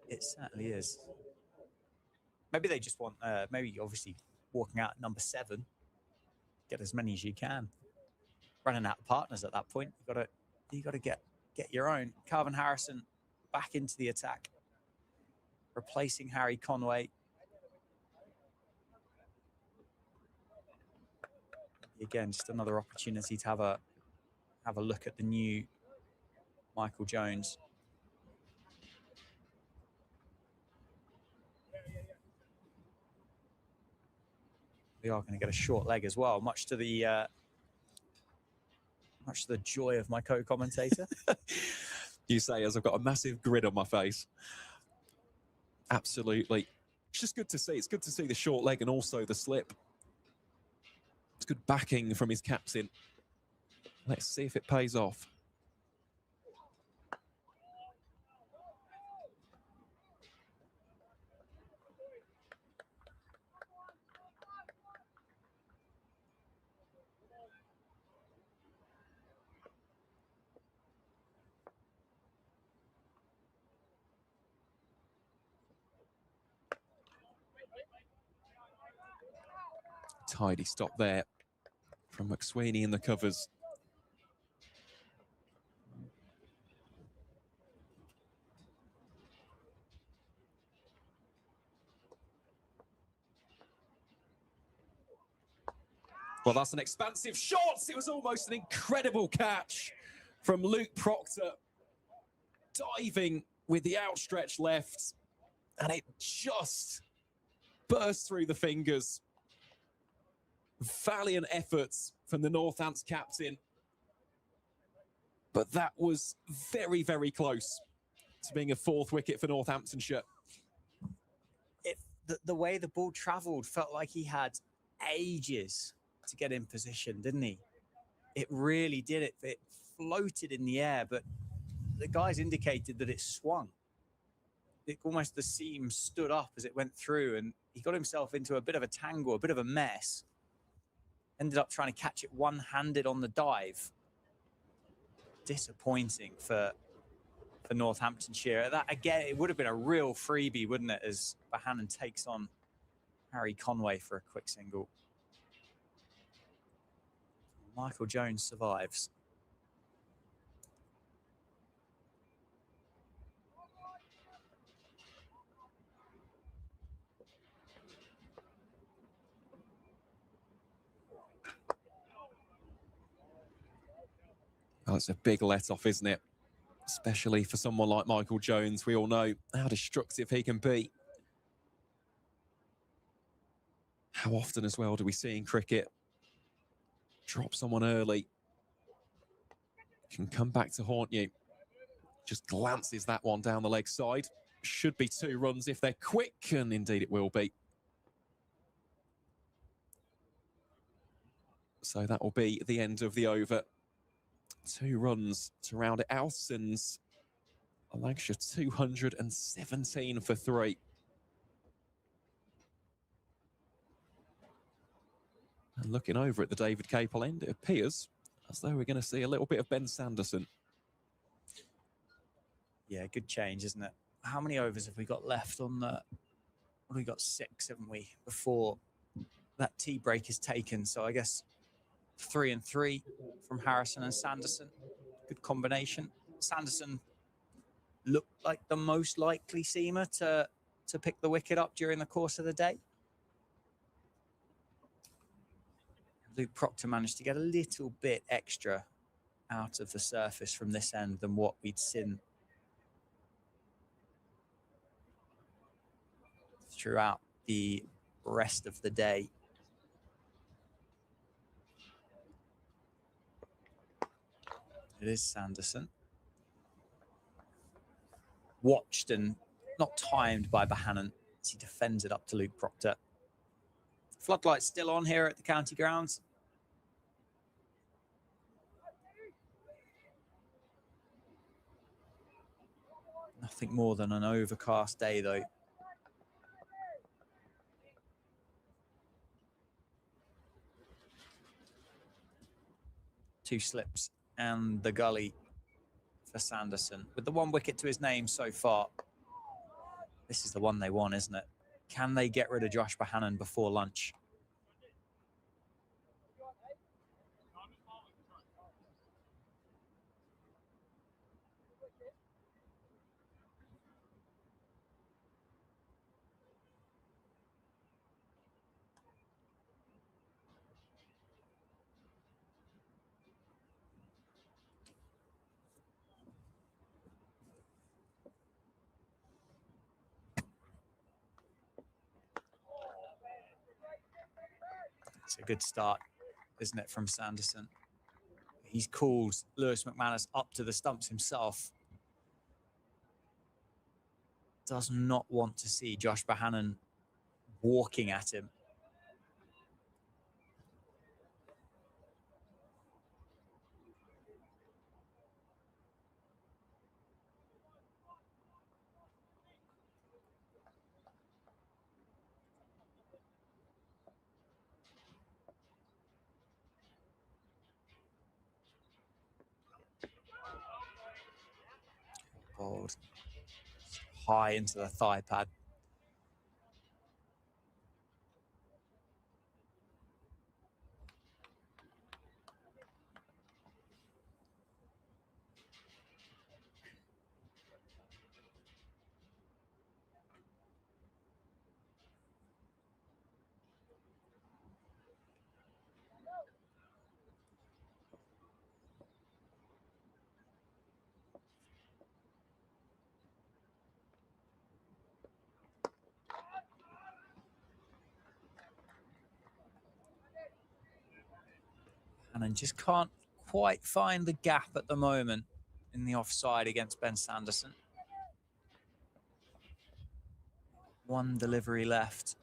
A: It certainly is. Maybe they just want, maybe obviously walking out at number 7, get as many as you can. Running out of partners at that point, you got to get your own. Calvin Harrison back into the attack, replacing Harry Conway. Again, just another opportunity to have a look at the new Michael Jones. We are going to get a short leg as well, much to the joy of my co-commentator.
B: You say as I've got a massive grin on my face. Absolutely. It's just good to see. It's good to see the short leg and also the slip. It's good backing from his captain. Let's see if it pays off. Tidy stop there from McSweeney in the covers. Well, that's an expansive shot. It was almost an incredible catch from Luke Proctor. Diving with the outstretched left. And it just burst through the fingers. Valiant efforts from the Northants captain. But that was very, very close to being a 4th wicket for Northamptonshire.
A: The way the ball travelled felt like he had ages to get in position, didn't he? It really did. It floated in the air, but the guys indicated that it swung. Almost the seam stood up as it went through, and he got himself into a bit of a tangle, a bit of a mess. Ended up trying to catch it one-handed on the dive. Disappointing for Northamptonshire. That again, it would have been a real freebie, wouldn't it, as Bohannon takes on Harry Conway for a quick single. Michael Jones survives.
B: Oh, it's a big let-off, isn't it? Especially for someone like Michael Jones. We all know how destructive he can be. How often as well do we see in cricket? Drop someone early. Can come back to haunt you. Just glances that one down the leg side. Should be 2 runs if they're quick, and indeed it will be. So that will be the end of the over. 2 runs to round it out, and Lancashire 217 for 3. And looking over at the David Capel end, it appears as though we're going to see a little bit of Ben Sanderson.
A: Yeah, good change, isn't it? How many overs have we got left on the... What have we got? 6, haven't we? Before that tea break is taken. So I guess 3 and 3 from Harrison and Sanderson. Good combination. Sanderson looked like the most likely seamer to pick the wicket up during the course of the day. Luke Proctor managed to get a little bit extra out of the surface from this end than what we'd seen throughout the rest of the day. It is Sanderson. Watched and not timed by Bohannon as he defends it up to Luke Proctor. Floodlights still on here at the county grounds. Nothing more than an overcast day, though. Two slips and the gully for Sanderson. With the 1 wicket to his name so far, this is the one they want, isn't it? Can they get rid of Josh Bohannon before lunch? It's a good start, isn't it, from Sanderson? He's called Lewis McManus up to the stumps himself. Does not want to see Josh Bohannon walking at him. Bowled high into the thigh pad. And just can't quite find the gap at the moment in the offside against Ben Sanderson. 1 delivery left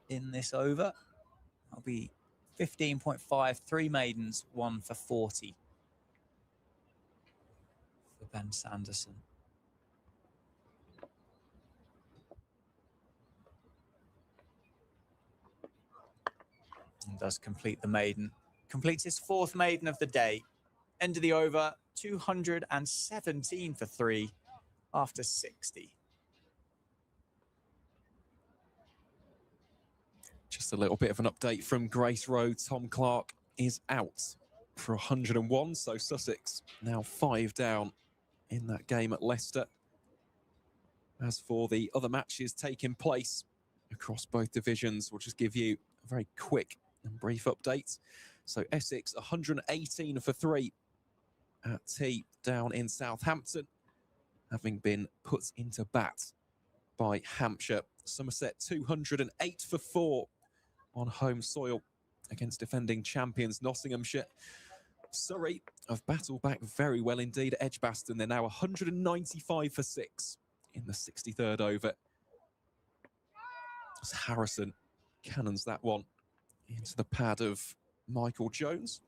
A: in this over. That'll be 15.5, 3 maidens, 1 for 40 for Ben Sanderson. And does complete the maiden. Completes his 4th maiden of the day. End of the over, 217 for 3 after 60.
B: Just a little bit of an update from Grace Road. Tom Clark is out for 101, so Sussex now 5 down in that game at Leicester. As for the other matches taking place across both divisions, we'll just give you a very quick and brief update. So Essex 118 for 3 at tea down in Southampton, having been put into bat by Hampshire. Somerset 208 for 4 on home soil against defending champions Nottinghamshire. Surrey have battled back very well indeed at Edgbaston. They're now 195 for 6 in the 63rd over. As Harrison cannons that one into the pad of Michael Jones.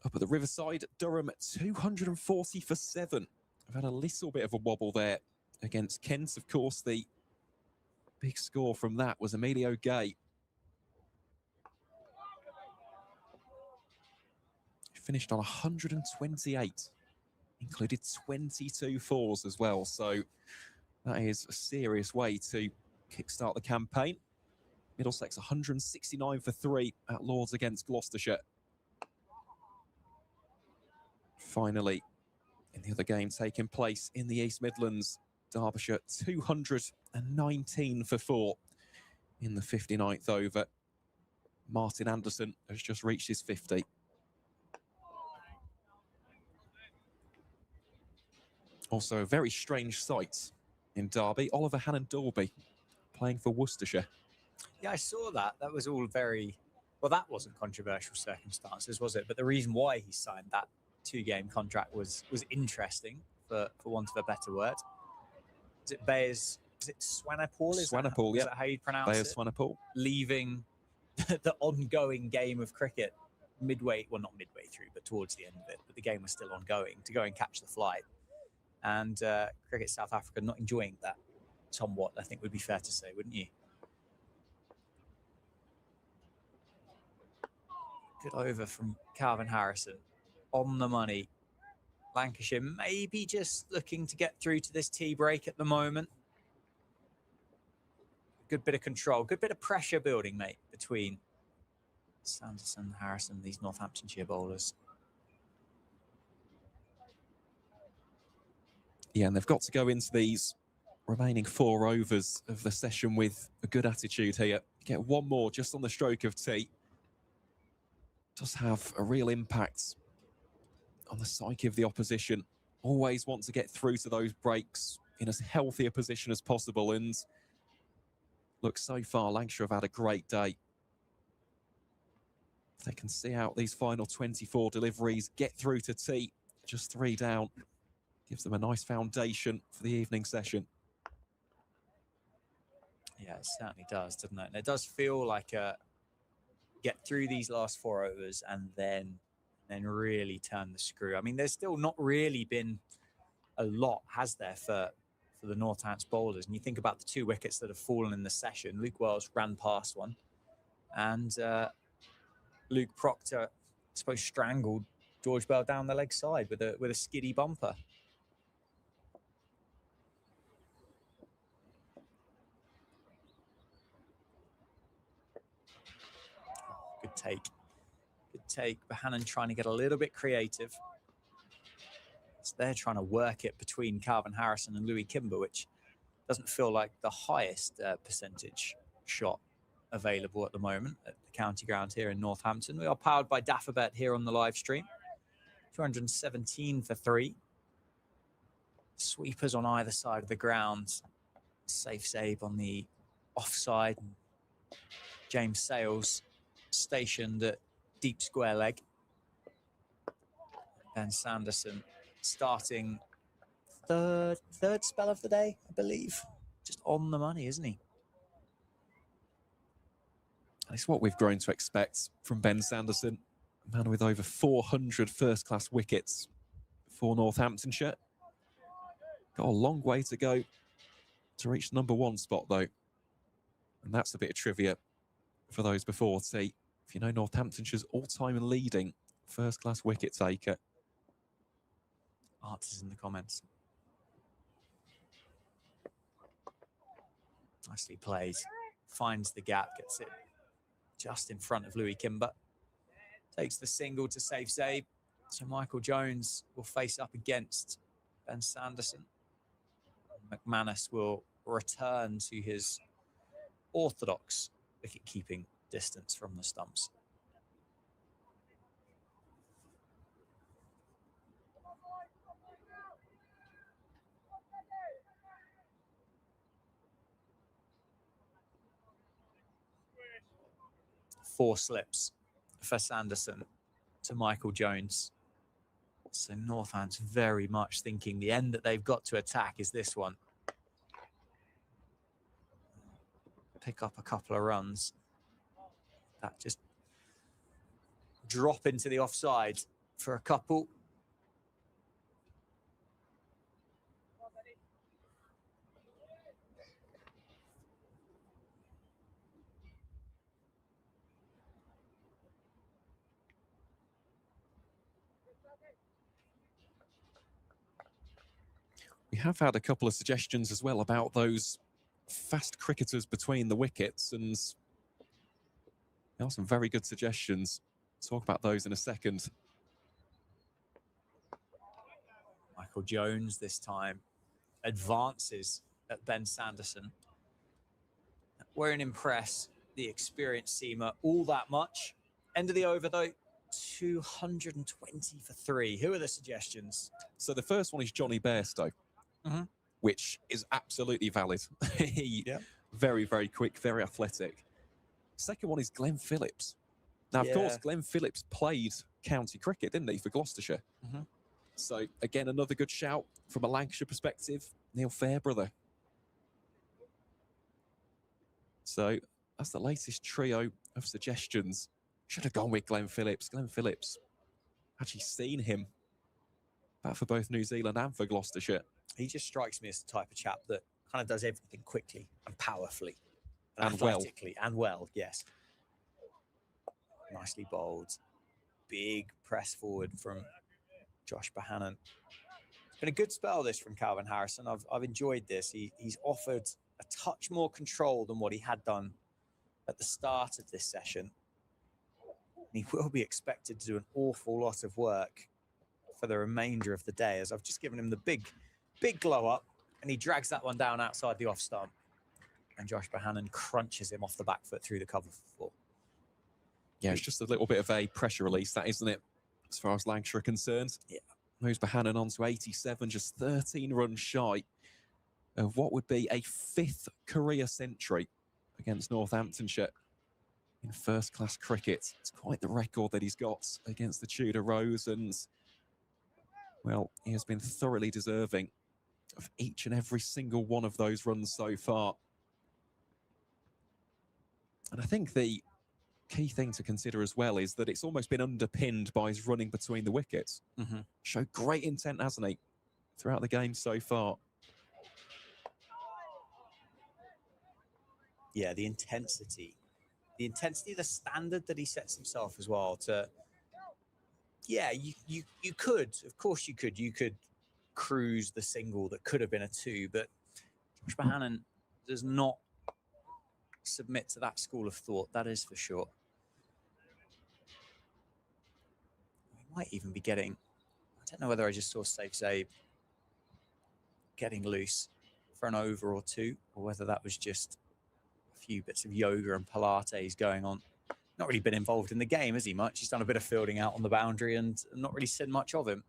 B: Up at the Riverside, Durham 240 for 7. I've had a little bit of a wobble there against Kent. Of course, the big score from that was Emilio Gay. He finished on 128, included 22 fours as well. So that is a serious way to kickstart the campaign. Middlesex 169 for 3 at Lords against Gloucestershire. Finally, in the other game taking place in the East Midlands, Derbyshire 219 for 4 in the 59th over. Martin Anderson has just reached his 50. Also a very strange sight in Derby, Oliver Hannon-Dorby playing for Worcestershire.
A: Yeah, I saw that. That was all very, well, that wasn't controversial circumstances, was it? But the reason why he signed that 2-game contract was interesting, for want of a better word. Is it Bayers? Is it Swanepoel? Is that how you pronounce
B: Bayers
A: it?
B: Swanepoel.
A: Leaving the ongoing game of cricket midway, well, not midway through, but towards the end of it. But the game was still ongoing, to go and catch the flight. And Cricket South Africa not enjoying that somewhat, I think would be fair to say, wouldn't you? Good over from Calvin Harrison. On the money. Lancashire maybe just looking to get through to this tea break at the moment. Good bit of control, good bit of pressure building, mate, between Sanderson and Harrison, these Northamptonshire bowlers.
B: Yeah, and they've got to go into these remaining 4 overs of the session with a good attitude here. Get one more just on the stroke of tea. Does have a real impact on the psyche of the opposition. Always want to get through to those breaks in as healthy a position as possible. And look, so far, Lancashire have had a great day. If they can see out these final 24 deliveries, get through to tea, just 3 down, gives them a nice foundation for the evening session.
A: Yeah, it certainly does, doesn't it? And it does feel like get through these last 4 overs and then really turn the screw. I mean, there's still not really been a lot, has there, for the Northants bowlers? And you think about the 2 wickets that have fallen in the session. Luke Wells ran past one, and Luke Proctor, I suppose, strangled George Bell down the leg side with a skiddy bumper. Good take. Good take. Bohannon trying to get a little bit creative. So they're trying to work it between Calvin Harrison and Louis Kimber, which doesn't feel like the highest percentage shot available at the moment at the county ground here in Northampton. We are powered by Daffabet here on the live stream. 217 for 3. Sweepers on either side of the ground. Safe save on the offside. James Sales stationed at deep square leg. Ben Sanderson starting third spell of the day, I believe. Just on the money, isn't he?
B: It's what we've grown to expect from Ben Sanderson, a man with over 400 first-class wickets for Northamptonshire. Got a long way to go to reach the #1 spot, though. And that's a bit of trivia for those before tea. If you know Northamptonshire's all-time leading first-class wicket taker.
A: Answers in the comments. Nicely played. Finds the gap, gets it just in front of Louis Kimber. Takes the single to safe save. So Michael Jones will face up against Ben Sanderson. McManus will return to his orthodox wicket-keeping distance from the stumps. Four slips for Sanderson to Michael Jones. So Northants very much thinking the end that they've got to attack is this one. Pick up a couple of runs. That just drop into the offside for a couple.
B: We have had a couple of suggestions as well about those fast cricketers between the wickets, and There are some very good suggestions. Talk about those in a second.
A: Michael Jones this time advances at Ben Sanderson. Won't impress the experienced seamer all that much. End of the over though, 220 for 3. Who are the suggestions?
B: So the first one is Johnny Bairstow, which is absolutely valid. Very, very quick, very athletic. Second one is Glenn Phillips. Now, of course, Glenn Phillips played county cricket, didn't he, for Gloucestershire? So, again, another good shout from a Lancashire perspective. Neil Fairbrother. So, that's the latest trio of suggestions. Should have gone with Glenn Phillips. Glenn Phillips, actually seen him bat for both New Zealand and for Gloucestershire.
A: He just strikes me as the type of chap that kind of does everything quickly and powerfully.
B: And
A: athletically and well, yes. Nicely bowled. Big press forward from Josh Bohannon. It's been a good spell this from Calvin Harrison. I've enjoyed this. He's offered a touch more control than what he had done at the start of this session. And he will be expected to do an awful lot of work for the remainder of the day, as I've just given him the big glow up, and he drags that one down outside the off stump. And Josh Bohannon crunches him off the back foot through the cover for 4.
B: Yeah, it's just a little bit of a pressure release, that, isn't it, as far as Lancashire are concerned?
A: Yeah.
B: Moves Bohannon on to 87, just 13 runs shy of what would be a 5th career century against Northamptonshire in first-class cricket. It's quite the record that he's got against the Tudor Rose, and, well, he has been thoroughly deserving of each and every single one of those runs so far. And I think the key thing to consider as well is that it's almost been underpinned by his running between the wickets. Showed great intent, hasn't he, throughout the game so far?
A: Yeah, the intensity, the standard that he sets himself as well to, yeah, you could, of course you could cruise the single that could have been a 2, but Josh Bohannon does not submit to that school of thought, that is for sure. We might even be getting, I don't know whether I just saw Safe getting loose for an over or 2, or whether that was just a few bits of yoga and Pilates going on. Not really been involved in the game, has he, much? He's done a bit of fielding out on the boundary and not really seen much of him.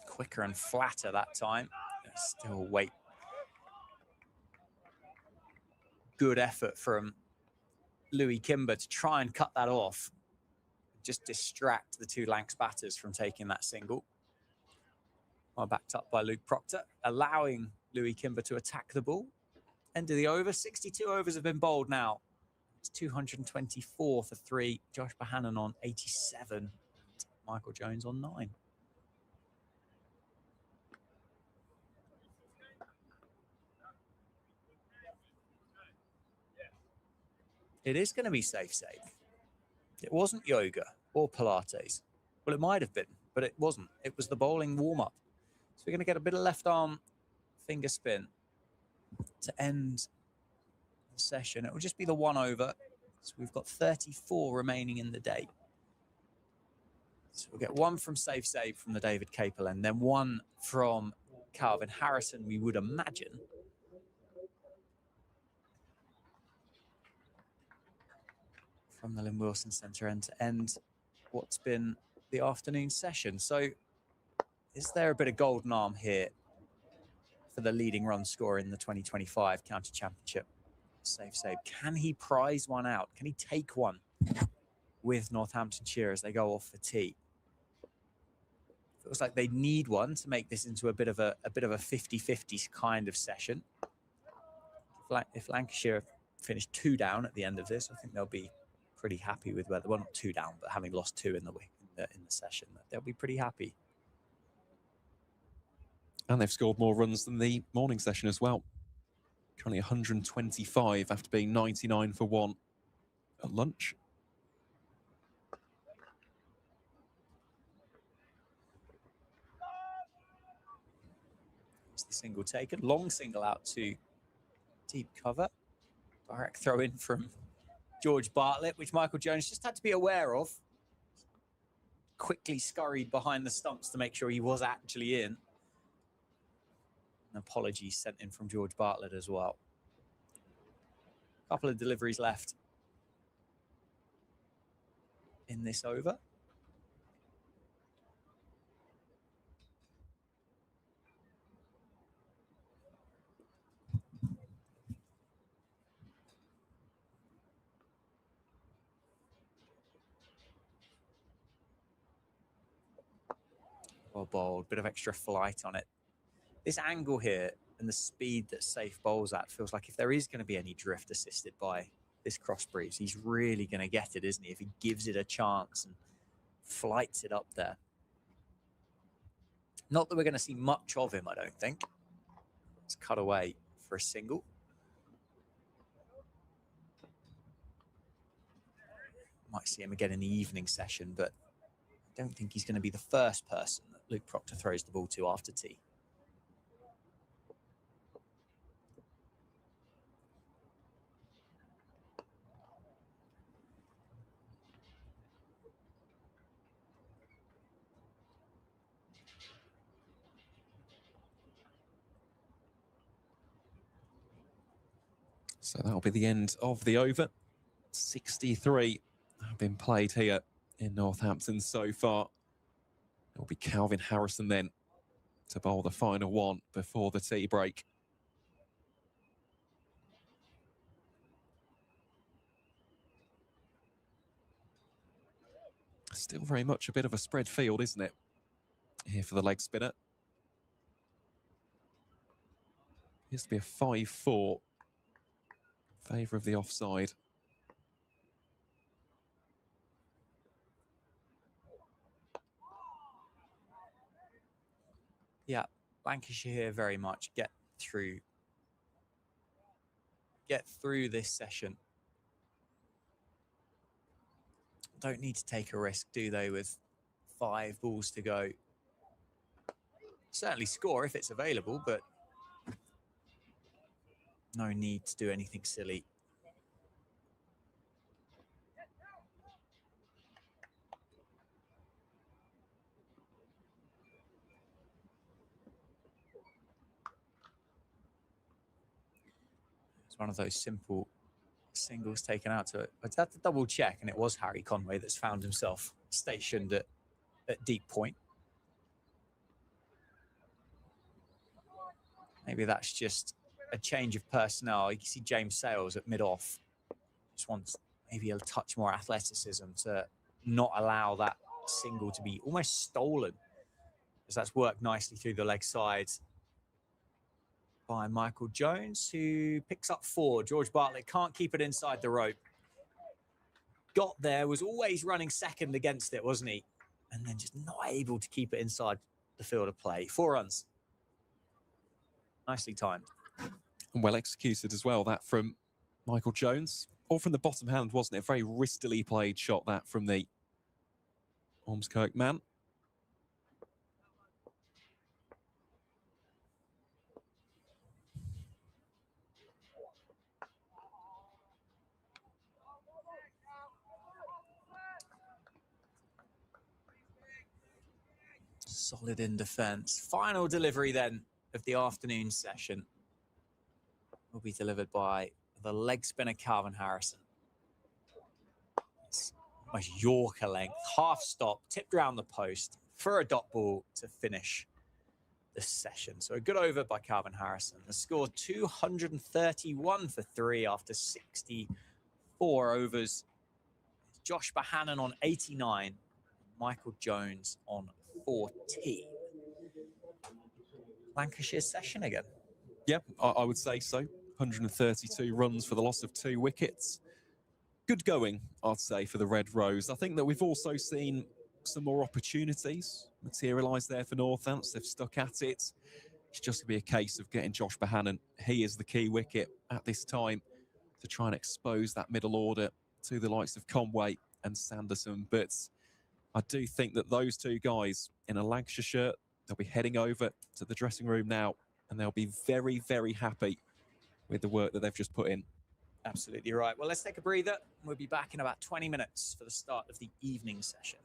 A: Quicker and flatter that time. Still wait. Good effort from Louis Kimber to try and cut that off. Just distract the 2 Lancs batters from taking that single. Well, backed up by Luke Proctor, allowing Louis Kimber to attack the ball. End of the over. 62 overs have been bowled now. It's 224 for 3. Josh Bohannon on 87. Michael Jones on 9. It is going to be safe. It wasn't yoga or Pilates. Well, it might have been, but it wasn't. It was the bowling warm-up. So we're going to get a bit of left arm finger spin to end the session. It will just be the 1 over. So we've got 34 remaining in the day. So we'll get 1 from Safe from the David Capel end, then 1 from Calvin Harrison, we would imagine. From the Lynn Wilson Centre end to end what's been the afternoon session. So is there a bit of golden arm here for the leading run scorer in the 2025 County Championship? Safe. Can he prize one out? Can he take one with Northamptonshire as they go off for tea? Feels like they need one to make this into a bit of a 50-50 kind of session. If Lancashire finish 2 down at the end of this, I think they'll be pretty happy with whether, well, not 2 down, but having lost 2 in the session, they'll be pretty happy.
B: And they've scored more runs than the morning session as well. Currently 125 after being 99 for 1 at lunch.
A: Single taken. Long single out to deep cover. Direct throw in from George Bartlett, which Michael Jones just had to be aware of. Quickly scurried behind the stumps to make sure he was actually in. An apology sent in from George Bartlett as well. Couple of deliveries left in this over. Well bowled, bit of extra flight on it. This angle here and the speed that Safe bowls at feels like if there is going to be any drift assisted by this cross breeze, he's really going to get it, isn't he? If he gives it a chance and flights it up there. Not that we're going to see much of him, I don't think. Let's cut away for a single. Might see him again in the evening session, but I don't think he's going to be the first person that Luke Proctor throws the ball to after tea.
B: So that'll be the end of the over. 63 have been played here in Northampton so far. It'll be Calvin Harrison then to bowl the final one before the tea break. Still very much a bit of a spread field, isn't it? Here for the leg spinner. Appears to be a 5-4. Favour of the offside.
A: Yeah, Lancashire here very much get through this session. Don't need to take a risk, do they, with 5 balls to go? Certainly score if it's available, but no need to do anything silly. It's one of those simple singles taken out to it. I had to double check, and it was Harry Conway that's found himself stationed at deep point. Maybe that's just a change of personnel. You can see James Sales at mid-off. Just wants maybe a touch more athleticism to not allow that single to be almost stolen, as that's worked nicely through the leg side by Michael Jones, who picks up 4. George Bartlett can't keep it inside the rope. Got there, was always running second against it, wasn't he? And then just not able to keep it inside the field of play. 4 runs. Nicely timed.
B: And well executed as well, that from Michael Jones. All from the bottom hand, wasn't it? A very wristily played shot, that from the Ormskirk man.
A: Solid in defence. Final delivery then of the afternoon session will be delivered by the leg spinner Calvin Harrison. It's almost Yorker length, half stop, tipped around the post for a dot ball to finish the session. So a good over by Calvin Harrison. The score 231 for 3 after 64 overs. Josh Bohannon on 89, Michael Jones on 14. Lancashire session again.
B: Yeah, I would say so. 132 runs for the loss of 2 wickets. Good going, I'd say, for the Red Rose. I think that we've also seen some more opportunities materialise there for Northants. They've stuck at it. It's just going to be a case of getting Josh Bohannon. He is the key wicket at this time to try and expose that middle order to the likes of Conway and Sanderson. But I do think that those 2 guys in a Lancashire shirt, they'll be heading over to the dressing room now and they'll be very, very happy with the work that they've just put in.
A: Absolutely right. Well, let's take a breather. We'll be back in about 20 minutes for the start of the evening session.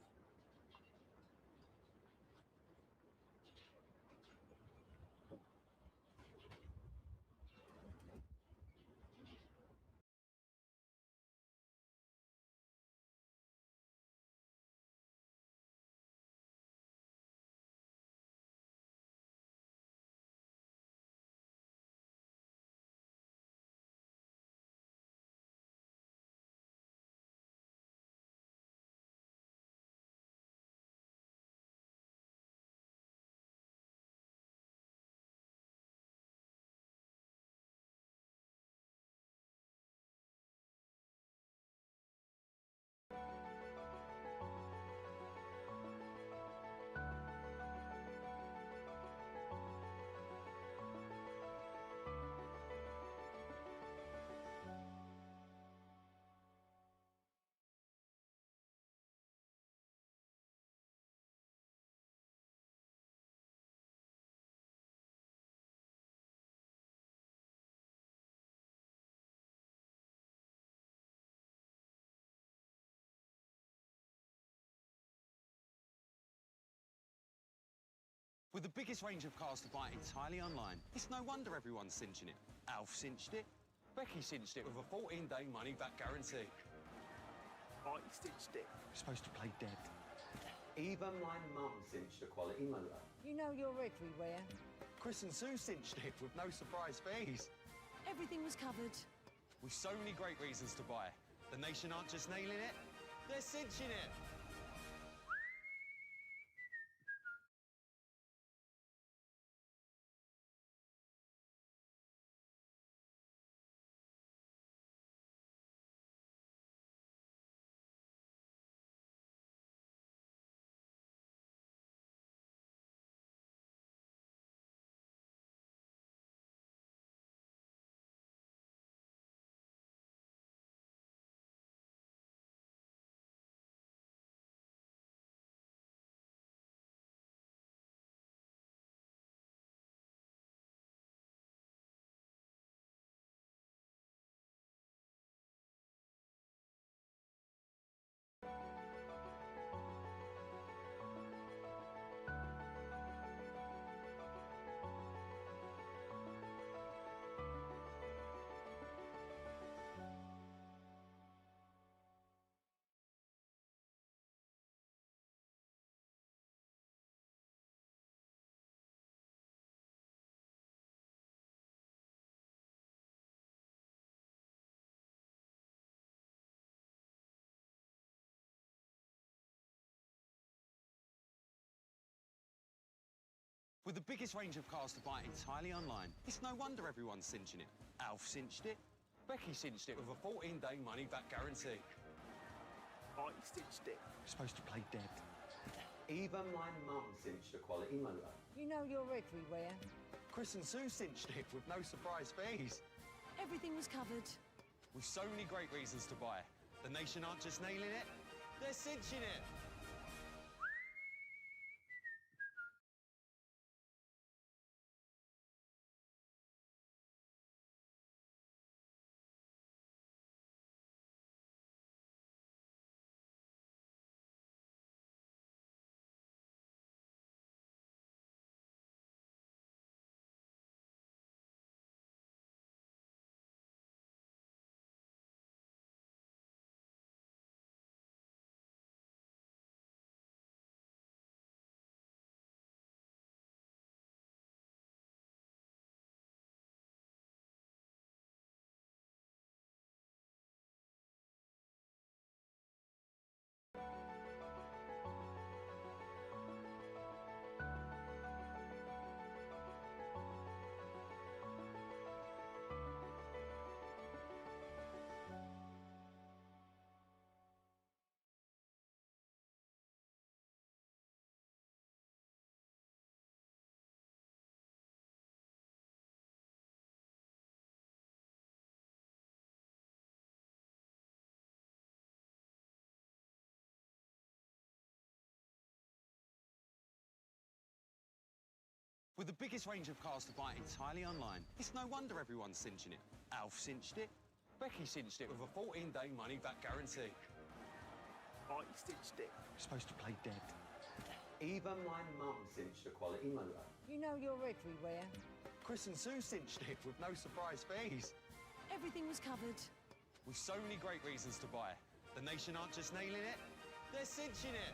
C: With the biggest range of cars to buy entirely online, it's no wonder everyone's cinching it. Alf cinched it. Becky cinched it with a 14-day money-back guarantee.
D: I cinched it.
C: You're supposed to play dead.
E: Even my mum cinched a quality motor.
G: You know you're everywhere.
C: Chris and Sue cinched it with no surprise fees.
G: Everything was covered.
C: With so many great reasons to buy. The nation aren't just nailing it, they're cinching it. With the biggest range of cars to buy entirely online, it's no wonder everyone's cinching it. Alf cinched it. Becky cinched it with a 14-day money-back guarantee.
D: I cinched it.
C: You're supposed to play dead.
E: Even my mum cinched a quality motor.
G: You know you're everywhere.
C: Chris and Sue cinched it with no surprise fees.
G: Everything was covered.
C: With so many great reasons to buy. The nation aren't just nailing it, they're cinching it. With the biggest range of cars to buy entirely online, it's no wonder everyone's cinching it. Alf cinched it. Becky cinched it with a 14-day money-back guarantee.
D: I cinched it.
C: You're supposed to play dead.
E: Even my mum cinched a quality motor.
G: You know you're everywhere.
C: Chris and Sue cinched it with no surprise fees.
G: Everything was covered.
C: With so many great reasons to buy. The nation aren't just nailing it, they're cinching it.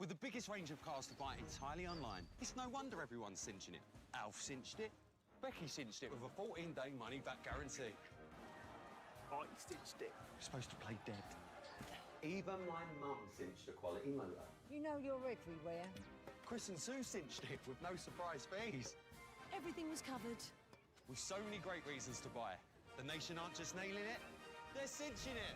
C: With the biggest range of cars to buy entirely online, it's no wonder everyone's cinching it. Alf cinched it. Becky cinched it with a 14-day money-back guarantee.
D: I cinched it.
C: You're supposed to play dead.
E: Even my mum cinched a quality motor.
G: You know you're everywhere.
C: Chris and Sue cinched it with no surprise fees.
G: Everything was covered.
C: With so many great reasons to buy. The nation aren't just nailing it, they're cinching it.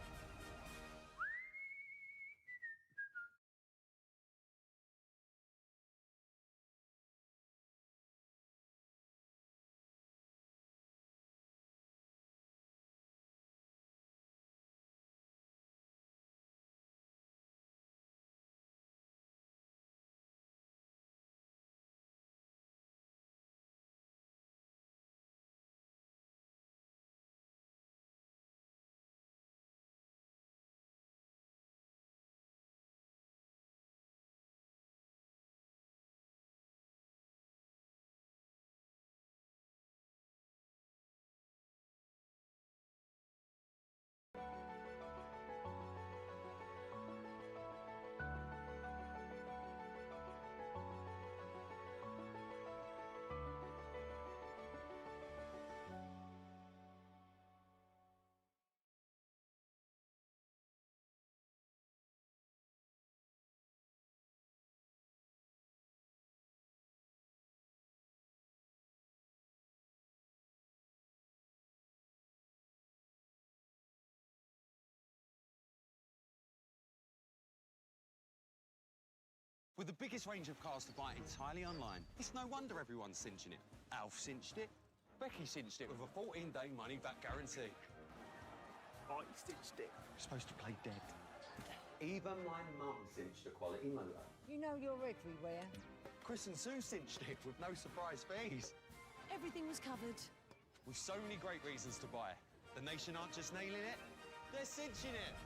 C: With the biggest range of cars to buy entirely online, it's no wonder everyone's cinching it. Alf cinched it. Becky cinched it with a 14-day money-back guarantee.
D: I cinched it.
C: You're supposed to play dead.
E: Even my mum cinched a quality motor.
G: You know you're everywhere.
C: Chris and Sue cinched it with no surprise fees.
G: Everything was covered.
C: With so many great reasons to buy. The nation aren't just nailing it, they're cinching it.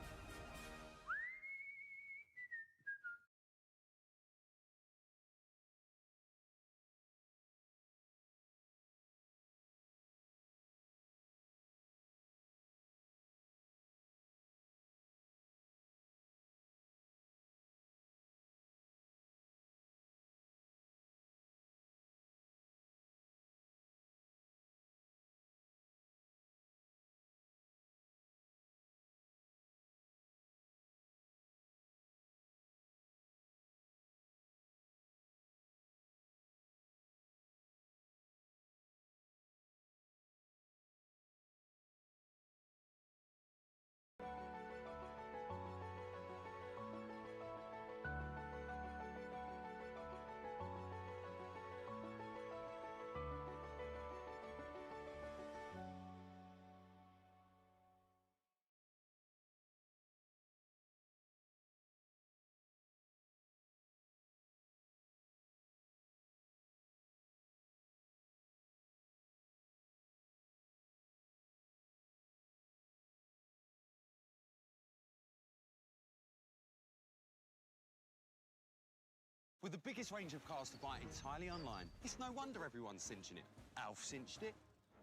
C: With the biggest range of cars to buy entirely online, it's no wonder everyone's cinching it. Alf cinched it.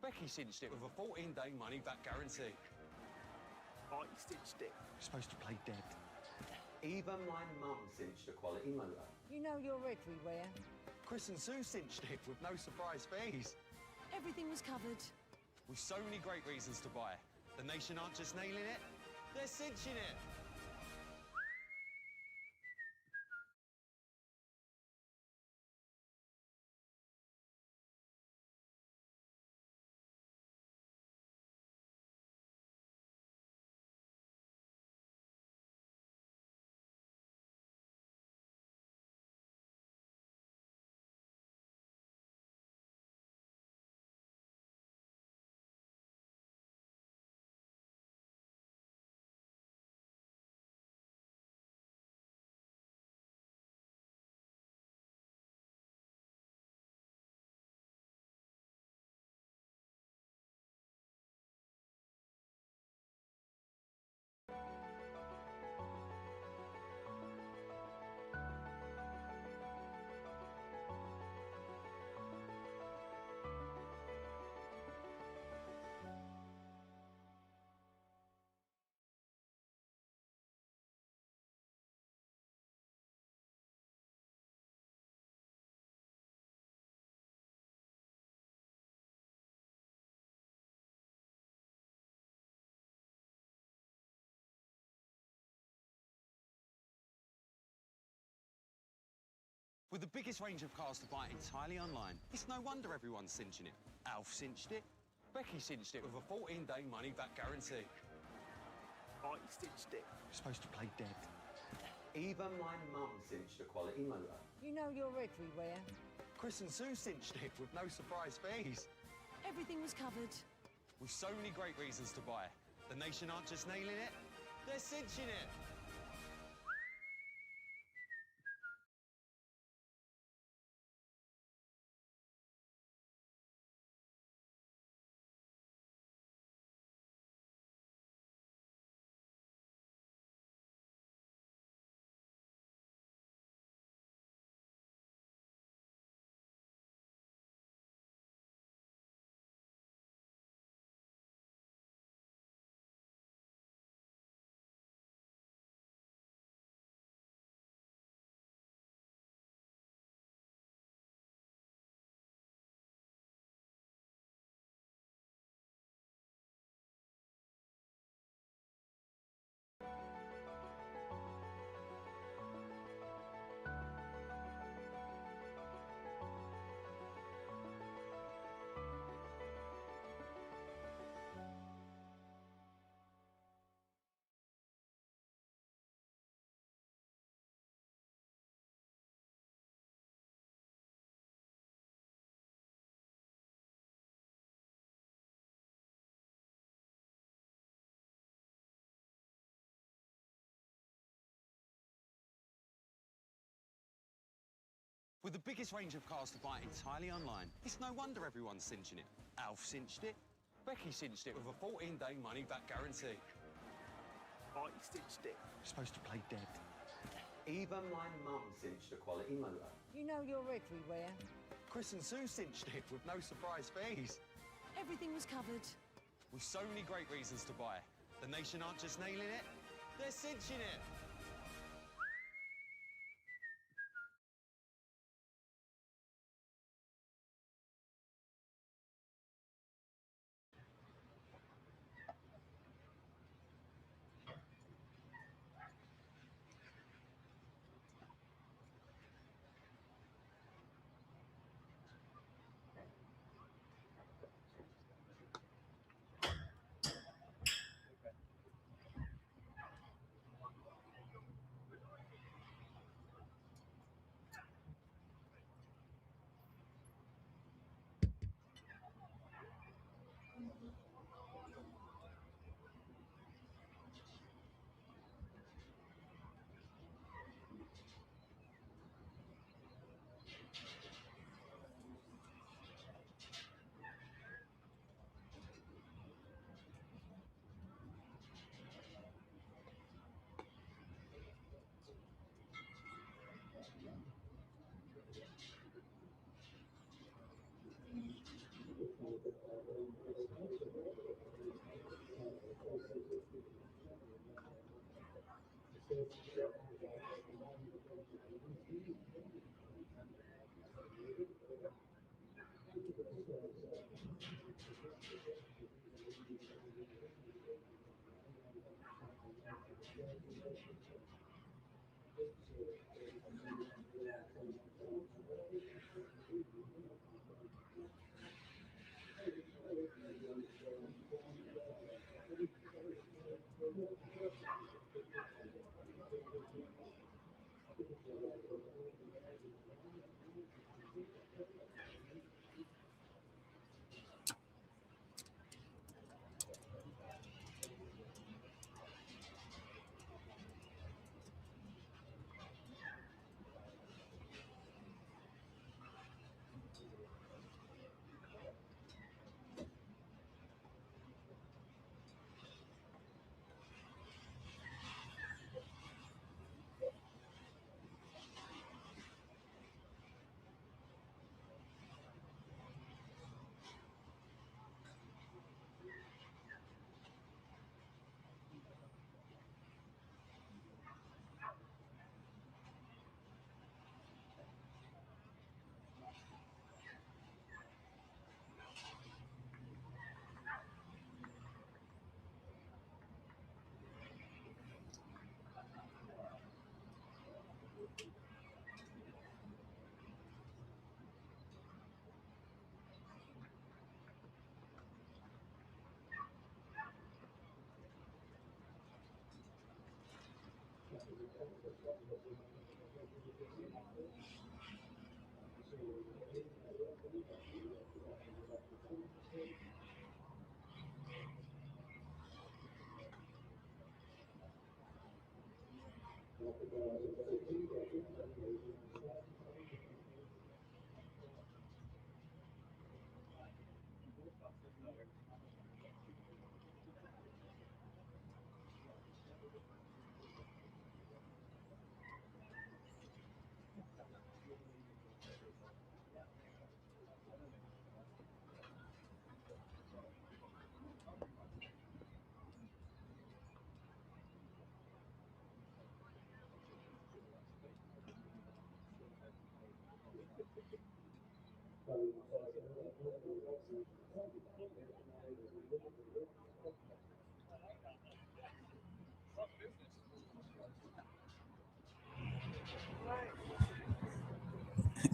C: Becky cinched it with a 14-day money-back guarantee.
D: I cinched it.
C: You're supposed to play dead.
E: Even my mum cinched a quality motor.
G: You know you're everywhere.
C: Chris and Sue cinched it with no surprise fees.
G: Everything was covered.
C: With so many great reasons to buy. The nation aren't just nailing it, they're cinching it. With the biggest range of cars to buy entirely online, it's no wonder everyone's cinching it. Alf cinched it. Becky cinched it with a 14-day money-back guarantee.
D: I cinched it.
C: You're supposed to play dead.
E: Even my mum cinched a quality motor.
G: You know you're everywhere.
C: Chris and Sue cinched it with no surprise fees.
G: Everything was covered.
C: With so many great reasons to buy. The nation aren't just nailing it, they're cinching it. With the biggest range of cars to buy entirely online, it's no wonder everyone's cinching it. Alf cinched it. Becky cinched it with a 14-day money-back guarantee.
D: I cinched it.
C: You're supposed to play dead.
E: Even my mum cinched a quality motor.
G: You know you're everywhere.
C: Chris and Sue cinched it with no surprise fees.
G: Everything was covered.
C: With so many great reasons to buy. The nation aren't just nailing it, they're cinching it.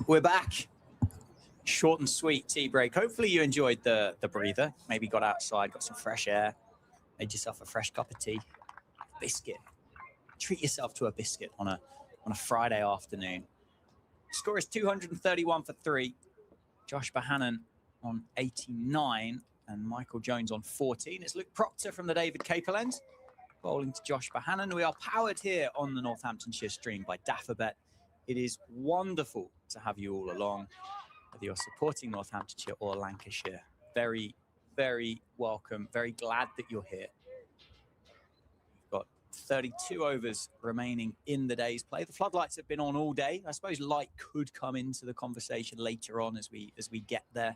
A: We're back. Short and sweet tea break. Hopefully you enjoyed the breather. Maybe got outside, got some fresh air, made yourself a fresh cup of tea, biscuit. Treat yourself to a biscuit on a Friday afternoon. Score is 231 for 3. Josh Bohannon on 89 and Michael Jones on 14. It's Luke Proctor from the David Capel end, bowling to Josh Bohannon. We are powered here on the Northamptonshire stream by Daffabet. It is wonderful to have you all along, whether you're supporting Northamptonshire or Lancashire. Very, very welcome. Very glad that you're here. We've got 32 overs remaining in the day's play. The floodlights have been on all day. I suppose light could come into the conversation later on as we get there.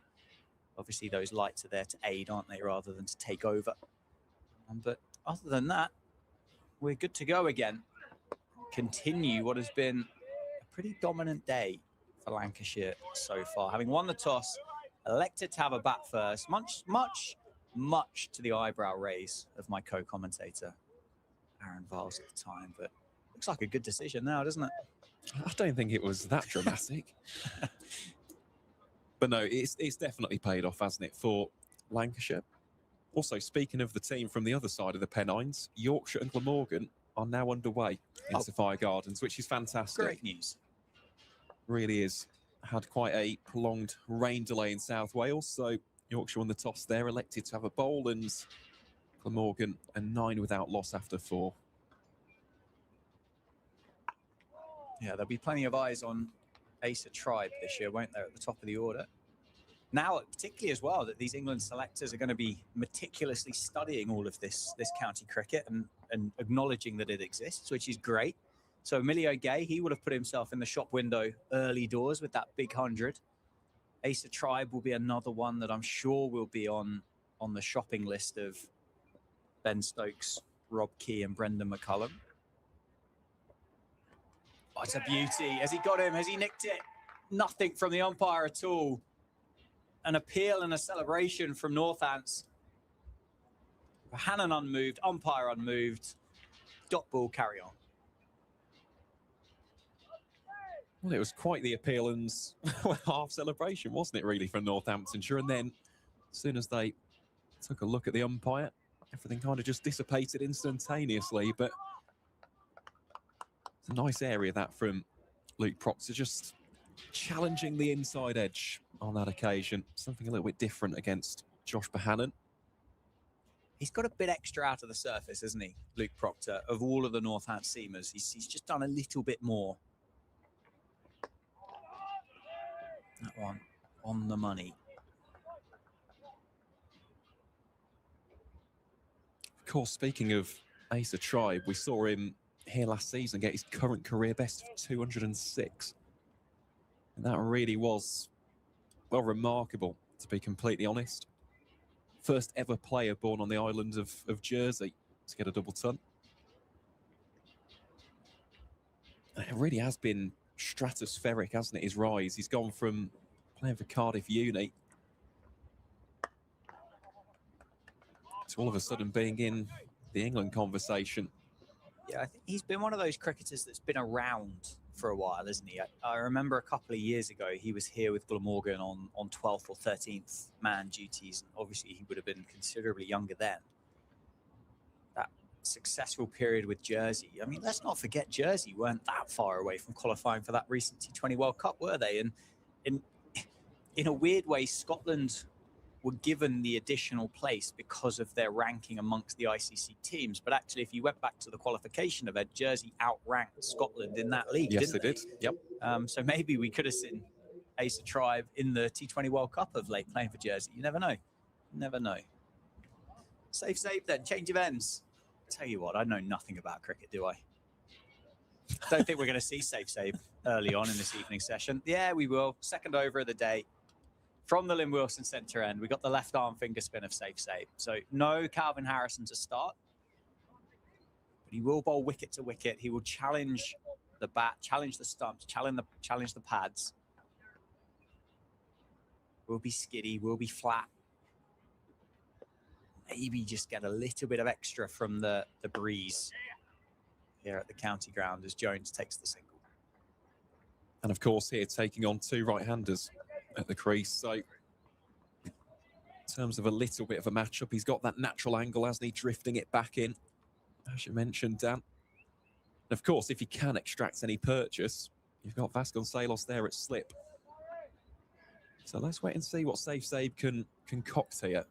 A: Obviously, those lights are there to aid, aren't they, rather than to take over. But other than that, we're good to go again. Continue what has been a pretty dominant day for Lancashire so far. Having won the toss, elected to have a bat first, much to the eyebrow raise of my co-commentator, Aaron Viles, at the time. But looks like a good decision now, doesn't it?
B: I don't think it was that dramatic. But no, it's definitely paid off, hasn't it, for Lancashire? Also, speaking of the team from the other side of the Pennines, Yorkshire and Glamorgan are now underway in Sophia Gardens, which is fantastic.
A: Great news.
B: Really is. Had quite a prolonged rain delay in South Wales, so Yorkshire won the toss there, elected to have a bowl, and Glamorgan a 9 without loss after 4.
A: Yeah, there'll be plenty of eyes on Acer Tribe this year, won't there, at the top of the order? Now, particularly as well, that these England selectors are going to be meticulously studying all of this county cricket and acknowledging that it exists, which is great. So Emilio Gay, he would have put himself in the shop window early doors with that big 100. Ace of Tribe will be another one that I'm sure will be on the shopping list of Ben Stokes, Rob Key, and Brendan McCullum. Oh, it's a beauty. Has he got him? Has he nicked it? Nothing from the umpire at all. An appeal and a celebration from Northants. Hannon unmoved, umpire unmoved. Dot ball, carry on.
B: Well, it was quite the appeal and half celebration, wasn't it, really, for Northamptonshire? And then as soon as they took a look at the umpire, everything kind of just dissipated instantaneously. But it's a nice area, that, from Luke Proctor, just challenging the inside edge on that occasion. Something a little bit different against Josh Bohannon.
A: He's got a bit extra out of the surface, hasn't he, Luke Proctor? Of all of the Northants seamers, he's just done a little bit more. That one on the money.
B: Of course, speaking of Ace of Tribe, we saw him here last season get his current career best of 206. And that really was, well, remarkable, to be completely honest. First ever player born on the island of Jersey to get a double ton. And it really has been stratospheric, hasn't it, his rise? He's gone from playing for Cardiff Uni to all of a sudden being in the England conversation.
A: Yeah, I think he's been one of those cricketers that's been around for a while, isn't he? I remember a couple of years ago, he was here with Glamorgan on 12th or 13th man duties. And obviously, he would have been considerably younger then. That successful period with Jersey. I mean, let's not forget Jersey weren't that far away from qualifying for that recent T20 World Cup, were they? And in a weird way, Scotland were given the additional place because of their ranking amongst the ICC teams. But actually, if you went back to the qualification event, Jersey outranked Scotland in that league,
B: Yes,
A: didn't
B: they did. Yep.
A: So maybe we could have seen Ace of Tribe in the T20 World Cup of late playing for Jersey. You never know. Never know. Save then. Change of ends. Tell you what, I know nothing about cricket, do I? Don't think we're going to see save early on in this evening session. Yeah, we will. Second over of the day. From the Lynn Wilson centre end, we got the left arm finger spin of save. So no Calvin Harrison to start. But he will bowl wicket to wicket. He will challenge the bat, challenge the stumps, challenge the pads. Will be skiddy, will be flat. Maybe just get a little bit of extra from the breeze here at the county ground as Jones takes the single.
B: And of course, here taking on two right-handers at the crease. So in terms of a little bit of a matchup, he's got that natural angle, hasn't he, drifting it back in, as you mentioned, Dan. And of course, if he can extract any purchase, you've got Vasconcelos there at slip. So let's wait and see what Save can concoct here.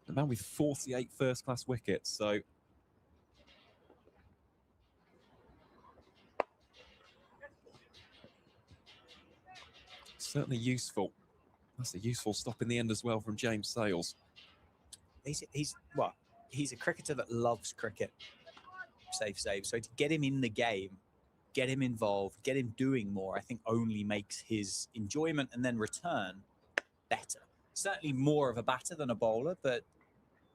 B: A man with 48 first-class wickets, so certainly useful. That's a useful stop in the end as well from James Sales.
A: He's a cricketer that loves cricket. Save. So to get him in the game, get him involved, get him doing more, I think only makes his enjoyment and then return better. Certainly more of a batter than a bowler, but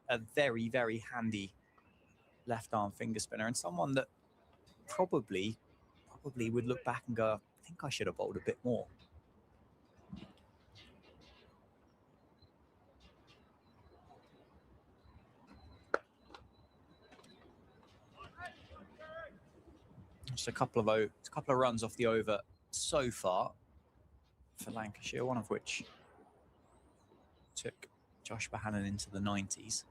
A: a very, very handy left arm finger spinner, and someone that probably would look back and go, I think I should have bowled a bit more. Just a couple of runs off the over so far for Lancashire, one of which took Josh Bohannon into the 90s.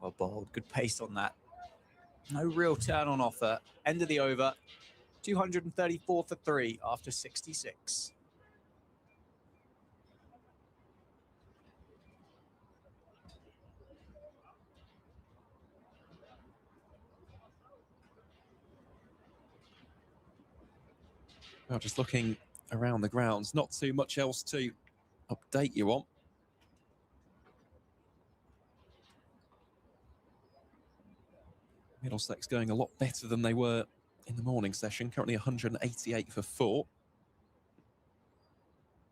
A: Well bowled, good pace on that. No real turn on offer. End of the over, 234 for 3 after 66.
B: Well, just looking around the grounds, not too much else to update you on. Middlesex going a lot better than they were in the morning session. Currently 188 for 4.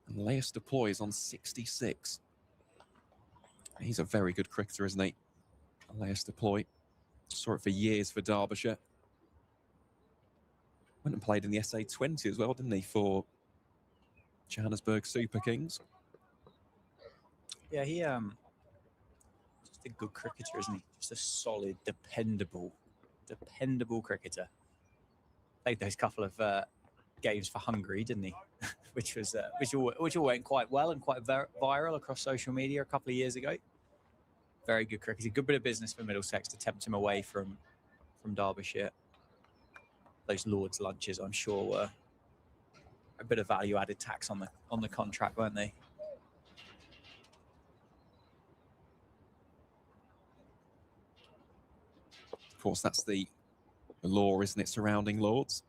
B: And Laius Deploy is on 66. He's a very good cricketer, isn't he? Laius Deploy. Saw it for years for Derbyshire. Went and played in the SA20 as well, didn't he, for Johannesburg Super Kings?
A: Yeah, he just a good cricketer, isn't he? Just a solid, dependable cricketer. Played those couple of games for Hungary, didn't he? which all went quite well and quite viral across social media a couple of years ago. Very good cricketer. Good bit of business for Middlesex to tempt him away from Derbyshire. Those Lords lunches, I'm sure, were a bit of value-added tax on the contract, weren't they?
B: Of course, that's the law, isn't it, surrounding Lords?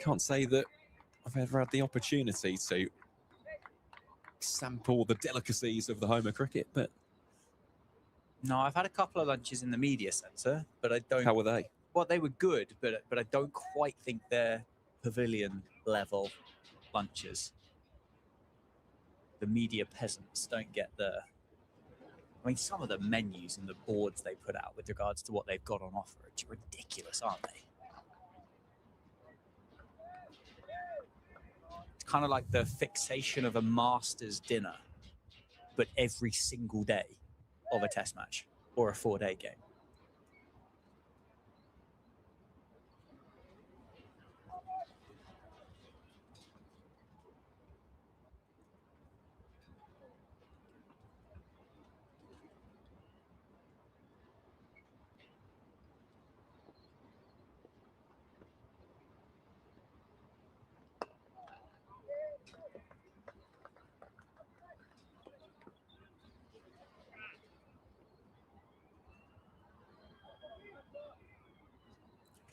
B: Can't say that I've ever had the opportunity to sample the delicacies of the home of cricket, but...
A: No, I've had a couple of lunches in the media centre, but I don't...
B: How were they?
A: Well, they were good, but I don't quite think they're pavilion-level lunches. The media peasants don't get the... I mean, some of the menus and the boards they put out with regards to what they've got on offer are ridiculous, aren't they? It's kind of like the fixation of a master's dinner, but every single day of a test match or a 4-day game.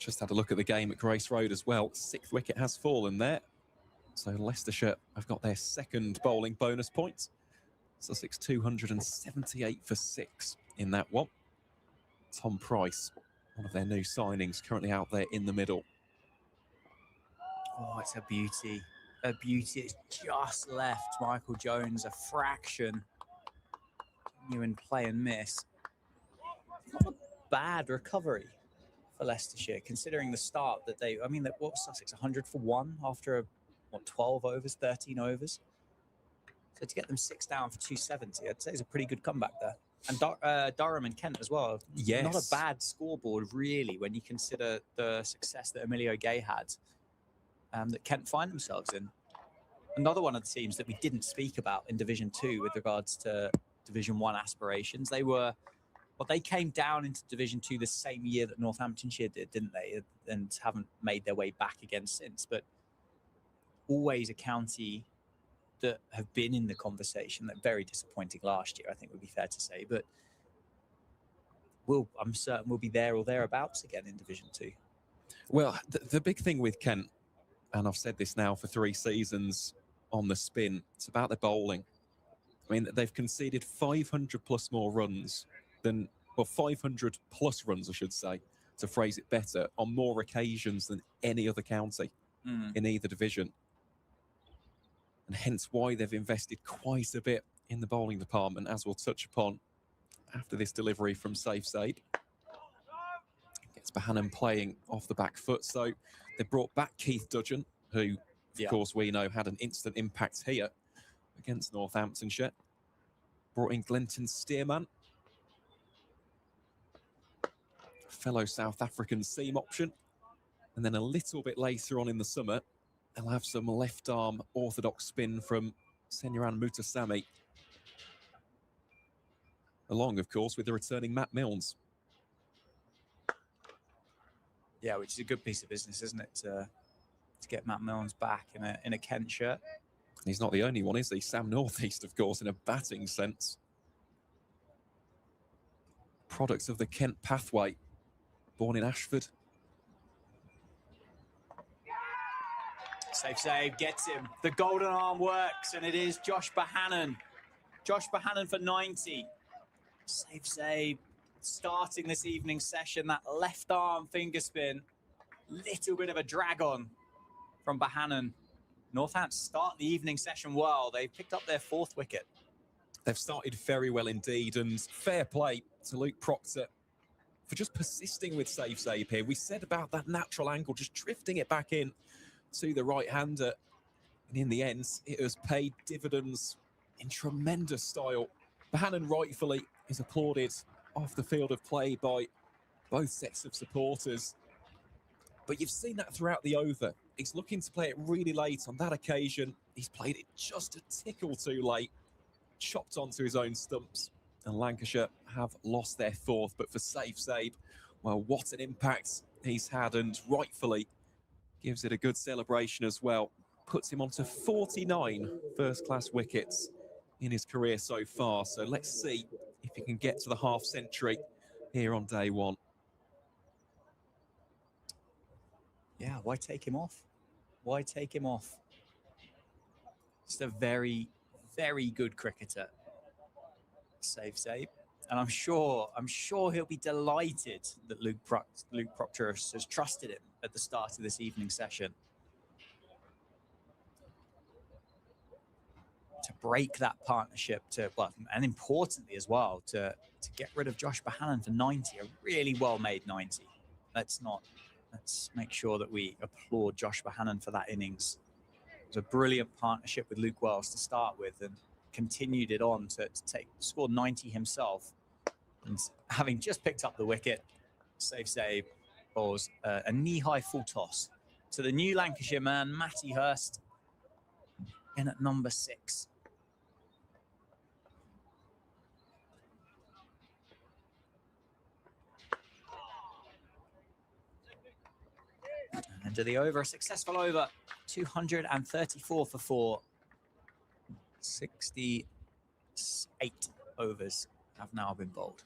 B: Just had a look at the game at Grace Road as well. 6th wicket has fallen there. So Leicestershire have got their 2nd bowling bonus point. Sussex 278 for 6 in that one. Tom Price, one of their new signings, currently out there in the middle.
A: Oh, it's a beauty. A beauty. It's just left Michael Jones a fraction. Genuine play and miss. Not a bad recovery for Leicestershire, considering the start that they... I mean, what was Sussex? 100 for 1 after, 12 overs, 13 overs? So to get them 6 down for 270, I'd say is a pretty good comeback there. And Durham and Kent as well.
B: Yes.
A: Not a bad scoreboard, really, when you consider the success that Emilio Gay had, that Kent find themselves in. Another one of the teams that we didn't speak about in Division 2 with regards to Division 1 aspirations. They came down into Division 2 the same year that Northamptonshire did, didn't they? And haven't made their way back again since. But always a county that have been in the conversation. That very disappointing last year, I think would be fair to say. But I'm certain we'll be there or thereabouts again in Division 2.
B: Well, the big thing with Kent, and I've said this now for 3 seasons on the spin, it's about their bowling. I mean, they've conceded 500 plus more runs than, well, 500 plus runs, I should say, to phrase it better, on more occasions than any other county in either division. And hence why they've invested quite a bit in the bowling department, as we'll touch upon after this delivery from Safe Side. Gets Bohannon playing off the back foot. So they brought back Keith Dudgeon, who, of course, we know had an instant impact here against Northamptonshire. Brought in Glenton Stearman, fellow South African seam option. And then a little bit later on in the summer, they'll have some left-arm orthodox spin from Senyaran Mutasamy. Along, of course, with the returning Matt Milnes.
A: Yeah, which is a good piece of business, isn't it? To get Matt Milnes back in a Kent shirt.
B: He's not the only one, is he? Sam Northeast, of course, in a batting sense. Products of the Kent pathway. Born in Ashford.
A: Safe save, gets him. The golden arm works, and it is Josh Bohannon. Josh Bohannon for 90. Safe save, starting this evening session. That left arm finger spin. Little bit of a drag on from Bohannon. Northampton start the evening session well. They've picked up their 4th wicket.
B: They've started very well indeed, and fair play to Luke Proctor for just persisting with safe save here. We said about that natural angle, just drifting it back in to the right-hander. And in the end, it has paid dividends in tremendous style. Bohannon rightfully is applauded off the field of play by both sets of supporters. But you've seen that throughout the over. He's looking to play it really late. On that occasion, he's played it just a tickle too late, chopped onto his own stumps. And Lancashire have lost their 4th. But for safe save, well, what an impact he's had, and rightfully gives it a good celebration as well. Puts him onto 49 first-class wickets in his career so far. So let's see if he can get to the half-century here on day 1.
A: Yeah, why take him off? Why take him off? Just a very, very good cricketer. Safe save. And I'm sure he'll be delighted that Luke Proctor has trusted him at the start of this evening session to break that partnership, and importantly as well, to get rid of Josh Bohannon for 90, a really well-made 90. Let's make sure that we applaud Josh Bohannon for that innings. It was a brilliant partnership with Luke Wells to start with, and continued it on to score 90 himself. And having just picked up the wicket, safe save bowls a knee-high full toss to the new Lancashire man, Matty Hurst, in at number 6. Into the over, a successful over, 234 for 4. 68 overs have now been bowled.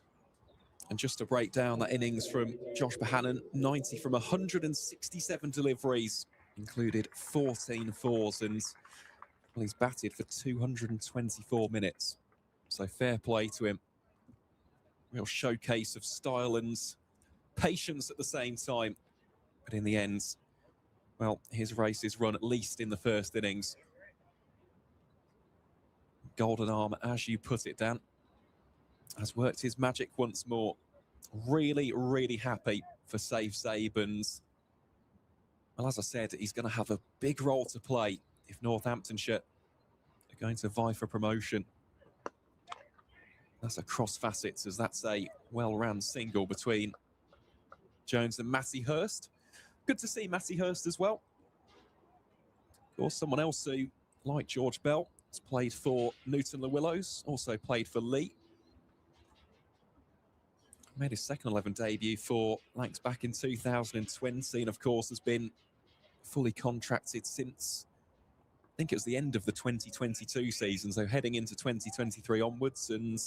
B: And just to break down that innings from Josh Bohannon, 90 from 167 deliveries, included 14 fours, and well, he's batted for 224 minutes. So fair play to him. Real showcase of style and patience at the same time. But in the end, well, his race is run at least in the first innings. Golden arm, as you put it, Dan, has worked his magic once more. Really, really happy for safe save, and well, as I said, he's going to have a big role to play if Northamptonshire are going to vie for promotion. That's across facets, as that's a well-ran single between Jones and Matty Hurst. Good to see Matty Hurst as well. Of course, someone else who, like George Bell, has played for Newton Llewellows, also played for Lee. Made his second 11 debut for Lancs back in 2020, and of course has been fully contracted since, I think it was the end of the 2022 season, so heading into 2023 onwards, and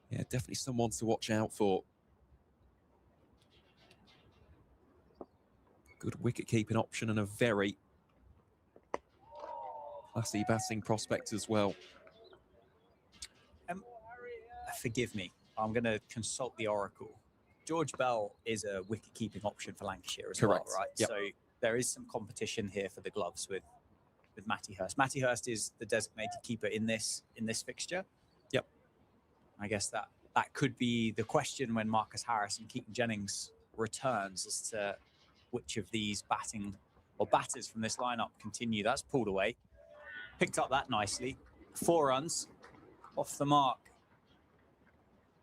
B: yeah, definitely someone to watch out for. Good wicket-keeping option and a very classy batting prospect as well.
A: Forgive me, I'm going to consult the Oracle. George Bell is a wicket-keeping option for Lancashire as well, right?
B: Yep.
A: So there is some competition here for the gloves with Matty Hurst. Matty Hurst is the designated keeper in this fixture.
B: Yep.
A: I guess that could be the question when Marcus Harris and Keaton Jennings returns, as to which of these batters from this lineup continue. That's pulled away. Picked up that nicely. 4 runs off the mark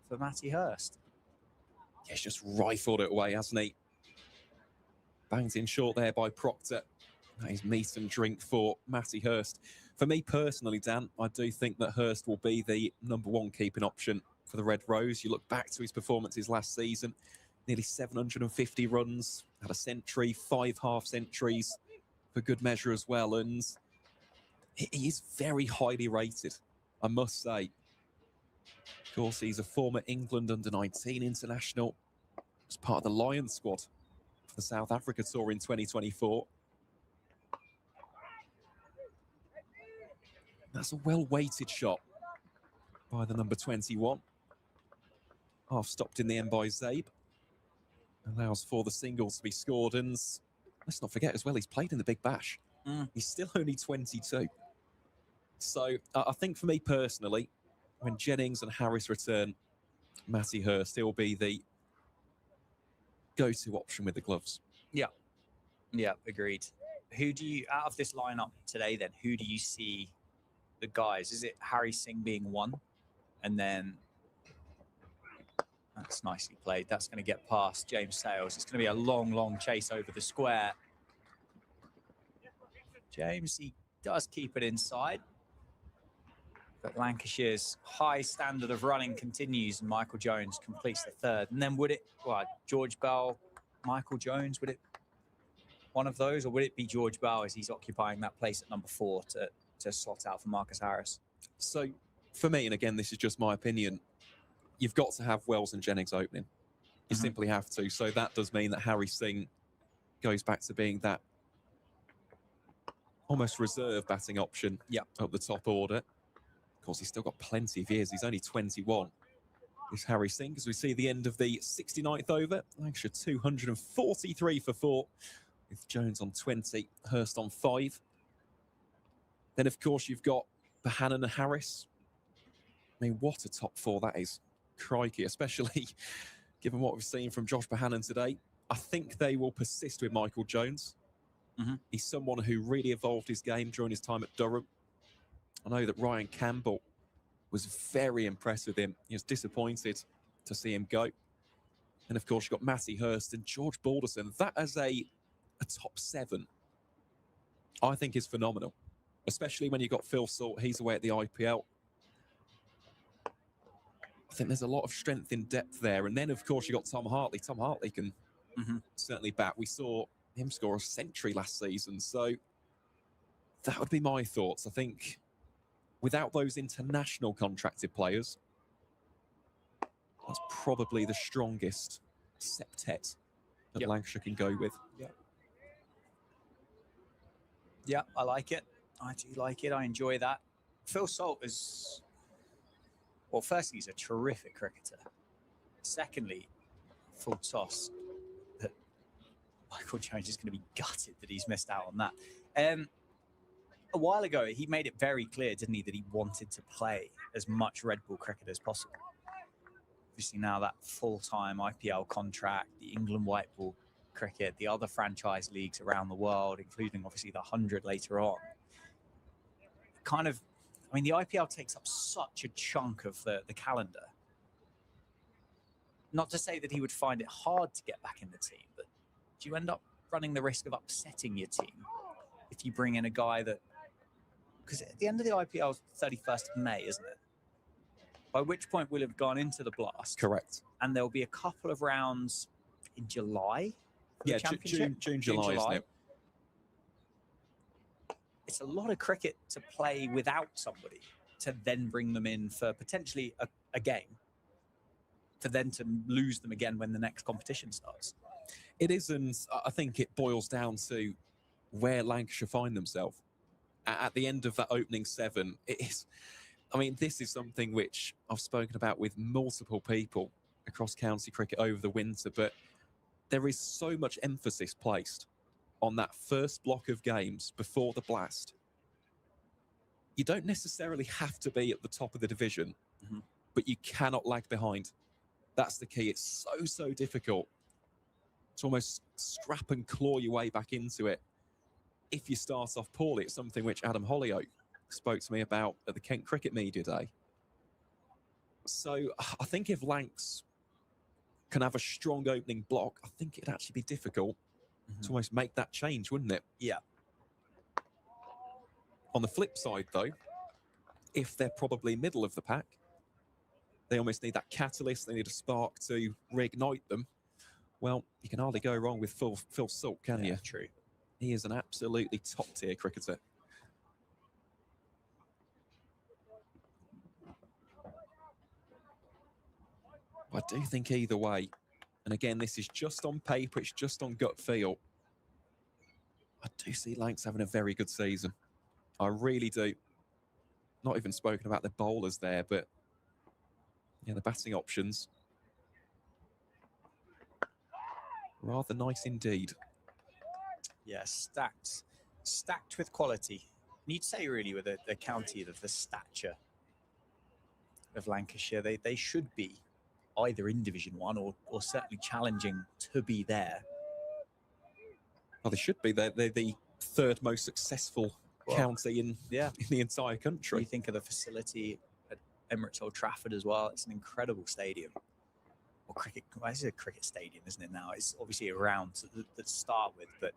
A: for Matty Hurst.
B: Yeah, he's just rifled it away, hasn't he? Banged in short there by Proctor. That is meat and drink for Matty Hurst. For me personally, Dan, I do think that Hurst will be the #1 keeping option for the Red Rose. You look back to his performances last season, nearly 750 runs, had a century, 5 half-centuries for good measure as well, and he is very highly rated, I must say. Of course, he's a former England under-19 international. As part of the Lions squad for the South Africa tour in 2024. That's a well-weighted shot by the number 21. Half stopped in the end by Zabe. Allows for the singles to be scored. And let's not forget as well, he's played in the Big Bash. He's still only 22. So I think for me personally, when Jennings and Harris return, Matty Hurst, he'll be the go-to option with the gloves.
A: Yeah, agreed. Who do you, out of this lineup today then, who do you see the guys? Is it Harry Singh being one? And then, that's nicely played. That's going to get past James Sales. It's going to be a long, long chase over the square. James, he does keep it inside. But Lancashire's high standard of running continues, and Michael Jones completes the third. And then would it, George Bell, Michael Jones, would it one of those, or would it be George Bell as he's occupying that place at number 4 to slot out for Marcus Harris?
B: So for me, and again, this is just my opinion, you've got to have Wells and Jennings opening. You simply have to. So that does mean that Harry Singh goes back to being that almost reserve batting option up the top order. Of course, he's still got plenty of years. He's only 21. Is Harry Singh, as we see the end of the 69th over. Lancashire 243 for 4, with Jones on 20, Hurst on 5. Then, of course, you've got Bohannon and Harris. I mean, what a top 4 that is. Crikey, especially given what we've seen from Josh Bohannon today. I think they will persist with Michael Jones. He's someone who really evolved his game during his time at Durham. I know that Ryan Campbell was very impressed with him. He was disappointed to see him go. And of course, you've got Matty Hurst and George Balderson. That as a top 7, I think is phenomenal, especially when you've got Phil Salt. He's away at the IPL. I think there's a lot of strength in depth there. And then, of course, you've got Tom Hartley. Tom Hartley can certainly bat. We saw him score a century last season. So that would be my thoughts. I think without those international contracted players, that's probably the strongest septet that Lancashire can go with.
A: Yeah, I like it. I do like it. I enjoy that. Phil Salt is, well, firstly, he's a terrific cricketer. Secondly, full toss, that Michael Jones is going to be gutted that he's missed out on that. A while ago, he made it very clear, didn't he, that he wanted to play as much red ball cricket as possible. Obviously now that full-time IPL contract, the England white ball cricket, the other franchise leagues around the world, including obviously the 100 later on. Kind of, I mean, the IPL takes up such a chunk of the calendar. Not to say that he would find it hard to get back in the team, but do you end up running the risk of upsetting your team if you bring in a guy that, because at the end of the IPL is 31st of May, isn't it? By which point we'll have gone into the blast.
B: Correct.
A: And there'll be a couple of rounds in July.
B: Yeah, June, July, isn't it?
A: It's a lot of cricket to play without somebody, to then bring them in for potentially a game, for then to lose them again when the next competition starts.
B: It isn't. I think it boils down to where Lancashire find themselves. At the end of that opening 7, it is, I mean, this is something which I've spoken about with multiple people across county cricket over the winter, but there is so much emphasis placed on that first block of games before the blast. You don't necessarily have to be at the top of the division, but you cannot lag behind. That's the key. It's so difficult to almost scrap and claw your way back into it if you start off poorly. It's something which Adam Hollyoak spoke to me about at the Kent Cricket Media Day. So I think if Lancs can have a strong opening block, I think it'd actually be difficult to almost make that change, wouldn't it?
A: Yeah.
B: On the flip side, though, if they're probably middle of the pack, they almost need that catalyst, they need a spark to reignite them. Well, you can hardly go wrong with Phil Salt, can you?
A: True.
B: He is an absolutely top-tier cricketer. I do think either way, and again, this is just on paper, it's just on gut feel, I do see Lancs having a very good season. I really do. not even spoken about the bowlers there, but yeah, the batting options. Rather nice indeed.
A: Yeah, stacked with quality. And you'd say really with the county of the stature of Lancashire, they should be either in Division 1 or certainly challenging to be there.
B: Well, they should be. They're the third most successful county in the entire country.
A: You think of the facility at Emirates Old Trafford as well. It's an incredible stadium. Or cricket, well, this is a cricket stadium, isn't it now? It's obviously a ground to start with, but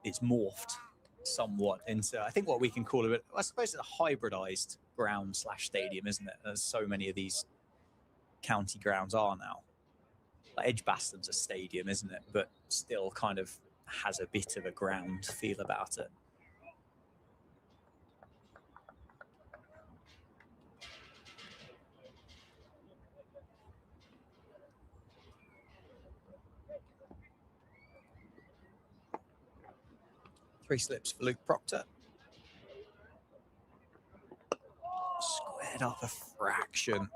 A: it's morphed somewhat into, I think, what we can call it, I suppose, it's a hybridized ground / stadium, isn't it? As so many of these county grounds are now. Like Edgbaston's a stadium, isn't it? But still kind of has a bit of a ground feel about it. Three slips for Luke Proctor. Squared up a fraction,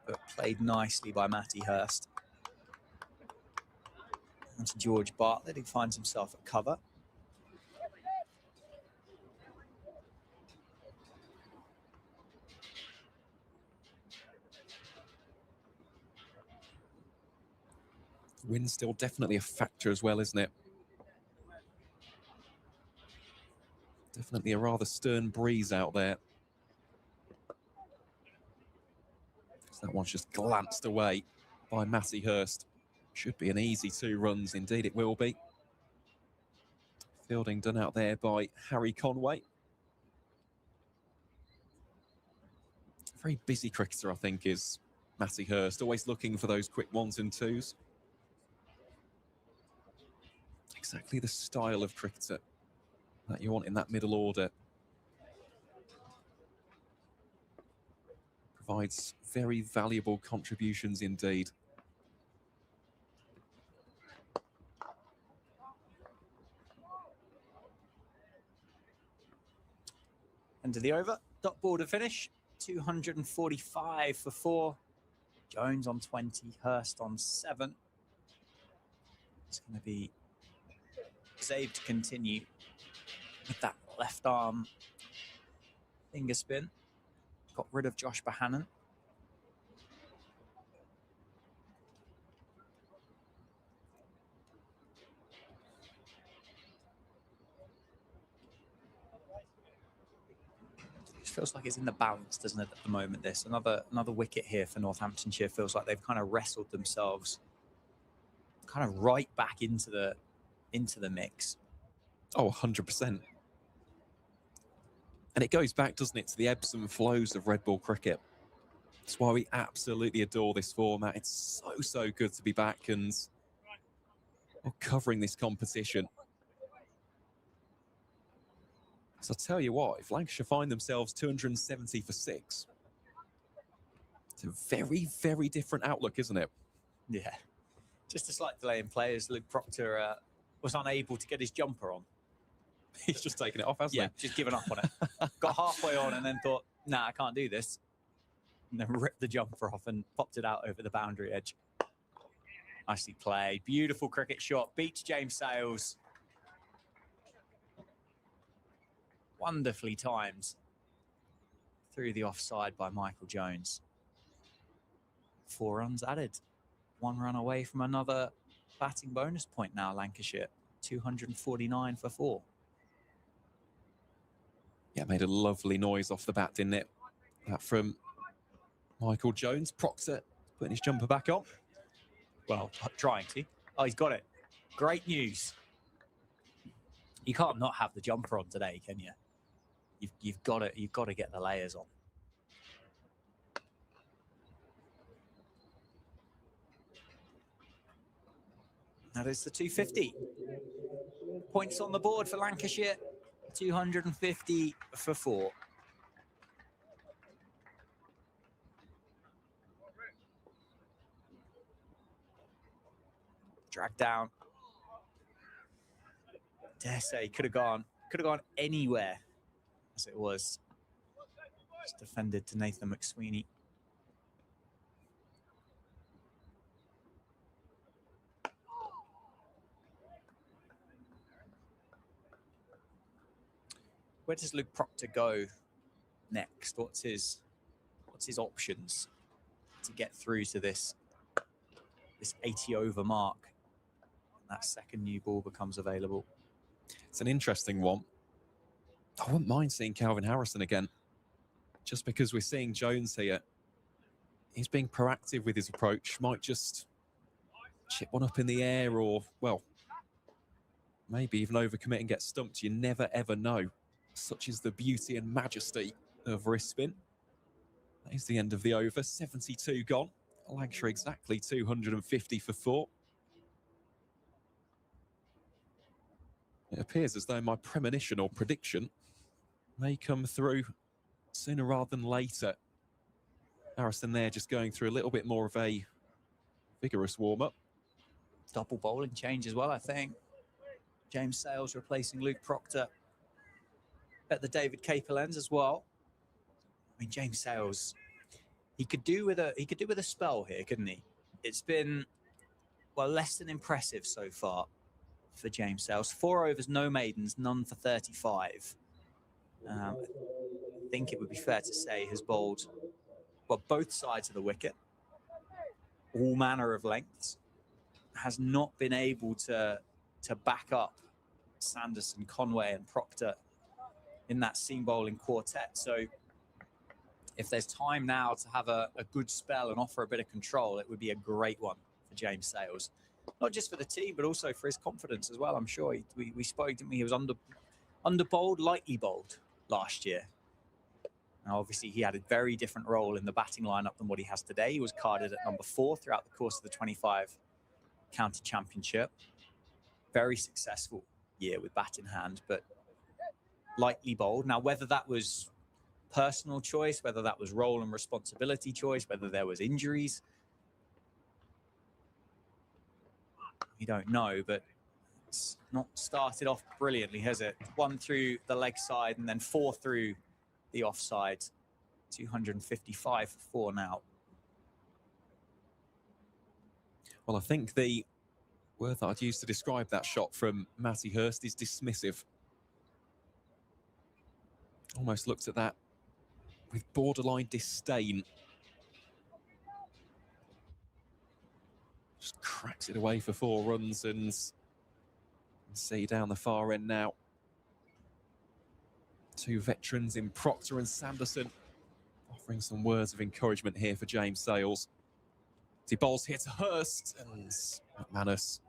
A: but played nicely by Matty Hurst. And to George Bartlett, who finds himself at cover.
B: Wind's still definitely a factor as well, isn't it? Definitely a rather stern breeze out there. So that one's just glanced away by Matty Hurst. Should be an easy 2 runs. Indeed, it will be. Fielding done out there by Harry Conway. Very busy cricketer, I think, is Matty Hurst. Always looking for those quick 1s and 2s. Exactly the style of cricketer that you want in that middle order. Provides very valuable contributions indeed.
A: End of the over. Dot border finish. 245 for 4. Jones on 20. Hurst on 7. It's going to be Zabe to continue with that left arm finger spin. Got rid of Josh Bohannon. It feels like it's in the balance, doesn't it, at the moment? This another wicket here for Northamptonshire. Feels like they've kind of wrestled themselves kind of right back into the mix.
B: Oh, 100%. And it goes back, doesn't it, to the ebbs and flows of red ball cricket. That's why we absolutely adore this format. It's so good to be back and covering this competition. So I'll tell you what, if Lancashire find themselves 270 for 6, it's a very, very different outlook, isn't it?
A: Yeah. Just a slight delay in play as Luke Proctor was unable to get his jumper on.
B: He's just taken it off, hasn't he?
A: Yeah, just given up on it. Got halfway on and then thought, nah, I can't do this. And then ripped the jumper off and popped it out over the boundary edge. Nicely played. Beautiful cricket shot. Beats James Sales. Wonderfully timed through the offside by Michael Jones. 4 runs added. 1 run away from another batting bonus point now, Lancashire. 249 for 4.
B: Yeah, made a lovely noise off the bat, didn't it? That from Michael Jones. Proctor putting his jumper back on.
A: Well, trying to. Oh, he's got it. Great news. You can't not have the jumper on today, can you? You've got to get the layers on. That is the 250. Points on the board for Lancashire. 250 for 4. Dragged down. Dare say could have gone anywhere as it was. It's defended to Nathan McSweeney. Where does Luke Proctor go next? What's his options to get through to this 80 over mark? That second new ball becomes available.
B: It's an interesting one. I wouldn't mind seeing Calvin Harrison again, just because we're seeing Jones here. He's being proactive with his approach. Might just chip one up in the air, or, well, maybe even overcommit and get stumped. You never, ever know. Such is the beauty and majesty of wrist spin. That is the end of the over. 72 gone. Lancashire exactly 250 for 4. It appears as though my premonition or prediction may come through sooner rather than later. Harrison there just going through a little bit more of a vigorous warm-up.
A: Double bowling change as well, I think. James Sales replacing Luke Proctor at the David Caper lens as well. I mean, James Sales, he could do with a spell here, couldn't he? It's been, well, less than impressive so far for James Sales. 4 overs, no maidens, none for 35. I think it would be fair to say has bowled, well, both sides of the wicket, all manner of lengths, has not been able to back up Sanderson, Conway and Proctor in that seam bowling quartet. So if there's time now to have a good spell and offer a bit of control, it would be a great one for James Sales. Not just for the team, but also for his confidence as well. I'm sure we spoke to him. He was under bowled, lightly bowled last year. Now, obviously, he had a very different role in the batting lineup than what he has today. He was carded at number 4 throughout the course of the 25 county championship. Very successful year with bat in hand, but lightly bowled. Now, whether that was personal choice, whether that was role and responsibility choice, whether there was injuries, we don't know, but it's not started off brilliantly, has it? 1 through the leg side and then 4 through the offside. 255 for 4 now.
B: Well, I think the word that I'd use to describe that shot from Matty Hurst is dismissive. Almost looked at that with borderline disdain. Just cracks it away for 4 runs, and see down the far end now. 2 veterans in Proctor and Sanderson offering some words of encouragement here for James Sales. He bowls here to Hurst, and McManus.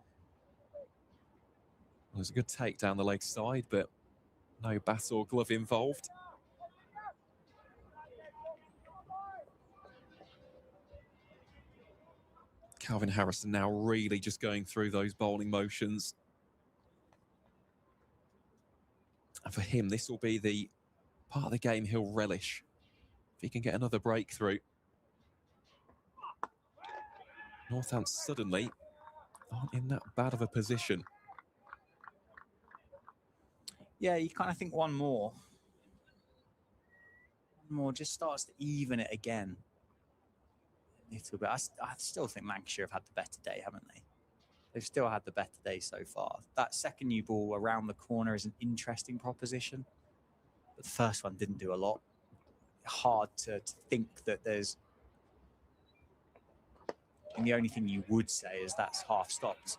B: Well, there's a good take down the leg side, but no bat or glove involved. Calvin Harrison now really just going through those bowling motions. And for him, this will be the part of the game he'll relish if he can get another breakthrough. Northampton suddenly aren't in that bad of a position.
A: Yeah, you kind of think one more just starts to even it again a little bit. I still think Lancashire have had the better day, haven't they? They've still had the better day so far. That second new ball around the corner is an interesting proposition, but the first one didn't do a lot. Hard to think that there's... And the only thing you would say is that's half stopped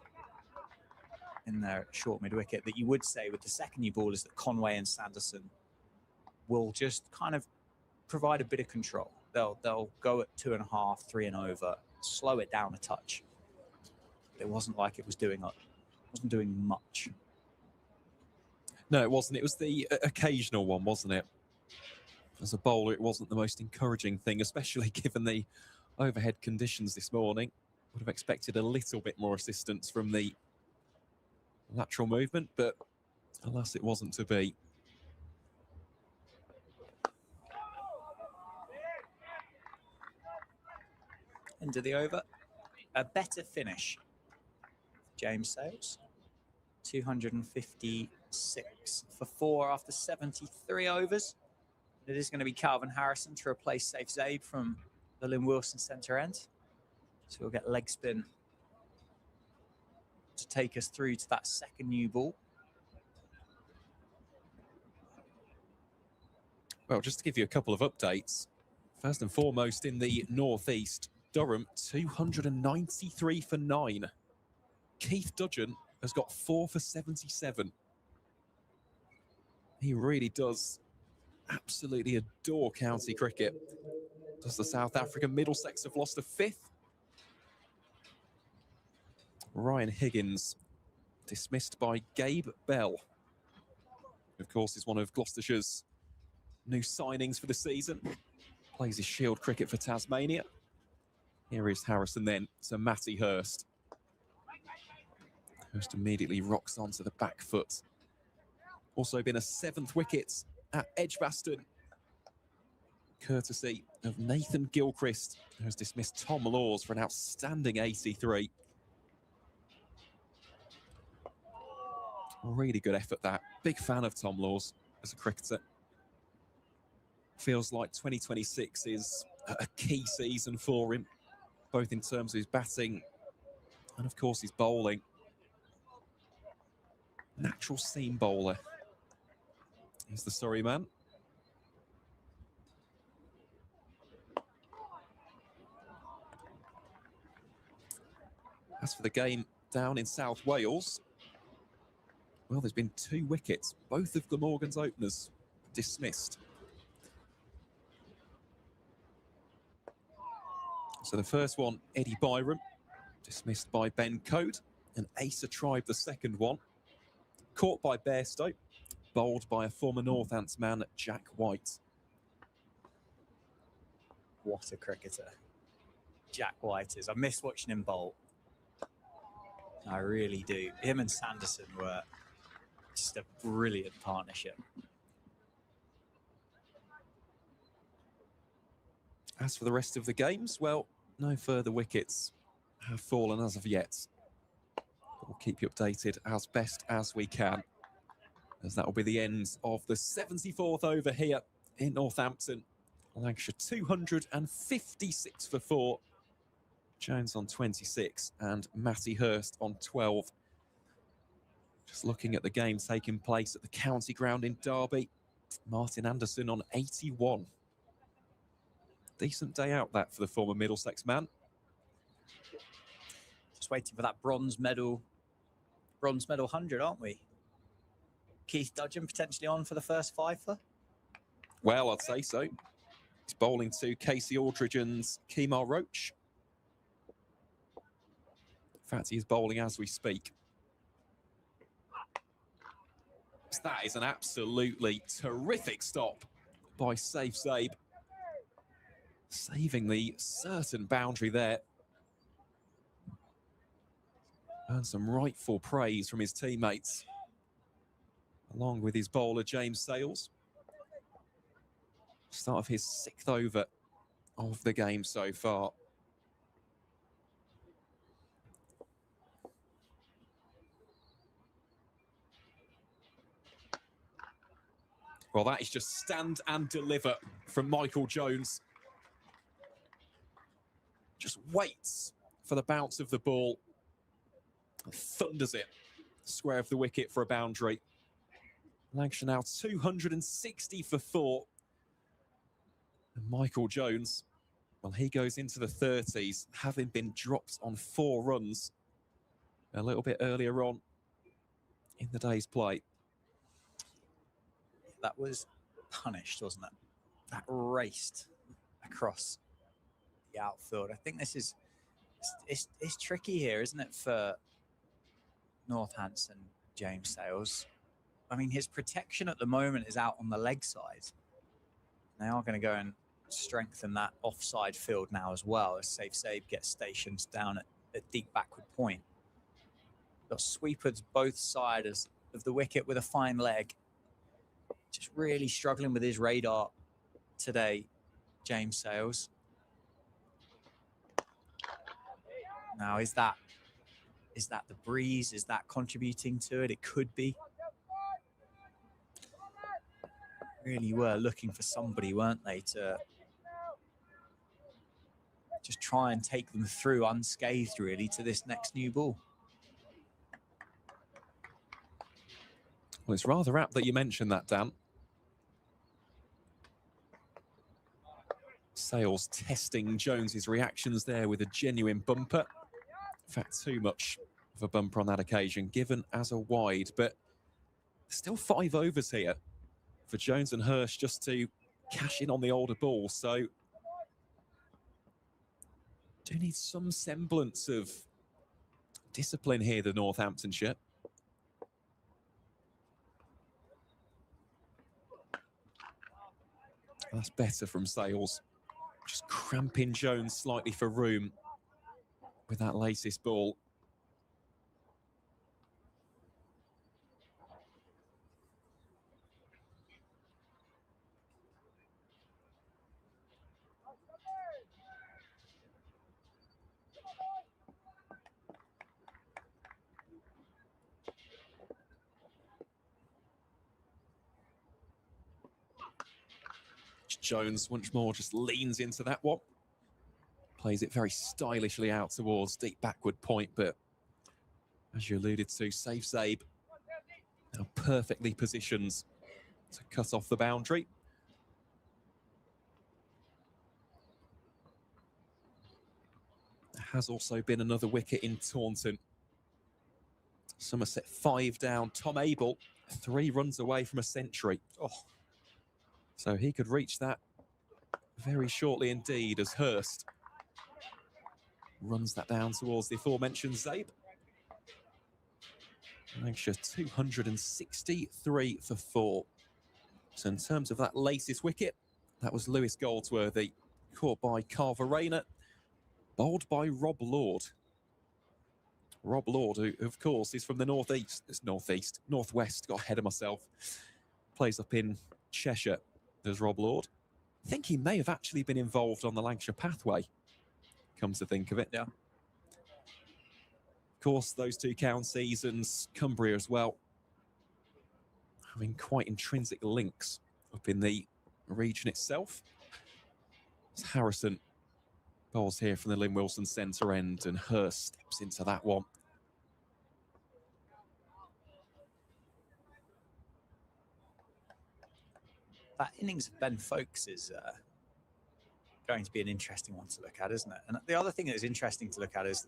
A: in their short mid-wicket. That you would say with the second new ball is that Conway and Sanderson will just kind of provide a bit of control. They'll go at 2.5, 3 and over, slow it down a touch. It wasn't like it was doing much.
B: No, it wasn't. It was the occasional one, wasn't it? As a bowler, it wasn't the most encouraging thing, especially given the overhead conditions this morning. Would have expected a little bit more assistance from the lateral movement, but alas, it wasn't to be.
A: End of the over. A better finish. James Sales. 256 for 4 after 73 overs. It is going to be Calvin Harrison to replace Safe Zabe from the Lynn Wilson centre end. So we'll get leg spin to take us through to that second new ball.
B: Well, just to give you a couple of updates. First and foremost, in the northeast, Durham 293 for 9. Keith Dudgeon has got 4 for 77. He really does absolutely adore county cricket. Does the South African Middlesex have lost a 5th? Ryan Higgins dismissed by Gabe Bell. Of course, is one of Gloucestershire's new signings for the season. Plays his Shield cricket for Tasmania. Here is Harrison then to Matty Hurst. Hurst immediately rocks onto the back foot. Also been a 7th wicket at Edgbaston, courtesy of Nathan Gilchrist, who has dismissed Tom Laws for an outstanding 83. Really good effort that. Big fan of Tom Laws as a cricketer. Feels like 2026 is a key season for him, both in terms of his batting and, of course, his bowling. Natural seam bowler. Here's the Surrey man. As for the game down in South Wales, well, there's been 2 wickets, both of Glamorgan's openers dismissed. So the first one, Eddie Byram, dismissed by Ben Code, and Asa Tribe, the second one. Caught by Bairstow, bowled by a former Northants man, Jack White.
A: What a cricketer Jack White is. I miss watching him bowl. I really do. Him and Sanderson were just a brilliant partnership.
B: As for the rest of the games, well, no further wickets have fallen as of yet. We'll keep you updated as best as we can, as that will be the end of the 74th over here in Northampton. Lancashire 256 for 4. Jones on 26 and Matty Hurst on 12. Just looking at the game taking place at the county ground in Derby, Martin Anderson on 81. Decent day out that for the former Middlesex man.
A: Just waiting for that bronze medal 100, aren't we? Keith Dudgeon potentially on for the first fifer?
B: Well, I'd say so. He's bowling to Casey Aldridge and Kemar Roach. In fact, he's bowling as we speak. That is an absolutely terrific stop by Safe Zabe. Saving the certain boundary there. Earned some rightful praise from his teammates, along with his bowler, James Sales. Start of his 6th over of the game so far. Well, that is just stand and deliver from Michael Jones. Just waits for the bounce of the ball. Thunders it square of the wicket for a boundary. Lancashire now 260 for 4. And Michael Jones, well, he goes into the 30s, having been dropped on 4 runs a little bit earlier on in the day's play.
A: That was punished, wasn't it? That raced across the outfield. I think this is it's tricky here, isn't it, for Northampton, James Sales? I mean, his protection at the moment is out on the leg side. They are going to go and strengthen that offside field now as well, as Safe Zabe gets stationed down at a deep backward point. Got sweepers both sides of the wicket with a fine leg. Just really struggling with his radar today, James Sales. Now, is that the breeze? Is that contributing to it? It could be. Really were looking for somebody, weren't they, to just try and take them through unscathed, really, to this next new ball.
B: Well, it's rather apt that you mentioned that, Dan. Sales testing Jones's reactions there with a genuine bumper. In fact, too much of a bumper on that occasion, given as a wide, but still 5 overs here for Jones and Hirsch just to cash in on the older ball. So do need some semblance of discipline here, the Northamptonshire. That's better from Sales. Just cramping Jones slightly for room with that latest ball. Jones once more just leans into that one. Plays it very stylishly out towards deep backward point, but as you alluded to, safe Zabe now perfectly positioned to cut off the boundary. There has also been another wicket in Taunton. Somerset 5 down. Tom Abel 3 runs away from a century. Oh. So he could reach that very shortly indeed as Hurst runs that down towards the aforementioned Zabe. Lancashire 263 for 4. So in terms of that latest wicket, that was Lewis Goldsworthy, caught by Carver Rayner, bowled by Rob Lord. Rob Lord, who of course is from the northwest, got ahead of myself. Plays up in Cheshire. There's Rob Lord. I think he may have actually been involved on the Lancashire pathway, comes to think of it.
A: Yeah.
B: Of course, those 2 counties and Cumbria as well, having quite intrinsic links up in the region itself. It's Harrison bowls here from the Lynn Wilson centre end, and Hurst steps into that one.
A: That innings of Ben Folkes is going to be an interesting one to look at, isn't it? And the other thing that is interesting to look at is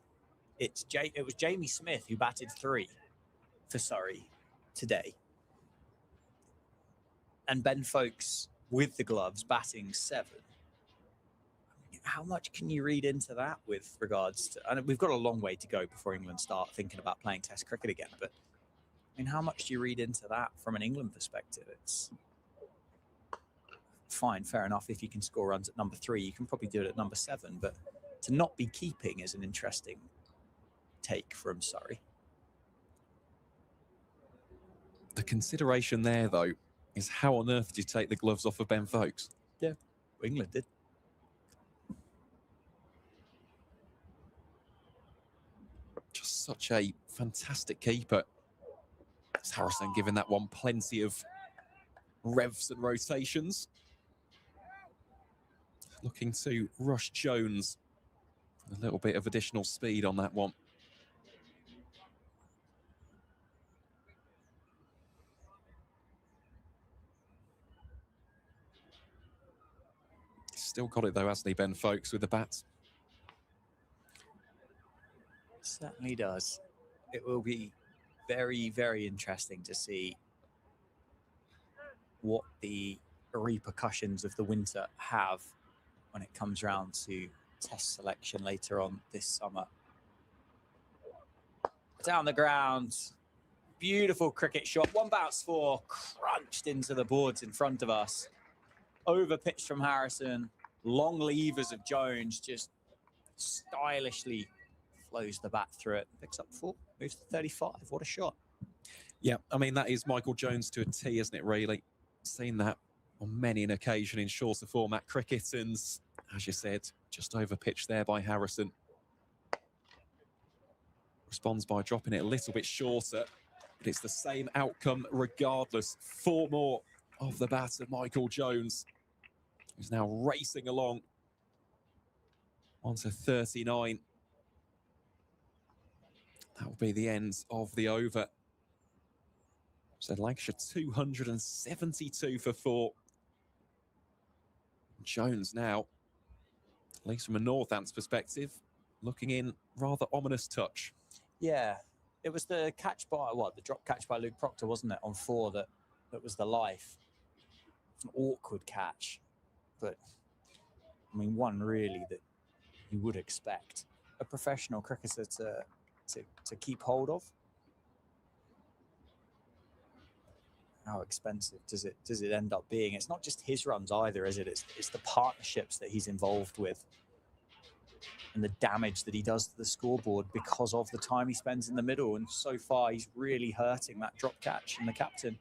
A: it was Jamie Smith who batted 3 for Surrey today. And Ben Folkes with the gloves batting 7. How much can you read into that with regards to, and we've got a long way to go before England start thinking about playing Test cricket again, but I mean, how much do you read into that from an England perspective? It's fine, fair enough. If you can score runs at number 3, you can probably do it at number 7, but to not be keeping is an interesting take from Surrey.
B: The consideration there, though, is how on earth do you take the gloves off of Ben Folkes?
A: Yeah, England did.
B: Just such a fantastic keeper. It's Harrison giving that one plenty of revs and rotations. Looking to rush Jones. A little bit of additional speed on that one. Still got it though, hasn't he, Ben Folkes, with the bats?
A: Certainly does. It will be very, very interesting to see what the repercussions of the winter have when it comes round to Test selection later on this summer. Down the ground, beautiful cricket shot. 1 bounce 4, crunched into the boards in front of us. Over pitched from Harrison. Long levers of Jones, just stylishly flows the bat through it. Picks up 4, moves to 35. What a shot.
B: Yeah, I mean, that is Michael Jones to a T, isn't it, really? Seen that on many an occasion in shorter format cricket, and as you said, just over pitched there by Harrison. Responds by dropping it a little bit shorter, but it's the same outcome regardless. 4 more of the bat of Michael Jones, who's now racing along onto 39. That will be the end of the over. So Lancashire 272 for 4. Jones now, at least from a Northants perspective, looking in rather ominous touch.
A: Yeah, it was the catch by the drop catch by Luke Proctor, wasn't it, on 4 that was the life. It's an awkward catch, but I mean one really that you would expect a professional cricketer to keep hold of. How expensive does it end up being? It's not just his runs either, is it? It's the partnerships that he's involved with and the damage that he does to the scoreboard because of the time he spends in the middle. And so far, he's really hurting that drop catch and the captain.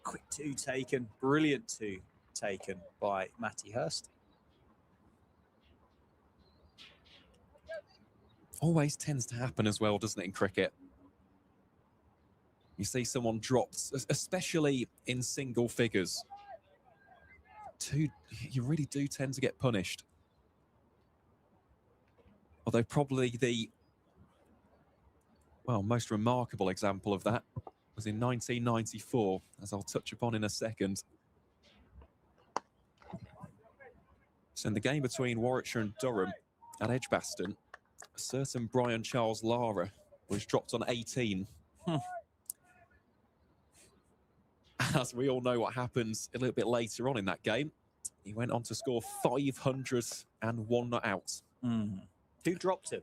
A: Quick 2 taken, brilliant 2 taken by Matty Hurst.
B: Always tends to happen as well, doesn't it, in cricket? You see someone dropped, especially in single figures. You really do tend to get punished. Although probably the, most remarkable example of that was in 1994, as I'll touch upon in a second. So in the game between Warwickshire and Durham at Edgbaston, a certain Brian Charles Lara was dropped on 18. As we all know what happens a little bit later on in that game, he went on to score 501 not out.
A: Who dropped him?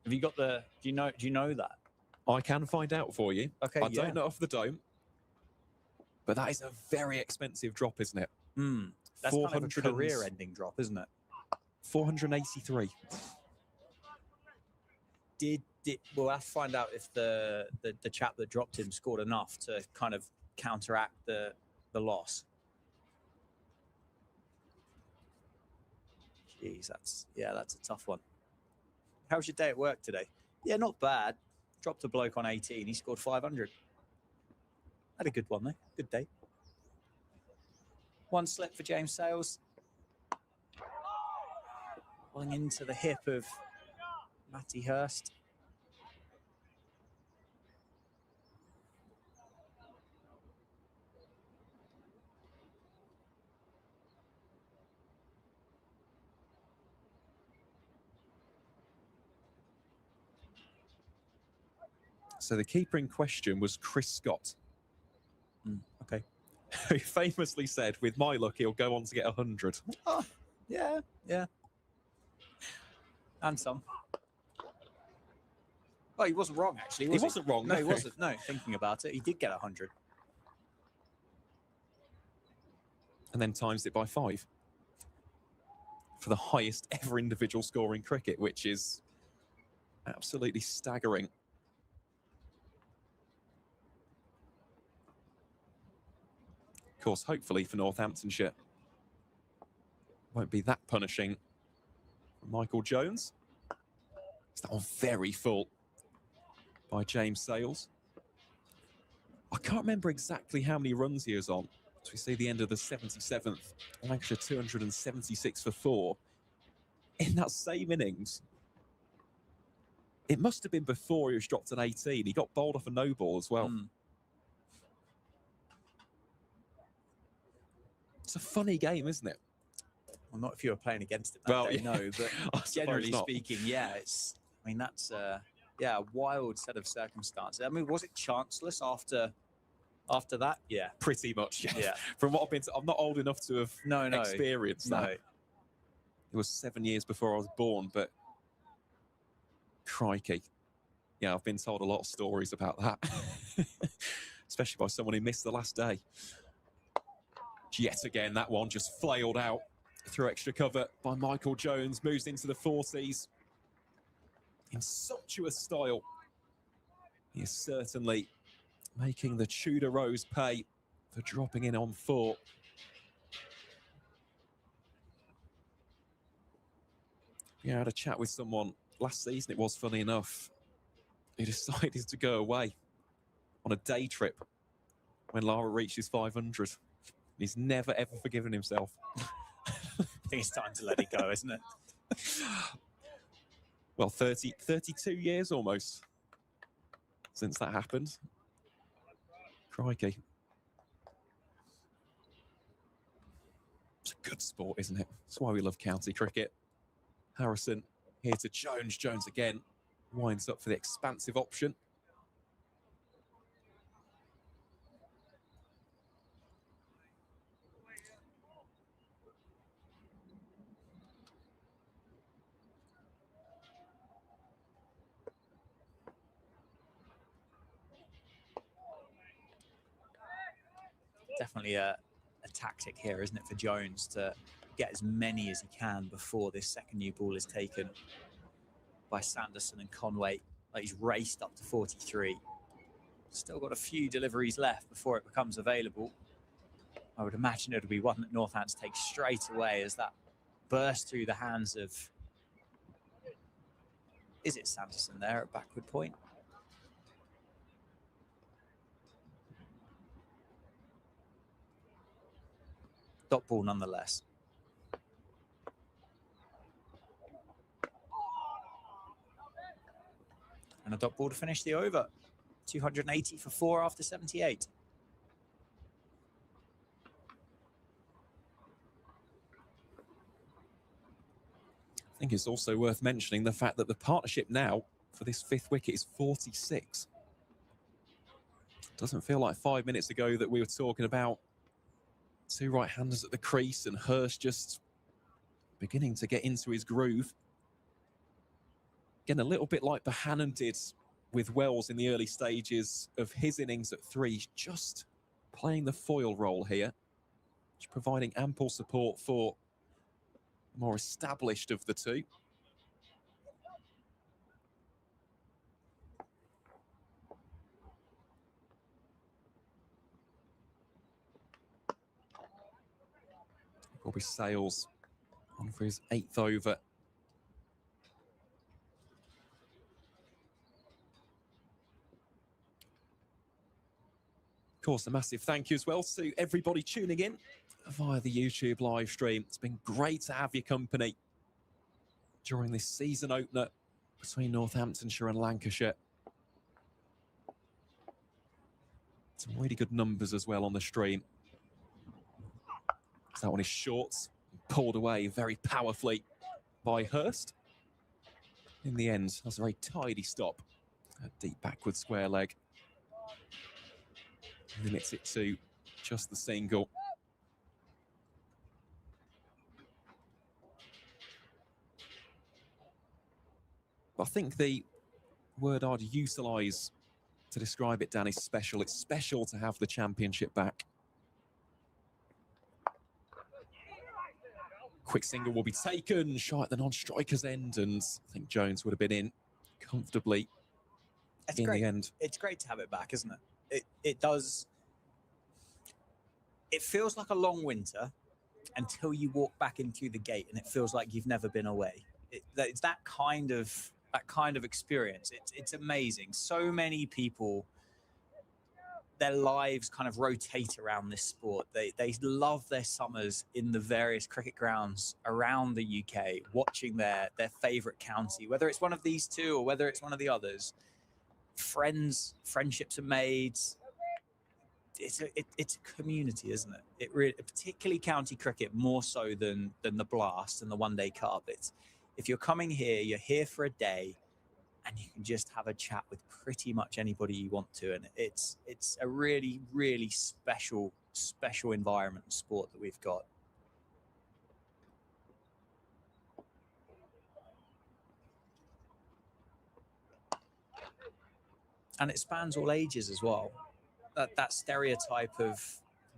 A: Have you got the? Do you know that?
B: I can find out for you.
A: Okay,
B: I don't know off the dome, but that is a very expensive drop, isn't it?
A: That's kind of a career-ending drop, isn't it?
B: 483.
A: We'll have to find out if the chap that dropped him scored enough to kind of counteract the loss. Jeez, that's a tough one. How was your day at work today? Yeah, not bad. Dropped a bloke on 18. He scored 500. Had a good one, though. Good day. 1 slip for James Sales. Falling into the hip of Matty Hurst.
B: So the keeper in question was Chris Scott.
A: Okay.
B: Who famously said, with my luck, he'll go on to get 100.
A: Oh, yeah. And some. Oh, he wasn't wrong, actually.
B: He wasn't wrong.
A: No, he wasn't. No, thinking about it, he did get 100.
B: And then times it by 5 for the highest ever individual score in cricket, which is absolutely staggering. Of course, hopefully for Northamptonshire, won't be that punishing for Michael Jones. It's that one very full by James Sales. I can't remember exactly how many runs he was on. So we see the end of the 77th, Lancashire 276 for 4. In that same innings, it must have been before he was dropped an 18. He got bowled off a no ball as well. It's a funny game, isn't it?
A: Well, not if you were playing against it that day, no. But generally
B: not.
A: speaking, yeah, that's a wild set of circumstances. I mean, was it chanceless after that? Yeah,
B: pretty much.
A: Yeah.
B: From what I've been, I'm not old enough to have experienced that.
A: No.
B: It was 7 years before I was born, but crikey, yeah, I've been told a lot of stories about that, especially by someone who missed the last day. Yet again, that one just flailed out through extra cover by Michael Jones, moves into the 40s in sumptuous style. He is certainly making the Tudor Rose pay for dropping in on 4. Yeah, I had a chat with someone last season, it was funny enough. He decided to go away on a day trip when Lara reached his 500. He's never, ever forgiven himself.
A: I think it's time to let it go, isn't it?
B: Well, 32 years almost since that happened. Crikey. It's a good sport, isn't it? That's why we love county cricket. Harrison here to Jones. Jones again winds up for the expansive option.
A: Definitely a tactic here, isn't it, for Jones to get as many as he can before this second new ball is taken by Sanderson and Conway. Like, he's raced up to 43. Still got a few deliveries left before it becomes available. I would imagine it'll be one that Northampton takes straight away as that burst through the hands of, is it Sanderson there at backward point? Dot ball nonetheless. And a dot ball to finish the over. 280 for 4 after 78.
B: I think it's also worth mentioning the fact that the partnership now for this 5th wicket is 46. Doesn't feel like 5 minutes ago that we were talking about 2 right-handers at the crease and Hurst just beginning to get into his groove. Again, a little bit like Bohannon did with Wells in the early stages of his innings at 3, just playing the foil role here, just providing ample support for the more established of the two. Robbie Sales on for his 8th over. Of course, a massive thank you as well to everybody tuning in via the YouTube live stream. It's been great to have your company during this season opener between Northamptonshire and Lancashire. Some really good numbers as well on the stream. That one is short, pulled away very powerfully by Hurst. In the end, that's a very tidy stop. A deep backward square leg. Limits it to just the single. I think the word I'd utilise to describe it, Dan, is special. It's special to have the championship back. Quick single will be taken, shy at the non-striker's end, and I think Jones would have been in comfortably in the end.
A: It's great to have it back, isn't it? It does. It feels like a long winter until you walk back in through the gate, and it feels like you've never been away. It's that kind of experience. It's amazing. So many people, their lives kind of rotate around this sport. They love their summers in the various cricket grounds around the UK, watching their favourite county, whether it's one of these two or whether it's one of the others. Friendships are made. It's a community, isn't it? It really, particularly county cricket, more so than the Blast and the One Day Cup. It's, if you're coming here, you're here for a day, and you can just have a chat with pretty much anybody you want to. And it's a really, really special environment and sport that we've got. And it spans all ages as well. That stereotype of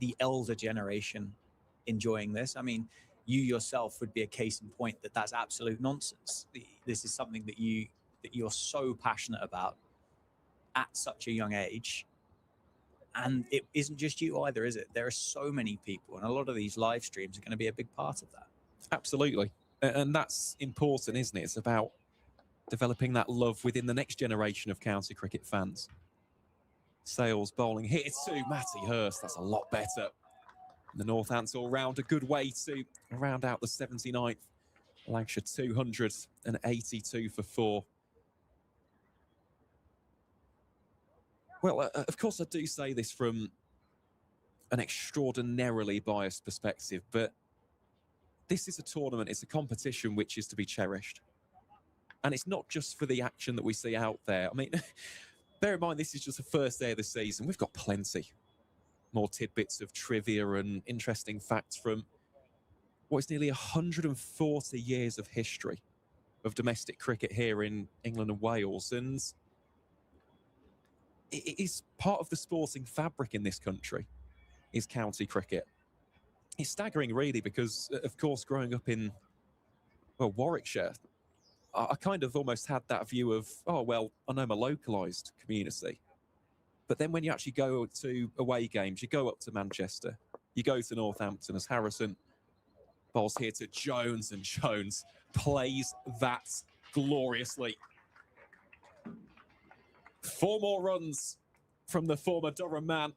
A: the elder generation enjoying this. I mean, you yourself would be a case in point that that's absolute nonsense. This is something that you're so passionate about at such a young age. And it isn't just you either, is it? There are so many people, and a lot of these live streams are going to be a big part of that.
B: Absolutely. And that's important, isn't it? It's about developing that love within the next generation of county cricket fans. Sales bowling here to Matty Hurst. That's a lot better. The Northants all round a good way to round out the 79th. Lancashire 282 for 4. Well, of course, I do say this from an extraordinarily biased perspective, but this is a tournament, it's a competition which is to be cherished. And it's not just for the action that we see out there. I mean, bear in mind, this is just the first day of the season. We've got plenty more tidbits of trivia and interesting facts from what is nearly 140 years of history of domestic cricket here in England and Wales. And it is part of the sporting fabric in this country, is county cricket. It's staggering, really, because, of course, growing up in, well, Warwickshire, I kind of almost had that view of, oh, well, I know my localised community. But then when you actually go to away games, you go up to Manchester, you go to Northampton as Harrison bowls here to Jones, and Jones plays that gloriously. 4 more runs from the former Durham man,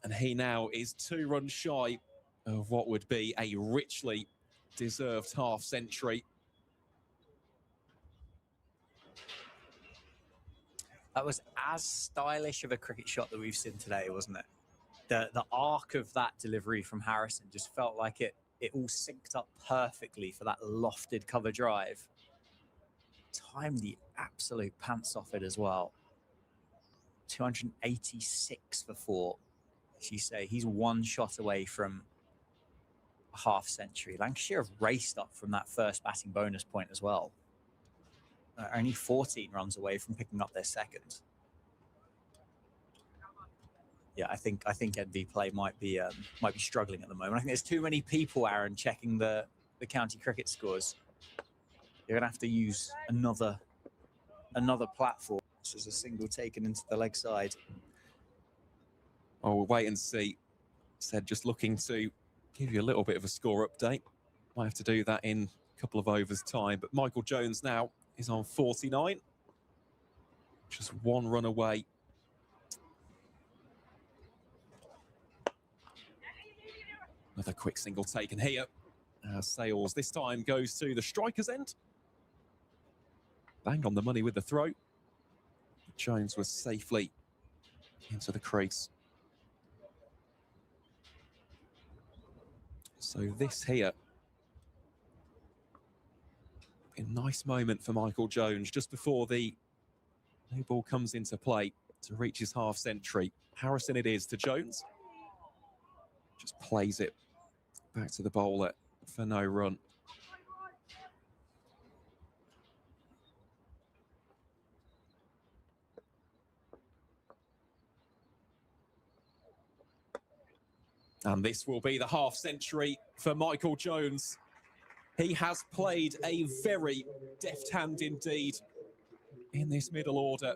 B: and he now is 2 runs shy of what would be a richly deserved half-century.
A: That was as stylish of a cricket shot that we've seen today, wasn't it? The arc of that delivery from Harrison just felt like it all synced up perfectly for that lofted cover drive. Timed the absolute pants off it as well. 286 for 4. As you say, he's 1 shot away from a half-century. Lancashire have raced up from that first batting bonus point as well. Only 14 runs away from picking up their second. Yeah, I think NV Play might be struggling at the moment. I think there's too many people, Aaron, checking the county cricket scores. You're gonna have to use another platform. This is a single taken into the leg side.
B: Oh, we'll wait and see. Said just looking to give you a little bit of a score update. Might have to do that in a couple of overs' time. But Michael Jones now is on 49. Just 1 run away. Another quick single taken here. Sales this time goes to the striker's end. Bang on the money with the throw. Jones was safely into the crease. So this here, a nice moment for Michael Jones just before the new ball comes into play to reach his half-century. Harrison it is to Jones. Just plays it back to the bowler for no run. And this will be the half-century for Michael Jones. He has played a very deft hand indeed in this middle order,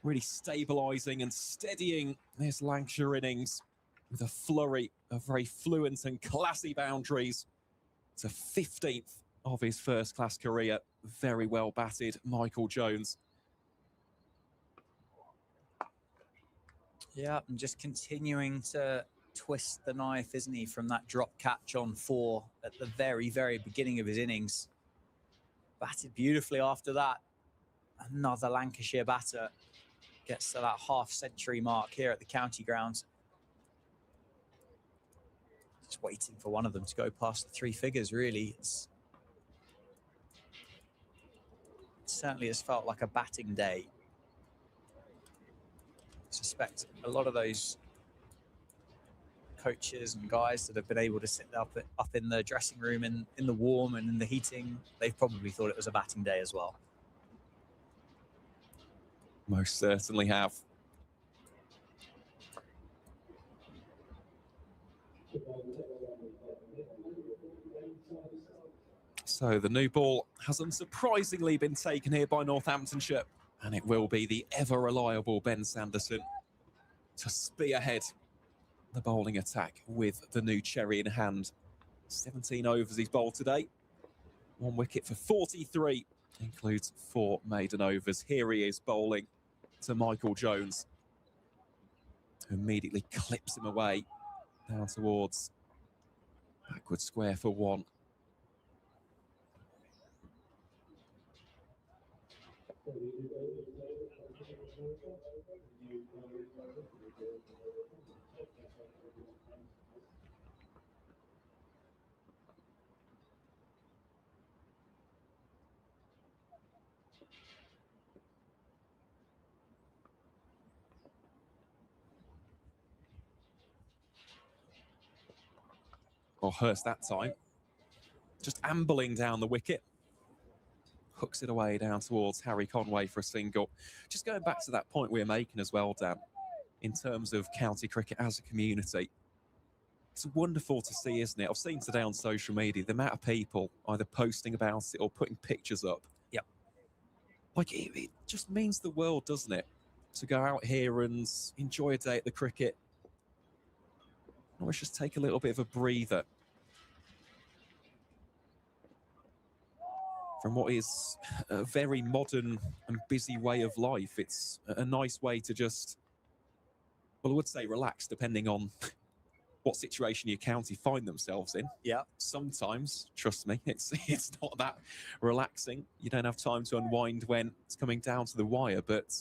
B: really stabilising and steadying this Lancashire innings with a flurry of very fluent and classy boundaries. It's a 15th of his first-class career. Very well batted, Michael Jones.
A: Yeah, and just continuing to twist the knife, isn't he, from that drop catch on 4 at the very, very beginning of his innings. Batted beautifully after that. Another Lancashire batter gets to that half-century mark here at the county grounds. Just waiting for one of them to go past the 3 figures, really. It certainly has felt like a batting day. I suspect a lot of those coaches and guys that have been able to sit up in the dressing room in the warm and in the heating, they've probably thought it was a batting day as well.
B: Most certainly have. So the new ball has unsurprisingly been taken here by Northamptonshire, and it will be the ever-reliable Ben Sanderson to spearhead the bowling attack with the new cherry in hand. 17 overs he's bowled today. 1 wicket for 43, includes 4 maiden overs. Here he is bowling to Michael Jones, who immediately clips him away. Down towards backward square for one. Or Hurst that time. Just ambling down the wicket. Hooks it away down towards Harry Conway for a single. Just going back to that point we were making as well, Dan, in terms of county cricket as a community. It's wonderful to see, isn't it? I've seen today on social media the amount of people either posting about it or putting pictures up.
A: Yep.
B: Like, it just means the world, doesn't it? To go out here and enjoy a day at the cricket. Let's just take a little bit of a breather from what is a very modern and busy way of life. It's a nice way to just, well, I would say relax, depending on what situation your county find themselves in.
A: Yeah.
B: Sometimes, trust me, it's not that relaxing. You don't have time to unwind when it's coming down to the wire, but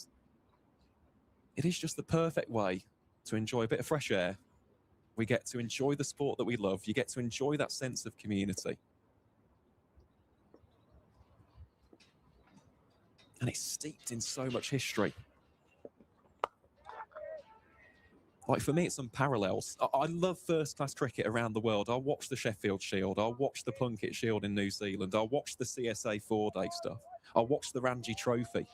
B: it is just the perfect way to enjoy a bit of fresh air. We get to enjoy the sport that we love. You get to enjoy that sense of community. And it's steeped in so much history. Like, for me, it's some parallels. I love first-class cricket around the world. I'll watch the Sheffield Shield. I'll watch the Plunkett Shield in New Zealand. I'll watch the CSA four-day stuff. I'll watch the Ranji Trophy.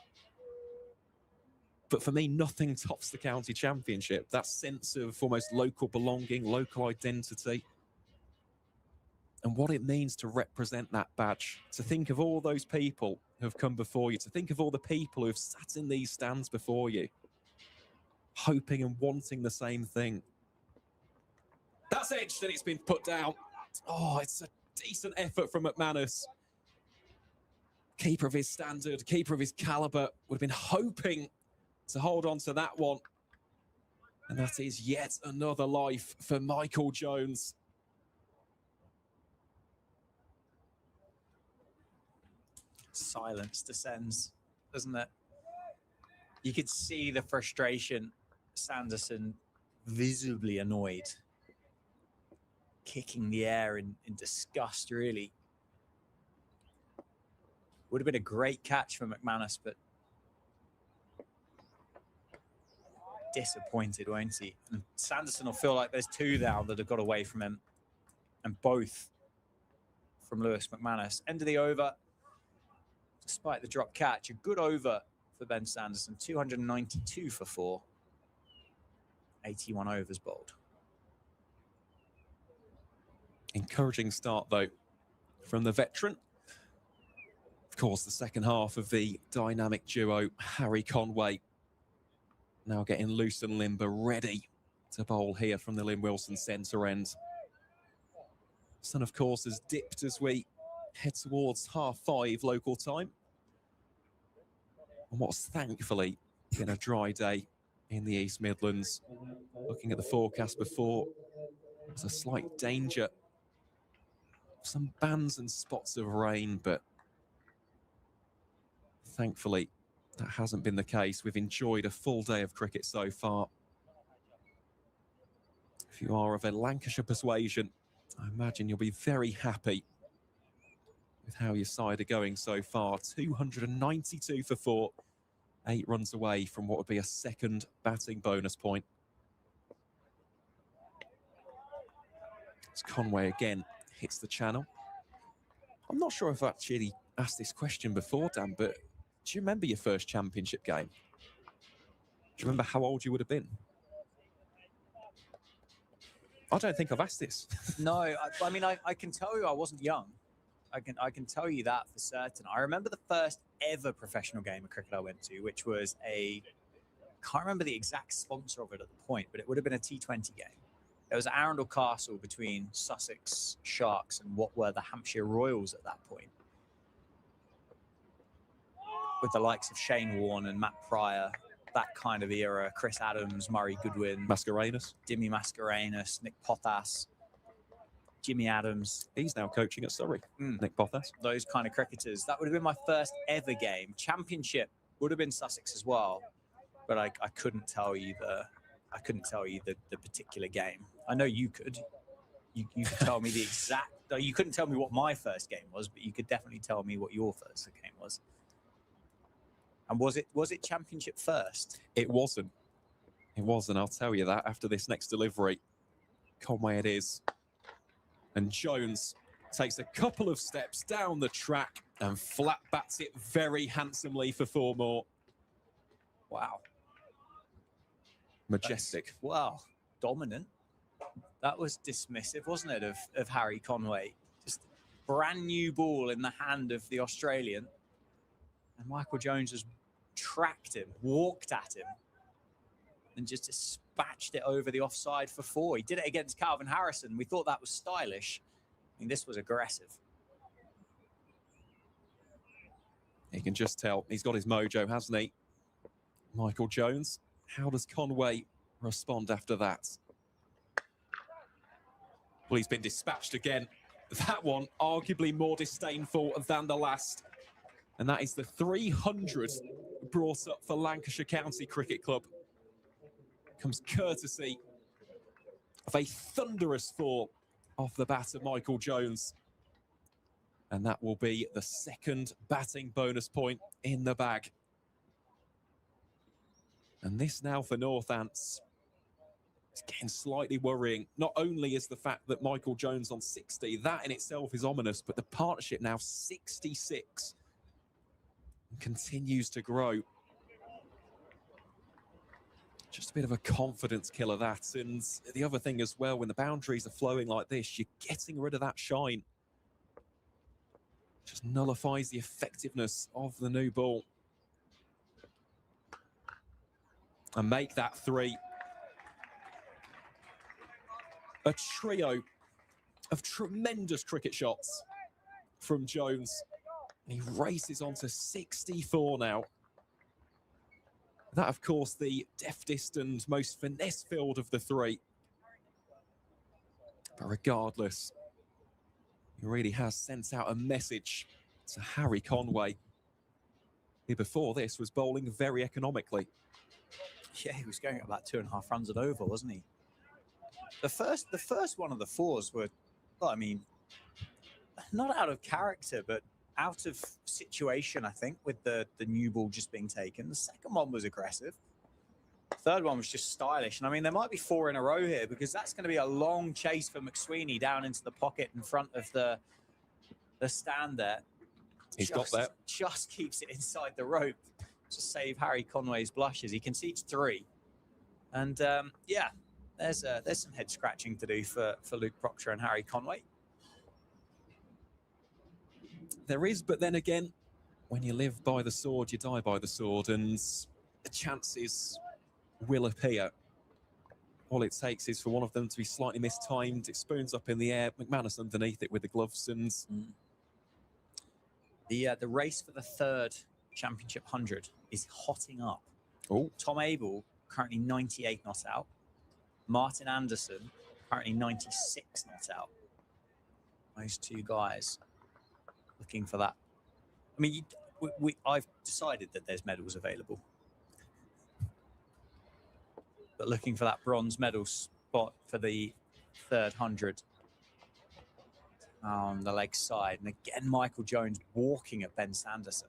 B: But for me, nothing tops the county championship. That sense of almost local belonging, local identity, and what it means to represent that badge. To think of all those people who have come before you, to think of all the people who have sat in these stands before you, hoping and wanting the same thing. That's edged and it's been put down. Oh, it's a decent effort from McManus. Keeper of his standard, keeper of his calibre, would have been hoping to hold on to that one. And that is yet another life for Michael Jones.
A: Silence descends, doesn't it? You could see the frustration. Sanderson visibly annoyed, kicking the air in disgust, really. Would have been a great catch for McManus, but disappointed, won't he? And Sanderson will feel like there's two now that have got away from him, and both from Lewis McManus. End of the over, despite the drop catch. A good over for Ben Sanderson, 292 for 4. 81 overs bowled.
B: Encouraging start, though, from the veteran. Of course, the second half of the dynamic duo, Harry Conway, now getting loose and limber, ready to bowl here from the Lynn Wilson centre end. Sun, of course, has dipped as we head towards 5:30 local time. And what's thankfully been a dry day in the East Midlands. Looking at the forecast before, there's a slight danger. Some bands and spots of rain, but thankfully that hasn't been the case. We've enjoyed a full day of cricket so far. If you are of a Lancashire persuasion, I imagine you'll be very happy with how your side are going so far. 292 for 4. 8 runs away from what would be a second batting bonus point. As Conway again hits the channel. I'm not sure if I've actually asked this question before, Dan, but do you remember your first championship game? Do you remember how old you would have been? I don't think I've asked this.
A: No, I mean, I can tell you I wasn't young. I can tell you that for certain. I remember the first ever professional game of cricket I went to, which was can't remember the exact sponsor of it at the point, but it would have been a T20 game. It was at Arundel Castle between Sussex Sharks and what were the Hampshire Royals at that point, with the likes of Shane Warne and Matt Pryor that kind of era. Chris Adams, Murray Goodwin,
B: Mascarenhas.
A: Dimmy Mascarenhas, Nick Pothas, Jimmy Adams.
B: He's now coaching at Surrey. Nick Pothas.
A: Those kind of cricketers. That would have been my first ever game. Championship would have been Sussex as well, but I couldn't tell you the particular game. I know you could. You could tell me the exact. You couldn't tell me what my first game was, but you could definitely tell me what your first game was. And was it championship first?
B: It wasn't. It wasn't. I'll tell you that after this next delivery. Conway it is. And Jones takes a couple of steps down the track and flat bats it very handsomely for 4 more.
A: Wow.
B: Majestic.
A: Wow. Dominant. That was dismissive, wasn't it, of Harry Conway? Just brand new ball in the hand of the Australian. And Michael Jones just tracked him, walked at him, and just dispatched it over the offside for 4. He did it against Calvin Harrison. We thought that was stylish. I mean, this was aggressive.
B: You can just tell he's got his mojo, hasn't he? Michael Jones. How does Conway respond after that? Well, he's been dispatched again. That one arguably more disdainful than the last. And that is the 300 brought up for Lancashire County Cricket Club. Comes courtesy of a thunderous 4 off the bat of Michael Jones. And that will be the 2nd batting bonus point in the bag. And this now for Northants. It's getting slightly worrying. Not only is the fact that Michael Jones on 60, that in itself is ominous, but the partnership now 66 and continues to grow. Just a bit of a confidence killer, that. And the other thing as well, when the boundaries are flowing like this, you're getting rid of that shine. Just nullifies the effectiveness of the new ball. And make that 3. A trio of tremendous cricket shots from Jones. And he races on to 64 now. That, of course, the deftest and most finesse-filled of the 3. But regardless, he really has sent out a message to Harry Conway, who before this was bowling very economically.
A: Yeah, he was going at about 2.5 runs at over, wasn't he? The first one of the 4s were, well, I mean, not out of character, but out of situation, I think, with the new ball just being taken. The second one was aggressive. The third one was just stylish. And I mean, there might be 4 in a row here, because that's going to be a long chase for McSweeney down into the pocket in front of the stand there.
B: He's got that.
A: Just keeps it inside the rope to save Harry Conway's blushes. He concedes 3. And yeah, there's some head scratching to do for Luke Proctor and Harry Conway.
B: There is, but then again, when you live by the sword, you die by the sword, and the chances will appear. All it takes is for one of them to be slightly mistimed. It spoons up in the air. McManus underneath it with the gloves, and
A: the race for the 3rd Championship 100 is hotting up.
B: Oh,
A: Tom Abel currently 98 not out. Martin Anderson currently 96 not out. Those 2 guys looking for that. I mean, I've decided that there's medals available, but looking for that bronze medal spot for the 3rd 100 on the leg side. And again, Michael Jones walking at Ben Sanderson.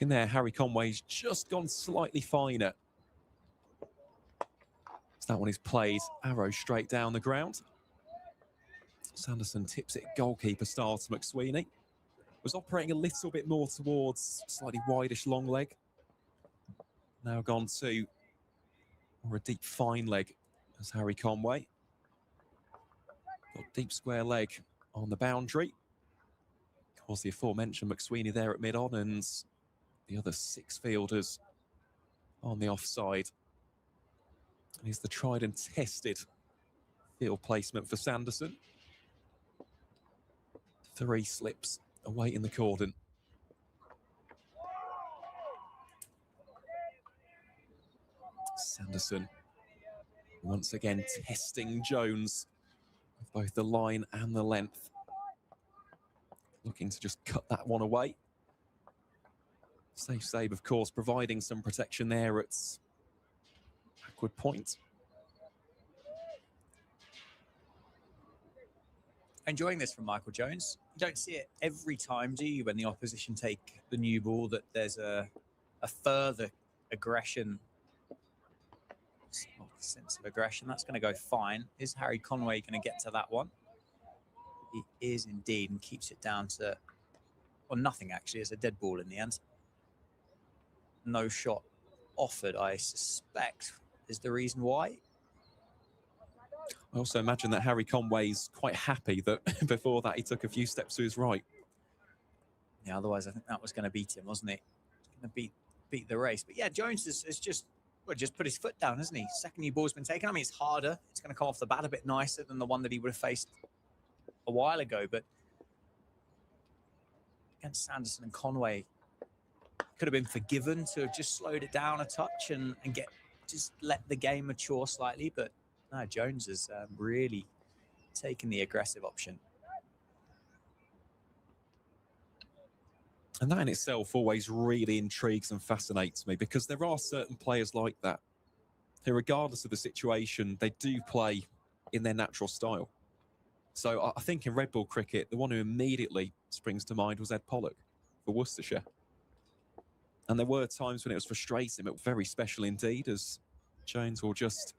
B: looking there, Harry Conway's just gone slightly finer. So that one is played, arrow straight down the ground. Sanderson tips it goalkeeper style to McSweeney. Was operating a little bit more towards slightly wideish long leg. Now gone to more a deep fine leg as Harry Conway. Got deep square leg on the boundary. Of course, the aforementioned McSweeney there at mid-on, and the other 6 fielders on the offside. And he's the tried and tested field placement for Sanderson. 3 slips awaiting the cordon. Sanderson once again testing Jones with both the line and the length. Looking to just cut that one away. Safe save, of course, providing some protection there at backward point.
A: Enjoying this from Michael Jones. You don't see it every time, do you, when the opposition take the new ball, that there's a further aggression, sense of aggression. That's going to go fine. Is Harry Conway going to get to that one? He is indeed, and keeps it down to, well, nothing actually. It's a dead ball in the end. No shot offered, I suspect, is the reason why.
B: I also imagine that Harry Conway's quite happy that before that he took a few steps to his right.
A: Yeah, otherwise I think that was going to beat him, wasn't it? Going to beat the race. But yeah, Jones has just put his foot down, hasn't he? Second new ball's been taken. I mean, it's harder. It's going to come off the bat a bit nicer than the one that he would have faced a while ago. But against Sanderson and Conway, could have been forgiven to have just slowed it down a touch and just let the game mature slightly. But no, Jones has really taken the aggressive option.
B: And that in itself always really intrigues and fascinates me, because there are certain players like that who, regardless of the situation, they do play in their natural style. So I think in red ball cricket, the one who immediately springs to mind was Ed Pollock for Worcestershire. And there were times when it was frustrating, but very special indeed, as Jones will just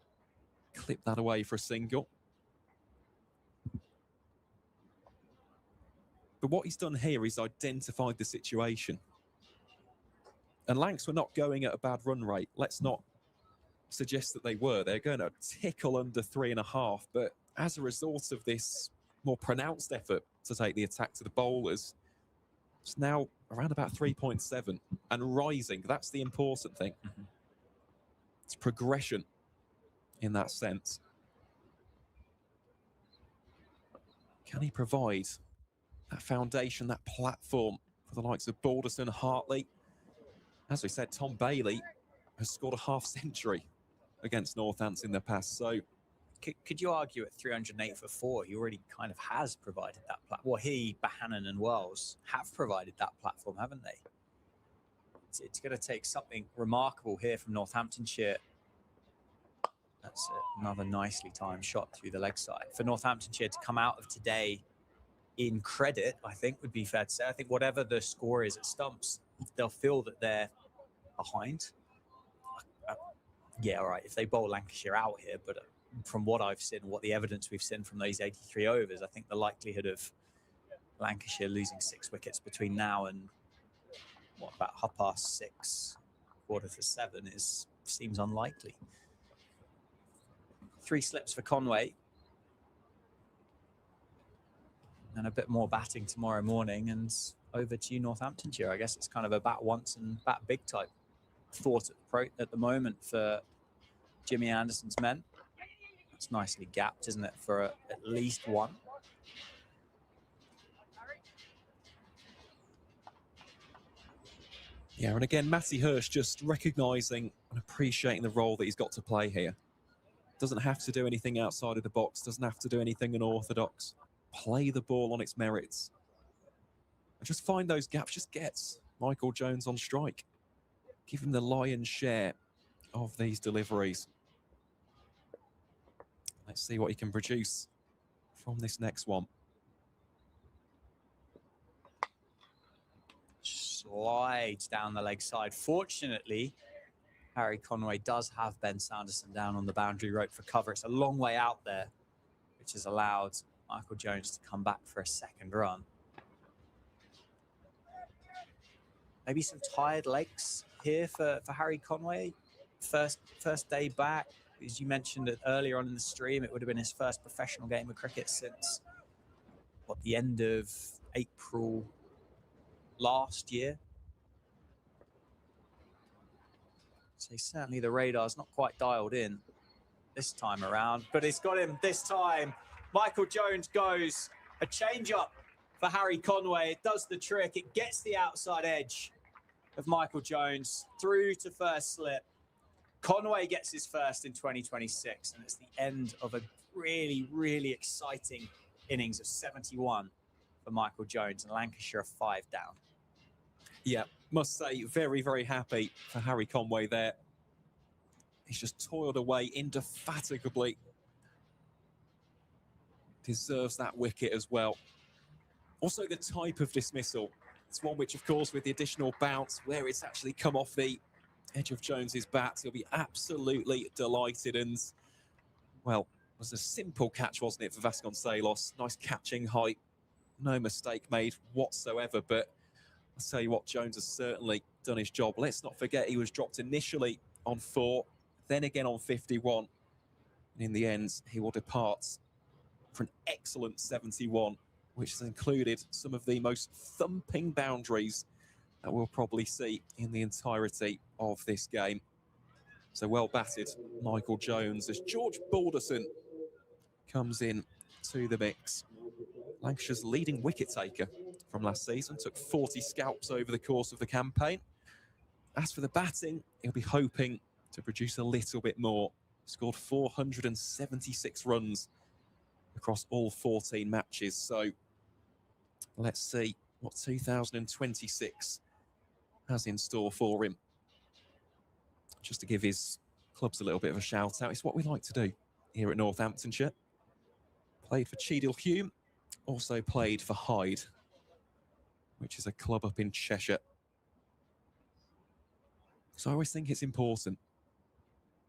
B: clip that away for a single. But what he's done here is identified the situation. And Lancs were not going at a bad run rate. Let's not suggest that they were. They're going to tickle under 3.5. But as a result of this more pronounced effort to take the attack to the bowlers, it's now around about 3.7 and rising. That's the important thing.
A: Mm-hmm.
B: It's progression in that sense. Can he provide that foundation, that platform for the likes of Balderson, Hartley? As we said, Tom Bailey has scored a half-century against Northampton in the past. So
A: could you argue at 308 for 4, he already kind of has provided that platform? Well, he, Bahanan and Wells have provided that platform, haven't they? It's going to take something remarkable here from Northamptonshire. That's another nicely timed shot through the leg side. For Northamptonshire to come out of today in credit, I think would be fair to say. I think whatever the score is at stumps, they'll feel that they're behind. Yeah, all right, if they bowl Lancashire out here, but from what I've seen, what the evidence we've seen from those 83 overs, I think the likelihood of Lancashire losing 6 wickets between now and about 6:30, 6:45 seems unlikely. 3 slips for Conway. And a bit more batting tomorrow morning, and over to Northamptonshire. I guess it's kind of a bat once and bat big type thought at the moment for Jimmy Anderson's men. It's nicely gapped, isn't it, for at least one.
B: yeah, and again, Matty Hirsch just recognising and appreciating the role that he's got to play here. Doesn't have to do anything outside of the box, doesn't have to do anything unorthodox. Play the ball on its merits. And just find those gaps, just gets Michael Jones on strike. Give him the lion's share of these deliveries. Let's see what he can produce from this next one.
A: Slides down the leg side. Fortunately, Harry Conway does have Ben Sanderson down on the boundary rope for cover. It's a long way out there, which has allowed Michael Jones to come back for a second run. Maybe some tired legs here for Harry Conway. First day back. As you mentioned it earlier on in the stream, it would have been his first professional game of cricket since, what, the end of April last year. So certainly the radar's not quite dialed in this time around, but it's got him this time. Michael Jones goes, a change-up for Harry Conway. It does the trick. It gets the outside edge of Michael Jones through to first slip. Conway gets his first in 2026, and it's the end of a really, really exciting innings of 71 for Michael Jones, and Lancashire are 5 down.
B: Yeah, must say, very, very happy for Harry Conway there. He's just toiled away indefatigably. Deserves that wicket as well. Also, the type of dismissal. It's one which, of course, with the additional bounce, where it's actually come off the edge of Jones's bat, he'll be absolutely delighted. And, well, it was a simple catch, wasn't it, for Vasconcelos? Nice catching height. No mistake made whatsoever. But I'll tell you what, Jones has certainly done his job. Let's not forget he was dropped initially on 4, then again on 51. And in the end, he will depart for an excellent 71, which has included some of the most thumping boundaries that we'll probably see in the entirety of this game. So well batted, Michael Jones, as George Balderson comes in to the mix. Lancashire's leading wicket taker from last season, took 40 scalps over the course of the campaign. As for the batting, he'll be hoping to produce a little bit more. Scored 476 runs across all 14 matches. So let's see what 2026 has in store for him. Just to give his clubs a little bit of a shout out, it's what we like to do here at Northamptonshire. Played for Cheadle Hulme, also played for Hyde, which is a club up in Cheshire. So I always think it's important.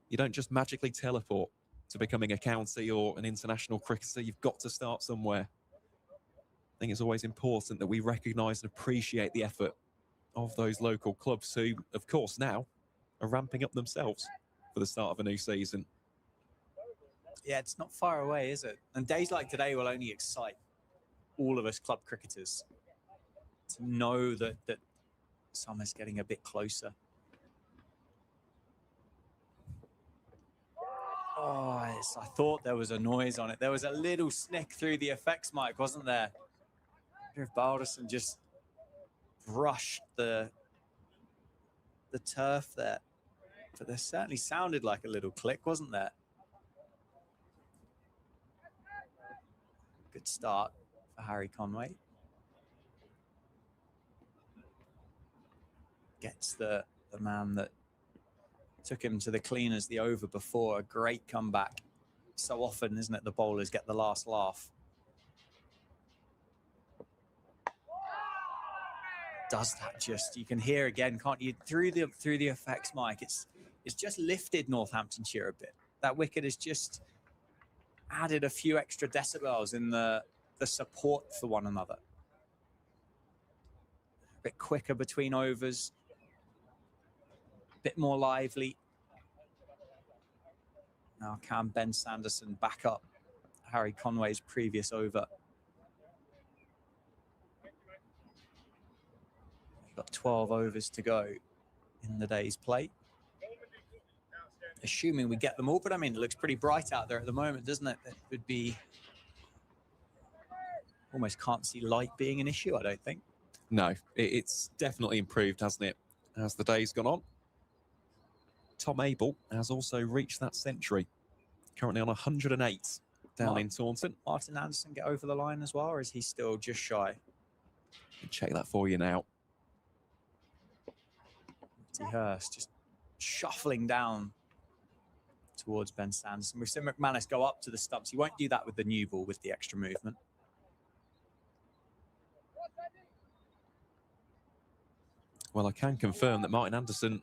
B: You don't just magically teleport to becoming a county or an international cricketer. You've got to start somewhere. I think it's always important that we recognise and appreciate the effort of those local clubs who, of course, now are ramping up themselves for the start of a new season.
A: Yeah, it's not far away, is it? And days like today will only excite all of us club cricketers to know that summer's getting a bit closer. Oh, I thought there was a noise on it. There was a little snick through the effects mic, wasn't there? I wonder if Balderson just brushed the turf there. But there certainly sounded like a little click, wasn't there? Good start for Harry Conway. Gets the man that took him to the cleaners the over before. A great comeback. So often, isn't it, the bowlers get the last laugh. Does that just, you can hear again, can't you, through the effects mic. It's just lifted Northamptonshire a bit. That wicket has just added a few extra decibels in the support for one another. A bit quicker between overs. A bit more lively. Now can Ben Sanderson back up Harry Conway's previous over? We've got 12 overs to go in the day's play. Assuming we get them all, but I mean, it looks pretty bright out there at the moment, doesn't it? It would be... Almost can't see light being an issue, I don't think.
B: No, it's definitely improved, hasn't it, as the day's gone on. Tom Abel has also reached that century, currently on 108 down in Taunton.
A: Martin Anderson get over the line as well, or is he still just shy?
B: I'll check that for you now.
A: Hurst just shuffling down towards Ben Sanderson. We've seen McManus go up to the stumps. He won't do that with the new ball with the extra movement.
B: Well, I can confirm that Martin Anderson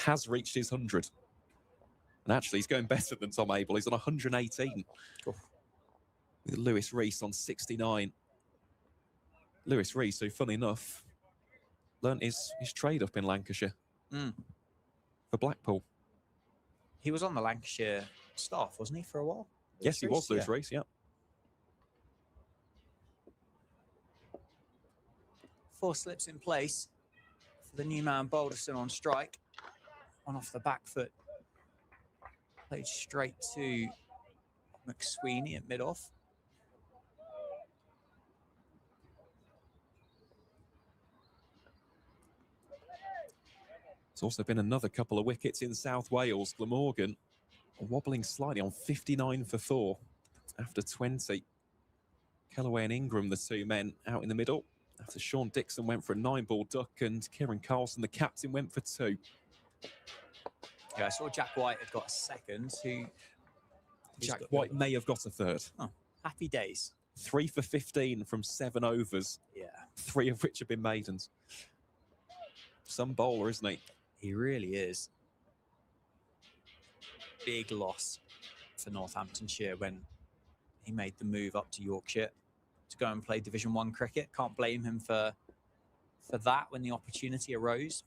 B: has reached his 100. And actually, he's going better than Tom Abel. He's on 118. Oof. With Lewis Rees on 69. Lewis Rees, who, funny enough, learnt his trade up in Lancashire for Blackpool.
A: He was on the Lancashire staff, wasn't he, for a while?
B: Yes, he was, Lewis
A: Yeah.
B: Rees, yeah.
A: 4 slips in place for the new man, Balderson, on strike. One off the back foot. Played straight to McSweeney at mid-off.
B: There's also been another couple of wickets in South Wales. Glamorgan wobbling slightly on 59 for 4 after 20. Kellaway and Ingram, the 2 men out in the middle. After Sean Dixon went for a 9-ball duck and Kieran Carlson, the captain, went for 2.
A: Yeah, I saw Jack White had got a second.
B: Jack White may have got a 3rd.
A: Oh, happy days.
B: 3 for 15 from 7 overs.
A: Yeah.
B: 3 of which have been maidens. Some bowler, isn't he?
A: He really is. Big loss for Northamptonshire when he made the move up to Yorkshire to go and play Division 1 cricket. Can't blame him for that when the opportunity arose.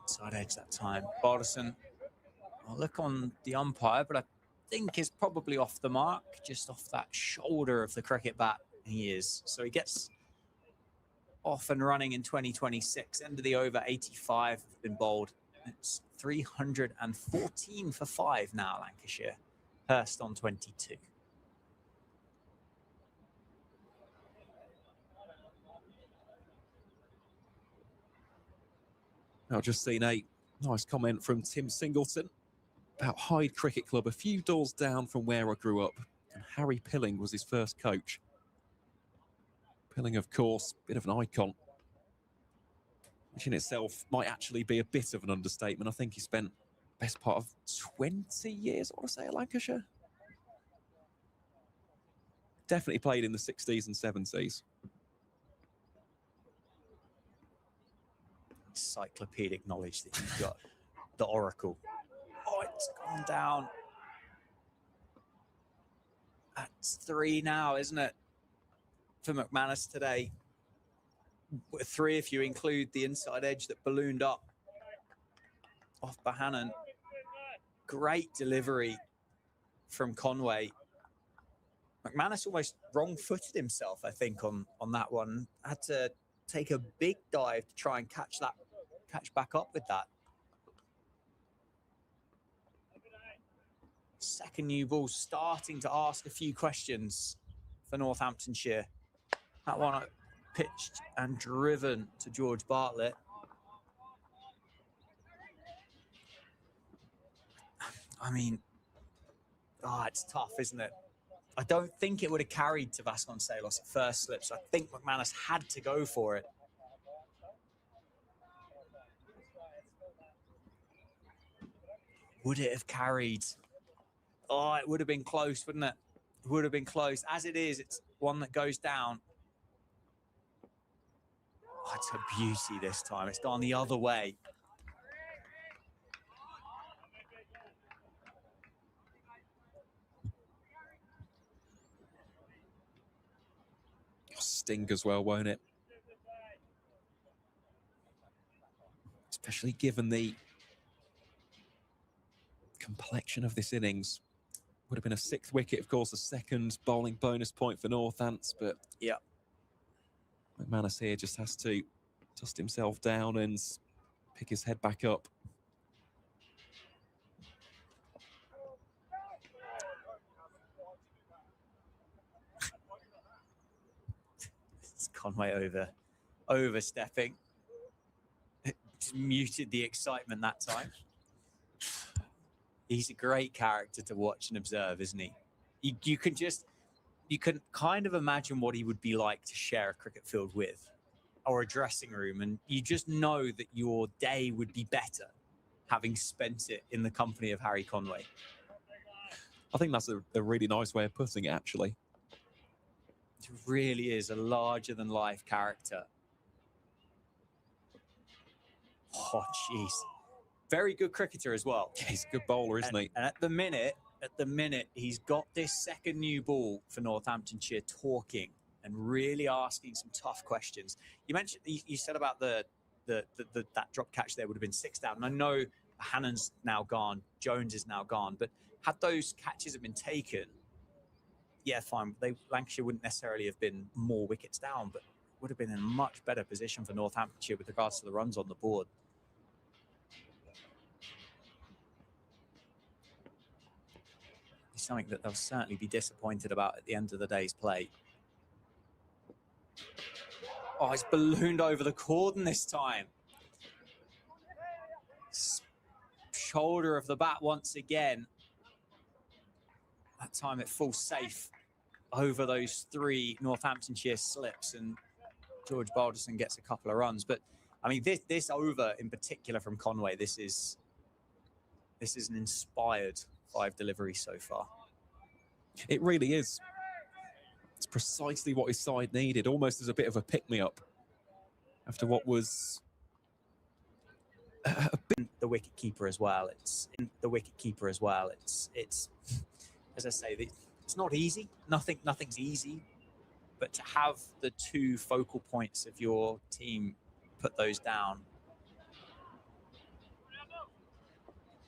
A: Side edge that time. Balderson, I'll look on the umpire, but I think is probably off the mark, just off that shoulder of the cricket bat. He is. So he gets off and running in 2026. End of the over, 85 have been bowled. It's 314 for 5 now, Lancashire. Hurst on 22.
B: I've just seen a nice comment from Tim Singleton about Hyde Cricket Club, a few doors down from where I grew up. And Harry Pilling was his first coach. Pilling, of course, bit of an icon, which in itself might actually be a bit of an understatement. I think he spent the best part of 20 years, I want to say, at Lancashire. Definitely played in the 60s and 70s.
A: Encyclopedic knowledge that you've got. The Oracle. Oh, it's gone down. That's 3 now, isn't it? For McManus today. 3 if you include the inside edge that ballooned up off Bahanan. Great delivery from Conway. McManus almost wrong-footed himself, I think, on that one. Had to take a big dive to try and catch back up with that. Second new ball starting to ask a few questions for Northamptonshire. That one pitched and driven to George Bartlett. I mean, it's tough, isn't it? I don't think it would have carried to Vasconcelos at first slip, so I think McManus had to go for it. Would it have carried? Oh, it would have been close, wouldn't it? It would have been close. As it is, it's one that goes down. Oh, it's a beauty this time. It's gone the other way.
B: Sting as well, won't it? Especially given the complexion of this innings. Would have been a 6th wicket, of course, a second bowling bonus point for Northants, but
A: Yeah.
B: McManus here just has to dust himself down and pick his head back up.
A: It's Conway overstepping. Just muted the excitement that time. He's a great character to watch and observe, isn't he? You can kind of imagine what he would be like to share a cricket field with, or a dressing room, and you just know that your day would be better having spent it in the company of Harry Conway.
B: I think that's a really nice way of putting it, actually.
A: It really is a larger-than-life character. Oh, jeez. Very good cricketer as well.
B: Yeah, he's a good bowler, isn't he?
A: And at the minute, he's got this second new ball for Northamptonshire talking and really asking some tough questions. You mentioned, you said about that drop catch there would have been 6 down. And I know Hannon's now gone, Jones is now gone, but had those catches have been taken, yeah, fine. Lancashire wouldn't necessarily have been more wickets down, but would have been in a much better position for Northamptonshire with regards to the runs on the board. It's something that they'll certainly be disappointed about at the end of the day's play. Oh, he's ballooned over the cordon this time. Shoulder of the bat once again. That time it falls safe over those 3 Northamptonshire slips, and George Balderson gets a couple of runs. But I mean, this over in particular from Conway, this is an inspired 5 deliveries so far.
B: It really is. It's precisely what his side needed, almost as a bit of a pick-me-up after what was
A: the wicket keeper as well. It's as I say, it's not easy. Nothing's easy, but to have the 2 focal points of your team put those down,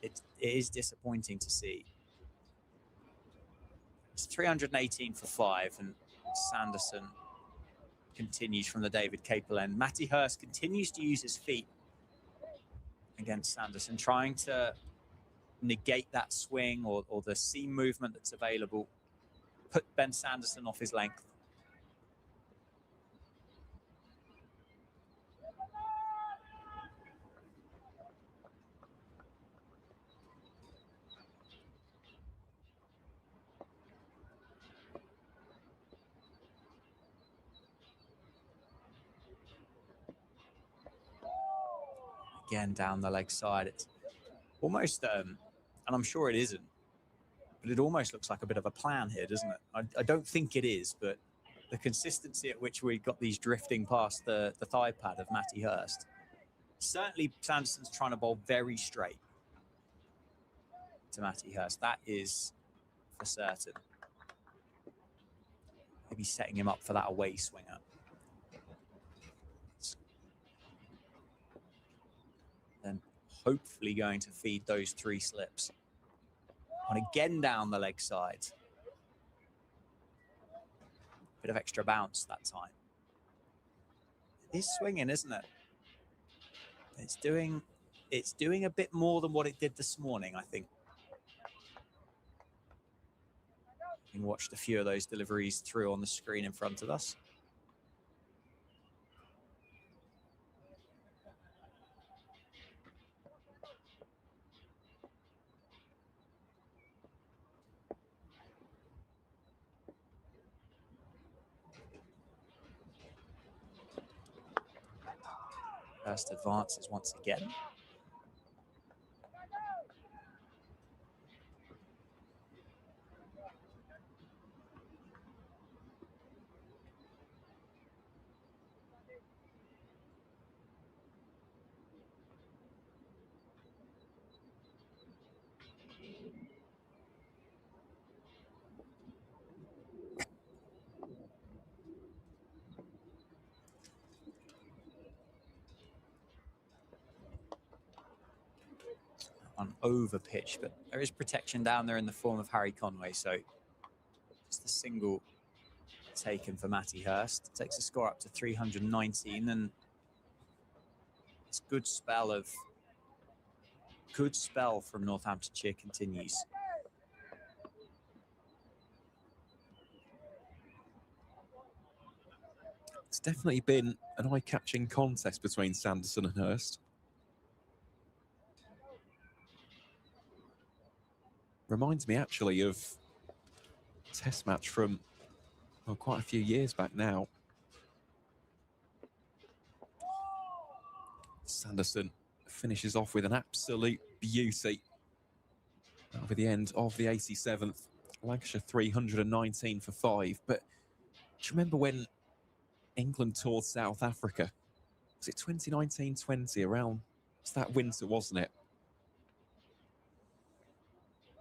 A: it is disappointing to see. It's 318 for 5, and Sanderson continues from the David Capel end. Matty Hurst continues to use his feet against Sanderson, trying to negate that swing or the seam movement that's available, put Ben Sanderson off his length. Again, down the leg side. It's almost, and I'm sure it isn't, but it almost looks like a bit of a plan here, doesn't it? I don't think it is, but the consistency at which we got these drifting past the thigh pad of Matty Hurst. Certainly, Sanderson's trying to bowl very straight to Matty Hurst. That is for certain. Maybe setting him up for that away swinger. Then hopefully going to feed those 3 slips. And again down the leg side. Bit of extra bounce that time. It is swinging, isn't it? It's doing a bit more than what it did this morning, I think. We watched a few of those deliveries through on the screen in front of us. First advances once again. An over pitch, but there is protection down there in the form of Harry Conway. So just a single taken for Matty Hurst. Takes the score up to 319, and this good spell from Northamptonshire continues.
B: It's definitely been an eye-catching contest between Sanderson and Hurst. Reminds me actually of a test match from quite a few years back now. Sanderson finishes off with an absolute beauty. Over the end of the 87th, Lancashire 319 for 5. But do you remember when England toured South Africa? Was it 2019-20 around? It's that winter, wasn't it?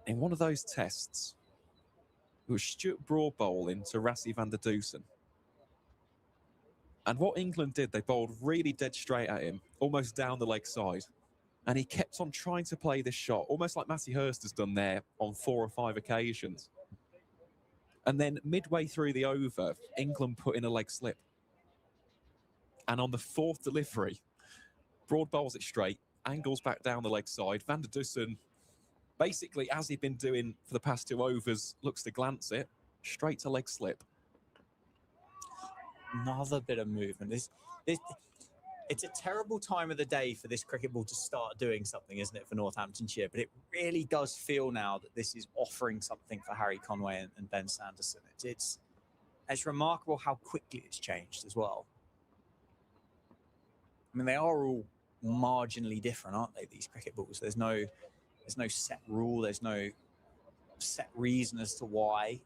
B: In one of those tests, it was Stuart Broad bowling to Rassie van der Dusen. And what England did, they bowled really dead straight at him, almost down the leg side. And he kept on trying to play this shot, almost like Matty Hurst has done there on 4 or 5 occasions. And then midway through the over, England put in a leg slip. And on the 4th delivery, Broad bowls it straight, angles back down the leg side. Van der Dusen, basically, as he'd been doing for the past 2 overs, looks to glance it, straight to leg slip.
A: Another bit of movement. It's a terrible time of the day for this cricket ball to start doing something, isn't it, for Northamptonshire? But it really does feel now that this is offering something for Harry Conway and Ben Sanderson. It's remarkable how quickly it's changed as well. I mean, they are all marginally different, aren't they, these cricket balls? There's no set rule. There's no set reason as to why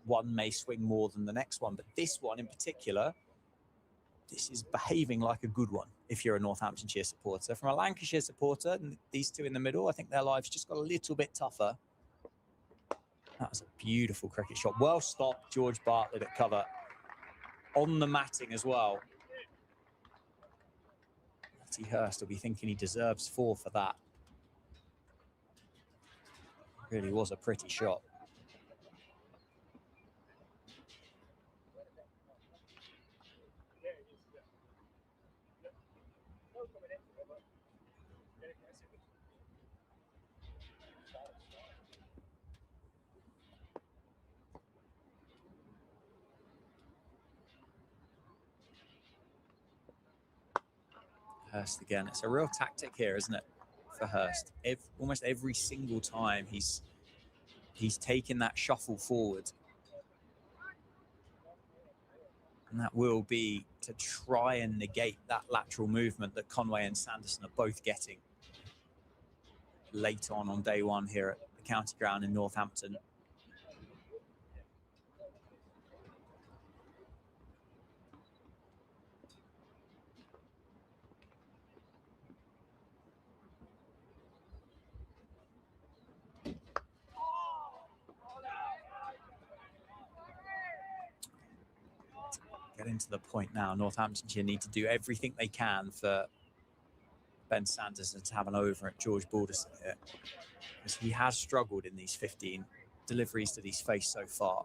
A: one may swing more than the next one. But this one in particular, this is behaving like a good one if you're a Northamptonshire supporter. From a Lancashire supporter, and these two in the middle, I think their lives just got a little bit tougher. That was a beautiful cricket shot. Well stopped, George Bartlett at cover. On the matting as well. Matty Hurst will be thinking he deserves 4 for that. Really was a pretty shot. Hurst again. It's a real tactic here, isn't it, for Hurst? Almost every single time he's taken that shuffle forward. And that will be to try and negate that lateral movement that Conway and Sanderson are both getting late on day one here at the county ground in Northampton. Getting to the point now, Northamptonshire need to do everything they can for Ben Sanderson to have an over at George Balderson here, because he has struggled in these 15 deliveries that he's faced so far.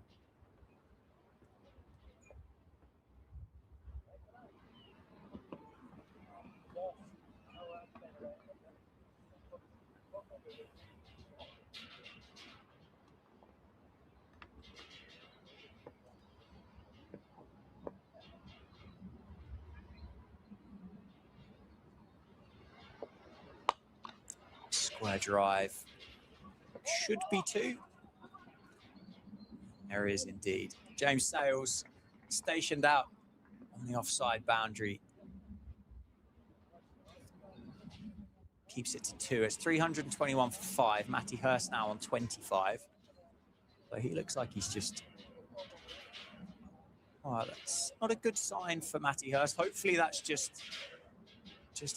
A: Square drive. Should be 2. There is indeed. James Sales stationed out on the offside boundary. Keeps it to 2. It's 321 for 5. Matty Hurst now on 25. So he looks like he's just... Oh, that's not a good sign for Matty Hurst. Hopefully that's just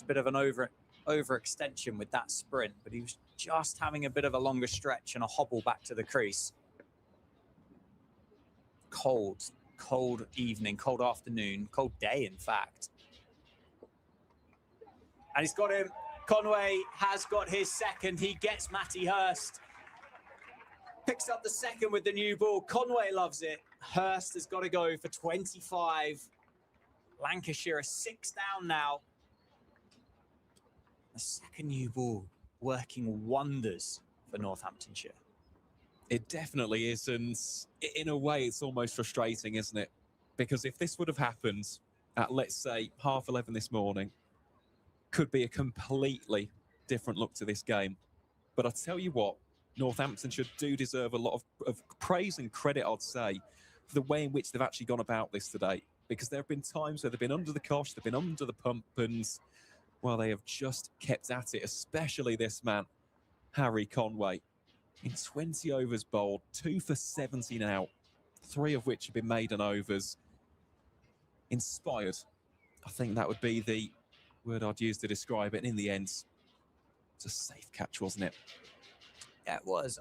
A: a bit of an overextension with that sprint, but he was just having a bit of a longer stretch and a hobble back to the crease. Cold evening, cold afternoon, cold day, in fact. And he's got him. Conway has got his second. He gets Matty Hurst. Picks up the second with the new ball. Conway loves it. Hurst has got to go for 25. Lancashire are 6 down now. The second new ball working wonders for Northamptonshire.
B: It definitely is, and in a way, it's almost frustrating, isn't it? Because if this would have happened at, let's say, 11:30 this morning, could be a completely different look to this game. But I tell you what, Northamptonshire do deserve a lot of praise and credit, I'd say, for the way in which they've actually gone about this today. Because there have been times where they've been under the cosh, they've been under the pump, and, well, they have just kept at it, especially this man, Harry Conway. In 20 overs bowled, 2 for 70 now, 3 of which have been maiden overs. Inspired, I think that would be the word I'd use to describe it. And in the end, it's a safe catch, wasn't it?
A: Yeah, it was.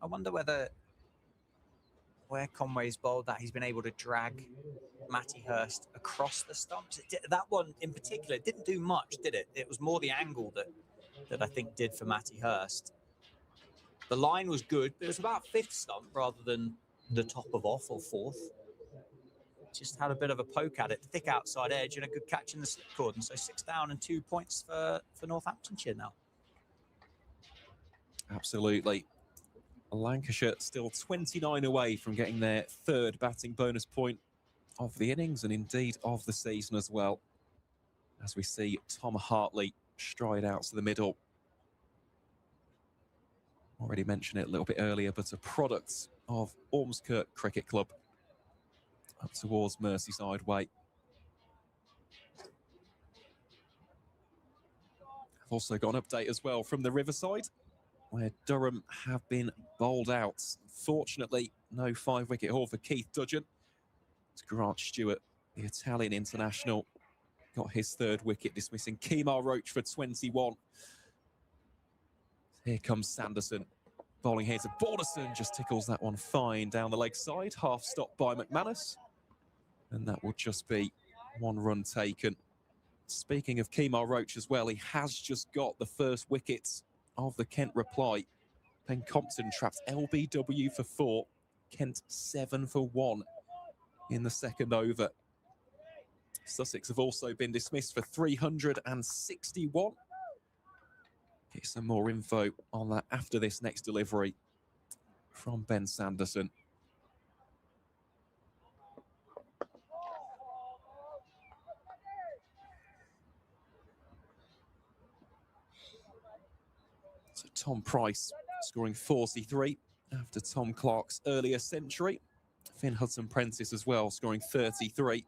A: I wonder where Conway's bowled that he's been able to drag Matty Hurst across the stumps. That one in particular didn't do much, did it? It was more the angle that I think did for Matty Hurst. The line was good, but it was about 5th stump rather than the top of off or 4th. Just had a bit of a poke at it, thick outside edge, and a good catch in the slip cord. And so 6 down and 2 points for Northamptonshire now.
B: Absolutely. Lancashire still 29 away from getting their 3rd batting bonus point of the innings and indeed of the season as well. As we see Tom Hartley stride out to the middle. Already mentioned it a little bit earlier, but a product of Ormskirk Cricket Club up towards Merseyside Way. I've also got an update as well from the Riverside, where Durham have been bowled out. Fortunately, no 5-wicket haul for Keith Dudgeon. It's Grant Stewart, the Italian international, got his 3rd wicket, dismissing Kemar Roach for 21. Here comes Sanderson. Bowling here to Balderson, just tickles that one fine down the leg side. Half stopped by McManus. And that will just be 1 run taken. Speaking of Kemar Roach as well, he has just got the 1st wickets of the Kent reply. Ben Compton trapped LBW for 4. Kent 7 for 1 in the 2nd over. Sussex have also been dismissed for 361. Get some more info on that after this next delivery from Ben Sanderson. So Tom Price scoring 43 after Tom Clark's earlier century. Finn Hudson-Prentice as well scoring 33.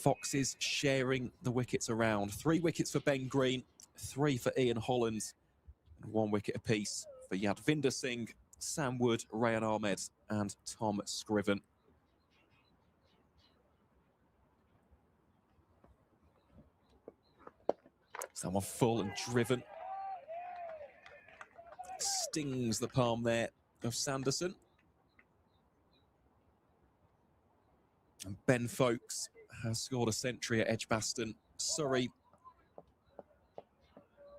B: Foxes sharing the wickets around. 3 wickets for Ben Green, 3 for Ian Holland, and 1 wicket apiece for Yadvinder Singh, Sam Wood, Rayan Ahmed, and Tom Scriven. Someone full and driven. Stings the palm there of Sanderson. And Ben Folkes has scored a century at Edgbaston. Surrey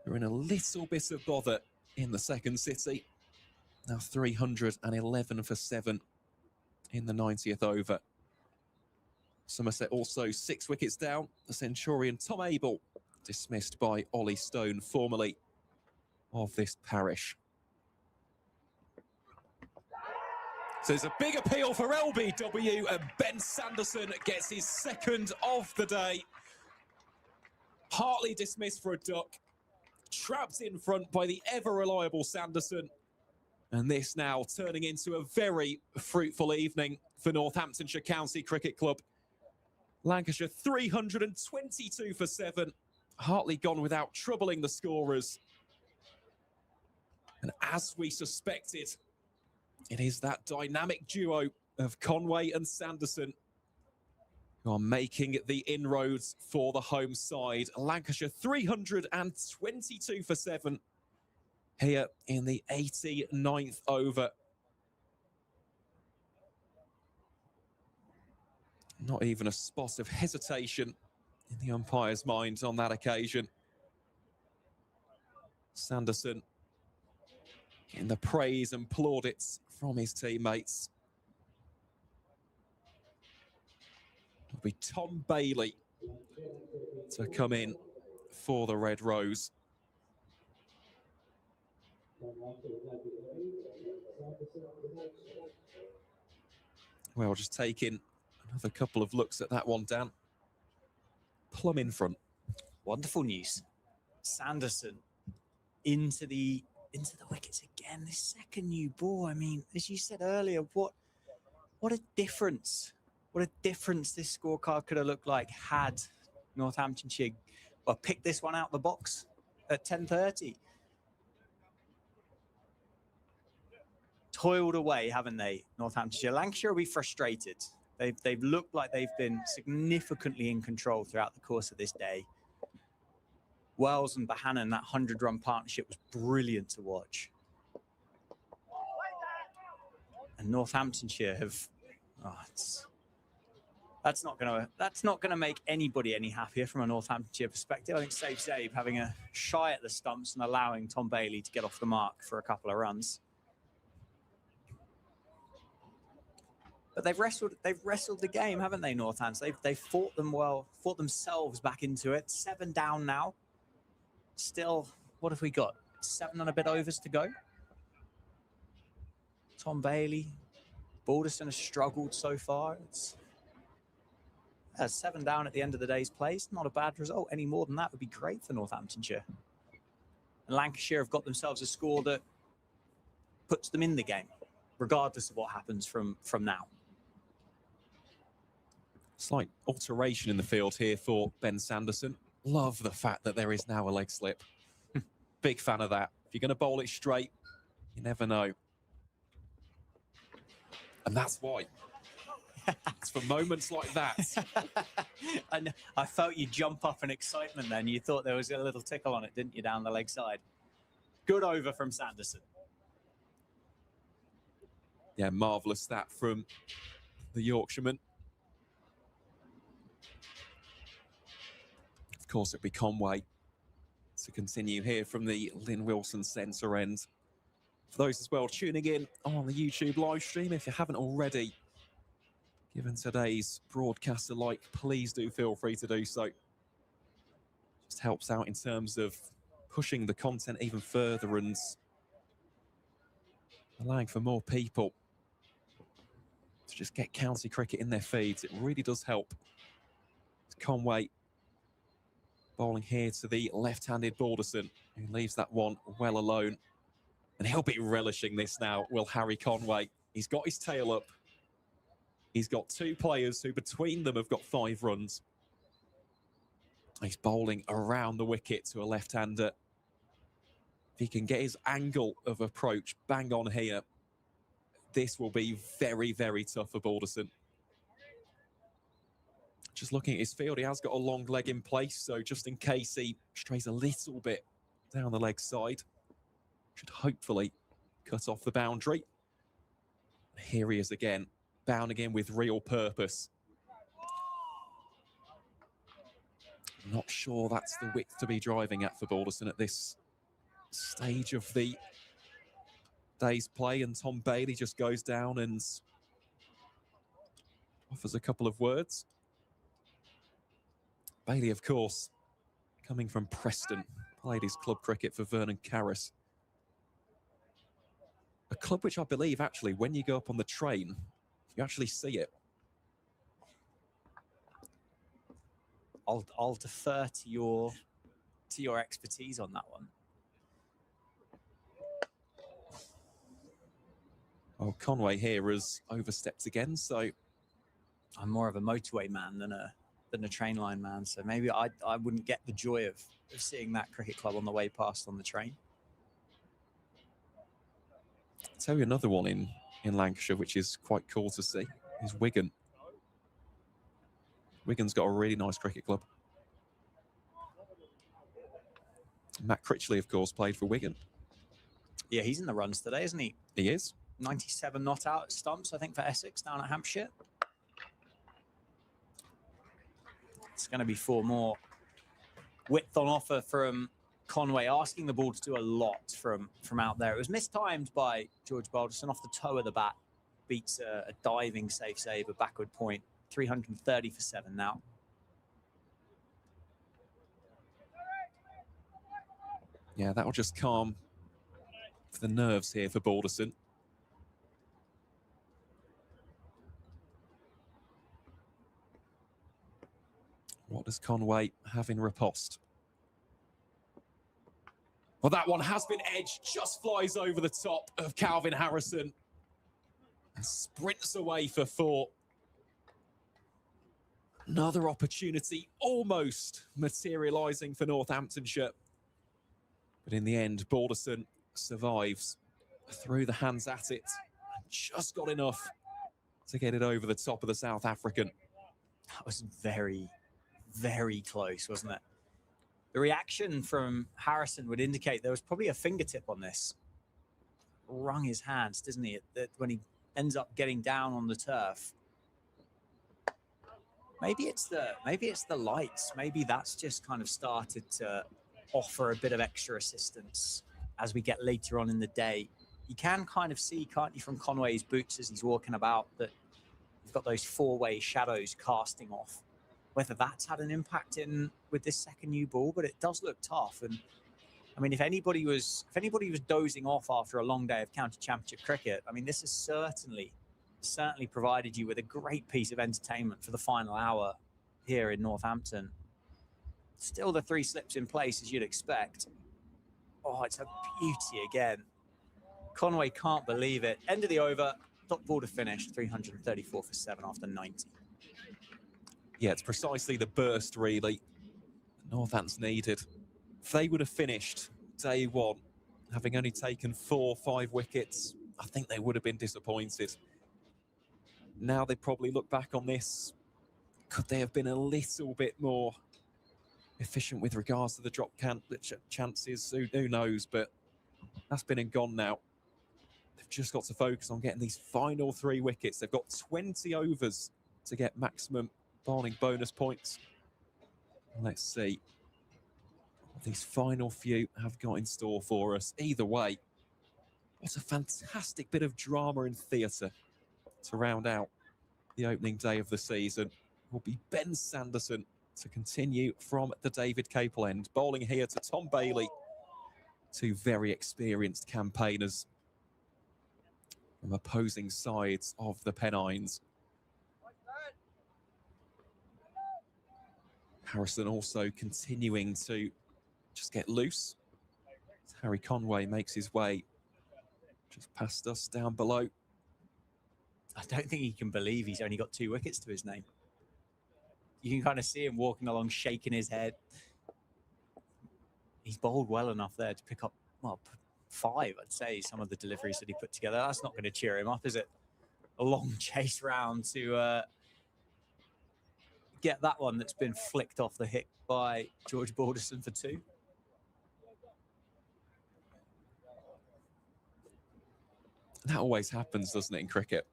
B: are in a little bit of bother in the 2nd city. Now 311 for 7 in the 90th over. Somerset also 6 wickets down. The Centurion Tom Abel dismissed by Ollie Stone, formerly of this parish. So it's a big appeal for LBW, and Ben Sanderson gets his 2nd of the day. Hartley dismissed for a duck. Trapped in front by the ever-reliable Sanderson. And this now turning into a very fruitful evening for Northamptonshire County Cricket Club. Lancashire 322 for 7. Hartley gone without troubling the scorers. And as we suspected, it is that dynamic duo of Conway and Sanderson who are making the inroads for the home side. Lancashire 322 for 7 here in the 89th over. Not even a spot of hesitation in the umpire's mind on that occasion. Sanderson getting the praise and plaudits from his teammates. It'll be Tom Bailey to come in for the Red Rose. Well, just taking another couple of looks at that one, Dan. Plumb in front.
A: Wonderful news. Sanderson into the wickets again. This second new ball. I mean, as you said earlier, what a difference. What a difference this scorecard could have looked like had Northamptonshire picked this one out the box at 10:30. Toiled away, haven't they, Northamptonshire? Lancashire will be frustrated. They've looked like they've been significantly in control throughout the course of this day. Wells and Bohannon, that 100-run partnership was brilliant to watch. And Northamptonshire have, that's not gonna make anybody any happier from a Northamptonshire perspective. I think Safe Save having a shy at the stumps and allowing Tom Bailey to get off the mark for a couple of runs. But they've wrestled the game, haven't they, Northants? They've fought them well, fought themselves back into it. 7 down now. Still, what have we got? 7 and a bit overs to go. Tom Bailey, Balderson has struggled so far. It's 7 down at the end of the day's place. Not a bad result. Any more than that would be great for Northamptonshire. And Lancashire have got themselves a score that puts them in the game, regardless of what happens from now.
B: Slight alteration in the field here for Ben Sanderson. Love the fact that there is now a leg slip. Big fan of that. If you're going to bowl it straight, you never know. And that's why. It's for moments like that.
A: I felt you jump up in excitement then. You thought there was a little tickle on it, didn't you, down the leg side? Good over from Sanderson.
B: Yeah, marvellous that from the Yorkshireman. Of course, it'll be Conway to continue here from the Lynn Wilson centre end. For those as well tuning in on the YouTube live stream, if you haven't already given today's broadcast a like, please do feel free to do so. Just helps out in terms of pushing the content even further and allowing for more people to just get county cricket in their feeds. It really does help. Conway bowling here to the left-handed Balderson, who leaves that one well alone. And he'll be relishing this now, will Harry Conway. He's got his tail up. He's got 2 players who between them have got 5 runs. He's bowling around the wicket to a left-hander. If he can get his angle of approach bang on here, this will be very, very tough for Balderson. Just looking at his field, he has got a long leg in place, so just in case he strays a little bit down the leg side, should hopefully cut off the boundary. Here he is again, bounding in with real purpose. Not sure that's the width to be driving at for Balderson at this stage of the day's play, and Tom Bailey just goes down and offers a couple of words. Bailey, of course, coming from Preston, played his club cricket for Vernon Carris. A club which I believe, actually, when you go up on the train, you actually see it.
A: I'll defer to your expertise on that one.
B: Oh, Conway here has overstepped again, so
A: I'm more of a motorway man than a train line man, so maybe I wouldn't get the joy of seeing that cricket club on the way past on the train.
B: I'll tell you another one in Lancashire, which is quite cool to see, is Wigan. Wigan's got a really nice cricket club. Matt Critchley, of course, played for Wigan.
A: Yeah, he's in the runs today, isn't he?
B: He is.
A: 97 not out at stumps, I think, for Essex down at Hampshire. It's going to be 4 more. Width on offer from Conway asking the ball to do a lot from out there. It was mistimed by George Balderson off the toe of the bat. Beats a diving safe save, a backward point. 330 for 7 now.
B: Yeah, that'll just calm the nerves here for Balderson. What does Conway have in riposte? Well, that one has been edged, just flies over the top of Calvin Harrison and sprints away for 4. Another opportunity almost materialising for Northamptonshire. But in the end, Balderson survives, threw the hands at it, and just got enough to get it over the top of the South African.
A: That was very, very close, wasn't it? The reaction from Harrison would indicate there was probably a fingertip on this. Wrung his hands, doesn't he? When he ends up getting down on the turf. Maybe it's the lights. Maybe that's just kind of started to offer a bit of extra assistance as we get later on in the day. You can kind of see, can't you, from Conway's boots as he's walking about, that you've got those 4-way shadows casting off. Whether that's had an impact with this second new ball, but it does look tough. And I mean, if anybody was dozing off after a long day of county championship cricket, I mean, this has certainly provided you with a great piece of entertainment for the final hour here in Northampton. Still the 3 slips in place as you'd expect. Oh, it's a beauty again. Conway can't believe it. End of the over, top ball to finish, 334 for 7 after 90.
B: Yeah, it's precisely the burst, really, Northants needed. If they would have finished day 1, having only taken 4 or 5 wickets, I think they would have been disappointed. Now they probably look back on this. Could they have been a little bit more efficient with regards to the drop chances? Who knows? But that's been and gone now. They've just got to focus on getting these final 3 wickets. They've got 20 overs to get maximum bowling bonus points. Let's see what these final few have got in store for us. Either way, what a fantastic bit of drama and theatre to round out the opening day of the season. Will be Ben Sanderson to continue from the David Capel end. Bowling here to Tom Bailey. 2 very experienced campaigners from opposing sides of the Pennines. Harrison also continuing to just get loose. Harry Conway makes his way just past us down below.
A: I don't think he can believe he's only got 2 wickets to his name. You can kind of see him walking along, shaking his head. He's bowled well enough there to pick up, well, 5, I'd say, some of the deliveries that he put together. That's not going to cheer him up, is it? A long chase round to get that one that's been flicked off the hip by George Balderson for 2.
B: That always happens, doesn't it, in cricket?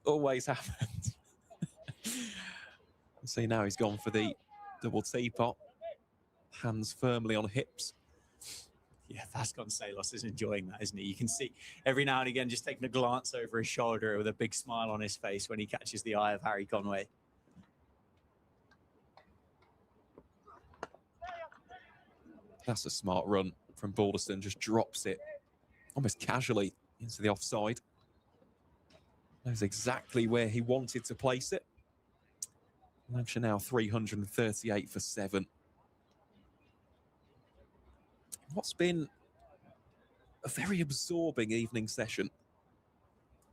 B: Always happens. See, now he's gone for the double teapot. Hands firmly on hips.
A: Yeah, Vasconcelos is enjoying that, isn't he? You can see every now and again just taking a glance over his shoulder with a big smile on his face when he catches the eye of Harry Conway.
B: That's a smart run from Balderson. Just drops it almost casually into the offside. Knows exactly where he wanted to place it. Lancashire now 338 for 7. What's been a very absorbing evening session.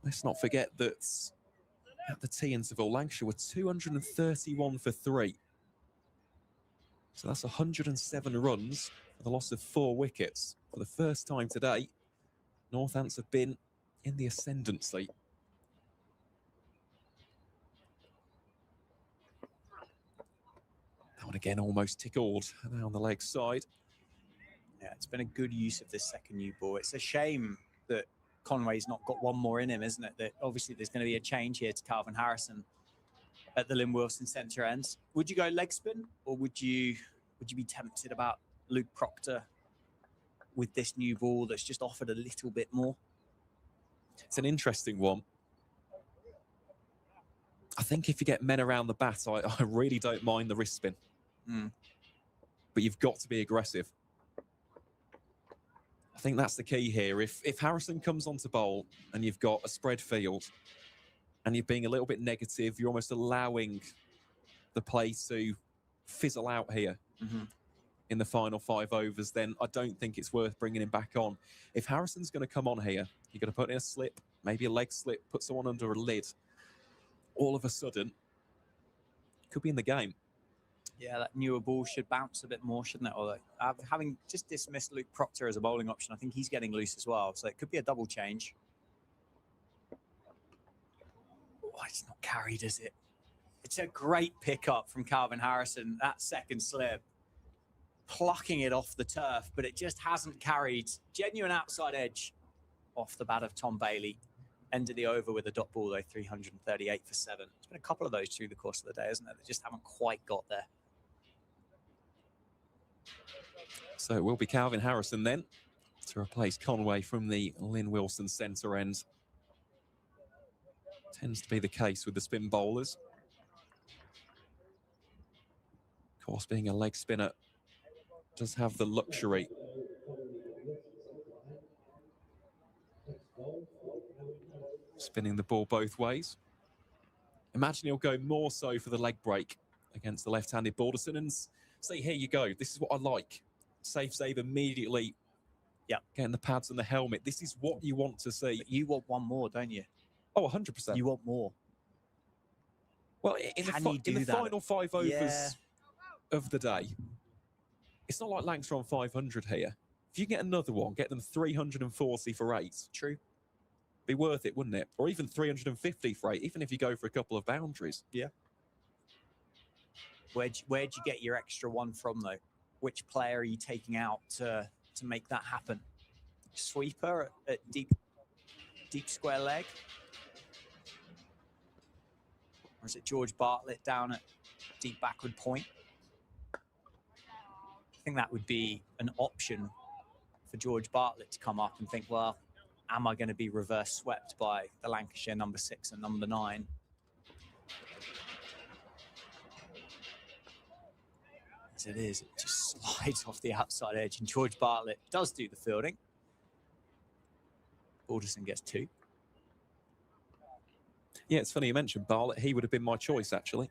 B: Let's not forget that at the tea interval, Lancashire were 231 for 3. So that's 107 runs for the loss of 4 wickets. For the first time today, Northants have been in the ascendancy. That one again almost tickled down the leg side.
A: Yeah, it's been a good use of this second new ball. It's a shame that Conway's not got one more in him, isn't it? That obviously there's going to be a change here to Calvin Harrison at the Lynn Wilson centre ends. Would you go leg spin, or would you be tempted about Luke Proctor with this new ball that's just offered a little bit more?
B: It's an interesting one. I think if you get men around the bat, I really don't mind the wrist spin. But you've got to be aggressive. I think that's the key here. If Harrison comes on to bowl and you've got a spread field and you're being a little bit negative, you're almost allowing the play to fizzle out here in the final 5 overs, then I don't think it's worth bringing him back on. If Harrison's going to come on here, you're going to put in a slip, maybe a leg slip, put someone under a lid. All of a sudden, could be in the game.
A: Yeah, that newer ball should bounce a bit more, shouldn't it? Although, having just dismissed Luke Proctor as a bowling option, I think he's getting loose as well. So it could be a double change. Oh, it's not carried, is it? It's a great pickup from Calvin Harrison, that second slip. Plucking it off the turf, but it just hasn't carried. Genuine outside edge off the bat of Tom Bailey. Ended the over with a dot ball, though, 338 for 7. There's been a couple of those through the course of the day, isn't there? That just haven't quite got there.
B: So it will be Calvin Harrison then to replace Conway from the Lynn Wilson centre end. Tends to be the case with the spin bowlers. Of course, being a leg spinner does have the luxury spinning the ball both ways. Imagine he'll go more so for the leg break against the left-handed Balderson and say, here you go, this is what I like. Safe save immediately.
A: Yeah,
B: getting the pads and the helmet. This is what you want to see.
A: But you want one more, don't you?
B: Oh, 100%.
A: You want more.
B: Well, in the final 5 overs of the day, it's not like Lancashire on 500 here. If you get another one, get them 340 for 8.
A: True.
B: Be worth it, wouldn't it? Or even 350 for 8, even if you go for a couple of boundaries.
A: Yeah. Where'd you get your extra one from, though? Which player are you taking out to make that happen? Sweeper at deep square leg? Or is it George Bartlett down at deep backward point? I think that would be an option for George Bartlett to come up and think, well, am I going to be reverse swept by the Lancashire number 6 and number 9? As it is, it just slides off the outside edge, and George Bartlett does do the fielding. Balderson gets 2.
B: Yeah, it's funny you mentioned Bartlett. He would have been my choice, actually.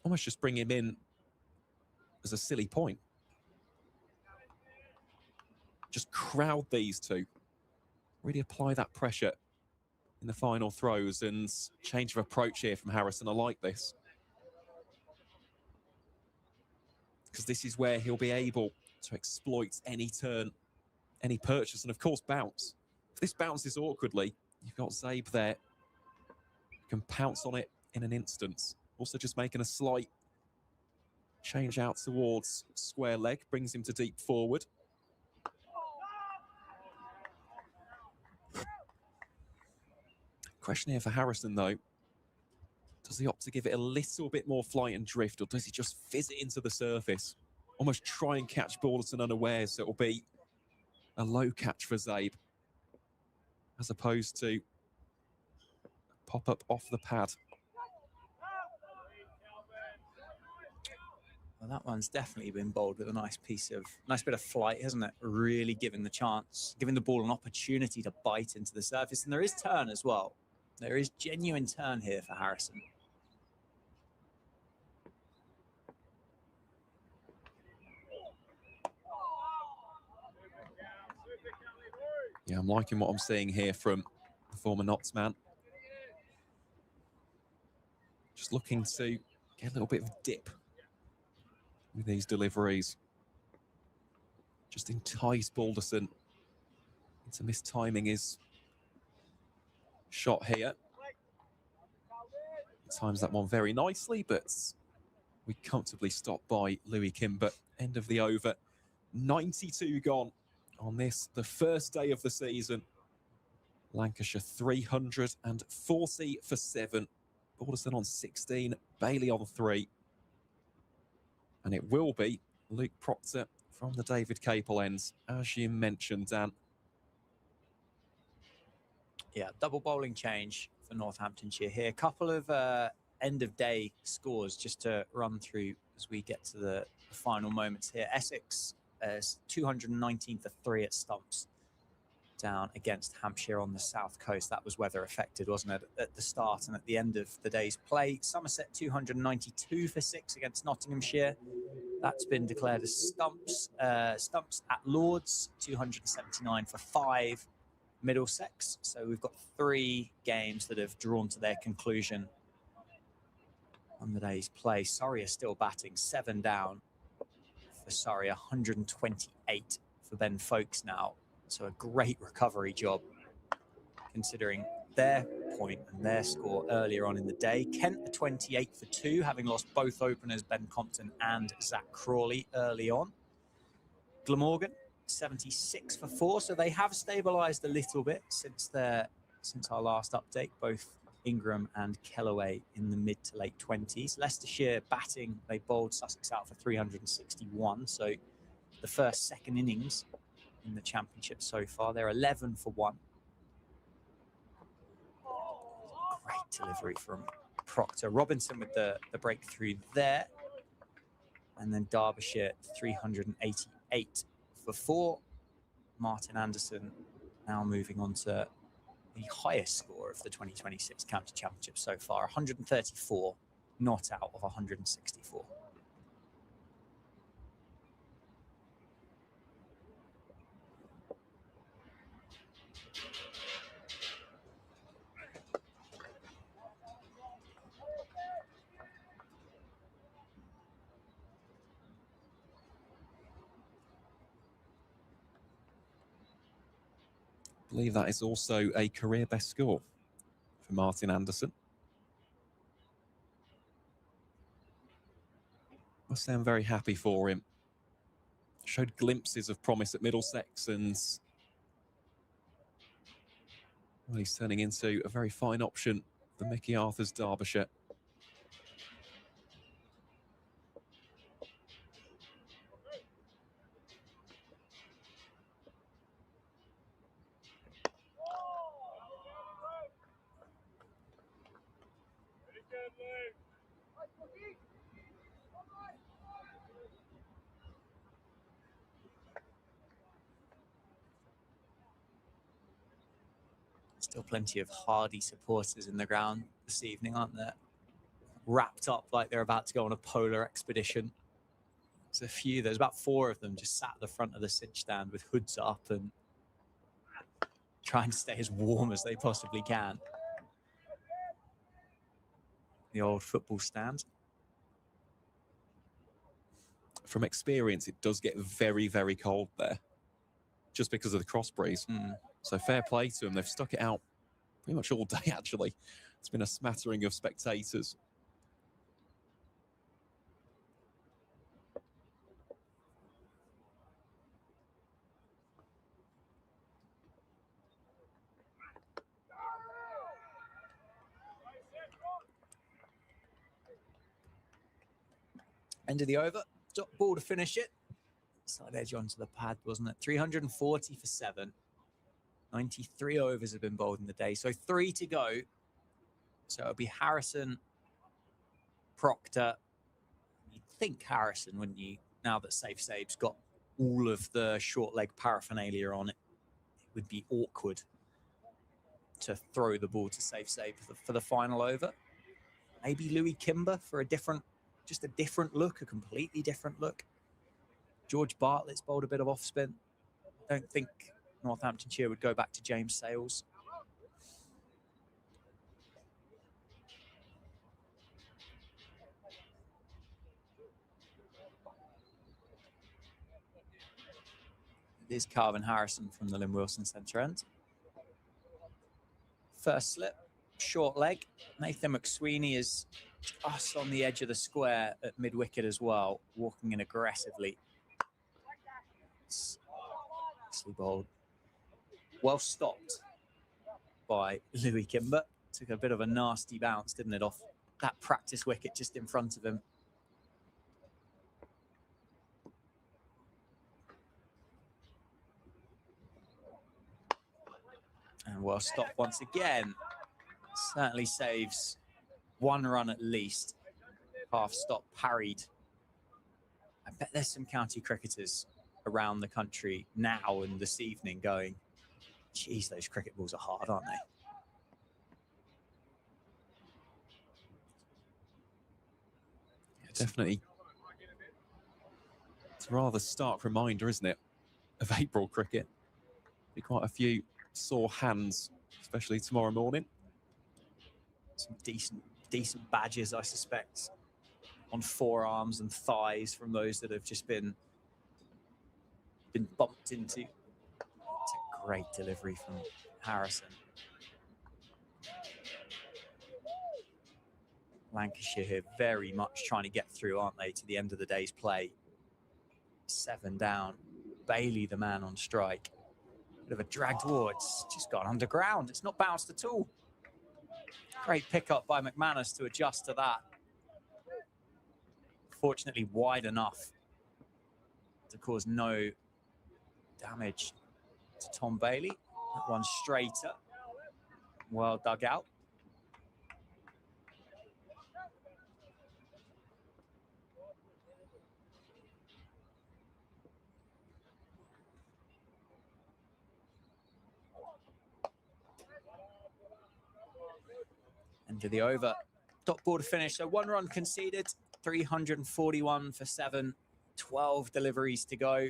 B: Almost just bring him in as a silly point. Just crowd these two. Really apply that pressure in the final throws, and change of approach here from Harrison. I like this. Because this is where he'll be able to exploit any turn, any purchase, and of course bounce. If this bounces awkwardly, you've got Zabe there. You can pounce on it in an instant. Also just making a slight change out towards square leg, brings him to deep forward. Question here for Harrison, though. Does he opt to give it a little bit more flight and drift, or does he just fizz it into the surface? Almost try and catch Balderson unawares, so it'll be a low catch for Zabe, as opposed to pop up off the pad.
A: Well, that one's definitely been bowled with a nice bit of flight, hasn't it? Really giving the ball an opportunity to bite into the surface. And there is turn as well. There is genuine turn here for Harrison.
B: Yeah, I'm liking what I'm seeing here from the former Notts man. Just looking to get a little bit of dip with these deliveries. Just entice Balderson into mistiming his shot here. He times that one very nicely, but we comfortably stopped by Louis Kimber. End of the over. 92 gone on this, the first day of the season. Lancashire 340 for 7. Balderson on 16, Bailey on 3. And it will be Luke Proctor from the David Capel ends, as you mentioned, Dan.
A: Yeah, double bowling change for Northamptonshire here. A couple of end of day scores just to run through as we get to the final moments here. Essex is 219 for 3 at stumps down against Hampshire on the south coast. That was weather affected, wasn't it, at the start and at the end of the day's play. Somerset 292 for 6 against Nottinghamshire. That's been declared as stumps. Stumps at Lords 279 for 5. Middlesex. So we've got 3 games that have drawn to their conclusion on the day's play. Surrey are still batting, 7 down for Surrey, 128 for Ben Folkes now. So a great recovery job considering their point and their score earlier on in the day. Kent are 28 for 2, having lost both openers, Ben Compton and Zach Crawley, early on. Glamorgan 76 for 4, so they have stabilised a little bit since our last update. Both Ingram and Kellaway in the mid to late 20s. Leicestershire batting, they bowled Sussex out for 361, so the second innings in the championship so far. They're 11 for 1. Great delivery from Proctor. Robinson with the breakthrough there, and then Derbyshire 388 for 4. Martin Anderson now moving on to the highest score of the 2026 County Championship so far, 134, not out of 164.
B: I believe that is also a career best score for Martin Anderson. Must say I'm very happy for him. Showed glimpses of promise at Middlesex, and well, he's turning into a very fine option for Mickey Arthur's Derbyshire.
A: Still plenty of hardy supporters in the ground this evening, aren't there? Wrapped up like they're about to go on a polar expedition. There's about 4 of them just sat at the front of the cinch stand with hoods up and trying to stay as warm as they possibly can. The old football stand.
B: From experience, it does get very, very cold there, just because of the cross breeze. So fair play to them. They've stuck it out pretty much all day, actually. It's been a smattering of spectators.
A: End of the over. Dot ball to finish it. Side edge onto the pad, wasn't it? 340 for 7. 93 overs have been bowled in the day. So 3 to go. So it'll be Harrison, Proctor. You'd think Harrison, wouldn't you? Now that Save's got all of the short leg paraphernalia on it, it would be awkward to throw the ball to Save for the final over. Maybe Louis Kimber for a different look, a completely different look. George Bartlett's bowled a bit of off spin. I don't think Northamptonshire would go back to James Sales. It is Calvin Harrison from the Lynn Wilson centre end. First slip, short leg. Nathan McSweeney is just on the edge of the square at mid-wicket as well, walking in aggressively. Nicely bowled. Well stopped by Louis Kimber. Took a bit of a nasty bounce, didn't it, off that practice wicket just in front of him. And well stopped once again. Certainly saves one run at least. Half stop parried. I bet there's some county cricketers around the country now and this evening going, geez, those cricket balls are hard, aren't they?
B: Definitely. It's a rather stark reminder, isn't it, of April cricket. Be quite a few sore hands, especially tomorrow morning.
A: Some decent badges, I suspect, on forearms and thighs from those that have just been bumped into. It's a great delivery from Harrison. Lancashire here very much trying to get through, aren't they, to the end of the day's play. 7 down. Bailey, the man on strike. Bit of a drag towards, just gone underground. It's not bounced at all. Great pickup by McManus to adjust to that. Fortunately, wide enough to cause no damage to Tom Bailey. That one straighter. Well dug out. End of the over. Top border finish. So 1 run conceded, 341 for 7, 12 deliveries to go.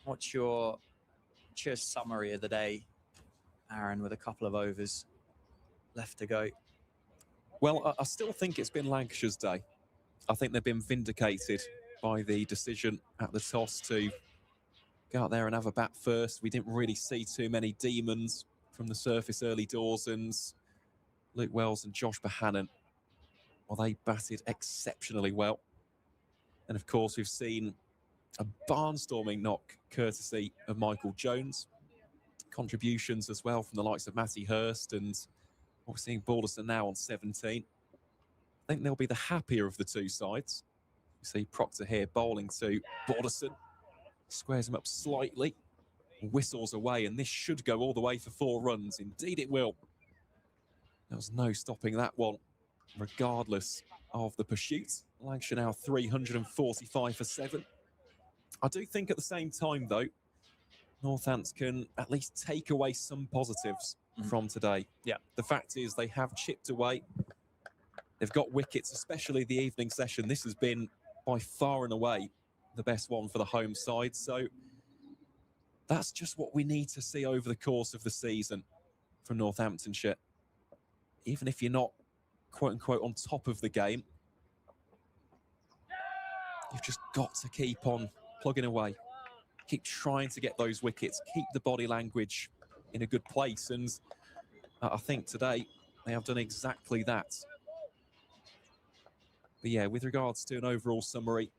A: What's your summary of the day, Aaron, with a couple of overs left to go?
B: Well, I still think it's been Lancashire's day. I think they've been vindicated by the decision at the toss to go out there and have a bat first. We didn't really see too many demons from the surface early doors, and Luke Wells and Josh Bohannon, well, they batted exceptionally well. And of course, we've seen a barnstorming knock courtesy of Michael Jones. Contributions as well from the likes of Matty Hurst, and we're seeing Balderson now on 17. I think they'll be the happier of the two sides. You see Proctor here bowling to Balderson, squares him up slightly, whistles away, and this should go all the way for 4 runs. Indeed it will. There was no stopping that one, regardless of the pursuit. Lancashire now 345 for 7. I do think at the same time, though, Northants can at least take away some positives from today.
A: Yeah.
B: The fact is they have chipped away. They've got wickets, especially the evening session. This has been by far and away the best one for the home side. So that's just what we need to see over the course of the season from Northamptonshire. Even if you're not, quote unquote, on top of the game, you've just got to keep on plugging away. Keep trying to get those wickets, keep the body language in a good place. And I think today they have done exactly that. But yeah, with regards to an overall summary,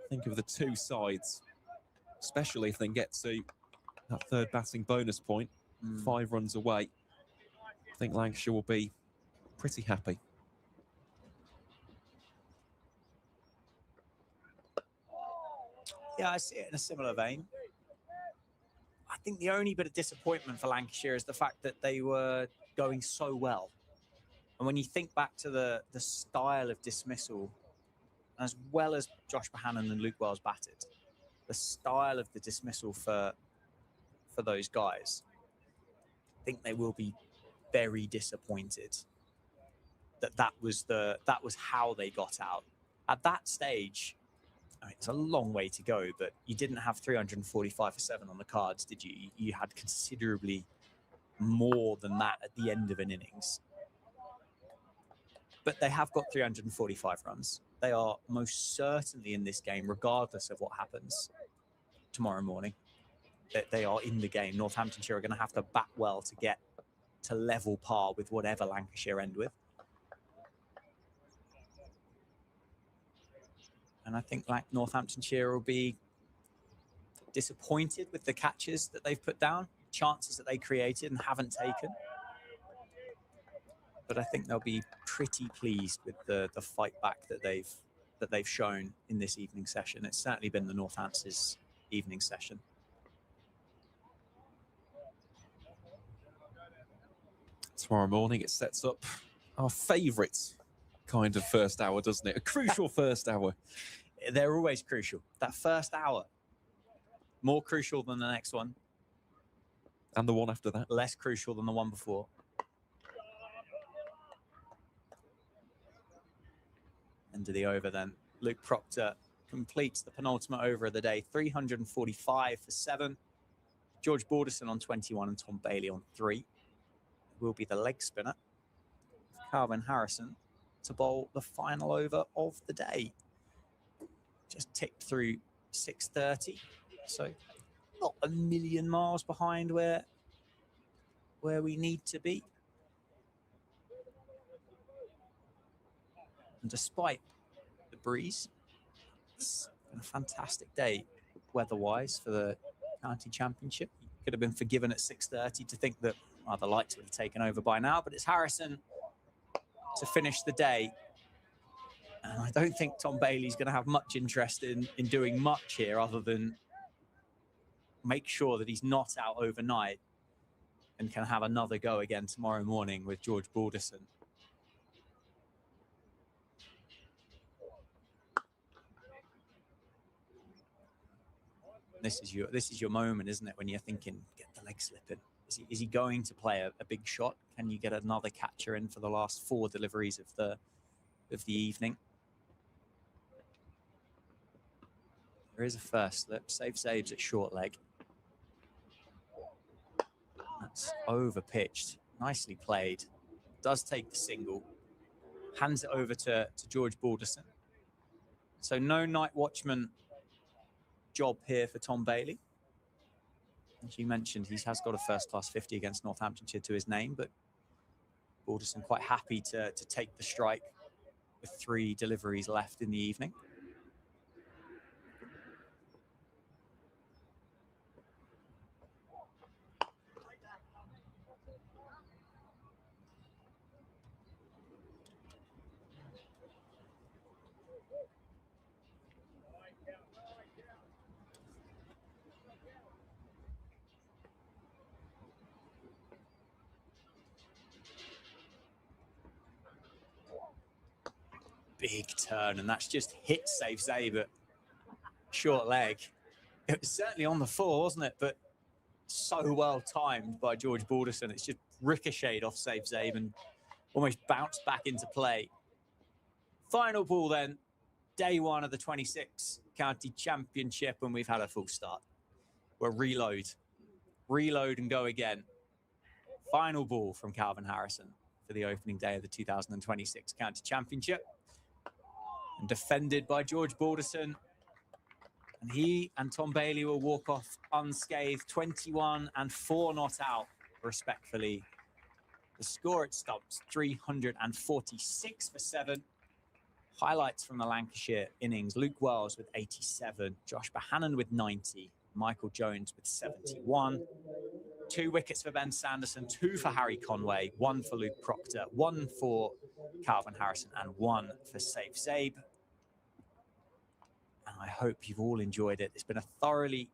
B: think of the two sides, especially if they can get to that third batting bonus point, 5 runs away. I think Lancashire will be pretty happy.
A: Yeah, I see it in a similar vein. I think the only bit of disappointment for Lancashire is the fact that they were going so well. And when you think back to the style of dismissal, as well as Josh Bohannon and Luke Wells batted, the style of the dismissal for those guys, I think they will be very disappointed that was how they got out. At that stage, I mean, it's a long way to go, but you didn't have 345 for 7 on the cards, did you? You had considerably more than that at the end of an innings. But they have got 345 runs. They are most certainly in this game, regardless of what happens tomorrow morning. They are in the game. Northamptonshire are going to have to bat well to get to level par with whatever Lancashire end with. And I think like Northamptonshire will be disappointed with the catches that they've put down, chances that they created and haven't taken. But I think they'll be pretty pleased with the fight back that they've shown in this evening session. It's certainly been the Northants' evening session.
B: tomorrow morning. It sets up our favourite kind of first hour, doesn't it? A crucial first hour.
A: They're always crucial. That first hour, more crucial than the next one.
B: And the one after that.
A: Less crucial than the one before. End of the over then. Luke Proctor completes the penultimate over of the day. 345 for 7. George Borderson on 21 and Tom Bailey on 3. Will be the leg spinner. Calvin Harrison to bowl the final over of the day. Just ticked through 6:30, so not a million miles behind where we need to be. And despite the breeze, it's been a fantastic day weather-wise for the county championship. You could have been forgiven at 6:30 to think that the lights would have taken over by now, but it's Harrison to finish the day. And I don't think Tom Bailey's going to have much interest in doing much here other than make sure that he's not out overnight and can have another go again tomorrow morning with George Borderson. This is your moment, isn't it, when you're thinking, get the leg slipping. Is he going to play a big shot? Can you get another catcher in for the last 4 deliveries of the evening? There is a first slip. Saves at short leg. That's over pitched. Nicely played. Does take the single. Hands it over to George Borderson. So no night watchman job here for Tom Bailey. As you mentioned, he has got a first-class 50 against Northamptonshire to his name, but Borderson quite happy to take the strike with 3 deliveries left in the evening. Big turn, and that's just hit Save at short leg. It was certainly on the 4, wasn't it? But so well timed by George Borderson. It's just ricocheted off Save and almost bounced back into play. Final ball then, day 1 of the 26 County Championship, and we've had a full start. We'll reload and go again. Final ball from Calvin Harrison for the opening day of the 2026 County Championship. And defended by George Borderson. And he and Tom Bailey will walk off unscathed, 21 and 4 not out, respectfully. The score at stumps, 346 for 7. Highlights from the Lancashire innings. Luke Wells with 87, Josh Bohannon with 90, Michael Jones with 71. 2 wickets for Ben Sanderson, 2 for Harry Conway, 1 for Luke Proctor, 1 for Calvin Harrison, and 1 for Saif Zabe. And I hope you've all enjoyed it. It's been a thoroughly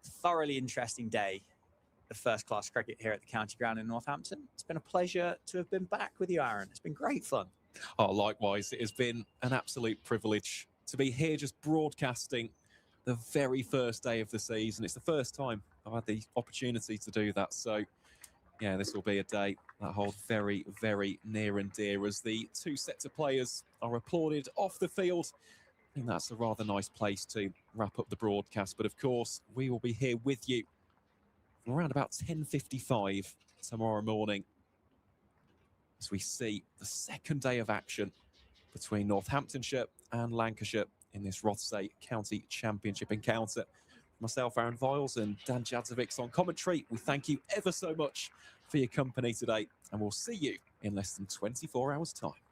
A: interesting day of first-class cricket here at the County Ground in Northampton. It's been a pleasure to have been back with you, Aaron. It's been great fun.
B: Oh, likewise, it has been an absolute privilege to be here just broadcasting the very first day of the season. It's the first time I've had the opportunity to do that. So, yeah, this will be a day that holds very, very near and dear as the 2 sets of players are applauded off the field. I think that's a rather nice place to wrap up the broadcast. But, of course, we will be here with you from around about 10:55 tomorrow morning as we see the second day of action between Northamptonshire and Lancashire in this Rothesay County Championship encounter. Myself, Aaron Viles, and Dan Jadzovic on commentary. We thank you ever so much for your company today, and we'll see you in less than 24 hours' time.